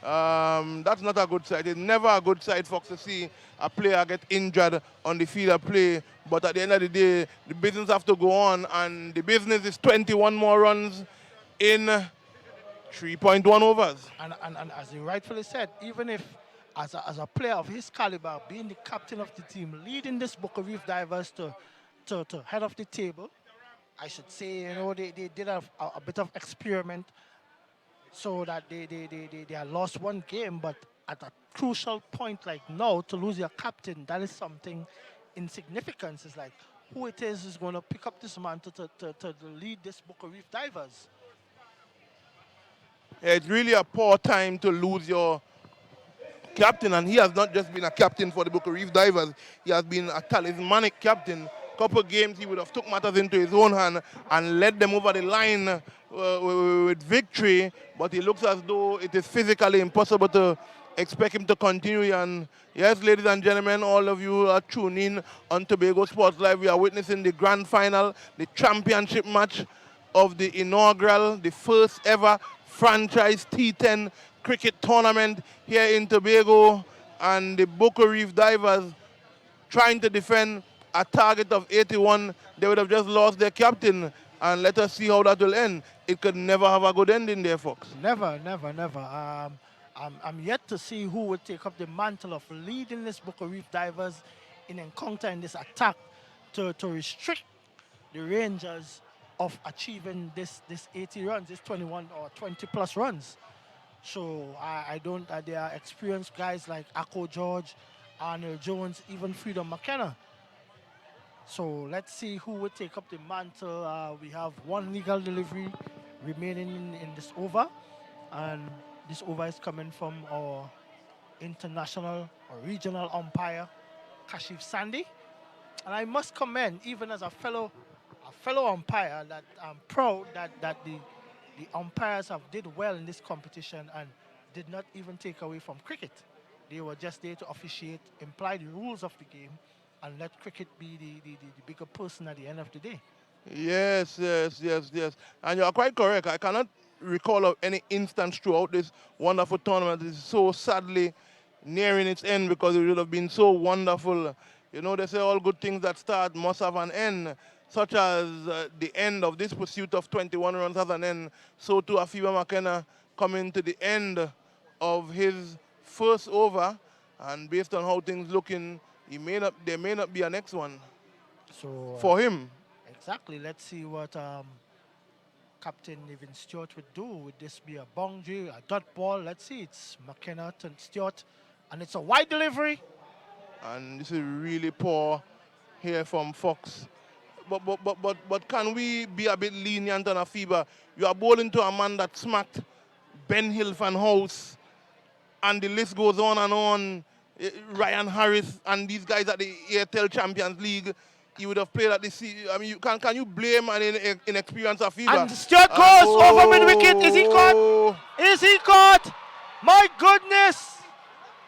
That's not a good side. It's never a good side, Fox, to see a player get injured on the field of play. But at the end of the day, the business have to go on, and the business is 21 more runs in 3.1 overs. And as you rightfully said, even if as a player of his caliber, being the captain of the team, leading this Boca Reef Divers to head of the table, I should say, they did a bit of experiment so that they had lost one game, but at a crucial point like now, to lose your captain, that is something insignificant. It's like who it is going to pick up this man to lead this Boca Reef Divers. Yeah, it's really a poor time to lose your captain, and he has not just been a captain for the Boca Reef Divers, he has been a talismanic captain. Couple games he would have took matters into his own hand and led them over the line with victory, but it looks as though it is physically impossible to expect him to continue. And yes, ladies and gentlemen, all of you are tuning in on Tobago Sports Live. We are witnessing the grand final, the championship match of the inaugural, the first ever franchise T10 cricket tournament here in Tobago, and the Boca Reef Divers trying to defend a target of 81. They would have just lost their captain, and let us see how that will end. It could never have a good ending there, folks. Never, never, never. I'm yet to see who will take up the mantle of leading this Boca Reef Divers in encountering this attack to restrict the Rangers of achieving this 80 runs, this 21 or 20 plus runs. So I don't, there are experienced guys like Akko George, Arnold Jones, even Freedom McKenna. So let's see who will take up the mantle. We have one legal delivery remaining in this over, and this over is coming from our international or regional umpire, Kashif Sandy. And I must commend, even as a fellow umpire, that I'm proud that the umpires have did well in this competition and did not even take away from cricket. They were just there to officiate, imply the rules of the game, and let cricket be the bigger person at the end of the day. Yes. And you are quite correct. I cannot recall of any instance throughout this wonderful tournament. It's so sadly nearing its end because it would have been so wonderful. You know, they say all good things that start must have an end, such as the end of this pursuit of 21 runs has an end. So too Afiba McKenna coming to the end of his first over, and based on how things looking, there may not be a next one for him. Exactly. Let's see what Captain Nevin Stewart would do. Would this be a boundary, a dot ball? Let's see. It's McKenna to Stewart, and it's a wide delivery. And this is really poor here from Fox. But can we be a bit lenient on Afiba? You are bowling to a man that smacked Ben Hill Van House, and the list goes on and on. Ryan Harris and these guys at the Airtel Champions League, he would have played at the I mean, can you blame an inexperienced Afiba? And Stewart goes over mid-wicket. Is he caught? Is he caught? My goodness!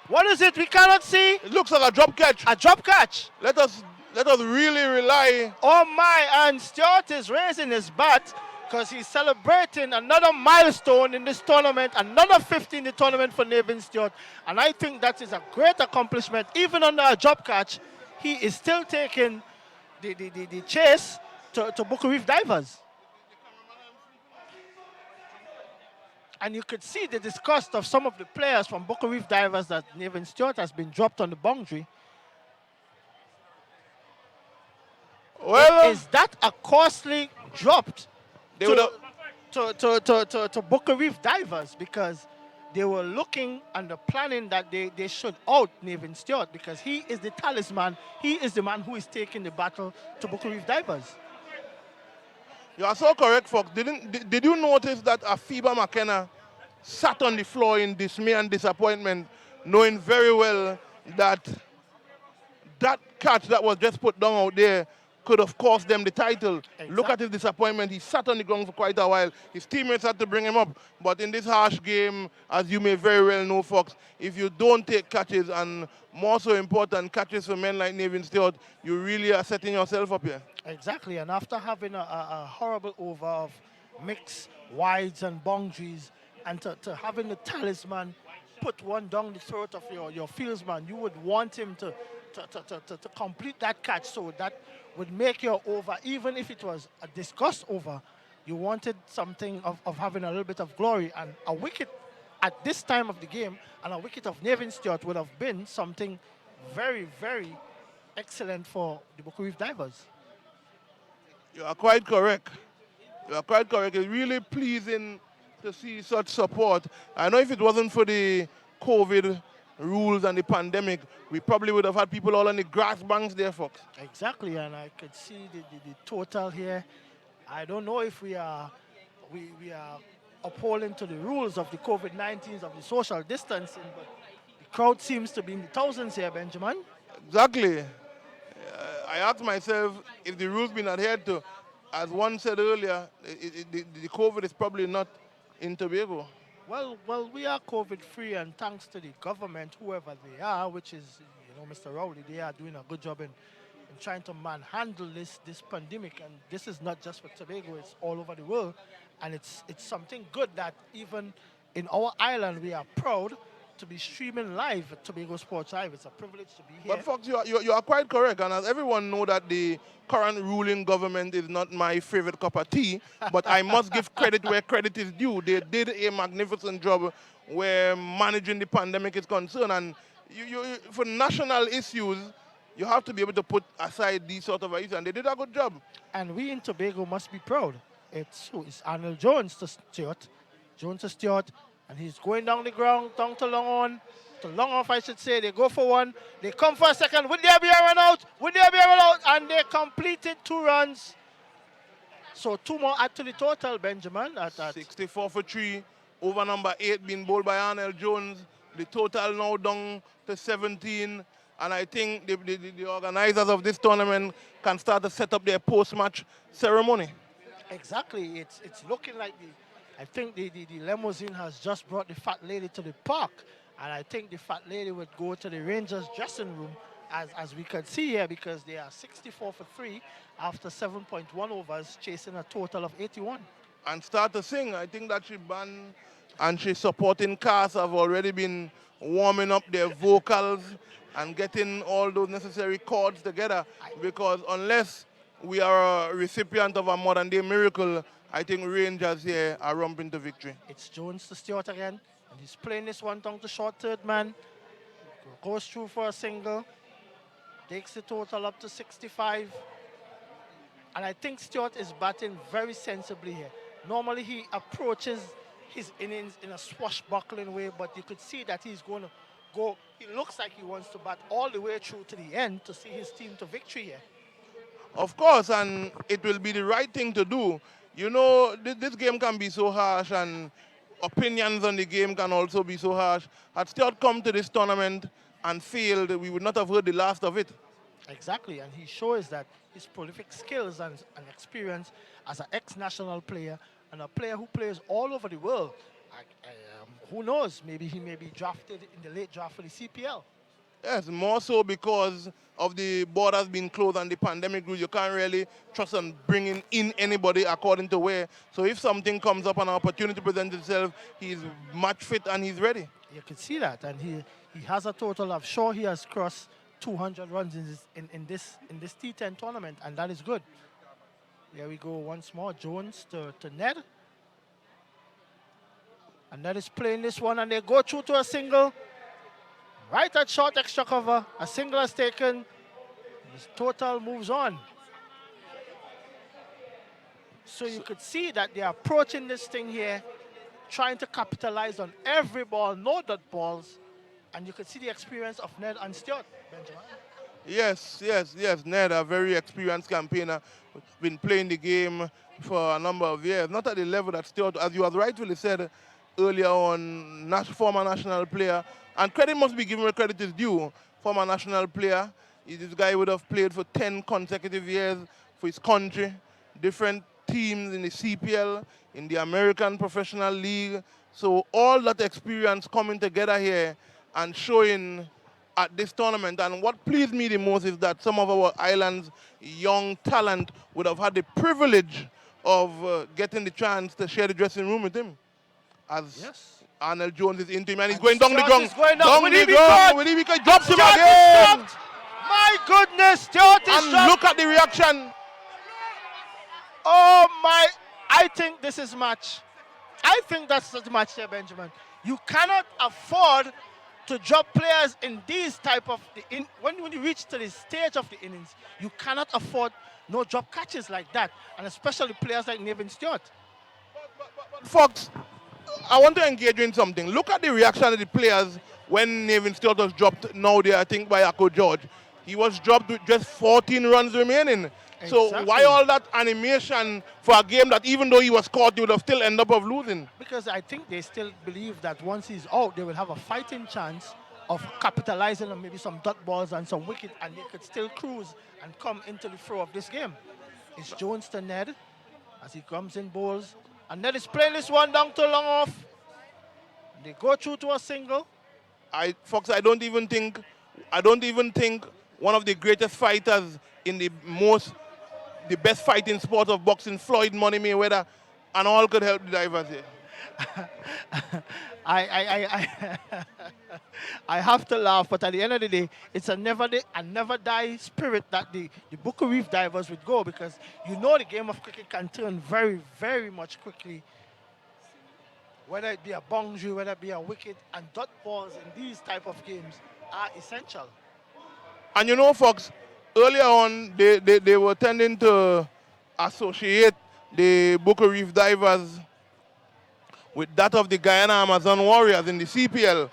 What is it? We cannot see. It looks like a drop catch. A drop catch. Let us really rely. Oh my! And Stewart is raising his bat because he's celebrating another milestone in this tournament, another 50 in the tournament for Nevin Stewart. And I think that is a great accomplishment. Even under a drop catch, he is still taking the chase to Boca Reef Divers. And you could see the disgust of some of the players from Boca Reef Divers that Nevin Stewart has been dropped on the boundary. Well, is that a costly drop to Boca Reef Divers? Because they were looking and the planning that they should out Nathan Stewart because he is the talisman. He is the man who is taking the battle to Buku Reef Divers. You are so correct, Fox. Did you notice that Afiba McKenna sat on the floor in dismay and disappointment, knowing very well that that catch that was just put down out there could have cost them the title. Look at his disappointment. He sat on the ground for quite a while. His teammates had to bring him up. But in this harsh game, as you may very well know, Fox, if you don't take catches, and more so important, catches for men like Nathan Stewart, you really are setting yourself up here. Exactly, and after having a horrible over of mixed wides and boundaries, and to having the talisman put one down the throat of your fieldsman, you would want him to complete that catch, so that would make your over, even if it was a discussed over, you wanted something of having a little bit of glory, and a wicket at this time of the game, and a wicket of Nathan Stewart would have been something very, very excellent for the Buku Reef Divers. You are quite correct. You are quite correct. It's really pleasing to see such support. I know if it wasn't for the COVID rules and the pandemic, we probably would have had people all on the grass banks there, Fox. Exactly, and I could see the total here. I don't know if we are upholding to the rules of the COVID-19, of the social distancing, but the crowd seems to be in the thousands here, Benjamin. Exactly. I asked myself if the rules been adhered to. As one said earlier, the COVID is probably not in Tobago. Well, we are COVID-free, and thanks to the government, whoever they are, which is, Mr. Rowley, they are doing a good job in trying to manhandle this pandemic. And this is not just for Tobago; it's all over the world, and it's something good that even in our island we are proud to be streaming live at Tobago Sports Live. It's a privilege to be here. But Fox, you are quite correct, and as everyone know that the current ruling government is not my favorite cup of tea, but I must give credit where credit is due. They did a magnificent job where managing the pandemic is concerned, and for national issues, you have to be able to put aside these sort of issues, and they did a good job. And we in Tobago must be proud. It's Arnold Jones to Stewart. Jones to Stewart. And he's going down the ground, down to long on. To long off, I should say. They go for one. They come for a second. Would there be a run out? Would there be a run out? And they completed 2 runs. So 2 more add to the total, Benjamin. At 64 for 3. Over number 8 being bowled by Arnold Jones. The total now down to 17. And I think the organizers of this tournament can start to set up their post-match ceremony. Exactly. It's looking like I think the limousine has just brought the fat lady to the park, and I think the fat lady would go to the Rangers dressing room, as we can see here, because they are 64 for 3 after 7.1 overs, chasing a total of 81. And start to sing. I think that she band and she's supporting cast have already been warming up their vocals and getting all those necessary chords together, because unless we are a recipient of a modern day miracle, I think Rangers here are romping to victory. It's Jones to Stewart again, and he's playing this one down to short third man. Goes through for a single, takes the total up to 65. And I think Stewart is batting very sensibly here. Normally he approaches his innings in a swashbuckling way, but you could see that he's going to go. He looks like he wants to bat all the way through to the end to see his team to victory here. Of course, and it will be the right thing to do. You know, this game can be so harsh, and opinions on the game can also be so harsh. Had Stewart come to this tournament and failed, we would not have heard the last of it. Exactly, and he shows that his prolific skills and experience as an ex-national player and a player who plays all over the world. Who knows, maybe he may be drafted in the late draft for the CPL. Yes, more so because of the borders being closed and the pandemic rule. You can't really trust on bringing in anybody according to where. So if something comes up and an opportunity presents itself, he's match fit and he's ready. You can see that, and he has a total of, sure, he has crossed 200 runs in this T10 tournament, and that is good. Here we go once more, Jones to Ned. And Ned is playing this one, and they go through to a single. Right at short extra cover, a single is taken. His total moves on. So you could see that they're approaching this thing here trying to capitalize on every ball, no dot balls, and you could see the experience of Ned and Stuart, Benjamin. Yes. Ned, a very experienced campaigner, been playing the game for a number of years. Not at the level that Stuart, as you have rightfully said earlier on, former national player. And credit must be given where credit is due. Former national player. This guy would have played for 10 consecutive years for his country. Different teams in the CPL, in the American Professional League. So all that experience coming together here and showing at this tournament. And what pleased me the most is that some of our island's young talent would have had the privilege of getting the chance to share the dressing room with him. As Arnold Jones is into him and he's going down the ground. Down the ground. Will he be caught? Drops him Stuart is again. dropped. My goodness, Stuart is And dropped. look at the reaction. Oh my, I think this is match. I think that's the match there, Benjamin. You cannot afford to drop players in these type of, when you reach to the stage of the innings, you cannot afford no drop catches like that, and especially players like Nevin Stewart. Fox, I want to engage you in something. Look at the reaction of the players when Nevin Stewart was dropped now there, I think, by Akko George. He was dropped with just 14 runs remaining. So Exactly. why all that animation for a game that even though he was caught, he would have still ended up of losing? Because I think they still believe that once he's out, they will have a fighting chance of capitalizing on maybe some dot balls and some wicket, and they could still cruise and come into the flow of this game. It's Jones to Ned as he comes in bowls. And Ned is playing this one down to long off. They go through to a single. Fox, I don't even think one of the greatest fighters in the best fighting sport of boxing, Floyd Money Mayweather, and all could help the divers here. I have to laugh, but at the end of the day, it's a never die spirit that the Booker Reef divers would go, because you know the game of cricket can turn very, very much quickly. Whether it be a boundary, whether it be a wicket, and dot balls in these type of games are essential. And you know, Fox, earlier on, they were tending to associate the Booker Reef divers with that of the Guyana Amazon Warriors in the CPL.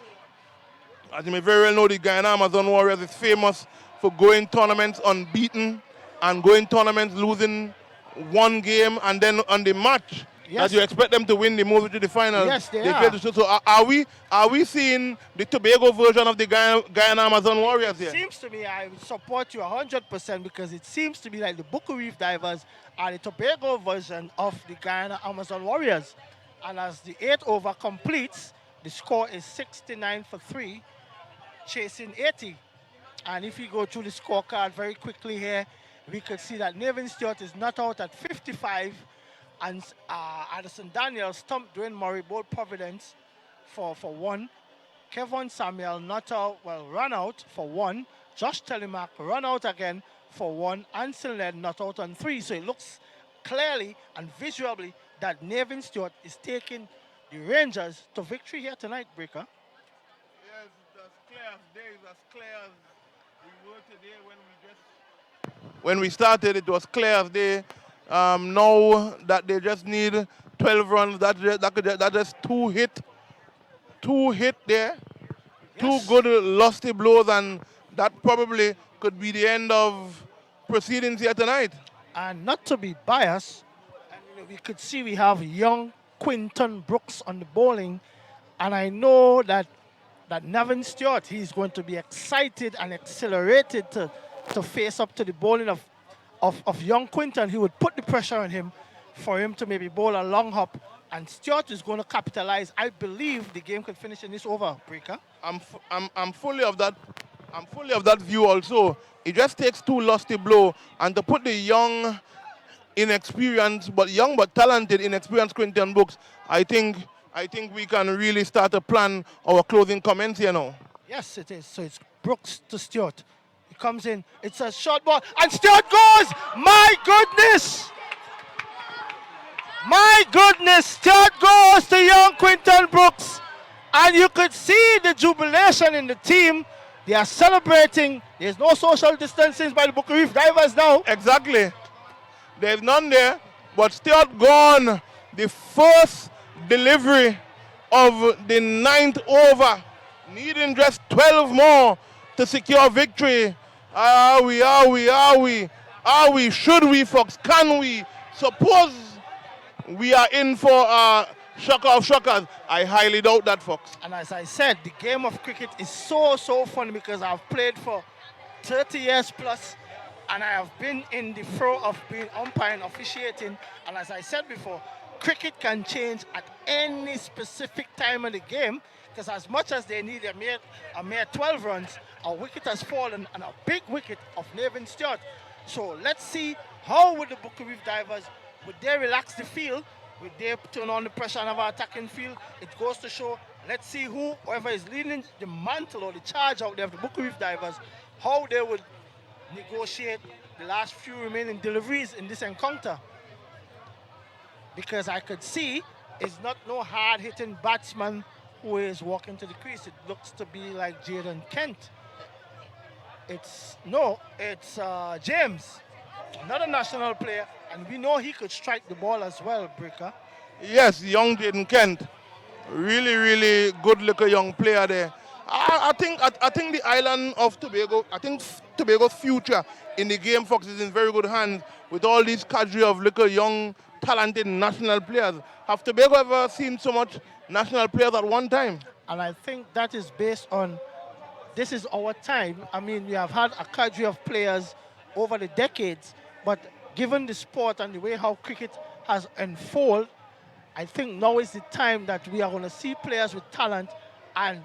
As you may very well know, the Guyana Amazon Warriors is famous for going tournaments unbeaten and going tournaments losing one game, and then on the match that you expect them to win, they move to the final. Yes, they fail are. to shoot. So are we seeing the Tobago version of the Guyana Amazon Warriors here? It seems to me, I would support you 100%, because it seems to be like the Booker Reef divers are the Tobago version of the Guyana Amazon Warriors. And as the 8th over completes, the score is 69 for 3, chasing 80. And if you go through the scorecard very quickly here, we could see that Nevin Stewart is not out at 55, and Addison Daniels stumped Dwayne Murray, both Providence, for 1. Kevin Samuel not out, run out for 1. Josh Telemark run out again for 1. Ansel Ned not out on 3. So it looks clearly and visually that Nevin Stewart is taking the Rangers to victory here tonight, Breaker. Yes, it's as clear as day, it's as clear as we were today when we started. It was clear as day. Now that they just need 12 runs, that just two hit there, two good lusty blows, and that probably could be the end of proceedings here tonight. And not to be biased, and we could see we have young Quinton Brooks on the bowling, and I know that Nevin Stewart, he's going to be excited and accelerated to face up to the bowling of young Quinton. He would put the pressure on him for him to maybe bowl a long hop, and Stewart is going to capitalize. I believe the game could finish in this over, Breaker. I'm fully of that view also. It just takes two lusty blow, and to put the young, inexperienced but talented, inexperienced Quinton Brooks, I think we can really start to plan our closing comments here now. Yes, it is. So it's Brooks to Stewart. He comes in. It's a short ball, and Stewart goes. My goodness! My goodness! Stewart goes to young Quinton Brooks, and you could see the jubilation in the team. They are celebrating. There's no social distancing by the Booker Reef divers now. Exactly. There's none there, but Stewart gone. The first delivery of the ninth over, needing just 12 more to secure victory. Are we? Should we, Fox? Can we? Suppose we are in for a shocker of shockers. I highly doubt that, Fox. And as I said, the game of cricket is so fun because I've played for 30 years plus, and I have been in the throw of being umpiring, officiating. And as I said before, cricket can change at any specific time of the game, because as much as they need a mere 12 runs, a wicket has fallen, and a big wicket of Nevin Stewart. So let's see how would the Booker Reef Divers, would they relax the field? Would they turn on the pressure on our attacking field? It goes to show, let's see whoever is leading the mantle or the charge out there of the Booker Reef Divers, how they would negotiate the last few remaining deliveries in this encounter. Because I could see it's not no hard-hitting batsman who is walking to the crease. It looks to be like Jaden Kent. It's James, another national player, and we know he could strike the ball as well, Breaker. Yes, young Jaden Kent. Really good looking young player there. I think the island of Tobago, I think Tobago's future in the game, Fox, is in very good hands with all these cadre of little young, talented national players. Have Tobago ever seen so much national players at one time? And I think that is based on, this is our time. I mean, we have had a cadre of players over the decades, but given the sport and the way how cricket has unfolded, I think now is the time that we are going to see players with talent, and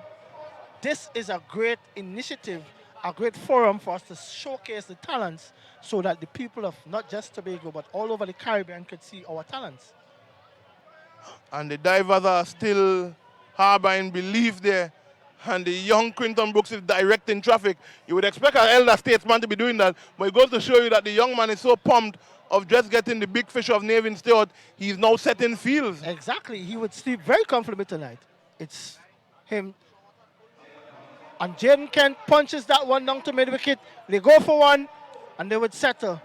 this is a great initiative, a great forum for us to showcase the talents so that the people of not just Tobago but all over the Caribbean could see our talents. And the divers are still harboring belief there, and the young Quinton Brooks is directing traffic. You would expect an elder statesman to be doing that, but it goes to show you that the young man is so pumped of just getting the big fish of Nevin Stewart, he's now setting fields. Exactly. He would sleep very comfortably tonight. It's him. And Jaden Kent punches that one down to mid-wicket. They go for one, and they would settle.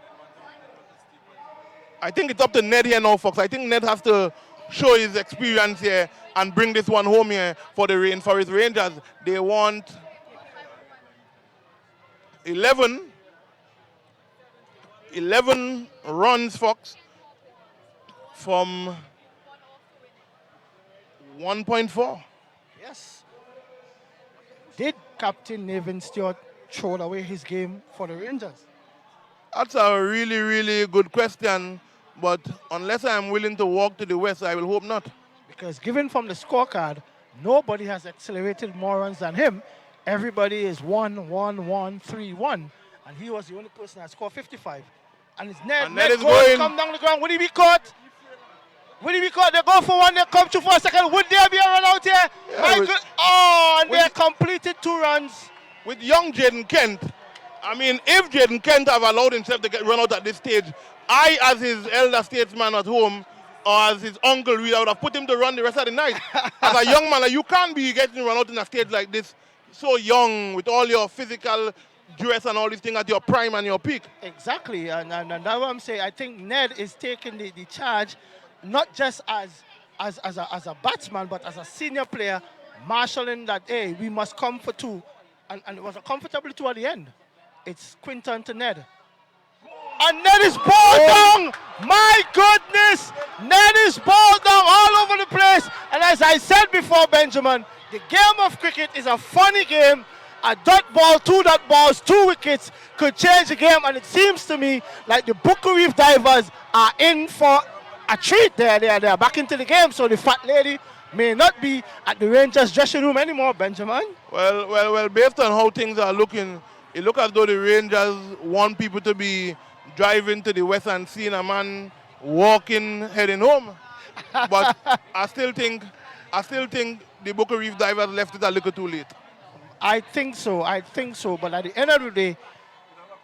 I think it's up to Ned here now, Fox. I think Ned has to show his experience here and bring this one home here for the Rainforest Rangers. They want 11 runs, Fox, from 1.4. Yes. Did Captain Nevin Stewart throw away his game for the Rangers? That's a really good question, but unless I'm willing to walk to the west, I will hope not. Because given from the scorecard, nobody has accelerated more runs than him. Everybody is 1-1-1-3-1, and he was the only person that scored 55. And it's Ned. Ned is going. Come down the ground. Would he be caught? Would he be caught? They go for one. They come through for a second. Would there be a run out here? Yeah, and they completed 2 runs. With young Jaden Kent, I mean, if Jaden Kent have allowed himself to get run out at this stage, I, as his elder statesman at home, or as his uncle, I would have put him to run the rest of the night. As a young man, you can't be getting run out in a stage like this, so young, with all your physical duress and all these things at your prime and your peak. Exactly, and that's what I'm saying. I think Ned is taking the charge, not just as a batsman, but as a senior player, marshalling that, hey, we must come for 2. And it was a comfortable 2 at the end. It's Quinton to Ned. And Ned is balled down! My goodness! Ned is balled down all over the place. And as I said before, Benjamin, the game of cricket is a funny game. A dot ball, 2 dot balls, 2 wickets could change the game. And it seems to me like the Booker Reef Divers are in for a treat there. They are back into the game. So the fat lady may not be at the Rangers dressing room anymore, Benjamin. Well, based on how things are looking, it looks as though the Rangers want people to be driving to the west and seeing a man walking, heading home. But I still think the Booker Reef Divers left it a little too late. I think so. But at the end of the day,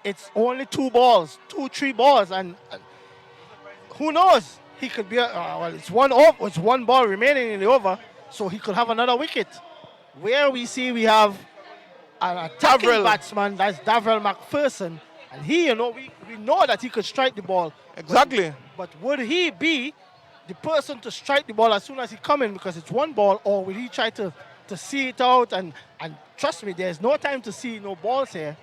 it's only 2 balls, 2-3 balls, and who knows? He could be it's 1 ball remaining in the over, so he could have another wicket. Where we have an attacking batsman, that's Davrell McPherson, and he, we know that he could strike the ball. Exactly. But would he be the person to strike the ball as soon as he come in because it's one ball, or will he try to see it out? And trust me, there's no time to see no balls here.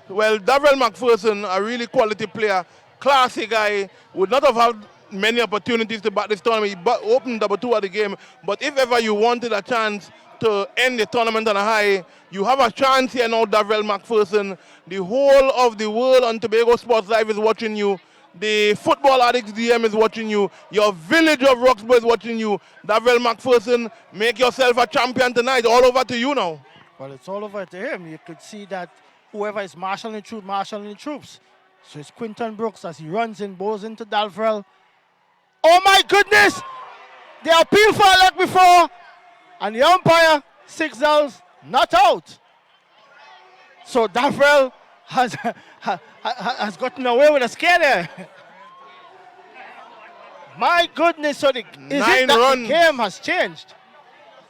Well, Darrell McPherson, a really quality player, classy guy, would not have had many opportunities to bat this tournament. He opened number 2 of the game. But if ever you wanted a chance to end the tournament on a high, you have a chance here now, Darrell McPherson. The whole of the world on Tobago Sports Live is watching you. The Football Addicts DM is watching you. Your village of Roxburgh is watching you. Darrell McPherson, make yourself a champion tonight. All over to you now. Well, it's all over to him. You could see that whoever is marshalling the troops. So it's Quinton Brooks as he runs in, bowls into Dalvrel. Oh my goodness! They appealed for a leg before, and the umpire signals not out. So Dalvrel has gotten away with a scare there. My goodness, so the game has changed?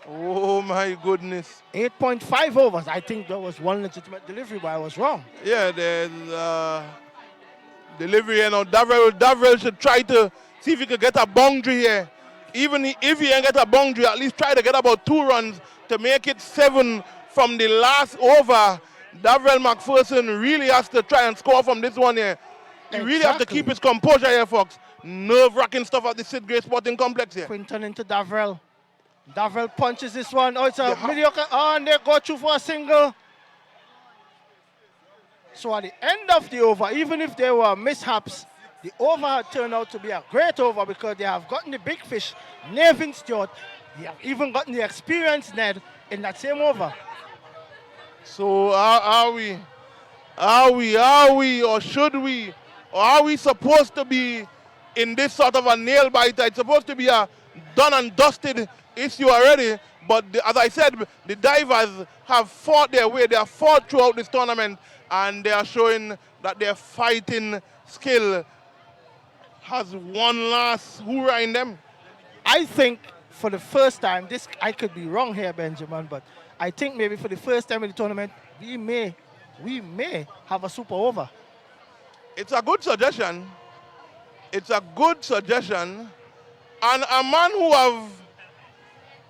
Oh my goodness. 8.5 overs. I think there was one legitimate delivery, but I was wrong. Yeah, there's delivery, Darrell should try to see if he could get a boundary here. Even if he ain't get a boundary, at least try to get about 2 runs to make it 7 from the last over. Darrell McPherson really has to try and score from this one here. He really has to keep his composure here, folks. Nerve-wracking stuff at the Sid Gray Sporting Complex here. Quinton into Darrell. Darrell punches this one. Oh, it's a mediocre. Oh, and they go through for a single. So at the end of the over, even if there were mishaps, the over had turned out to be a great over because they have gotten the big fish, Nevin Stewart. They have even gotten the experienced Ned in that same over. So are we, or should we, or are we supposed to be in this sort of a nail biter? It's supposed to be a done and dusted issue already, but as I said, the divers have fought their way. They have fought throughout this tournament, and they are showing that their fighting skill has one last hoorah in them. I think for the first time, I could be wrong here, Benjamin, but I think maybe for the first time in the tournament, we may have a super over. It's a good suggestion. It's a good suggestion. And a man who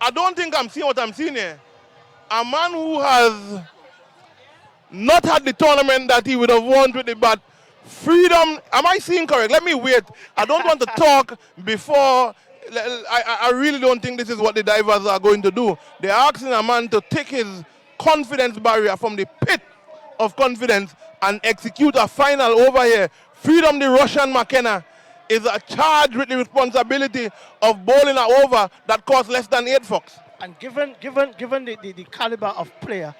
I don't think I'm seeing what I'm seeing here. A man who has not had the tournament that he would have won with the bat. Freedom, am I seeing correct? Let me wait. I don't want to talk before. I really don't think this is what the divers are going to do. They're asking a man to take his confidence barrier from the pit of confidence and execute a final over here. Freedom, the Russian McKenna, is charged with the responsibility of bowling an over that costs less than 8 fucks. And given the caliber of player,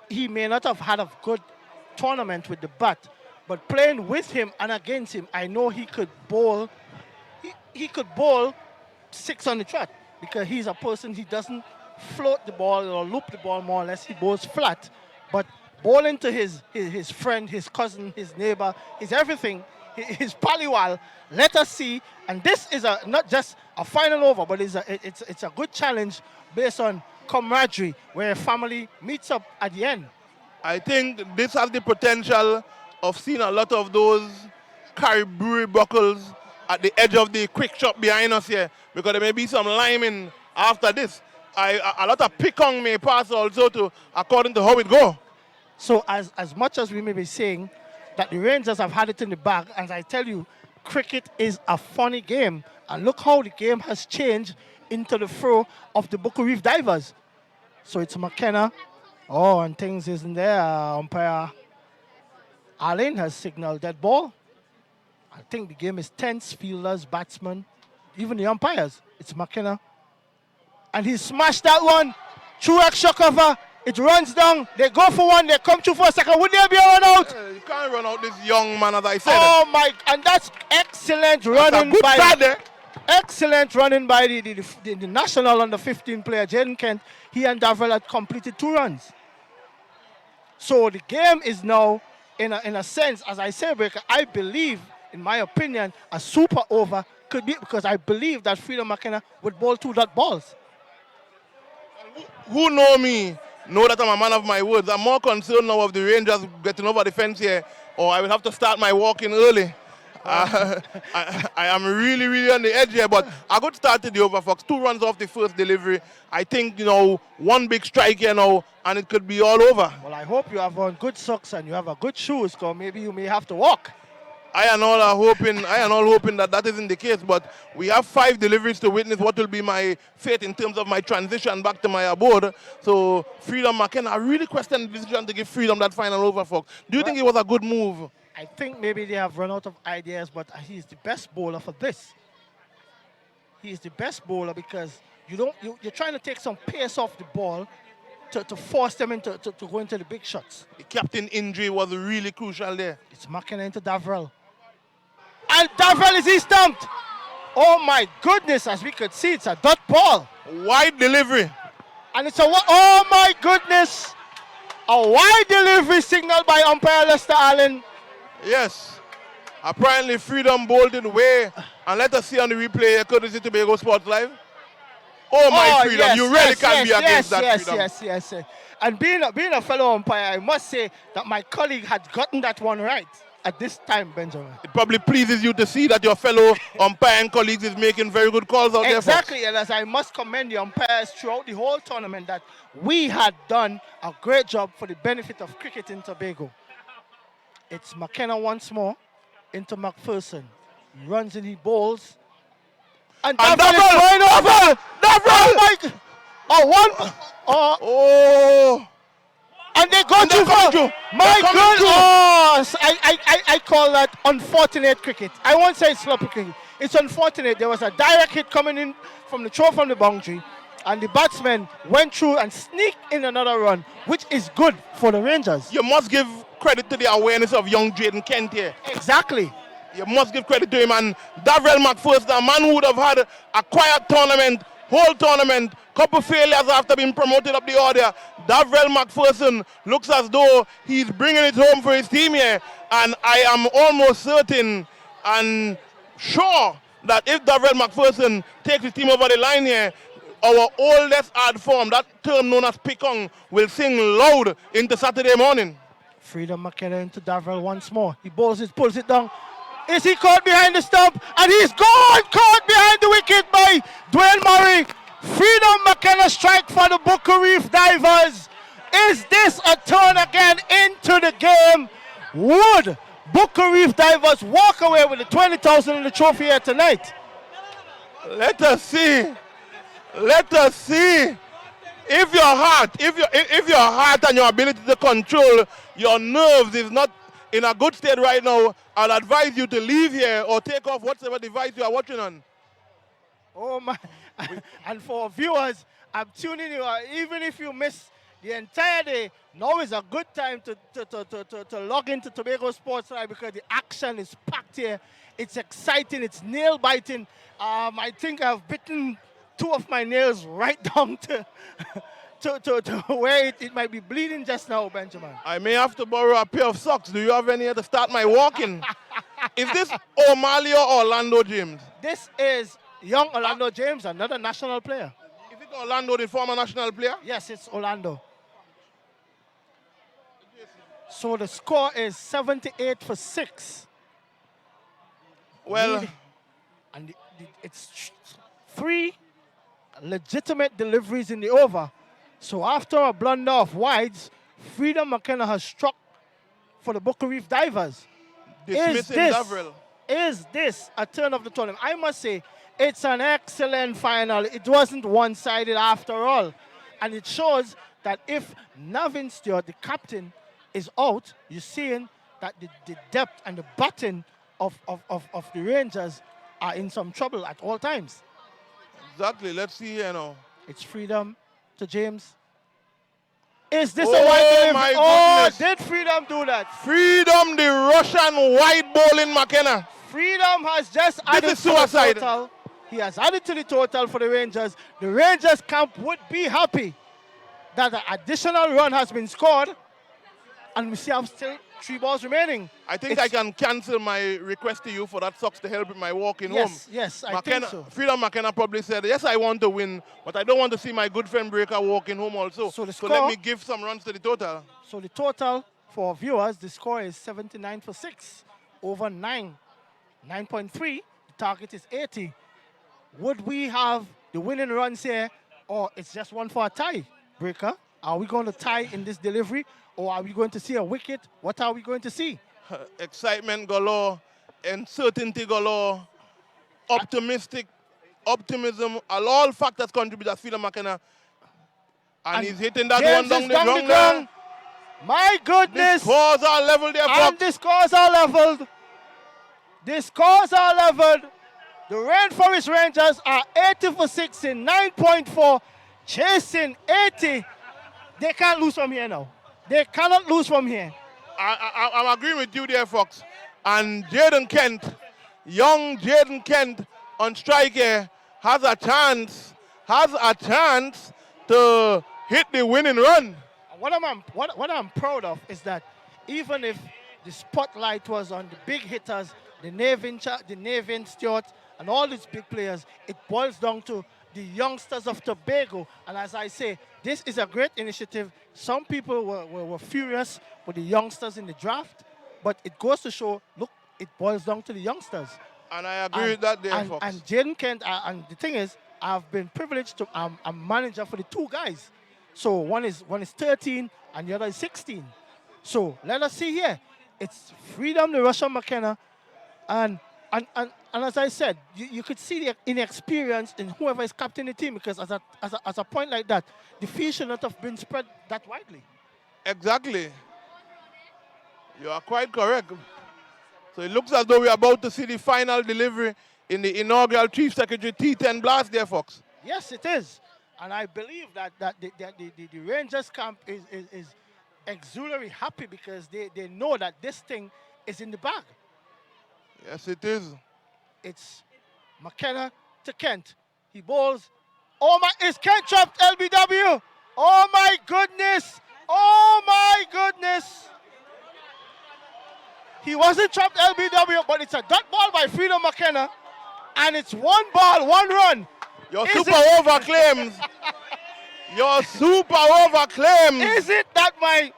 he may not have had a good tournament with the bat, but playing with him and against him, I know he could bowl. He could bowl 6 on the trot because he's a person, he doesn't float the ball or loop the ball more or less, he bowls flat. But bowling to his friend, his cousin, his neighbor, his everything, his paliwal, let us see. And this is not just a final over, but it's a good challenge based on camaraderie where a family meets up at the end. I think this has the potential of seeing a lot of those Caribou buckles at the edge of the quick shop behind us here, because there may be some liming after this. A lot of pickong may pass also to according to how it go. So as much as we may be saying that the Rangers have had it in the bag, as I tell you, cricket is a funny game. And look how the game has changed into the throw of the Bucko Reef Divers. So it's McKenna. Oh, and things isn't there. Umpire Allen has signaled dead ball. I think the game is tense. Fielders, batsmen, even the umpires. It's McKenna. And he smashed that one. True extra cover. It runs down. They go for one. They come through for a second. Would there be a run out? You can't run out this young man, as I said. Oh my! And that's excellent running by. Excellent running by the national under 15 player Jaden Kent. He and Darrell had completed 2 runs. So the game is now, in a sense, as I say, Breaker, I believe, in my opinion, a super over could be, because I believe that Freedom McKenna would bowl 2 dot balls. Who know me know that I'm a man of my words. I'm more concerned now of the Rangers getting over the fence here, or I will have to start my walking early. I am really, really on the edge here, but I got started the Overfox. 2 runs off the first delivery. I think, one big strike here now, and it could be all over. Well, I hope you have on good socks and you have a good shoes, because maybe you may have to walk. I am all hoping that isn't the case, but we have 5 deliveries to witness what will be my fate in terms of my transition back to my abode. So Freedom McKenna, I really question the decision to give Freedom that final Overfox. Do you think it was a good move? I think maybe they have run out of ideas, but he's the best bowler for this. He's the best bowler because you're trying to take some pace off the ball to force them to go into the big shots. The captain injury was really crucial there. It's McKenna into Davrell. And Davrell is stumped. Oh my goodness, as we could see, it's a dot ball. Wide delivery. And it's oh my goodness. A wide delivery signal by umpire Lester Allen. Yes. Apparently Freedom bolted way. And let us see on the replay, courtesy to Tobago Sports Live. Oh my Freedom, yes, you really yes, can't be against that Freedom. Yes. And being a fellow umpire, I must say that my colleague had gotten that one right at this time, Benjamin. It probably pleases you to see that your fellow umpire and colleagues is making very good calls out there. Exactly, and as I must commend the umpires throughout the whole tournament that we had done a great job for the benefit of cricket in Tobago. It's McKenna once more into McPherson. He runs and he bowls. And Davrell is going over! Davrell! Oh! And they go too far! My goodness! I call that unfortunate cricket. I won't say it's sloppy cricket. It's unfortunate. There was a direct hit coming in from the throw from the boundary, and the batsman went through and sneaked in another run, which is good for the Rangers. You must give credit to the awareness of young Jaden Kent here. Exactly. You must give credit to him. And Davrell McPherson, a man who would have had a quiet tournament, whole tournament, couple failures after being promoted up the order. Davrell McPherson looks as though he's bringing it home for his team here. And I am almost certain and sure that if Davrell McPherson takes his team over the line here, our oldest art form, that term known as Pikong, will sing loud into Saturday morning. Freedom McKenna into Davrell once more. He pulls it down. Is he caught behind the stump? And he's gone! Caught behind the wicket by Dwayne Murray. Freedom McKenna strike for the Booker Reef Divers. Is this a turn again into the game? Would Booker Reef Divers walk away with the 20,000 in the trophy here tonight? Let us see. Let us see. If your heart and your ability to control your nerves is not in a good state right now, I'll advise you to leave here or take off whatever device you are watching on. Oh my! And for viewers, I'm tuning you. Even if you miss the entire day, now is a good time to log into Tobago Sports Live because the action is packed here. It's exciting. It's nail biting. I think I've bitten 2 of my nails right down to where it might be bleeding just now, Benjamin. I may have to borrow a pair of socks. Do you have any to start my walking? Is this O'Malley or Orlando James? This is young Orlando James, another national player. Is it Orlando, the former national player? Yes, it's Orlando. So the score is 78 for 6. Well, and it's 3 legitimate deliveries in the over. So after a blunder of wides, Freedom McKenna has struck for the Booker Reef Divers. Is this a turn of the tournament? I must say, it's an excellent final. It wasn't one-sided after all. And it shows that if Navin Stewart, the captain, is out, you're seeing that the depth and the batting of the Rangers are in some trouble at all times. Exactly. Let's see here now. It's Freedom to James. Is this a wide delivery? My goodness. Did Freedom do that? Freedom, the Russian wide bowling McKenna. Freedom has just added to the total. He has added to the total for the Rangers. The Rangers camp would be happy that an additional run has been scored, and we still have 3 balls remaining. I think I can cancel my request to you for that socks to help with my walking home. Yes, I McKenna, think so. Freedom McKenna probably said, yes, I want to win, but I don't want to see my good friend Breaker walking home also. So let me give some runs to the total. So the total for viewers, the score is 79 for 6 over 9. 9.3. The target is 80. Would we have the winning runs here, or it's just one for a tie, Breaker? Are we going to tie in this delivery, or are we going to see a wicket? What are we going to see? Excitement galore, uncertainty galore, optimism, all factors contribute as Phil McKenna. And he's hitting that James one is down the down ground. My goodness. The scores are leveled there, And folks. the scores are leveled. The scores are leveled. The Rainforest Rangers are 80 for 6 in 9.4, chasing 80. They can't lose from here now. They cannot lose from here. I'm agreeing with you there, Fox. And Jaden Kent, young Jaden Kent on strike here, has a chance to hit the winning run. What I'm proud of is that even if the spotlight was on the big hitters, the Navin Stewart, and all these big players, it boils down to the youngsters of Tobago. And as I say, this is a great initiative. Some people were furious with the youngsters in the draft, but it goes to show, look, it boils down to the youngsters. And I agree with that there, Fox. And Jaden Kent, and the thing is, I've been privileged to, I'm a manager for the two guys. So one is 13 and the other is 16. So let us see here. It's Freedom, the Russian McKenna, and as I said, you could see the inexperience in whoever is captain the team, because as a point like that, the field should not have been spread that widely. Exactly. You are quite correct. So it looks as though we're about to see the final delivery in the inaugural Chief Secretary T10 blast there, Fox. Yes, it is. And I believe that the Rangers camp is exuberantly happy because they know that this thing is in the bag. Yes, it is. It's McKenna to Kent. He bowls. Oh my, is Kent chopped LBW? Oh my goodness. Oh my goodness. He wasn't chopped LBW, but it's a dot ball by Freedom McKenna. And it's one ball, one run. Your super over claims. Your super over claims. Is it that my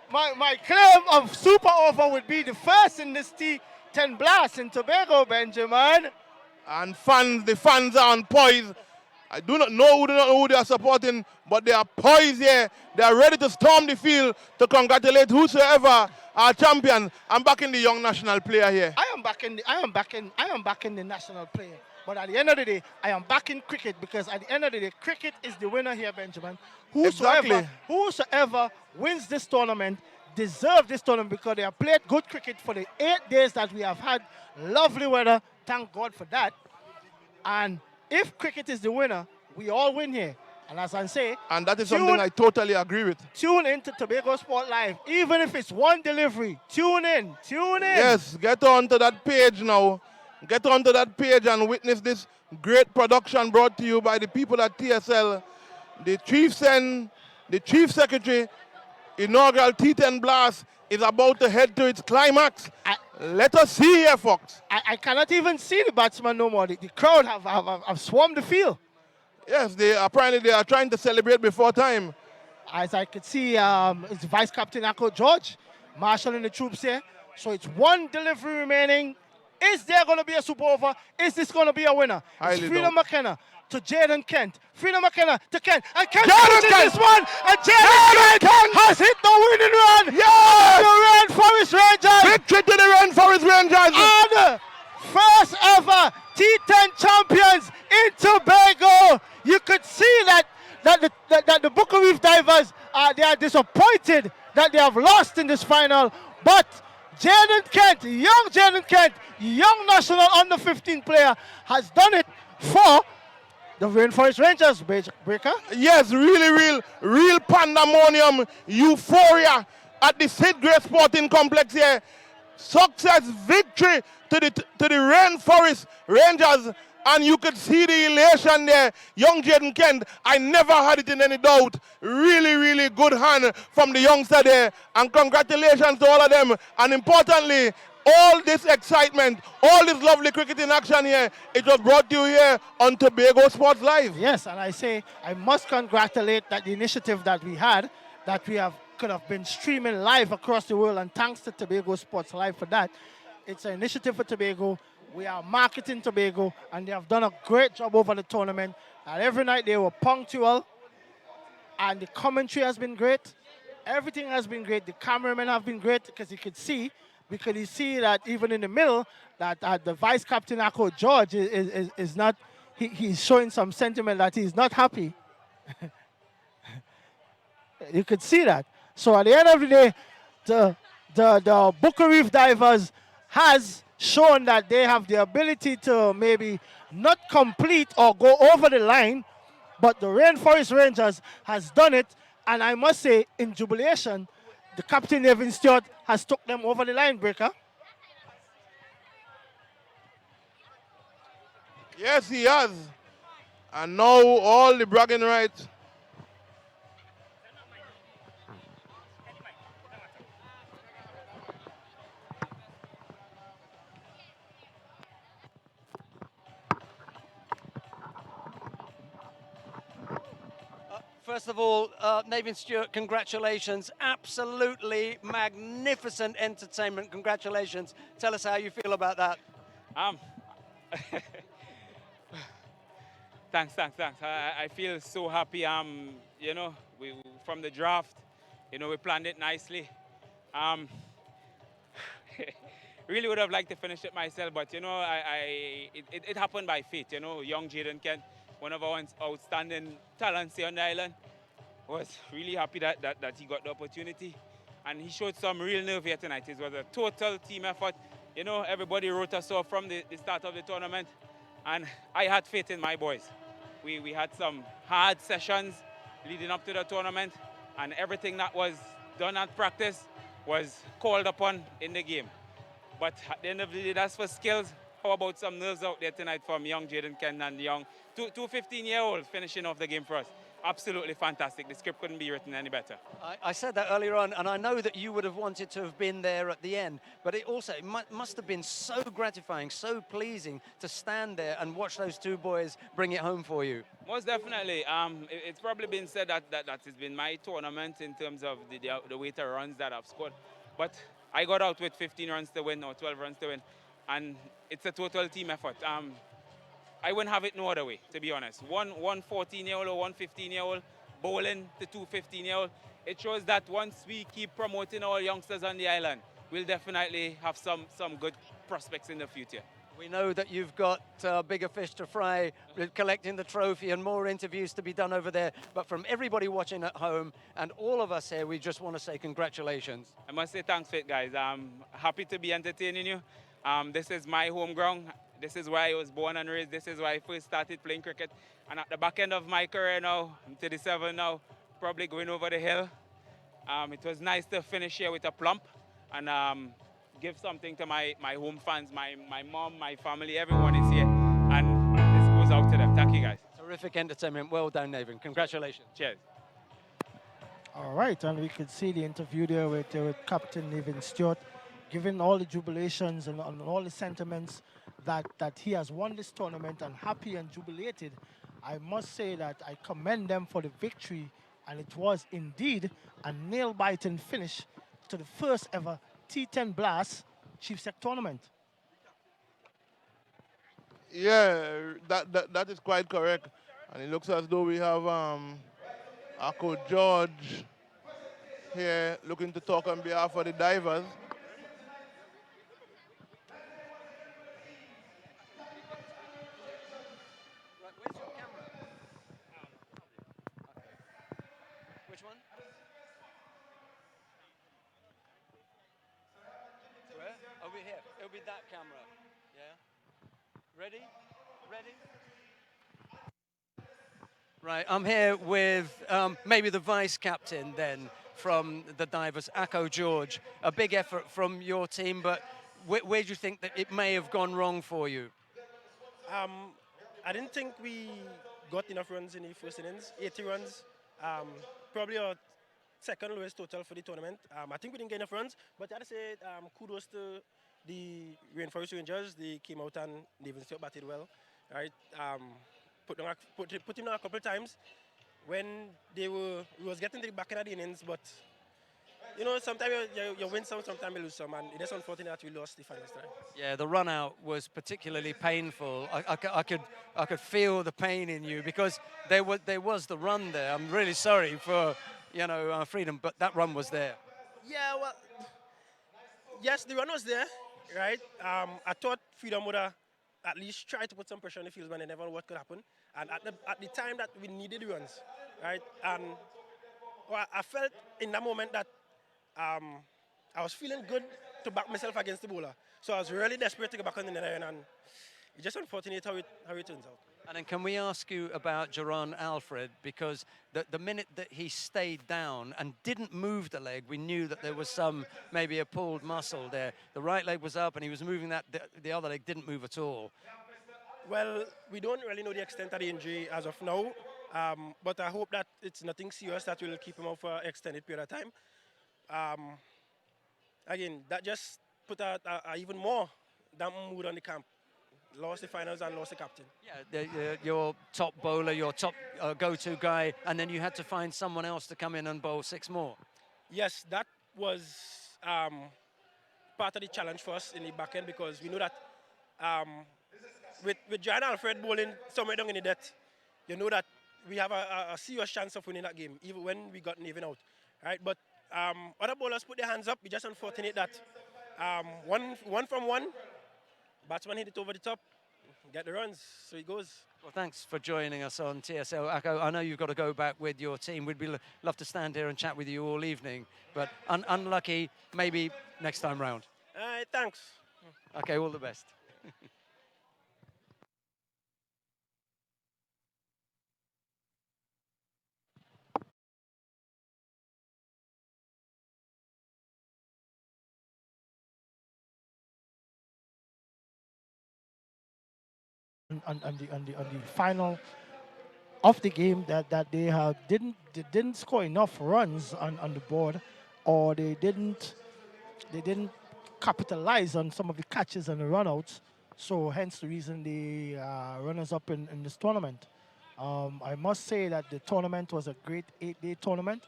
claim of super over would be the first in this T10 blast in Tobago, Benjamin? And the fans are on poise. I do not know who they are supporting, but they are poised here. They are ready to storm the field to congratulate whosoever our champion. I'm backing the young national player here. I am backing the national player. But at the end of the day, I am backing cricket, because at the end of the day, cricket is the winner here, Benjamin. Whosoever wins this tournament deserves this tournament, because they have played good cricket for the 8 days that we have had lovely weather. Thank God for that. And if cricket is the winner, we all win here. And as I say, and that is something I totally agree with. Tune into Tobago Sport Live, even if it's one delivery. Tune in. Yes, get on to that page now. Get onto that page and witness this great production brought to you by the people at TSL. The Chief Secretary inaugural T10 blast is about to head to its climax. Let us see here, Fox. I cannot even see the batsman no more. The crowd have swarmed the field. Yes, apparently they are trying to celebrate before time. As I could see, it's Vice Captain Akko George marshalling the troops here. So it's one delivery remaining. Is there going to be a super over? Is this going to be a winner? It's Freedom McKenna to Jaden Kent. Freedom McKenna to Kent. And Kent catches this one. And Jaden Kent has hit the winning run. Yes! The Rainforest Rangers. Victory to the Rainforest Rangers. And first ever T10 champions in Tobago. You could see that the Bucca Reef Divers, they are disappointed that they have lost in this final. But Jaden Kent, young national under 15 player, has done it for the Rainforest Rangers, Breaker. Yes, real pandemonium, euphoria at the Sid Gray Sporting Complex here. Success, victory to the Rainforest Rangers. And you could see the elation there. Young Jaden Kent, I never had it in any doubt. Really good hand from the youngster there. And congratulations to all of them. And importantly, all this excitement, all this lovely cricket in action here, it was brought to you here on Tobago Sports Live. Yes, and I say I must congratulate the initiative that we had, that we could have been streaming live across the world, and thanks to Tobago Sports Live for that. It's an initiative for Tobago. We are marketing Tobago, and they have done a great job over the tournament. And every night they were punctual, and the commentary has been great. Everything has been great. The cameramen have been great because you see that even in the middle, that the vice captain, Akko George, is not, he's showing some sentiment that he's not happy. You could see that. So at the end of the day, the Booker Reef Divers has shown that they have the ability to maybe not complete or go over the line, but the Rainforest Rangers has done it. And I must say, in jubilation, the captain, Evan Stewart, has took them over the line, Breaker. Yes, he has. And now all the bragging rights. First of all, Nathan Stewart, congratulations. Absolutely magnificent entertainment. Congratulations. Tell us how you feel about that. Thanks. I feel so happy. You know, we from the draft, you know, we planned it nicely. Really would have liked to finish it myself, but you know, it happened by fate. You know, young Jaden Kent, one of our outstanding talents here on the island, was really happy that he got the opportunity, and he showed some real nerve here tonight. It was a total team effort. You know, everybody wrote us off from the start of the tournament, and I had faith in my boys. We had some hard sessions leading up to the tournament, and everything that was done at practice was called upon in the game. But at the end of the day, that's for skills. How about some nerves out there tonight from young Jaden Ken and young two 15-year-olds finishing off the game for us? Absolutely fantastic. The script couldn't be written any better. I said that earlier on, and I know that you would have wanted to have been there at the end, but it also must have been so gratifying, so pleasing to stand there and watch those two boys bring it home for you. Most definitely. It's probably been said that has been my tournament in terms of the weight of runs that I've scored. But I got out with 15 runs to win or 12 runs to win, and it's a total team effort. I wouldn't have it no other way, to be honest. One 14-year-old or one 15-year-old bowling to two 15-year-old. It shows that once we keep promoting our youngsters on the island, we'll definitely have some good prospects in the future. We know that you've got bigger fish to fry with collecting the trophy and more interviews to be done over there. But from everybody watching at home and all of us here, we just want to say congratulations. I must say thanks for it, guys. I'm happy to be entertaining you. This is my home ground. This is where I was born and raised. This is where I first started playing cricket. And at the back end of my career now, I'm 37 now, probably going over the hill. It was nice to finish here with a plump and give something to my home fans, my mom, my family, everyone is here. And this goes out to them. Thank you, guys. Terrific entertainment. Well done, Nathan. Congratulations. Cheers. All right, and we could see the interview there with Captain Evan Stewart, giving all the jubilations and all the sentiments that he has won this tournament and happy and jubilated. I must say that I commend them for the victory, and it was indeed a nail-biting finish to the first ever T10 Blast Chief Sec tournament. Yeah, that is quite correct. And it looks as though we have Akko George here looking to talk on behalf of the divers. Which one? Where? Over here. It'll be that camera. Yeah. Ready? Ready? Right, I'm here with maybe the vice captain then from the divers, Akko George. A big effort from your team, but where do you think that it may have gone wrong for you? I didn't think we got enough runs in the first innings, 80 runs. Probably our second lowest total for the tournament. I think we didn't get enough runs, but I have to say kudos to the Rainforest Rangers. They came out and they even still batted well. Right? Put him on a couple of times when we was getting to the back end of the innings, but You know, sometimes you win some, sometimes you lose some, and it is unfortunate that we lost the finals time. Yeah, the run out was particularly painful. I could feel the pain in you because there was the run there. I'm really sorry for freedom, but that run was there. Yeah, well, yes, the run was there, right? I thought Freedom would have at least tried to put some pressure on the fields, but they never know what could happen. And at the time that we needed the runs, right? And well, I felt in that moment that I was feeling good to back myself against the bowler. So I was really desperate to get back on the net iron, and it's just unfortunate how it turns out. And then can we ask you about Jerron Alfred? Because the minute that he stayed down and didn't move the leg, we knew that there was maybe a pulled muscle there. The right leg was up and he was moving that, the other leg didn't move at all. Well, we don't really know the extent of the injury as of now, but I hope that it's nothing serious that will keep him out for an extended period of time. Again, that just put a even more damp mood on the camp. Lost the finals and lost the captain. Yeah, your top bowler, your top go-to guy, and then you had to find someone else to come in and bowl 6 more. Yes, that was part of the challenge for us in the back end because we know that with John Alfred bowling somewhere down in the depth, you know that we have a serious chance of winning that game, even when we got Navin out, right? But other bowlers put their hands up. We just unfortunate that one from one, batsman hit it over the top, get the runs, so it goes. Well, thanks for joining us on TSL. Akko, I know you've got to go back with your team. We'd love to stand here and chat with you all evening, but unlucky, maybe next time round. All right, thanks. Okay, all the best. On the final of the game that they didn't score enough runs on the board, or they didn't capitalize on some of the catches and the runouts. So hence the reason they runners up in this tournament. I must say that the tournament was a great 8-day tournament.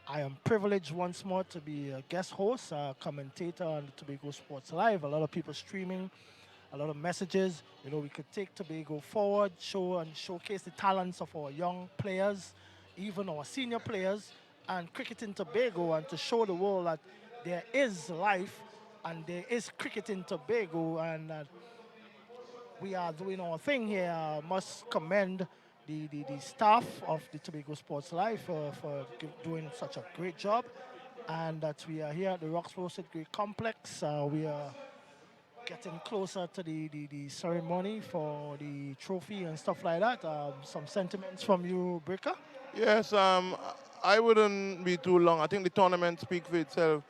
I am privileged once more to be a guest host, commentator on the Tobago Sports Live. A lot of people streaming, a lot of messages. You know, we could take Tobago forward, show and showcase the talents of our young players, even our senior players, and cricket in Tobago, and to show the world that there is life and there is cricket in Tobago, and we are doing our thing here. Must commend the staff of the Tobago Sports Life for doing such a great job, and that we are here at the Rocks Roasted Great Complex. We are getting closer to the ceremony for the trophy and stuff like that. Some sentiments from you, Breaker? Yes, I wouldn't be too long. I think the tournament speaks for itself.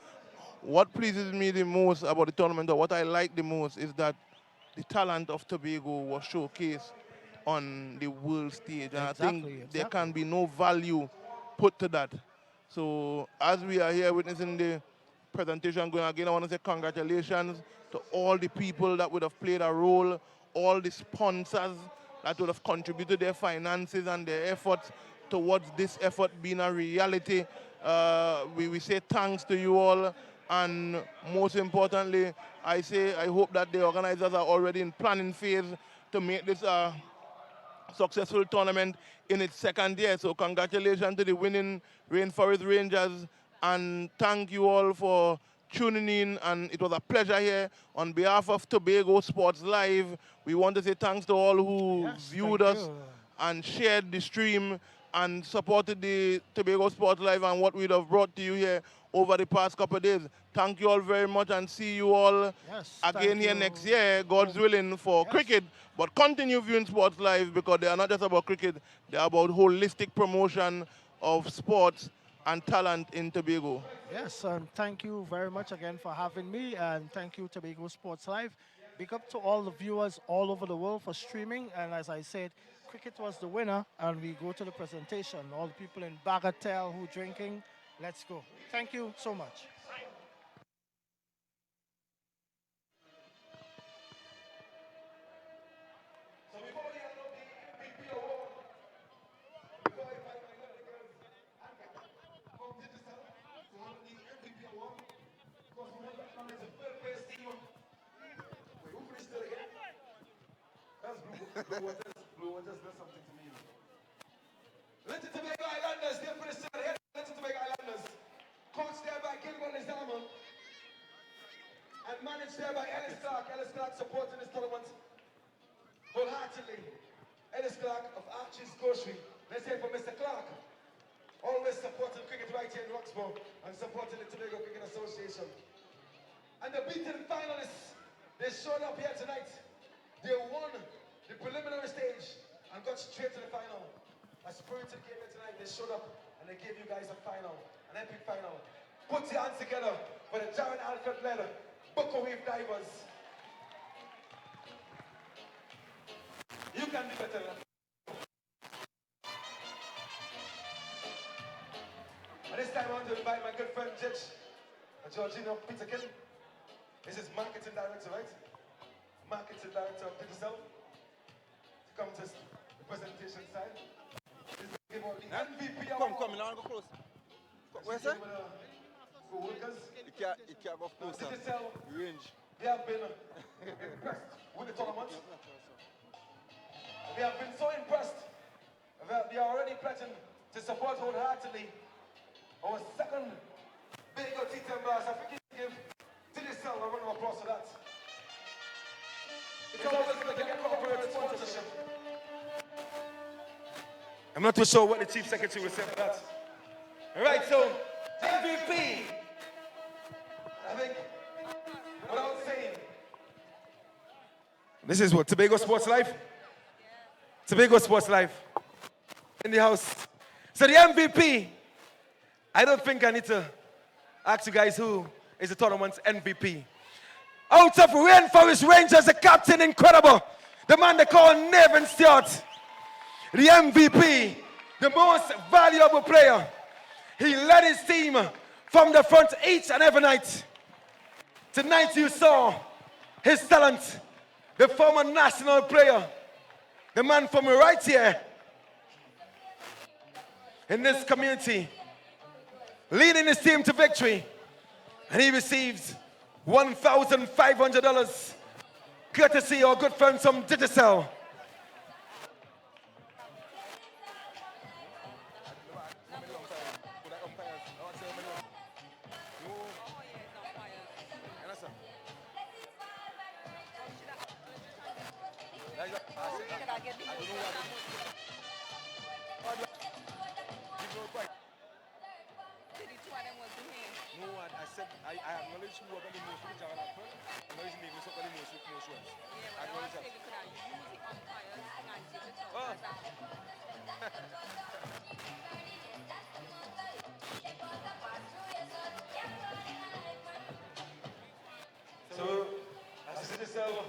What pleases me the most about the tournament, or what I like the most, is that the talent of Tobago was showcased on the world stage. And I think there can be no value put to that. So as we are here witnessing the presentation going again, I want to say congratulations to all the people that would have played a role, all the sponsors that would have contributed their finances and their efforts towards this effort being a reality. We say thanks to you all, and most importantly, I hope that the organizers are already in planning phase to make this a successful tournament in its second year. So congratulations to the winning Rainforest Rangers, and thank you all for tuning in, and it was a pleasure here. On behalf of Tobago Sports Live, we want to say thanks to all who viewed us and shared the stream and supported the Tobago Sports Live and what we'd have brought to you here over the past couple of days. Thank you all very much, and see you all again here next year, God's willing, for cricket. But continue viewing Sports Live, because they are not just about cricket, they are about holistic promotion of sports and talent in Tobago. Yes, thank you very much again for having me, and thank you, Tobago Sports Live. Big up to all the viewers all over the world for streaming, and as I said, cricket was the winner, and we go to the presentation. All the people in Bagatelle who drinking, let's go. Thank you so much. Blue Waters does something to me. Let's Tobago Islanders, they're for the center. Let's Tobago Islanders. Coached there by Gilbert Lizama. And managed there by Ellis Clark. Ellis Clark supporting this tournament wholeheartedly. Ellis Clark of Archie's Grocery. Let's hear from Mr. Clark. Always supporting cricket right here in Roxborough and supporting the Tobago Cricket Association. And the beaten finalists, they showed up here tonight. They won the preliminary stage and got straight to the final. A spirited game here tonight. They showed up and they gave you guys a final, an epic final. Put your hands together for the Jaron Alfred-led Bucko Wave Divers. You can do better than that. And this time I want to invite my good friend Judge Georgina Peterkin. This is marketing director, right? Marketing director of T10 to come to the presentation side. This is give out the MVP award. Come, now go close. Where's that? Co-workers. You can't go closer. T10, Range. they have been impressed with the tournament. They have been so impressed that they are already pledging to support wholeheartedly our second big T10 blast. I think you give T10 a round of applause for that. It's always good to get corporate sponsorship. I'm not too sure what the Chief Secretary will say for that. All right, so MVP. I think, without saying, this is what Tobago Sports Life. Tobago Sports Life in the house. So the MVP, I don't think I need to ask you guys who is the tournament's MVP. Out of Rainforest Rangers, the captain, incredible. The man they call Nevin Stewart. The MVP, the most valuable player. He led his team from the front each and every night. Tonight you saw his talent. The former national player. The man from right here in this community, leading his team to victory. And he receives $1,500 courtesy our good friends from Digicel. I acknowledge who are the most with Jaron Alfred. I acknowledge me with the most with most ones. I acknowledge that. So, as you see yourself,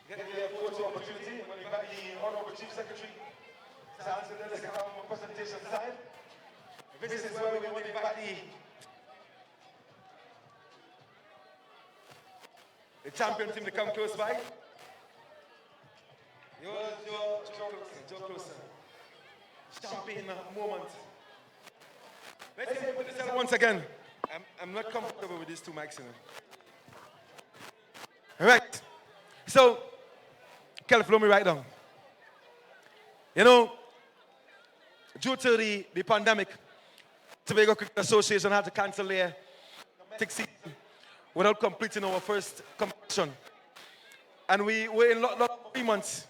get the photo opportunity. I'm going to invite the Honorable Chief Secretary to answer the second presentation side. This is where we want to invite the champion team to come close by. You're closer. Champion moment. Let's say put this out once again. I'm not comfortable with these two mics. All right. So, Kel, flow me right down. You know, due to the pandemic, Tobago Cricket Association had to cancel their season without completing our first competition. And we were in lockdown for 3 months.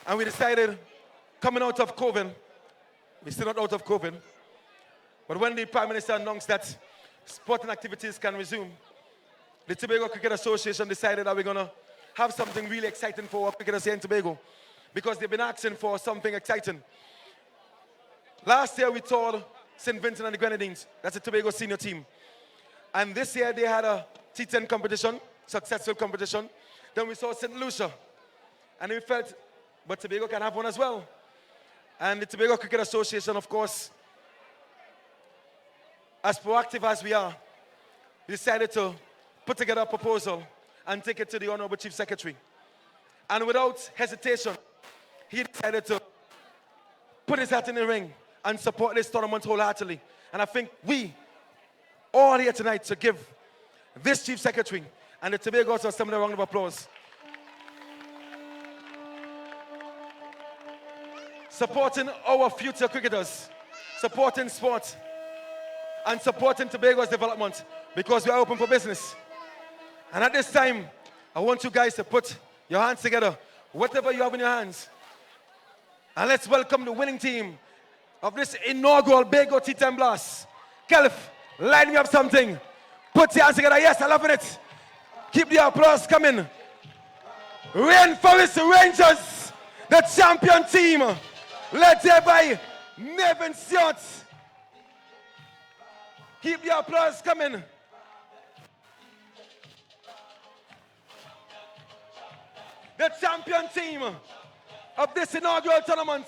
And we decided, coming out of COVID, we're still not out of COVID, but when the Prime Minister announced that sporting activities can resume, the Tobago Cricket Association decided that we're going to have something really exciting for our cricketers here in Tobago, because they've been asking for something exciting. Last year we toured St. Vincent and the Grenadines. That's the Tobago senior team. And this year they had a T10 competition, successful competition. Then we saw St. Lucia. And we felt, but Tobago can have one as well. And the Tobago Cricket Association, of course, as proactive as we are, decided to put together a proposal and take it to the Honorable Chief Secretary. And without hesitation, he decided to put his hat in the ring and support this tournament wholeheartedly. And I think we all here tonight to give this Chief Secretary and the Tobago Assembly a round of applause. supporting our future cricketers, supporting sport, and supporting Tobago's development because we are open for business. And at this time, I want you guys to put your hands together, whatever you have in your hands. And let's welcome the winning team of this inaugural Bago T10 Blast. Kelf, line me up something. Put your hands together. Yes, I'm loving it. Keep the applause coming. Rainforest Rangers, the champion team, led there by Nevin Siot. Keep the applause coming. The champion team of this inaugural tournament.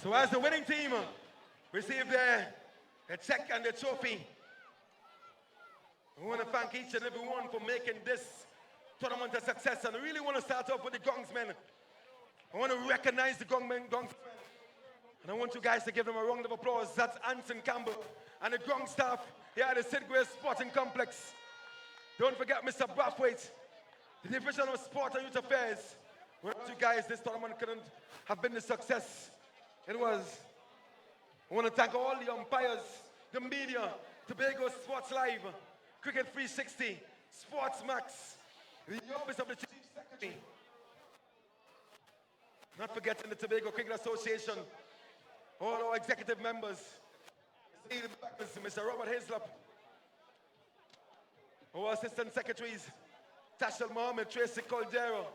So as the winning team receive their check and their trophy, I want to thank each and every one for making this tournament a success. And I really want to start off with the Gongsmen. I want to recognize the Gongsmen. And I want you guys to give them a round of applause. That's Anson Campbell and the Gong staff here at the Sidgway Sporting Complex. Don't forget Mr. Brathwaite, the Division of Sport and Youth Affairs. Without you guys, this tournament couldn't have been the success it was. I want to thank all the umpires, the media, Tobago Sports Live, Cricket 360, Sports Max, the office of the Chief Secretary. Not forgetting the Tobago Cricket Association, all our executive members, Mr. Robert Hislop, our assistant secretaries, Tashal Mohammed, Tracy Caldero,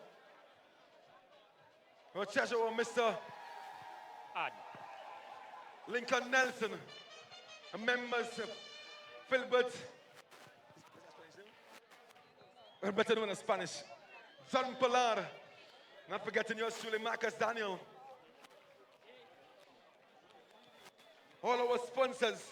our treasurer, Mr. Lincoln Nelson, and members, Philbert, better known as Spanish, John Pollard, not forgetting yours truly, Marcus Daniel, all our sponsors,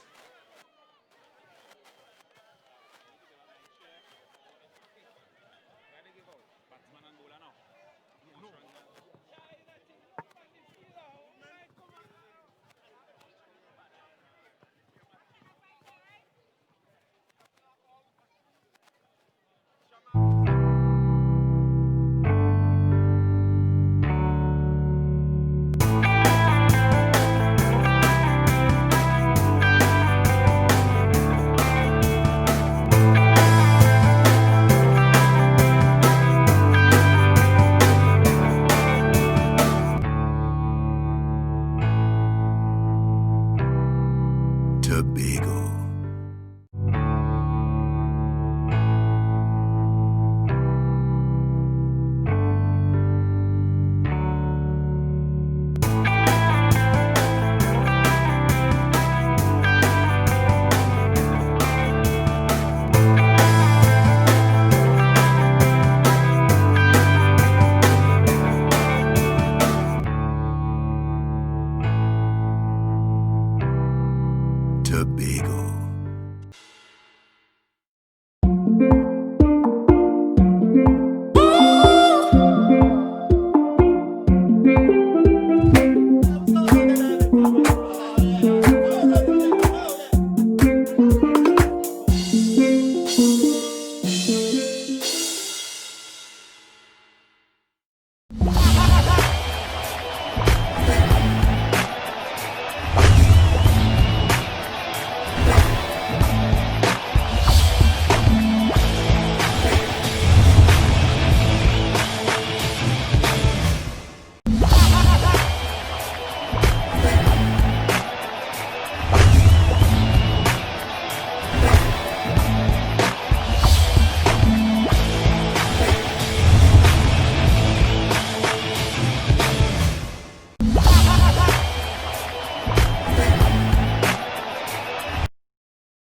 Tobago. Tobago.